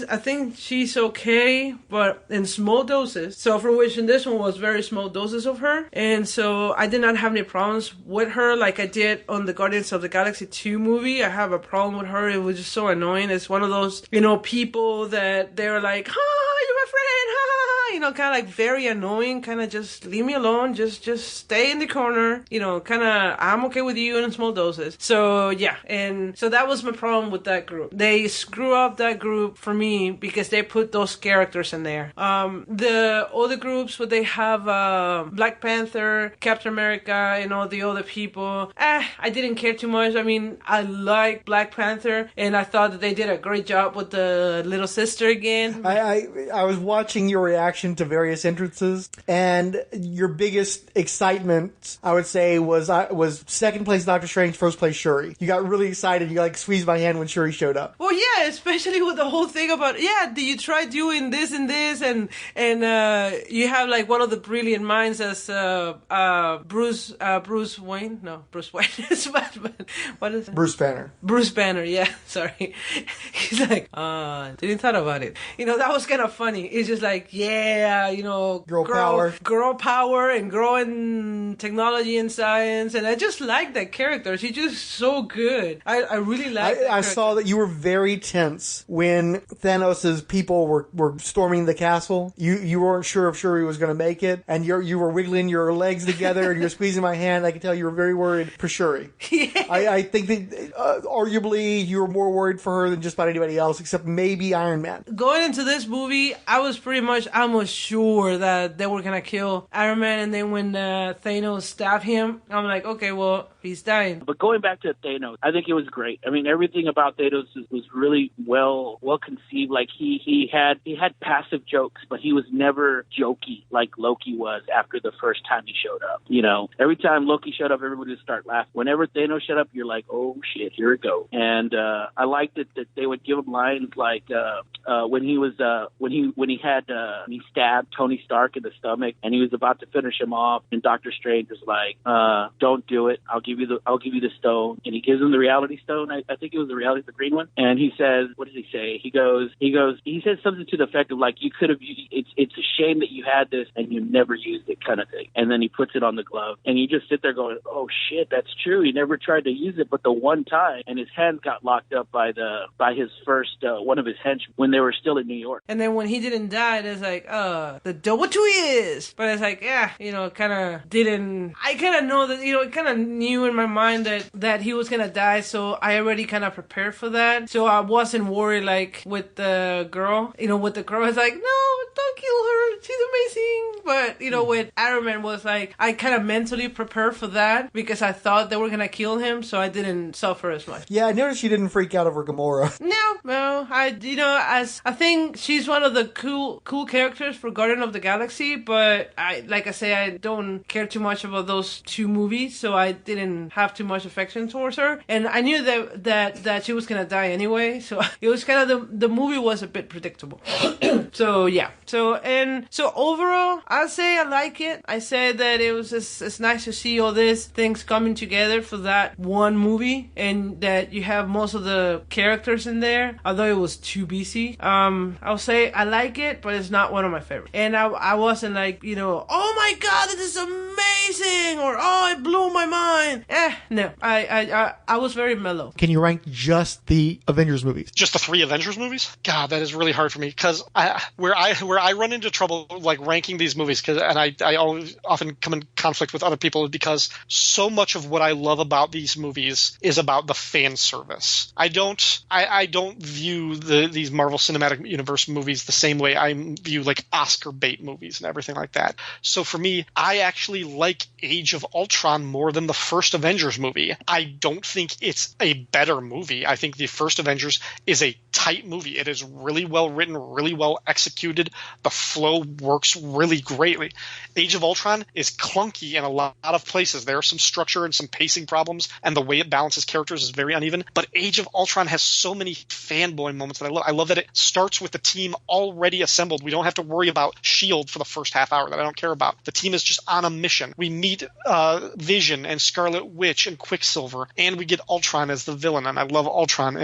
I think she's okay, but in small doses. So for which in this one was very small doses of her. And so I did not have any problems with her like I did on the Guardians of the Galaxy 2 movie. I have a problem with her. It was just so annoying. It's one of those, people that they're like, "Hi, you're my friend, hi." Kind of like very annoying, kind of just leave me alone, just stay in the corner, kind of, I'm okay with you in small doses. So yeah, and so that was my problem with that group. They screw up that group for me because they put those characters in there. The other groups, where they have Black Panther, Captain America, and all the other people, I didn't care too much. I mean, I like Black Panther, and I thought that they did a great job with the little sister again. I was watching your reaction to various entrances, and your biggest excitement, I would say, was second place Doctor Strange, first place Shuri. You got really excited. You squeezed my hand when Shuri showed up. Well, yeah, especially with the whole thing about, do you try doing this and this, and you have like one of the brilliant minds as Bruce Wayne. No, Bruce Wayne is Batman. What is it? Bruce Banner. Bruce Banner. Yeah, sorry. He's like, didn't thought about it. That was kind of funny. It's just like, girl power and growing technology and science, and I just like that character. She's just so good. I really like that I saw that you were very tense when Thanos' people were storming the castle. You weren't sure if Shuri was going to make it, and you were wiggling your legs together and you were squeezing my hand. I could tell you were very worried for Shuri. Yeah. I think that arguably you were more worried for her than just about anybody else, except maybe Iron Man. Going into this movie, I was almost sure that they were going to kill Iron Man, and then when Thanos stabbed him, I'm like, okay, well, he's dying. But going back to Thanos, I think it was great. I mean, everything about Thanos was really well conceived. Like he had passive jokes, but he was never jokey like Loki was after the first time he showed up. Every time Loki showed up, everybody would start laughing. Whenever Thanos showed up, you're like, oh shit, here it goes. And I liked it that they would give him lines like when he stabbed Tony Stark in the stomach, and he was about to finish him off, and Doctor Strange was like, "Don't do it. I'll give you the stone." And he gives him the Reality Stone. I think it was the green one. And he says, "What does he say?" He says something to the effect of like, "You could have. It's a shame that you had this and you never used it," kind of thing. And then he puts it on the glove, and you just sit there going, "Oh shit, that's true. He never tried to use it, but the one time." And his hands got locked up by his first one of his henchmen when they were still in New York. And then when he didn't die, it's like, the double twist. But it's like, kind of didn't. I kind of know that, kind of knew in my mind that he was gonna die, so I already kind of prepared for that. So I wasn't worried like with the girl. With the girl, it's like, no, don't kill her. She's amazing. But with Iron Man was like, I kind of mentally prepared for that because I thought they were gonna kill him, so I didn't suffer as much. Yeah, I noticed you didn't freak out over Gamora. No, as I think she's one of the cool characters for Guardian of the Galaxy, but I don't care too much about those two movies, so I didn't didn't have too much affection towards her, and I knew that she was gonna die anyway. So it was kind of the movie was a bit predictable. So yeah. So overall, I'd say I like it. I said that it's nice to see all these things coming together for that one movie, and that you have most of the characters in there. Although it was too busy, I'll say I like it, but it's not one of my favorites. And I wasn't like, oh my god, this is amazing, or oh, it blew my mind. No, I was very mellow. Can you rank just the Avengers movies? Just the 3 Avengers movies? God, that is really hard for me, because where I run into trouble like ranking these movies, and I always often come in conflict with other people, because so much of what I love about these movies is about the fan service. I don't view these Marvel Cinematic Universe movies the same way I view like Oscar bait movies and everything like that. So for me, I actually like Age of Ultron more than the first Avengers movie. I don't think it's a better movie. I think the first Avengers is a tight movie. It is really well written, really well executed. The flow works really greatly. Age of Ultron is clunky in a lot of places. There are some structure and some pacing problems, and the way it balances characters is very uneven. But Age of Ultron has so many fanboy moments that I love. I love that it starts with the team already assembled. We don't have to worry about S.H.I.E.L.D. for the first half hour that I don't care about. The team is just on a mission. We meet Vision and Scarlet Witch and Quicksilver, and we get Ultron as the villain, and I love Ultron.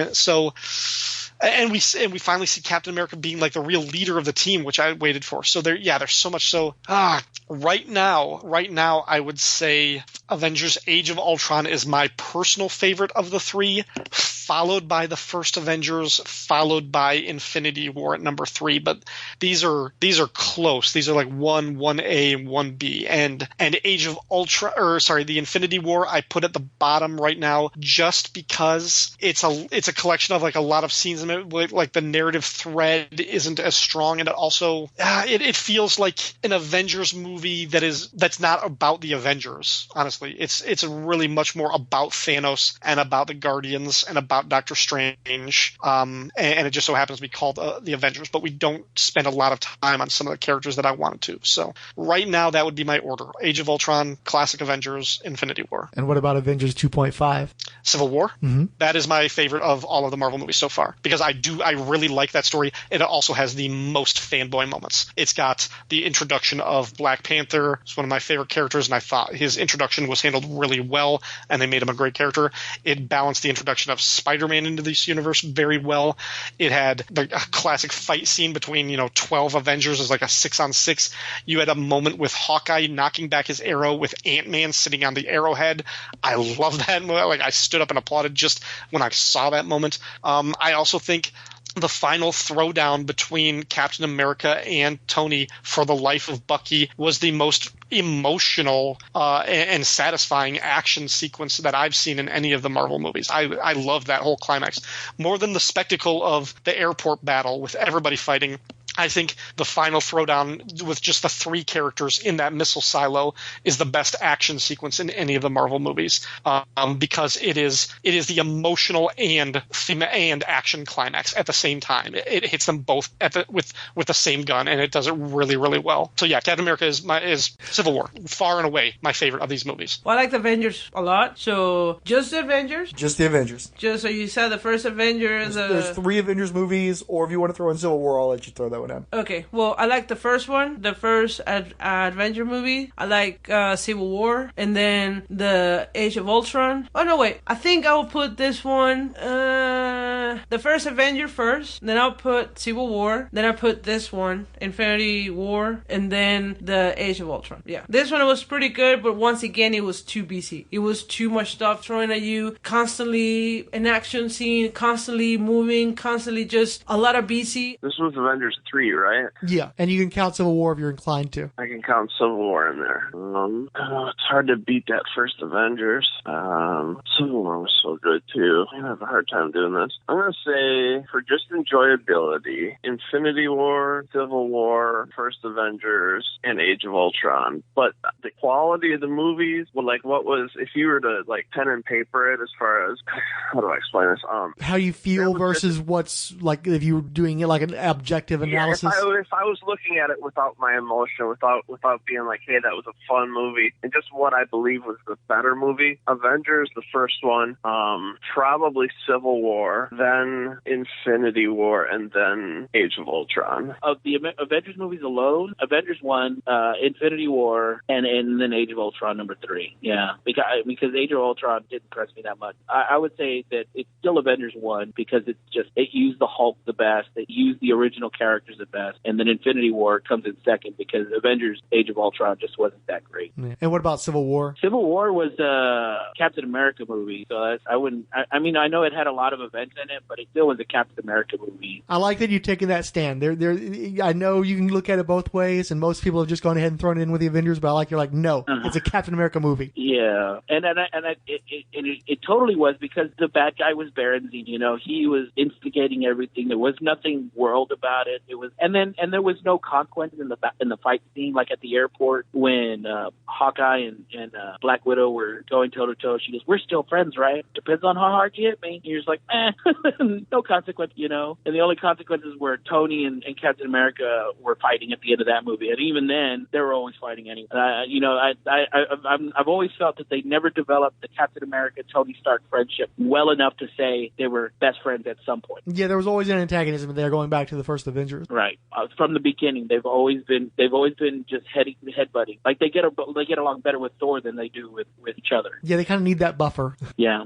And we finally see Captain America being like the real leader of the team, which I waited for. So there's so much. So right now, I would say Avengers: Age of Ultron is my personal favorite of the 3, followed by the first Avengers, followed by Infinity War at number 3. But these are close. These are like 1A, and 1B, and Age of Ultron, the Infinity War, I put at the bottom right now, just because it's a collection of like a lot of scenes in it, like the narrative thread isn't as strong, and it also it feels like an Avengers movie that's not about the Avengers. Honestly, it's really much more about Thanos and about the Guardians and about Doctor Strange, and it just so happens to be called the Avengers, but we don't spend a lot of time on some of the characters that I wanted to. So right now, that would be my order: Age of Ultron, Classic Avengers, Infinity War. And what about Avengers 2.5? Civil War? Mm-hmm. That is my favorite of all of the Marvel movies so far, because I really like that story. It also has the most fanboy moments. It's got the introduction of Black Panther. It's one of my favorite characters, and I thought his introduction was handled really well, and they made him a great character. It balanced the introduction of Spider-Man into this universe very well. It had a classic fight scene between 12 Avengers as like a 6-on-6. You had a moment with Hawkeye knocking back his arrow with Ant-Man sitting on the arrowhead. I love that moment. Like, I stood up and applauded just when I saw that moment. I also think the final throwdown between Captain America and Tony for the life of Bucky was the most emotional and satisfying action sequence that I've seen in any of the Marvel movies. I love that whole climax. More than the spectacle of the airport battle with everybody fighting, I think the final throwdown with just the 3 characters in that missile silo is the best action sequence in any of the Marvel movies, because it is the emotional and action climax at the same time. It hits them both with the same gun, and it does it really, really well. So yeah, Captain America is Civil War, far and away my favorite of these movies. Well, I like the Avengers a lot. So just the Avengers. Just the Avengers. So you said the first Avengers. There's 3 Avengers movies, or if you want to throw in Civil War, I'll let you throw that one out. Okay, well, I like the first one, the first Avenger movie. I like Civil War, and then the Age of Ultron. Oh, no, wait. I think I will put this one, the first Avenger first, then I'll put Civil War, then I put this one, Infinity War, and then the Age of Ultron. Yeah. This one was pretty good, but once again, it was too busy. It was too much stuff thrown at you, constantly an action scene, constantly moving, constantly just a lot of busy. This was Avengers 3, right? Yeah, and you can count Civil War if you're inclined to. I can count Civil War in there. It's hard to beat that first Avengers. Civil War was so good too. I have a hard time doing this. I'm going to say, for just enjoyability, Infinity War, Civil War, First Avengers, and Age of Ultron. But the quality of the movies, well, like, what was, if you were to, like, pen and paper it as far as, how do I explain this? How you feel versus what's, like, if you were doing it like an objective analysis? If I was looking at it without my emotion, without being like, hey, that was a fun movie, and just what I believe was the better movie, Avengers, the first one, probably Civil War, then Infinity War, and then Age of Ultron. Of the Avengers movies alone, Avengers 1, Infinity War, and then Age of Ultron number 3. Yeah, because Age of Ultron didn't impress me that much. I would say that it's still Avengers 1 because it used the Hulk the best, it used the original characters the best, and then Infinity War comes in second because Avengers Age of Ultron just wasn't that great. Yeah. And what about Civil War? Civil War was a Captain America movie, so I mean, I know it had a lot of events in it, but it still was a Captain America movie. I like that you've taken that stand. I know you can look at it both ways, and most people have just gone ahead and thrown it in with the Avengers, but you're like, no, it's a Captain America movie. Yeah, and it totally was because the bad guy was Berenstein. You know, he was instigating everything. There was nothing world about it. And there was no consequences in the fight scene, like at the airport when Hawkeye and Black Widow were going toe to toe. She goes, "We're still friends, right? Depends on how hard you hit me." And you're just like, no consequence, you know. And the only consequences were Tony and Captain America were fighting at the end of that movie, and even then, they were always fighting anyway. I've always felt that they never developed the Captain America Tony Stark friendship well enough to say they were best friends at some point. Yeah, there was always an antagonism there going back to the first Avengers. Right, from the beginning, they've always been just headbutting. Like they get along better with Thor than they do with each other. Yeah, they kind of need that buffer. Yeah,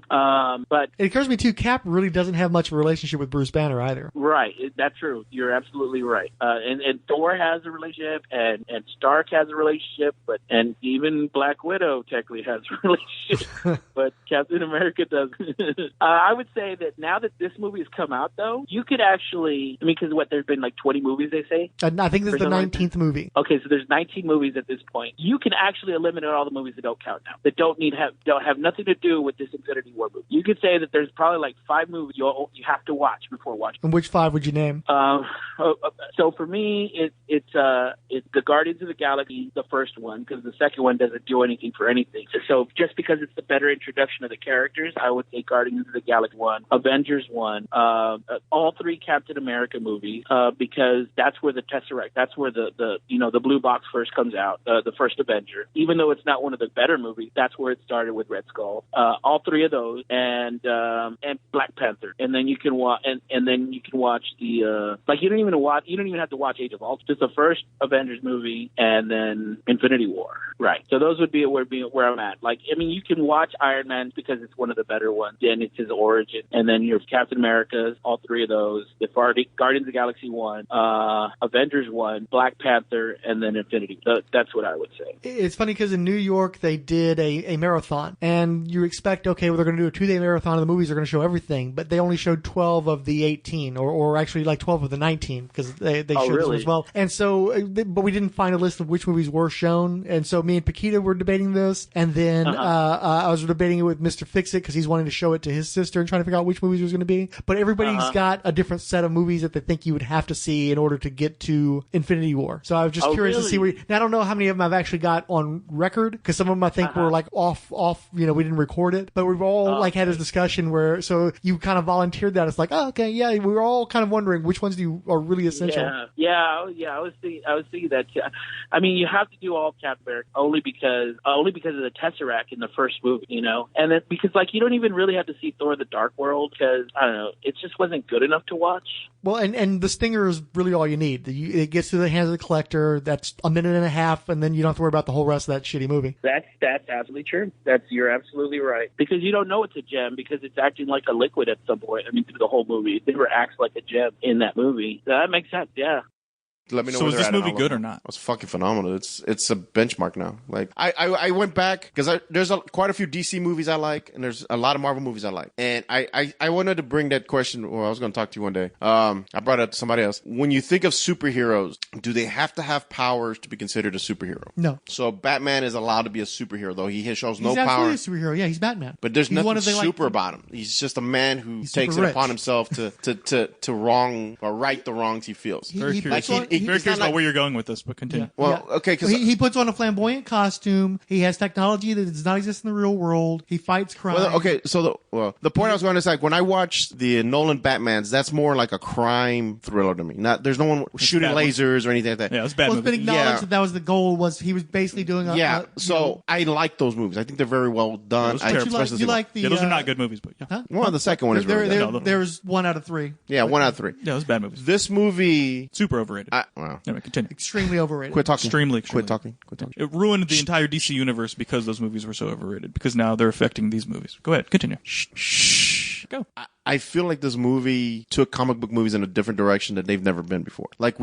but it occurs to me too, Cap really doesn't have much of a relationship with Bruce Banner either. Right, that's true. You're absolutely right. And Thor has a relationship, and Stark has a relationship, and even Black Widow technically has a relationship, but Captain America doesn't. I would say that now that this movie has come out, though, you could actually, because there's been like 20 movies, they say? I think this is the 19th movie. Okay, so there's 19 movies at this point. You can actually eliminate all the movies that don't count now, that don't have nothing to do with this Infinity War movie. You could say that there's probably like 5 movies you have to watch before watching. And which 5 would you name? So for me, it's the Guardians of the Galaxy, the first one, because the second one doesn't do anything for anything. So just because it's the better introduction of the characters, I would say Guardians of the Galaxy 1, Avengers 1, all 3 Captain America movies, because that's where the Tesseract, that's where the blue box first comes out, the first Avenger. Even though it's not one of the better movies, that's where it started with Red Skull. All 3 of those, and Black Panther, and then you can watch, and then you can watch the you don't even have to watch Age of Ultron. Just the first Avengers movie, and then Infinity War. Right. So those would be where I'm at. You can watch Iron Man because it's one of the better ones, and it's his origin, and then your Captain America's, all 3 of those, the Guardians of the Galaxy 1, Avengers 1, Black Panther, and then Infinity. That's what I would say. It's funny because in New York they did a marathon, and you expect, they're going to do a 2-day marathon of the movies, they're going to show everything, but they only showed 12 of the 18, or actually like 12 of the 19, because they showed this one as well. And so, but we didn't find a list of which movies were shown, and so me and Paquita were debating this, and then I was debating it with Mr. Fixit because he's wanting to show it to his sister and trying to figure out which movies it was going to be. But everybody's got a different set of movies that they think you would have to see in order to get to Infinity War. So I was just curious to see now I don't know how many of them I've actually got on record, because some of them I think were like off, we didn't record it, but we've all had this discussion where, so you kind of volunteered that. It's like, we were all kind of wondering which ones are really essential. Yeah. I was thinking that too. You have to do all Captain America only because of the Tesseract in the first movie, and then because you don't even really have to see Thor: The Dark World, because I don't know, it just wasn't good enough to watch. Well, and the stinger is really all you need. It gets to the hands of the collector. That's a minute and a half, and then you don't have to worry about the whole rest of that shitty movie. That's absolutely true. You're absolutely right, because you don't know it's a gem because it's acting like a liquid at some point. Through the whole movie, it never acts like a gem in that movie. That makes sense. Yeah. Let me know. So where is they're this at, and movie I'll good look. or not? It's fucking phenomenal. It's a benchmark now. Like I went back because there's quite a few DC movies I like, and there's a lot of Marvel movies I like. And I wanted to bring that question. Well, I was going to talk to you one day. I brought it up to somebody else. When you think of superheroes, do they have to have powers to be considered a superhero? No. So Batman is allowed to be a superhero, though he shows no He's power. absolutely a superhero. Yeah, he's Batman. But there's He's nothing one of the, super about him. He's just a man who He's takes it super upon rich. himself to wrong or right the wrongs he feels. Very curious. Very curious about where you're going with this, but continue. Well, okay, because he puts on a flamboyant costume. He has technology that does not exist in the real world. He fights crime. Well, okay, so the point I was going to say, like, when I watched the Nolan Batmans, that's more like a crime thriller to me. There's no one shooting lasers or anything like that. Yeah, it was a bad Well, it's been movie. acknowledged that was the goal. Was he was basically doing So I like those movies. I think they're very well done. Yeah, those are not good movies, but yeah. Huh? Well, the second one is really good. There's 1 out of 3. Yeah, 1 out of 3. Yeah, it was bad movies. This movie super overrated. Wow. Anyway, continue. Extremely overrated. Quit talking. Extremely. Quit talking. It ruined the entire DC universe because those movies were so overrated. Because now they're affecting these movies. Go ahead, continue. Shh. Go. I feel like this movie took comic book movies in a different direction that they've never been before. Like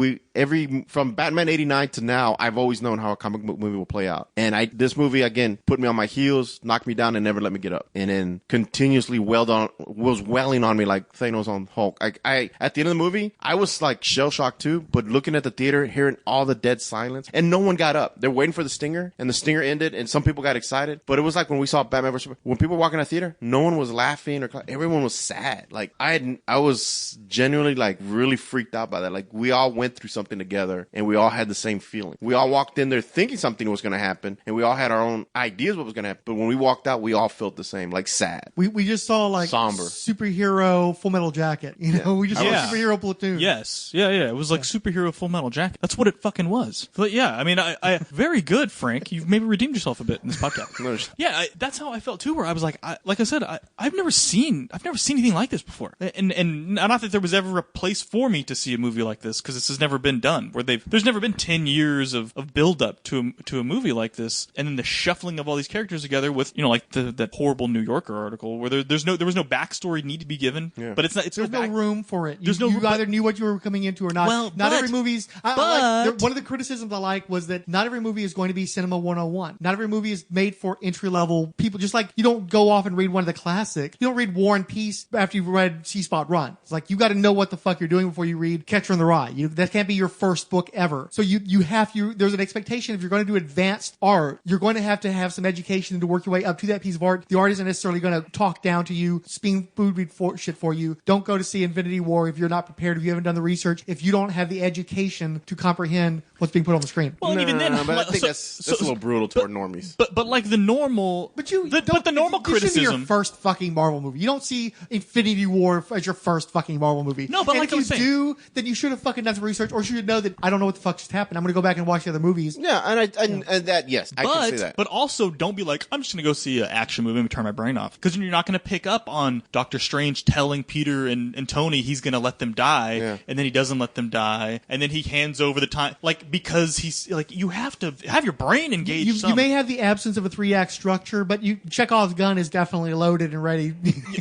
from Batman 89 to now, I've always known how a comic book movie will play out. And this movie, again, put me on my heels, knocked me down, and never let me get up. And then continuously was welling on me like Thanos on Hulk. At the end of the movie, I was like shell-shocked too, but looking at the theater, hearing all the dead silence, and no one got up. They're waiting for the stinger, and the stinger ended, and some people got excited. But it was like when we saw Batman vs. Superman, when people were walking out the theater, no one was laughing or everyone was sad. Like I was genuinely like really freaked out by that. Like we all went through something together and we all had the same feeling. We all walked in there thinking something was going to happen and we all had our own ideas what was going to happen. But when we walked out, we all felt the same, like sad. We just saw like somber superhero Full Metal Jacket. You know, we just saw superhero Platoon. Yes. Yeah. It was like superhero Full Metal Jacket. That's what it fucking was. But yeah, I mean, I very good, Frank. You've maybe redeemed yourself a bit in this podcast. Yeah, that's how I felt too. Where I was like I said, I've never seen anything like this before. And not that there was ever a place for me to see a movie like this, because this has never been done. There's never been 10 years of build up to a movie like this, and then the shuffling of all these characters together with like that horrible New Yorker article where there was no backstory need to be given. Yeah. But there's no room for it. There's you either knew what you were coming into or not. Well, not every movie's. One of the criticisms I like was that not every movie is going to be Cinema 101. Not every movie is made for entry level people. Just like you don't go off and read one of the classics. You don't read War and Peace after you've read Sea Spot Run. It's like you got to know what the fuck you're doing before you read Catcher in the Rye. That can't be your first book ever. So there's an expectation if you're going to do advanced art, you're going to have some education to work your way up to that piece of art. The art isn't necessarily going to talk down to you, spoon read shit for you. Don't go to see Infinity War if you're not prepared, if you haven't done the research, if you don't have the education to comprehend what's being put on the screen. Well, even then, but I think that's a little brutal toward normies. But like the normal, the normal criticism. This should be your first fucking Marvel movie. You don't see Infinity War as your first fucking Marvel movie. No, but and like if you do, then you should have fucking done some research, or you should know that I don't know what the fuck just happened. I'm going to go back and watch the other movies. Yeah, and that yes, I can see that. But also, don't be like, I'm just going to go see an action movie and turn my brain off, because you're not going to pick up on Doctor Strange telling Peter and Tony he's going to let them die, and then he doesn't let them die, and then he hands over the time, because he's like, you have to have your brain engaged. You may have the absence of a 3-act structure, but Chekhov's gun is definitely loaded and ready.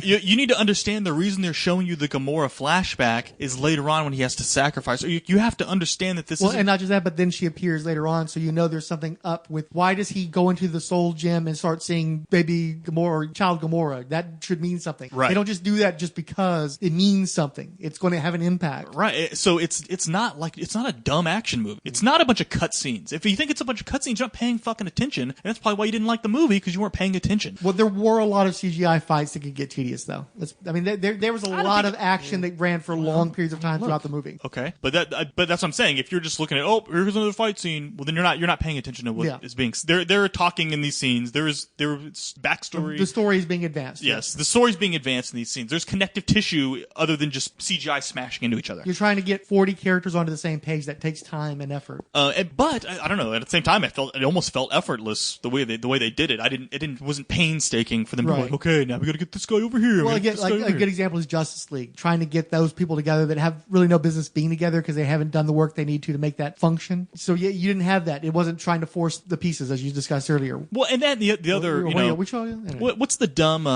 you need to understand the reason they're showing you the Gamora flashback is later on when he has to sacrifice. Or you have to understand that this is... Well, and not just that, but then she appears later on, so you know there's something up with why does he go into the Soul Gem and start seeing baby Gamora or child Gamora? That should mean something. Right. They don't just do that just because it means something. It's going to have an impact. Right. So it's not a dumb action movie. It's not a bunch of cutscenes. If you think it's a bunch of cutscenes, you're not paying fucking attention, and that's probably why you didn't like the movie, because you weren't paying attention. Well, there were a lot of CGI fights that could get tedious, though. There was a lot of action that ran for long periods of time throughout the movie. Okay, but that's what I'm saying. If you're just looking at, here's another fight scene, well then you're not paying attention to what is being. They're talking in these scenes. There's backstory. The story is being advanced. Yes, the story's being advanced in these scenes. There's connective tissue other than just CGI smashing into each other. You're trying to get 40 characters onto the same page. That takes time and effort. But I don't know. At the same time, it almost felt effortless the way they did it. It wasn't painstaking for them to be like, okay, now we got to get this guy over here. Well, again, like a good example is Justice League, trying to get those people together that have really no business being together because they haven't done the work they need to make that function. So yeah, you didn't have that. It wasn't trying to force the pieces as you discussed earlier. Well, and then the other, what's the dumb,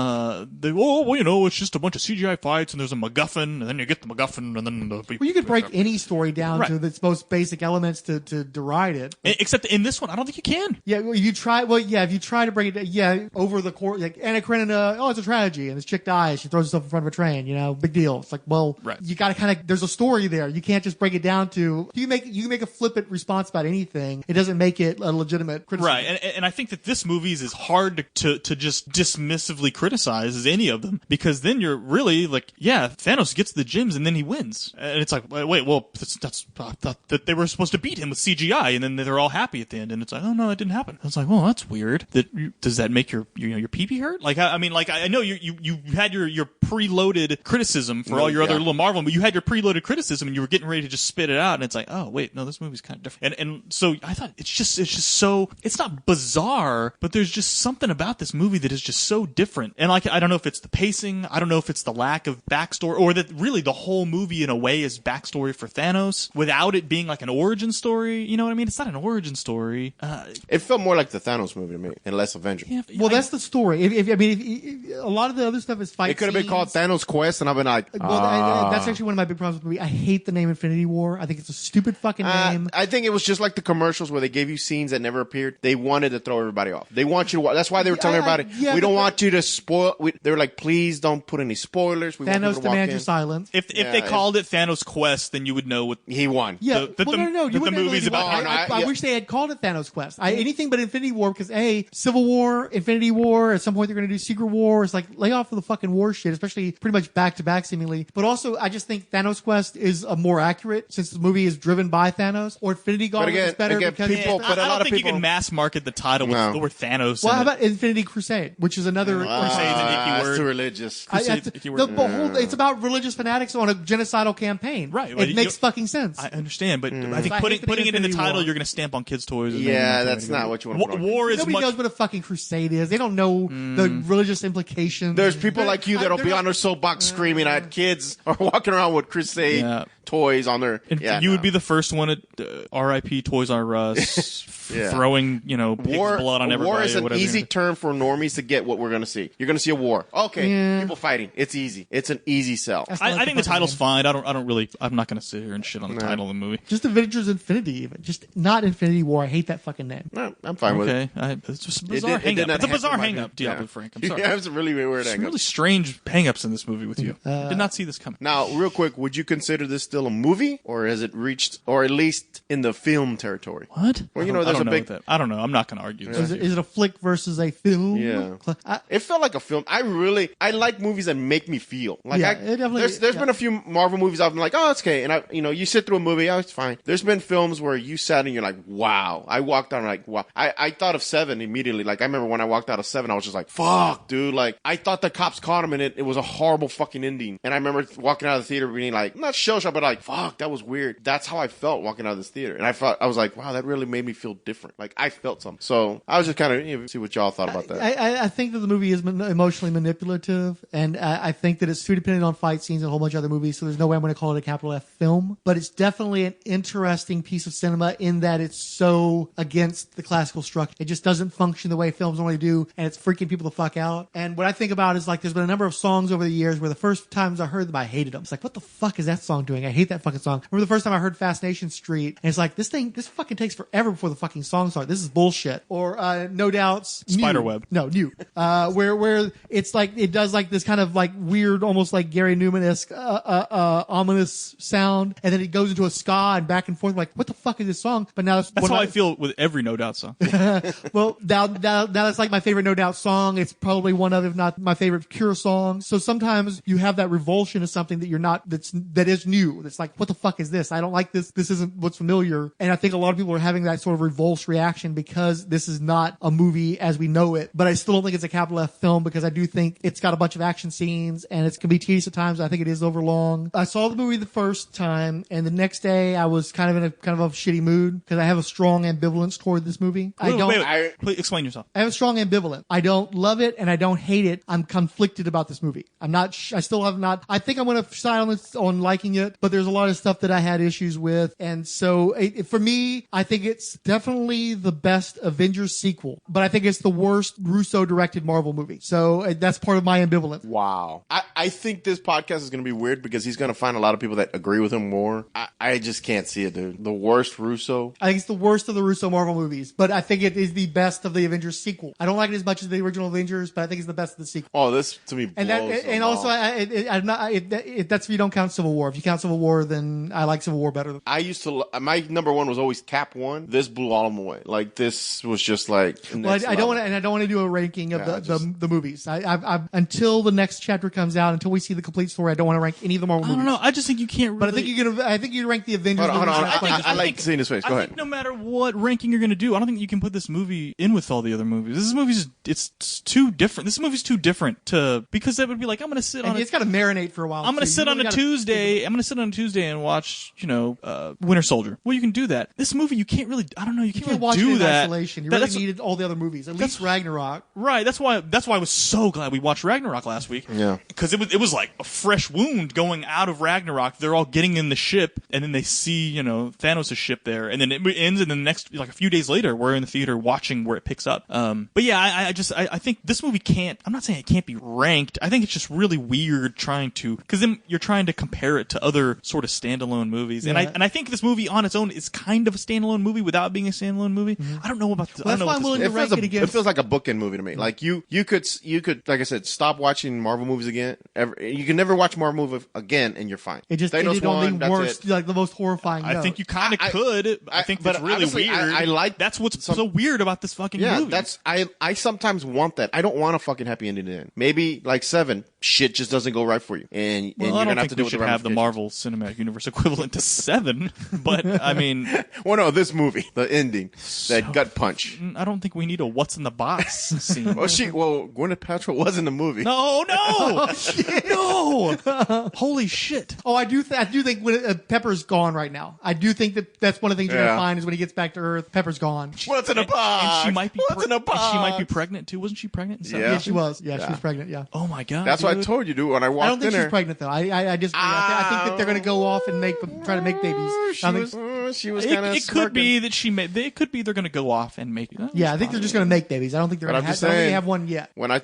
it's just a bunch of CGI fights and there's a MacGuffin and then you get the MacGuffin and then the... Well, you could break any story down to its most basic elements to deride it. Except in this one, I don't think you can. Yeah, well, if you try to break it down, over the course, like Anna Karenina, it's a tragedy and this chick dies, she throws herself in front of a train, big deal. It's like, well, you gotta kind of, there's a story there. You can't just break it down to, you can make a flippant response about anything. It doesn't make it a legitimate criticism. Right, and I think that this movie is as hard to just dismissively criticize as any of them, because then you're really like, yeah, Thanos gets the gems and then he wins. And it's like, wait, well, I thought that they were supposed to beat him with CGI and then they're all happy at the end. And it's like, oh no, that didn't happen. I was like, well, that's weird. Does that make your pee-pee hurt? Like, I mean, like, I know you had your preloaded criticism for all your other little Marvel, but you had your preloaded criticism and you were getting ready to just spit it out. And it's like, oh wait, no, this movie's kind of different. And so I thought it's just so, it's not bizarre, but there's just something about this movie that is just so different. And like, I don't know if it's the pacing, I don't know if it's the lack of backstory, or that really the whole movie in a way is backstory for Thanos without it being like an origin story. You know what I mean? It's not an origin story. It felt more like the Thanos movie to me and less Avengers. Yeah, well, that's the story. If a lot of the other stuff is fight. It could have been called Thanos Quest, and I've been like, that's actually one of my big problems with the movie. I hate the name Infinity War. I think it's a stupid fucking name. I think it was just like the commercials where they gave you scenes that never appeared. They wanted to throw everybody off. They want you to watch. That's why they were telling everybody, we don't want you to spoil. They were like, please don't put any spoilers. We Thanos want demands your silence. If they called it Thanos Quest, then you would know what he won. Yeah, the movie's about. I wish they had called it Thanos Quest. Anything but Infinity War, because Civil War, Infinity War, at some point they're going to do Secret War. It's like, lay off of the fucking war shit, especially pretty much back to back seemingly. But also, I just think Thanos Quest is more accurate since the movie is driven by Thanos. Or Infinity Gauntlet is better because I don't think you can mass market the title with Thanos. Well, how about Infinity Crusade, which is another Crusade's an icky word. Too religious. It's about religious fanatics on a genocidal campaign. Right. It makes fucking sense. I understand, but I think putting it in the title, you're going to stamp on kids' toys. Yeah, that's not what you want to put on. War is Nobody knows what a fucking crusade is. They don't know the religious implications. There's people like you that'll be on their soapbox screaming at kids or walking around with crusade toys on their... You would be the first one at RIP Toys R Us throwing, pig's blood on everybody. War is an easy term for normies to get what we're going to see. You're going to see a war. Okay, people fighting. It's easy. It's an easy sell. I think the title's fine. I'm not going to sit here and shit on the title of the movie. Just Avengers Infinity even. Just not Infinity War. I hate that fucking name. No, I'm fine with it. It's just a bizarre hang-up. It's a bizarre hang-up, Diabolu Frank. I'm sorry. Yeah, it's a really weird hang-up. Really strange hang-ups in this movie with you. I did not see this coming. Now, real quick, would you consider this still a movie, or has it reached, or at least in the film territory? What? Well, there's a big... I don't know. I'm not going to argue this. Is it a flick versus a film? Yeah. It felt like a film. I like movies that make me feel. Like there's been a few Marvel movies I've been like, oh, it's okay. And you sit through a movie, oh, it's fine. There's been films where you sat and you're like, wow. I walked out like, wow. I thought of Seven immediately. Like, I remember when I walked out of Seven, I was just like, fuck, dude. Like, I thought the cops caught him and it was a horrible fucking ending. And I remember walking out of the theater being like, not shell-shocked, but like, fuck, that was weird. That's how I felt walking out of this theater. And I was like, wow, that really made me feel different. Like, I felt something. So I was just kind of see what y'all thought about that. I think that the movie is emotionally manipulative, and I think that it's too dependent on fight scenes and a whole bunch of other movies, so there's no way I'm going to call it a capital F film. But it's definitely an interesting piece of cinema in that it's so against the classical structure. It just doesn't function the way films normally do, and it's freaking people the fuck out. And what I think about is like there's been a number of songs over the years where the first times I heard them, I hated them. It's like, what the fuck is that song doing? I hate that fucking song. I remember the first time I heard Fascination Street, and it's like, this fucking takes forever before the fucking song starts. This is bullshit. Or No Doubt's Spiderweb. New. Where it's like, it does like this kind of like weird, almost like Gary Newman-esque, ominous sound, and then it goes into a ska and back and forth. Like, what the fuck is this song? But now that's how I feel with every No Doubt song. Well, now that's like my favorite No Doubt song. It's probably one of, if not my favorite Cure song. So sometimes you have that revulsion of something that you're not, that is new. That's like, what the fuck is this? I don't like this. This isn't what's familiar. And I think a lot of people are having that sort of revulsed reaction because this is not a movie as we know it. But I still don't think it's a capital F film because I do think it's got a bunch of action scenes and it can be tedious at times. I think it is overlong. I saw the movie the first time, and the next day I was kind of in a shitty mood because I have a strong ambivalence toward this movie. Please explain yourself. I have a strong ambivalence. I don't love it and I don't hate it. I'm conflicted about this movie. movie. I still have not. I think I'm going to silence on liking it, but there's a lot of stuff that I had issues with, and so for me, I think it's definitely the best Avengers sequel, but I think it's the worst Russo-directed Marvel movie. So that's part of my ambivalence. Wow. I think this podcast is going to be weird because he's going to find a lot of people that agree with him more. I just can't see it, dude. The worst Russo. I think it's the worst of the Russo Marvel movies, but I think it is the best of the Avengers sequel. I don't like it as much as the original Avengers, but I think it's the best of the sequel. Oh, this to me blows. And also, that's if you don't count Civil War. If you count Civil War, then I like Civil War better. I used to. My number one was always Cap 1. This blew all of them away. Like this was just like. Well, I don't want to do a ranking of the movies. I until the next chapter comes out, until we see the complete story, I don't want to rank any of the Marvel movies. I don't know. I just think you can't. Really... But I think you rank the Avengers. Hold on. I like seeing his face. Go ahead. No matter what ranking you're going to do, I don't think you can put this movie in with all the other movies. This movie's it's too different. This movie's too different because that would be like I'm going to sit on. It's got to marinate for a while. I'm going to sit on a Tuesday. I'm going to sit on a Tuesday and watch Winter Soldier. Well, you can do that. This movie you can't really. I don't know. You can't really watch do it in that. Isolation. You really needed all the other movies. At least Ragnarok. Right. That's why I was so glad we watched Ragnarok last week. Yeah. Because it was like a fresh wound going out of Ragnarok. They're all getting in the ship, and then they see Thanos' ship there, and then it ends, and then the next like a few days later we're in the theater watching where it picks up. But yeah, I think this movie can't. I'm not saying it can't be ranked. I think it's just really weird because then you're trying to compare it to other sort of standalone movies, and I think this movie on its own is kind of a standalone movie without being a standalone movie. Mm-hmm. I don't know about. That's why I'm willing to rank it again. It feels like a bookend movie to me. Like you could like I said, stop watching Marvel movies again. You can never watch Marvel movie again, and you're fine. It just ended on the worst, like the most horrifying. I think you kind of could. I think that's really honestly, weird. I like that's what's so weird about this fucking movie. I sometimes want that. I don't want a fucking happy ending. In maybe like 7, shit just doesn't go right for you, and you're gonna have to do. We should have the Marvel Cinematic Universe equivalent to 7, but I mean, well, no, this movie, the ending, that gut punch. I don't think we need a "What's in the Box" scene. Gwyneth Paltrow was in the movie. No, no. Holy shit! Oh, I do think when Pepper's gone right now. I do think that's one of the things you're gonna find is when he gets back to Earth, Pepper's gone. What's in a box? And she might be. What's in a box? She might be pregnant too. Wasn't she pregnant? Yeah, she was. Yeah, she was pregnant. Yeah. Oh my god. That's what I told you, dude. When I walked in, I don't think she's pregnant though. I disagree. I think that they're gonna go off and try to make babies. She was kind of. It could be that it could be they're gonna go off and make. Yeah, I think they're just gonna make babies. I don't think they're gonna have. I don't think they have one yet. When I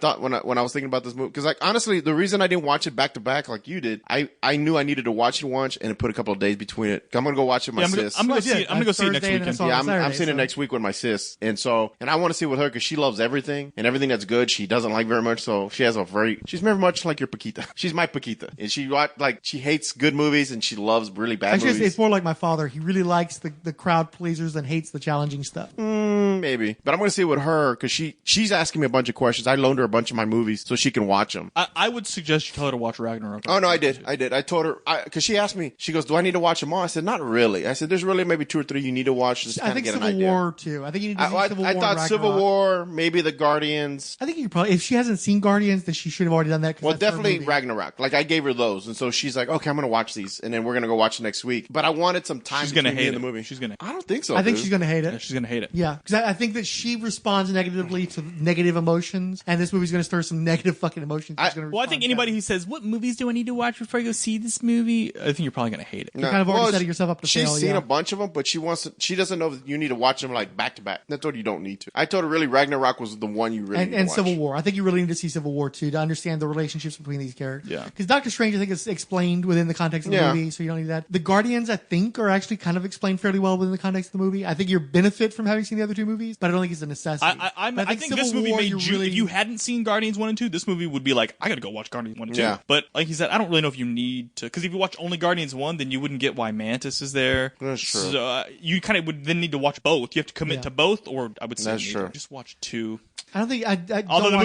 was thinking about this movie, because like honestly, the reason I didn't watch it back to back like you did, I knew I needed to watch it once and put a couple of days between it. I'm gonna go watch it with my sis. I'm gonna go see it next weekend. Yeah, I'm seeing it next week with my sis, and I want to see it with her because she loves everything, and everything that's good she doesn't like very much. So she's very much like your Paquita. She's my Paquita, and she hates good movies and she loves really bad movies. It's more like my father. He really likes the crowd pleasers and hates the challenging stuff. Maybe, but I'm gonna see it with her because she's asking me a bunch of questions. I loaned her a bunch of my movies so she can watch them. I would suggest you tell her to watch Ragnarok. Oh no, I did. I told her because she asked me. She goes, "Do I need to watch them all?" I said, "Not really." I said, "There's really maybe 2 or 3 you need to watch." Just I think get Civil an idea. War too. I think you need to see Civil War. I thought Civil War, maybe the Guardians. I think you probably, if she hasn't seen Guardians, then she should have already done that. Well, definitely Ragnarok. Like I gave her those, and so she's like, "Okay, I'm gonna watch these, and then we're gonna go watch it next week." But I wanted some time. She's gonna hate the movie. I don't think so. I think she's gonna hate it. Yeah, she's gonna hate it. Yeah, because I think that she responds negatively to negative emotions, and this movie's gonna stir some negative fucking emotions. I think anybody who says, "What movies do I need to watch before I go see this movie?" I think you're probably gonna hate it. You're kind of already setting yourself up to fail. She's seen a bunch of them, but she doesn't know that you need to watch them like back to back. That's what you don't need to. I told her really Ragnarok was the one you really need to watch. Civil War. I think you really need to see Civil War too to understand the relationships between these characters. Yeah, because Doctor Strange I think is explained within the context of the movie, so you don't need that. The Guardians I think are actually kind of explained fairly well within the context of the movie. I think you benefit from having seen the other 2 movies, but I don't think it's a necessity. I think this movie made you. If you hadn't seen Guardians 1 and 2, this movie would be like, I gotta go watch Guardians 1 and 2. Yeah. But like you said, I don't really know if you need to, because if you watch only Guardians 1, then you wouldn't get why Mantis is there. That's true. So you kind of would then need to watch both. You have to commit to both, or I would say that's true. Just watch 2. I don't think although the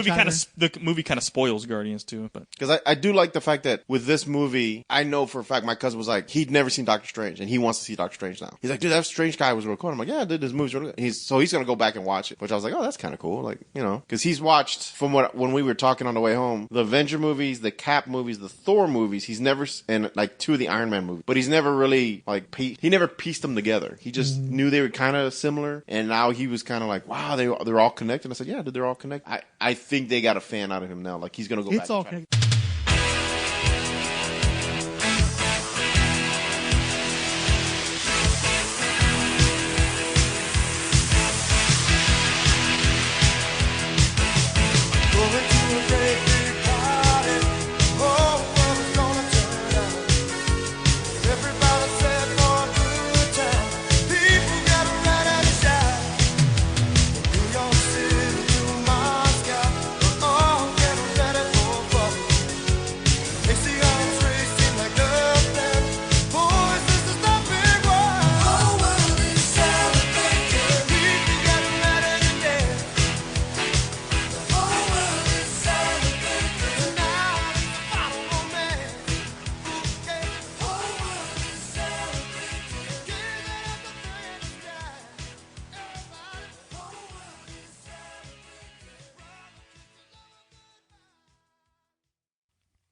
movie kind of spoils Guardians too, but because I do like the fact that with this movie, I know for a fact my cousin was like, he'd never seen Doctor Strange and he wants to see Doctor Strange now. He's like, dude, that Strange guy was real cool. I'm like, yeah, dude, this movie's really good. He's gonna go back and watch it, which I was like, oh, that's kind of cool, like because he's watched from when we were talking on the way home, the Avenger movies, the Cap movies, the Thor movies. He's never and like 2 of the Iron Man movies, but he's never really like he never pieced them together. He just knew they were kind of similar, and now he was kind of like, wow, they're all connected. I said, yeah, dude, they're all connected. I think they got a fan out of him now. Like he's gonna go back. It's all connected.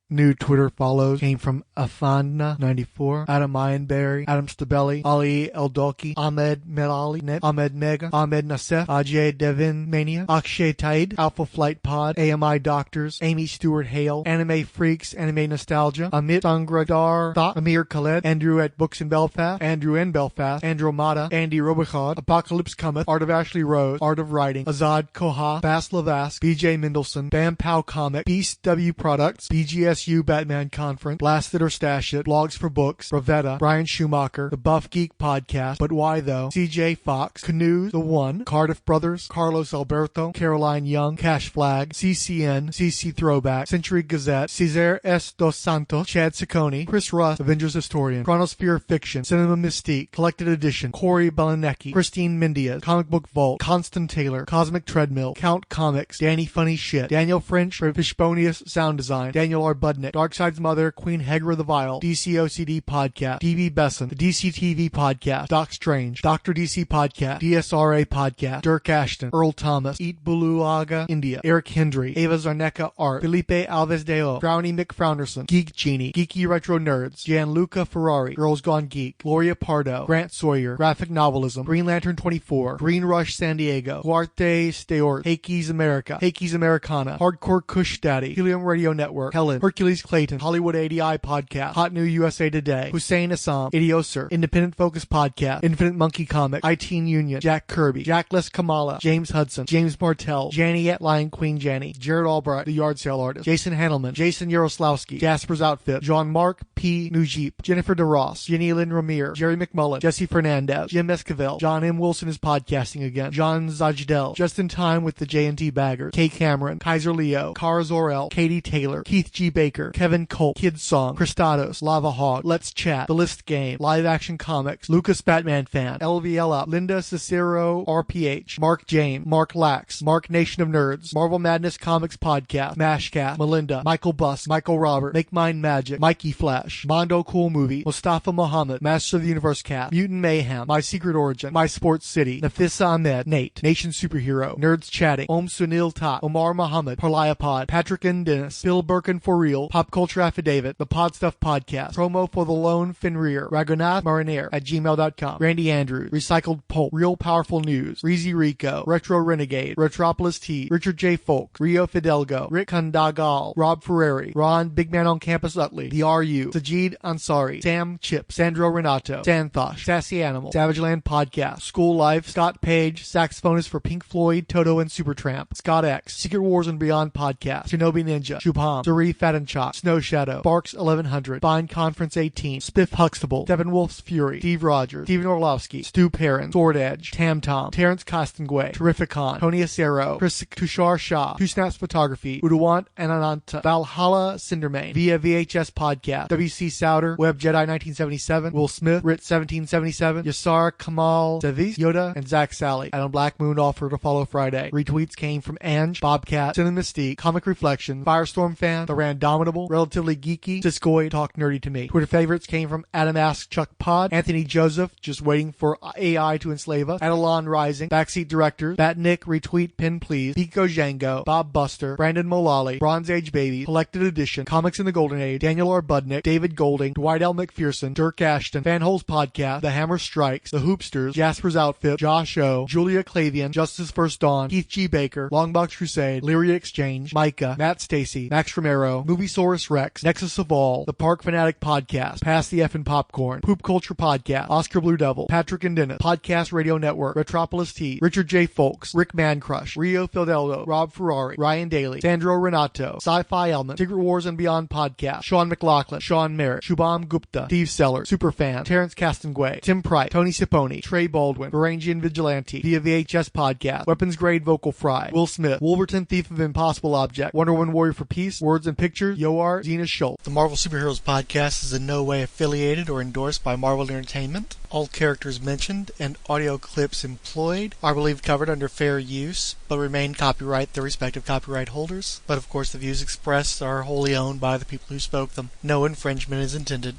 New Twitter follows came from Afanda94, Adam Mayanberry, Adam Stabelli, Ali Eldoki, Ahmed Melali, Ahmed Mega, Ahmed Nasef, Ajay Devin Mania, Akshay Taid, Alpha Flight Pod, AMI Doctors, Amy Stewart Hale, Anime Freaks, Anime Nostalgia, Amit Sangradar, Thought, Amir Khaled, Andrew at Books in Belfast, Andrew in Belfast, Andrew Mata, Andy Robichaud, Apocalypse Cometh, Art of Ashley Rose, Art of Writing, Azad Koha, Bas Lavask, BJ Mendelsohn, Bam Pow Comic, Beast W Products, BGSU Batman Conference, Blast It or Stash It, Blogs for Books, Ravetta, Brian Schumacher, The Buff Geek Podcast, But Why Though, CJ Fox, Canoes, The One, Cardiff Brothers, Carlos Alberto, Caroline Young, Cash Flag, CCN, CC Throwback, Century Gazette, Cesar S. Dos Santos, Chad Ciccone, Chris Russ, Avengers Historian, Chronosphere Fiction, Cinema Mystique, Collected Edition, Corey Belenecki, Christine Mendiaz, Comic Book Vault, Constant Taylor, Cosmic Treadmill, Count Comics, Danny Funny Shit, Daniel French for Fishbonius Sound Design, Daniel R. Budnick, Darkside's Mother, Queen Hegra the Vile, DCOCD Podcast, DB Besson, the DC TV Podcast, Doc Strange, Dr. DC Podcast, DSRA Podcast, Dirk Ashton, Earl Thomas, Eat Buluaga, India, Eric Hendry, Ava Zarneka Art, Felipe Alves Deo, Frowny McFrownderson, Geek Genie, Geeky Retro Nerds, Gianluca Ferrari, Girls Gone Geek, Gloria Pardo, Grant Sawyer, Graphic Novelism, Green Lantern 24, Green Rush San Diego, Duarte Steort, Hakey's America, Hakey's Americana, Hardcore Kush Daddy, Helium Radio Network, Helen, Hercules Clayton, Hollywood ADI Podcast, Hot New USA Today, Hussein Assam, Idioser, Independent Focus Podcast, Infinite Monkey Comic, iTeen Union, Jack Kirby, Jackless Kamala, James Hudson, James Martell, Janny at Lion Queen Janny, Jared Albright, the Yard Sale Artist, Jason Handelman, Jason Yaroslawski, Jasper's Outfit, Jean-Marc P. Nujip, Jennifer DeRoss, Jenny Lynn Ramir, Jerry McMullen, Jesse Fernandez, Jim Esquivel, John M. Wilson is podcasting again, John Zajdel, Just in Time with the J&T Baggers, Kay Cameron, Kaiser Leo, Cara Zorel, Katie Taylor, Keith G. Baker, Kevin Colt, Kid Song, Christados, Lava Hog, Let's Chat, The List Game, Live Action Comics, Lucas Batman Fan, LVL Up, Linda Cicero, RPH, Mark James, Mark Lax, Mark Nation of Nerds, Marvel Madness Comics Podcast, Mashcat, Melinda, Michael Buss, Michael Robert, Make Mind Magic, Mikey Flash, Mondo Cool Movie, Mustafa Muhammad, Master of the Universe Cat, Mutant Mayhem, My Secret Origin, My Sports City, Nafissa Ahmed, Nate, Nation Superhero, Nerds Chatting, Om Sunil Tat, Omar Muhammad, Parlia Pod, Patrick and Dennis, Bill Birkin for Real, Pop Culture Affidavit, The Pod Stuff Podcast, Promo for the Lone Fenrir, Raghunath Mariner at gmail.com, Randy Andrews, Recycled Pulp, Real Powerful News, Reezy Rico, Retro Renegade, Retropolis T, Richard J. Folk, Rio Fidelgo, Rick Hundagal, Rob Ferreri, Ron, Big Man on Campus Utley, The RU, Sajid Ansari, Sam Chip, Sandro Renato, Santhosh, Sassy Animal, Savage Land Podcast, School Life, Scott Page, saxophonist for Pink Floyd, Toto and Supertramp, Scott X, Secret Wars and Beyond Podcast, Shinobi Ninja, Shubham, Zuri Fat and Chop, Snow Shadow, Barks 1100, Fine Conference 18, Spiff Huxtable, Steppenwolf's Fury, Steve Rogers, Stephen Orlovsky, Stu Perrin, Sword Edge, Tam Tom, Terrence Costangway, Terrificon, Tony Acero, Chris Tushar Shah, Two Snaps Photography, Udawant and Ananta, Valhalla Cindermane, Via VHS Podcast, WC Souter, Web Jedi 1977, Will Smith, Rit 1777, Yasar Kamal Davis, Yoda, and Zach Sally. Adam Black Moon offer to follow Friday. Retweets came from Ange, Bobcat, Cinema Mystique, Comic Reflection, Firestorm Fan, The Randomitable, Relatively Geeky, Siskoid, Talk Nerdy to Me. Twitter favorites came from Adam Ask Chuck Pod, Anthony Joseph, just waiting for AI to enslave us, Adelon Rising, Backseat Directors, Batnick, Retweet, Pin Please, Pico Django, Bob Buster, Brandon Molali, Bronze Age Babies, Collected Edition, Comics in the Golden Age, Daniel R. Budnick, David Golding, Dwight L. McPherson, Dirk Ashton, Fanholes Podcast, The Hammer Strikes, The Hoopsters, Jasper's Outfit, Josh O, Julia Clavian, Justice First Dawn, Keith G. Baker, Longbox Crusade, Lyria Exchange, Micah, Matt Stacy, Max Romero, Moviesaurus Rex, Nexus of All, The Park Fanatic Podcast, Pass the Effin' Popcorn, Poop Culture Podcast, Oscar Blue Devil, Patrick and Dennis, Podcast Radio Network, Retropolis T, Richard J. Folks, Rick Mancrush, Rio Fideldo, Rob Ferrari, Ryan Daly, Sandro Renato, Sci-Fi Element, Secret Wars and Beyond Podcast, Sean McLaughlin, Sean Merritt, Shubham Gupta, Steve Sellers, Superfan, Terrence Castangway, Tim Price, Tony Cipponi, Trey Baldwin, Varangian Vigilante, Via VHS Podcast, Weapons Grade Vocal Fry, Will Smith, Wolverton Thief of Impossible Object, Wonder Woman Warrior for Peace, Words and Pictures, Yoar, Zena Schultz. The Marvel Superheroes Podcast is in no way affiliated or endorsed by Marvel Entertainment. All characters mentioned and audio clips employed are believed covered under fair use, but remain copyright their respective copyright holders. But of course the views expressed are wholly owned by the people who spoke them. No infringement is intended.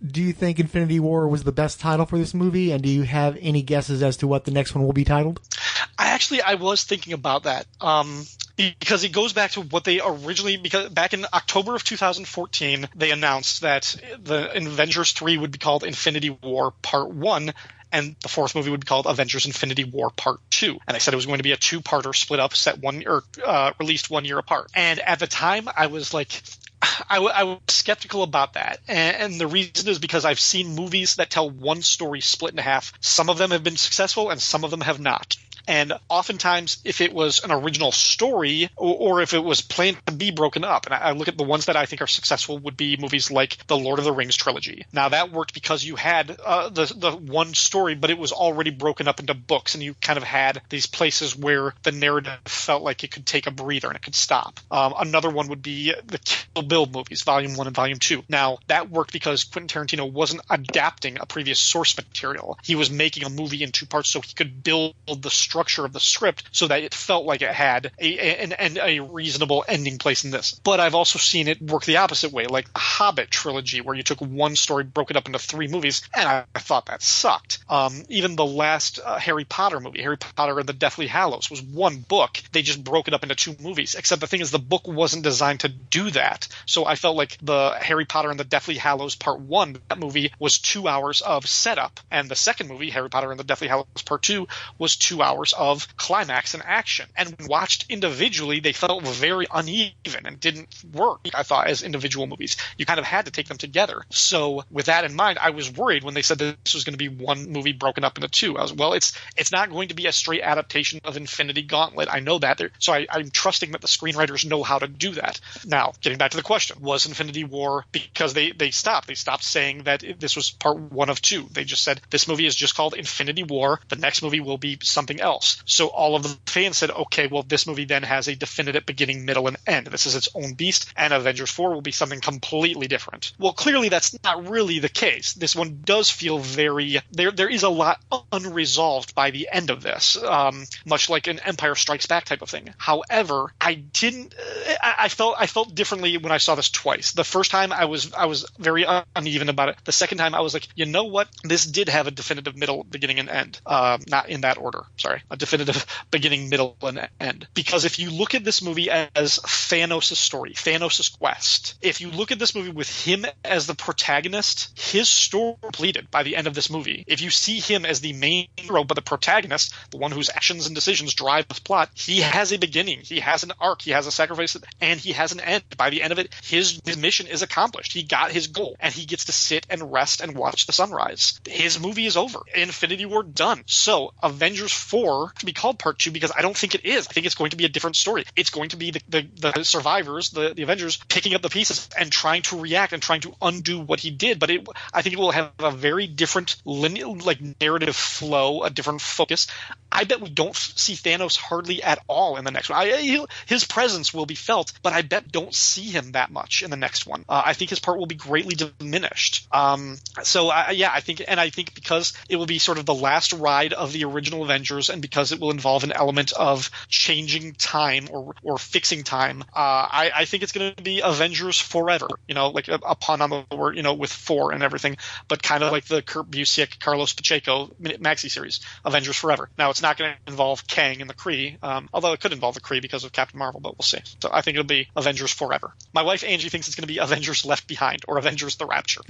Do you think Infinity War was the best title for this movie, and do you have any guesses as to what the next one will be titled? I was thinking about that. Because it goes back to what they originally, because back in October of 2014, they announced that the Avengers 3 would be called Infinity War Part 1, and the fourth movie would be called Avengers Infinity War Part 2. And they said it was going to be a two-parter split up, released 1 year apart. And at the time, I was like, I was skeptical about that. And the reason is because I've seen movies that tell one story split in half. Some of them have been successful and some of them have not. And oftentimes, if it was an original story or if it was planned to be broken up, and I look at the ones that I think are successful would be movies like the Lord of the Rings trilogy. Now, that worked because you had the one story, but it was already broken up into books, and you kind of had these places where the narrative felt like it could take a breather and it could stop. Another one would be the Kill Bill movies, Volume 1 and Volume 2. Now, that worked because Quentin Tarantino wasn't adapting a previous source material. He was making a movie in two parts so he could build the structure of the script so that it felt like it had a reasonable ending place in this. But I've also seen it work the opposite way, like the Hobbit trilogy, where you took one story, broke it up into 3 movies, and I thought that sucked. Even the last Harry Potter movie, Harry Potter and the Deathly Hallows, was one book. They just broke it up into 2 movies, except the thing is the book wasn't designed to do that. So I felt like the Harry Potter and the Deathly Hallows Part 1, that movie, was 2 hours of setup, and the second movie, Harry Potter and the Deathly Hallows Part 2, was 2 hours of climax and action. And when watched individually, they felt very uneven and didn't work, I thought, as individual movies. You kind of had to take them together. So with that in mind, I was worried when they said that this was going to be one movie broken up into 2. I was, well, it's not going to be a straight adaptation of Infinity Gauntlet. I know that. So I'm trusting that the screenwriters know how to do that. Now, getting back to the question, was Infinity War, because they stopped saying that this was part 1 of 2. They just said this movie is just called Infinity War. The next movie will be something else. So all of the fans said, okay, well, this movie then has a definitive beginning, middle, and end. This is its own beast, and Avengers 4 will be something completely different. Well, clearly that's not really the case. This one does feel very... There is a lot unresolved by the end of this, much like an Empire Strikes Back type of thing. However, I felt differently when I saw this twice. The first time I was very uneven about it. The second time I was like, you know what? This did have a definitive middle, beginning, and end. Not in that order. Sorry. A definitive beginning, middle, and end. Because if you look at this movie as Thanos' story, Thanos' quest, if you look at this movie with him as the protagonist, his story completed by the end of this movie. If you see him as the main hero, but the protagonist, the one whose actions and decisions drive the plot, he has a beginning, he has an arc, he has a sacrifice, and he has an end. By the end of it, his mission is accomplished. He got his goal, and he gets to sit and rest and watch the sunrise. His movie is over. Infinity War done. So Avengers 4 to be called Part 2 because I don't think it is. I think it's going to be a different story. It's going to be the survivors, the Avengers, picking up the pieces and trying to react and trying to undo what he did. But I think it will have a very different narrative flow, a different focus. I bet we don't see Thanos hardly at all in the next one. His presence will be felt, but I bet don't see him that much in the next one. I think his part will be greatly diminished. I think because it will be sort of the last ride of the original Avengers, and because it will involve an element of changing time or fixing time, I think it's going to be Avengers Forever. Like a pun on the word, with 4 and everything, but kind of like the Kurt Busiek, Carlos Pacheco maxi series, Avengers Forever. Now, it's not going to involve Kang and the Kree, although it could involve the Kree because of Captain Marvel, but we'll see. So I think it'll be Avengers Forever. My wife Angie thinks it's going to be Avengers Left Behind or Avengers The Rapture.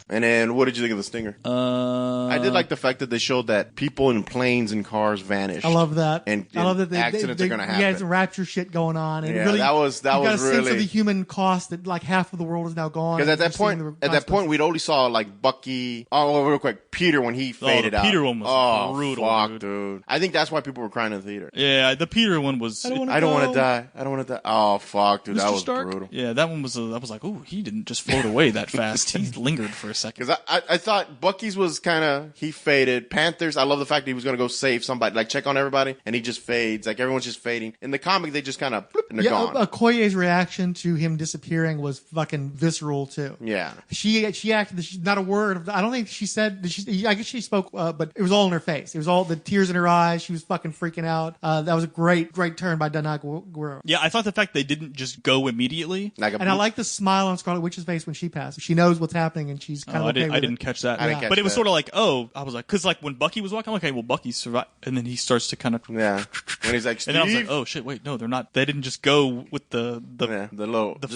And then, what did you think of the stinger? I did like the fact that they showed that people in planes and cars vanished. I love that. And I love that accidents are going to happen. Yeah, some rapture shit going on. And yeah, really, that was got a really sense of the human cost that like half of the world is now gone. Because at that point, we'd only saw like Bucky. Oh, real quick, Peter when he faded out. The Peter one was brutal. Fuck, dude. I think that's why people were crying in the theater. Yeah, the Peter one was. I don't want to die. I don't want to die. Oh fuck, dude, Mr. that was Stark? brutal. Yeah, that one was. I was like, ooh, he didn't just float away that fast. He lingered for a second. Because I thought Bucky's was kind of he faded. Panthers, I love the fact that he was going to go save somebody, like check on everybody, and he just fades. Like everyone's just fading. In the comic, they just kind of and they're gone. Okoye's reaction to him disappearing was fucking visceral too. Yeah, she acted. Not a word. I don't think she said. I guess she spoke, but it was all in her face. It was all the tears in her eyes. She was fucking freaking out. That was a great turn by Danai Gurira. Yeah, I thought the fact they didn't just go immediately. And I like the smile on Scarlet Witch's face when she passes. She knows what's happening, and she's kind of okay with it. I didn't catch that. I didn't catch but it was that. sort of like, I was like, because like when Bucky was walking, I'm like, okay, well, Bucky's survived. and then he starts to kind of when he's like, Steve? And then I was like, oh shit, wait, no, they're not. They didn't just go with the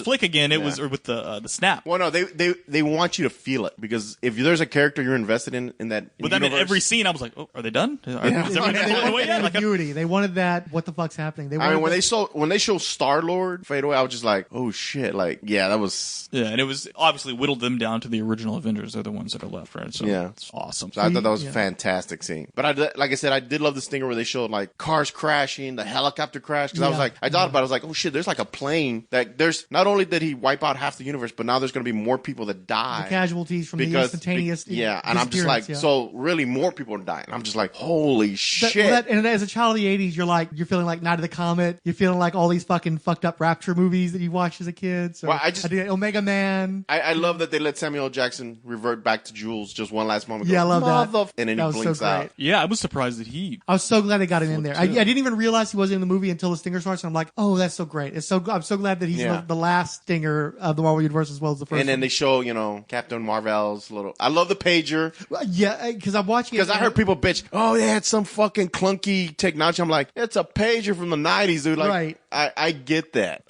flick again. It was or with the snap. Well, no, they want you to feel it because if there's a character you're invested in that. But then in every scene, I was like, oh, are they done? Is ambiguity. They wanted that. What the fuck's happening? When they show Star-Lord fade away, I was just like, oh shit, like that was and it was obviously whittled them down to the original Avengers. They're the ones that are left, right? So it's awesome. So I thought that was a fantastic scene. But like I said, I did love the stinger where they showed like cars crashing, the helicopter crash. Because I was like, I thought about it. I was like, oh shit, there's like a plane that there's not only did he wipe out half the universe, but now there's going to be more people that die. The casualties from the instantaneous. And I'm just like, so really more people are dying. I'm just like, holy shit. And as a child of the 80s, you're feeling like Night of the Comet. You're feeling like all these fucking fucked up Rapture movies that you watched as a kid. So I did Omega Man. I love that they let Samuel L. Jackson revert back to Jules just one last moment. Yeah, I love that. And then he blinks out. Yeah, I was surprised that I was so glad they got him in there. I didn't even realize he wasn't in the movie until the stinger starts. And I'm like, oh, that's so great. I'm so glad that he's the last stinger of the Marvel Universe as well as the first. And then they show, Captain Marvel's little. I love the pager. Yeah, because I'm watching it. Because I heard people bitch, oh, they had some fucking clunky technology. I'm like, it's a pager from the 90s, dude. Like, right. I get that.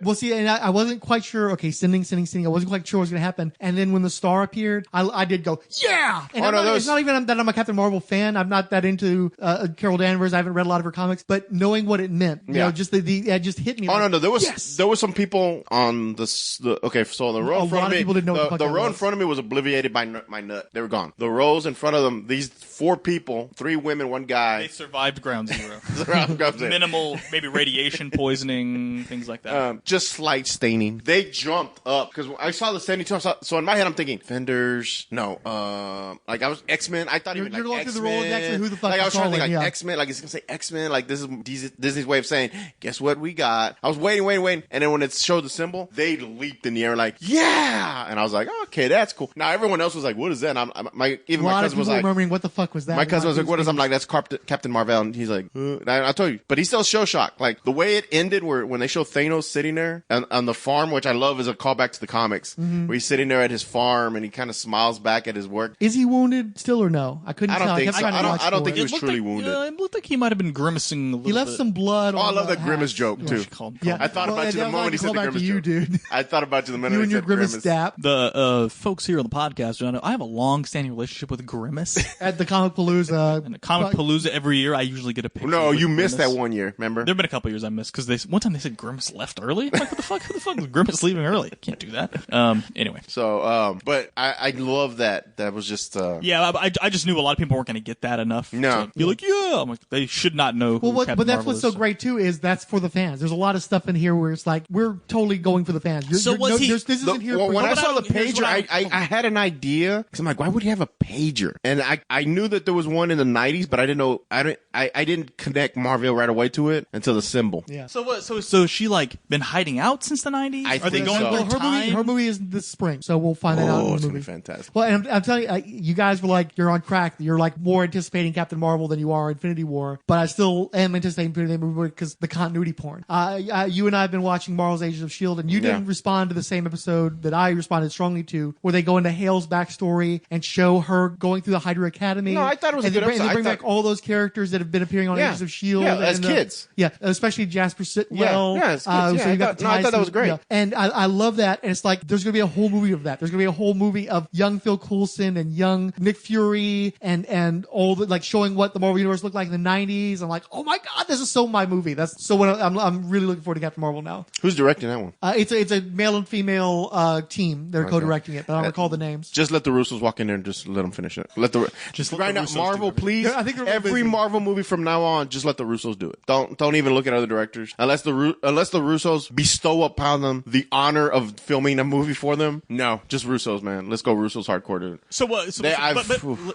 Well, see, and I wasn't quite sure. Okay, sending. I wasn't quite sure what was going to happen. And then when the star appeared, I did go, yeah! And it's not even that I'm a Captain Marvel fan. I'm not that into Carol Danvers. I haven't read a lot of her comics. But knowing what it meant, it just hit me. Oh, no. There was some people on okay, so the row in front of me. People didn't know the row in front of me was obliterated by my nut. They were gone. The rows in front of them, these 4 people, 3 women, 1 guy. They survived ground zero. Minimal, maybe radiation poisoning, things like that. Just slight staining. They jumped up because I saw the 72. So in my head, I'm thinking Fenders. No, like I was X-Men. I thought even like going X-Men. through the Rolodex and who the fuck? Like I was trying to think like X-Men. Like it's gonna say X-Men. Like this is Disney's way of saying, guess what we got? I was waiting, and then when it showed the symbol, they leaped in the air like, yeah, and I was like, okay, that's cool. Now everyone else was like, what is that? And my cousin was like, remembering what the fuck was that? My cousin was like, what is? I'm like, that's Captain Marvel, and he's like, I told you, but he's still show shocked. Like the way it ended, when they show Thanos sitting there on the farm, which I love, is a callback to the comics, where he's sitting there at his farm and he kind of smiles back at his work. Is he wounded still or no? I couldn't tell. I don't think he was truly wounded. It looked like he might have been grimacing a little bit. He left some blood. Oh, I love that grimace joke too. Yeah, I thought about you the moment he said the grimace joke. Dude. I thought about you the minute you he and your said grimace dap. The folks here on the podcast, I have a long-standing relationship with Grimace. At the Comic Palooza. And the Comic Palooza every year, I usually get a picture. No, you missed that one year. Remember? There've been a couple years I missed because one time they said Grimace left early. I'm like, what the fuck? Who the fuck was Grimace leaving early? I can't do that. Anyway. So, but I love that. That was just. Yeah, I just knew a lot of people weren't going to get that enough. No. To be like, yeah. I'm like, they should not know. Who Captain but that's Marvel what's so great too is that's for the fans. There's a lot of stuff in here where it's like we're totally going for the fans. This isn't here. When I saw the pager, I had an idea because I'm like, why would he have a pager? And I knew that there was one in the 90s, but I didn't know. I didn't connect Marvel right away to it until the symbol. Yeah. So what? So she like been hiding out since the 90s? Are they going through time? Her movie is this spring, so we'll find that out in the movie. Gonna be fantastic. Well, and I'm telling you, you guys were like, you're on crack. You're like more anticipating Captain Marvel than you are Infinity War, but I still am anticipating Infinity War because the continuity porn. You and I have been watching Marvel's Agents of S.H.I.E.L.D. and you didn't respond to the same episode that I responded strongly to, where they go into Hale's backstory and show her going through the Hydra Academy. No, I thought it was a good episode. And they bring back all those characters that have been appearing on Agents of S.H.I.E.L.D. as kids. Yeah, especially Jasper Sitwell. Yeah, as kids. I thought that was great. Yeah. And I love that. And it's like, there's going to be a whole movie of that. There's going to be a whole movie of young Phil Coulson and young Nick Fury and all the, like, showing what the Marvel Universe looked like in the 90s. I'm like, oh my God, this is so my movie. That's so what I'm really looking forward to Captain Marvel now. Who's directing that one? It's a male and female team. They're co-directing it, but I don't recall the names. Just let the Russos walk in there and just let them finish it. Let the Marvel, please. I think every Marvel movie from now on, just let the Russos do it. Don't even look at other directors unless the Russos bestow upon them the honor of filming a movie for them. No, just Russos, man. Let's go Russos hardcore, dude. So what?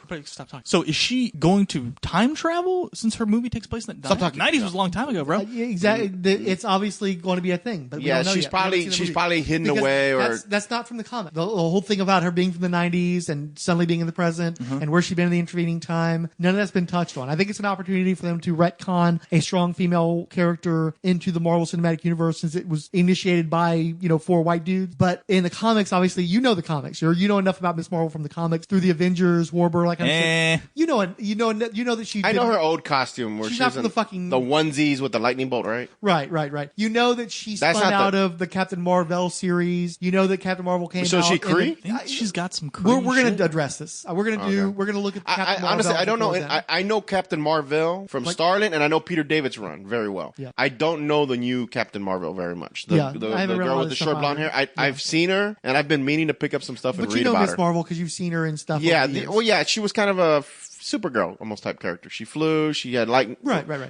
But stop talking. So is she going to time travel since her movie takes place in the 90s? Was a long time ago, bro. Exactly. It's obviously going to be a thing, but we don't know she's yet. Probably hidden away, or that's not from the comic. The whole whole thing about her being from the 90s and suddenly being in the present and where she'd been in the intervening time, none of that's been touched on. I think it's an opportunity for them to retcon a strong female character into the Marvel Cinematic Universe since it was initiated by, 4 white dudes. But in the comics, obviously, you know the comics. You know enough about Miss Marvel from the comics through the Avengers, Warburg, like I'm you know that she. I know her old costume where she's she's not from in the fucking the onesies with the lightning bolt, right? Right. You know that she spun out of the Captain Marvel series. You know that Captain Marvel came out. So she Kree? She's got some Kree. We're going to address this. We're going to look at Captain Marvel. Honestly, I don't know. I know Captain Marvel from Starlin, and I know Peter David's run very well. Yeah. I don't know the new Captain Marvel very much. The girl with the short blonde hair. I've seen her, and I've been meaning to pick up some stuff and read about her. But you know Miss Marvel because you've seen her in stuff. Yeah. She was kind of a Supergirl almost type character. She flew. She had right.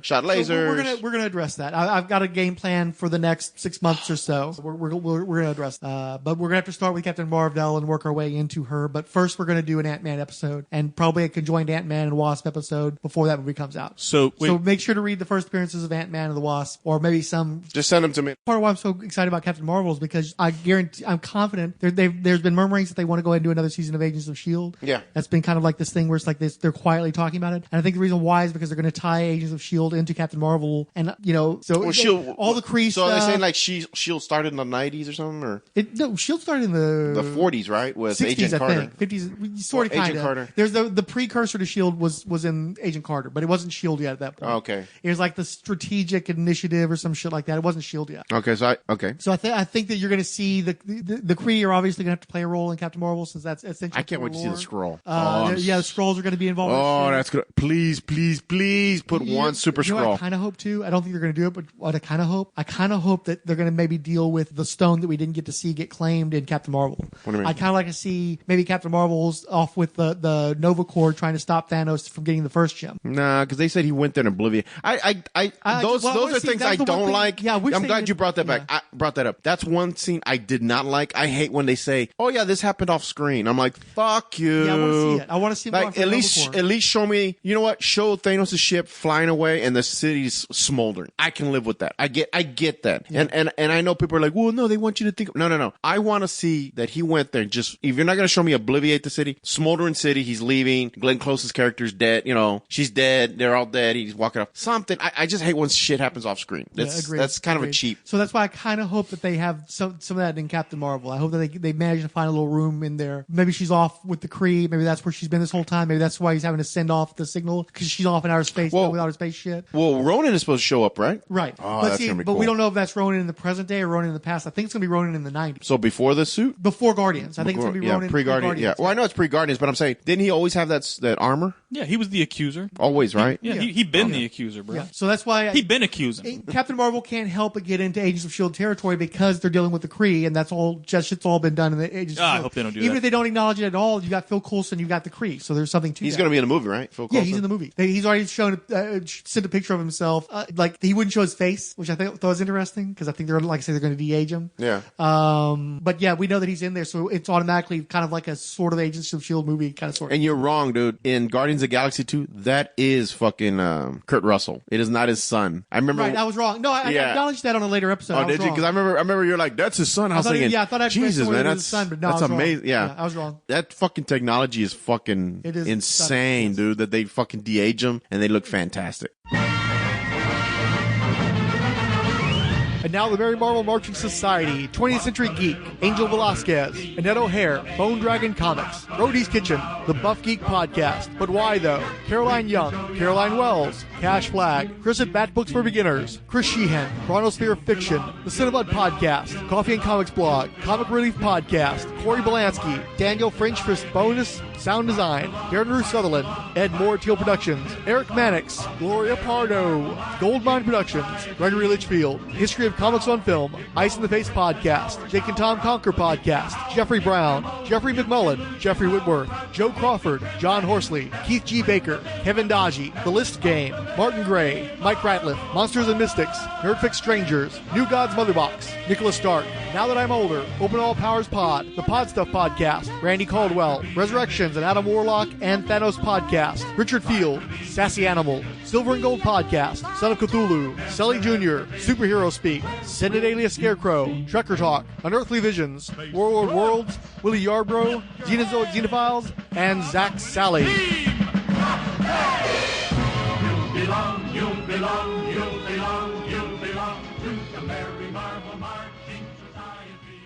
Shot lasers. So we're gonna address that. I've got a game plan for the next 6 months or so. We're gonna address. But we're gonna have to start with Captain Marvel and work our way into her. But first, we're gonna do an Ant-Man episode and probably a conjoined Ant-Man and Wasp episode before that movie comes out. So make sure to read the first appearances of Ant-Man and the Wasp, or maybe some. Just send them to me. Part of why I'm so excited about Captain Marvel is because I'm confident there's been murmurings that they want to go ahead and do another season of Agents of S.H.I.E.L.D. Yeah, that's been kind of like this thing where it's like they're quietly talking about it. And I think the reason why is because they're going to tie Agents of S.H.I.E.L.D. into Captain Marvel. And, all the Kree stuff. So they're saying like S.H.I.E.L.D. started in the 90s or something? Or? No, S.H.I.E.L.D. started in the 40s, right? With 60s, Agent Carter. I think. 50s, sort of, kind of. Agent Carter. There's the precursor to S.H.I.E.L.D. was in Agent Carter, but it wasn't S.H.I.E.L.D. yet at that point. Okay. It was like the Strategic Initiative or some shit like that. It wasn't S.H.I.E.L.D. yet. Okay, So I think that you're going to see the Kree are obviously going to have to play a role in Captain Marvel since that's essentially. I can't wait to see the Skrull. The Skrulls are going to be involved. Oh, that's good. Please put one Super Skrull. I kind of hope too. I don't think they're going to do it, but what I kind of hope that they're going to maybe deal with the stone that we didn't get to see get claimed in Captain Marvel. What do you mean? I kind of like to see maybe Captain Marvel's off with the Nova Corps trying to stop Thanos from getting the first gem. Nah, because they said he went there in Oblivion. Those are things I don't like. Yeah, I'm glad you brought that back. I brought that up. That's one scene I did not like. I hate when they say, "Oh yeah, this happened off screen." I'm like, "Fuck you." Yeah, I want to see it. I want to see more at least show me. You know what? Show Thanos' ship flying away and the city's smoldering. I can live with that. I get that. Yeah. And I know people are like, well, no, they want you to think. No. I want to see that he went there. Just if you're not going to show me obliviate the city, smoldering city, he's leaving. Glenn Close's character's dead. She's dead. They're all dead. He's walking off. Something. I just hate when shit happens off screen. That's kind of a cheap. So that's why I kind of hope that they have some of that in Captain Marvel. I hope that they manage to find a little room in there. Maybe she's off with the Kree. Maybe that's where she's been this whole time. Maybe that's why he's having to send off the signal because she's off in outer space with outer space shit. Well, Ronan is supposed to show up, right? Right. Oh, that's gonna be cool. But we don't know if that's Ronan in the present day or Ronan in the past. I think it's going to be Ronan in the 90s. So before the suit? Before Guardians. I think it's going to be Ronan. Pre-Guardians. Yeah. Well, I know it's pre-Guardians, but I'm saying, didn't he always have that armor? Yeah, he was the accuser. Always, right? He'd been the accuser, bro. Yeah. So that's why he'd been accusing. Captain Marvel can't help but get into Agents of S.H.I.E.L.D. territory because they're dealing with the Kree, and that's all. Shit's all been done in the Agents of S.H.I.E.L.D. I hope they don't do Even that. if they don't acknowledge it at all, you got Phil Coulson, you got the Kree, so there's something to He's that. going to be in the movie, right? Phil Coulson? Yeah, he's in the movie. He's already sent a picture of himself. Like he wouldn't show his face, which I thought was interesting because I think they're like I say they're going to de-age him. Yeah. But yeah, we know that he's in there, so it's automatically kind of like a sort of Agents of S.H.I.E.L.D. movie, kind of sort of. And you're wrong, dude. In Guardians of the Galaxy 2, that is fucking Kurt Russell. It is not his son. I remember. Right, I was wrong. No, I acknowledged that on a later episode. Oh, did you? Because I remember you're like, that's his son. I was thinking, I thought I'd Jesus, man, that's his son, but no, that's amazing. Yeah, I was wrong. That fucking technology is fucking insane, dude. That they fucking de-age them and they look fantastic. And now the Merry Marvel Marching Society, 20th Century Geek, Angel Velasquez, Annette O'Hare, Bone Dragon Comics, Brody's Kitchen, The Buff Geek Podcast, But Why Though, Caroline Young, Caroline Wells, Cash Flag, Chris at Bat Books for Beginners, Chris Sheehan, Chronosphere of Fiction, The Cinnabud Podcast, Coffee and Comics Blog, Comic Relief Podcast, Corey Belansky, Daniel French for Bonus Sound Design, Darren Ruth Sutherland, Ed Moore Teal Productions, Eric Mannix, Gloria Pardo, Goldmine Productions, Gregory Litchfield, History of Comics on Film, Ice in the Face Podcast, Jake and Tom Conquer Podcast, Jeffrey Brown, Jeffrey McMullen, Jeffrey Whitworth, Joe Crawford, John Horsley, Keith G. Baker, Kevin Dodgy, The List Game, Martin Gray, Mike Ratliff, Monsters and Mystics, Nerdfix Strangers, New Gods Motherbox, Nicholas Stark, Now That I'm Older, Open All Powers Pod, The Pod Stuff Podcast, Randy Caldwell, Resurrections and Adam Warlock and Thanos Podcast, Richard Field, Sassy Animal, Silver and Gold Podcast, Son of Cthulhu, Sully Jr., Superhero Speak, Senate Alias Scarecrow, Trekker Talk, Unearthly Visions, Warlord Worlds, Willie Yarbrough, Xenozoic Xenophiles, and Zach Sally. You belong to the Merry Marvel Marching Society.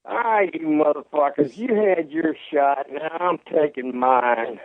All right, you motherfuckers, you had your shot, now I'm taking mine.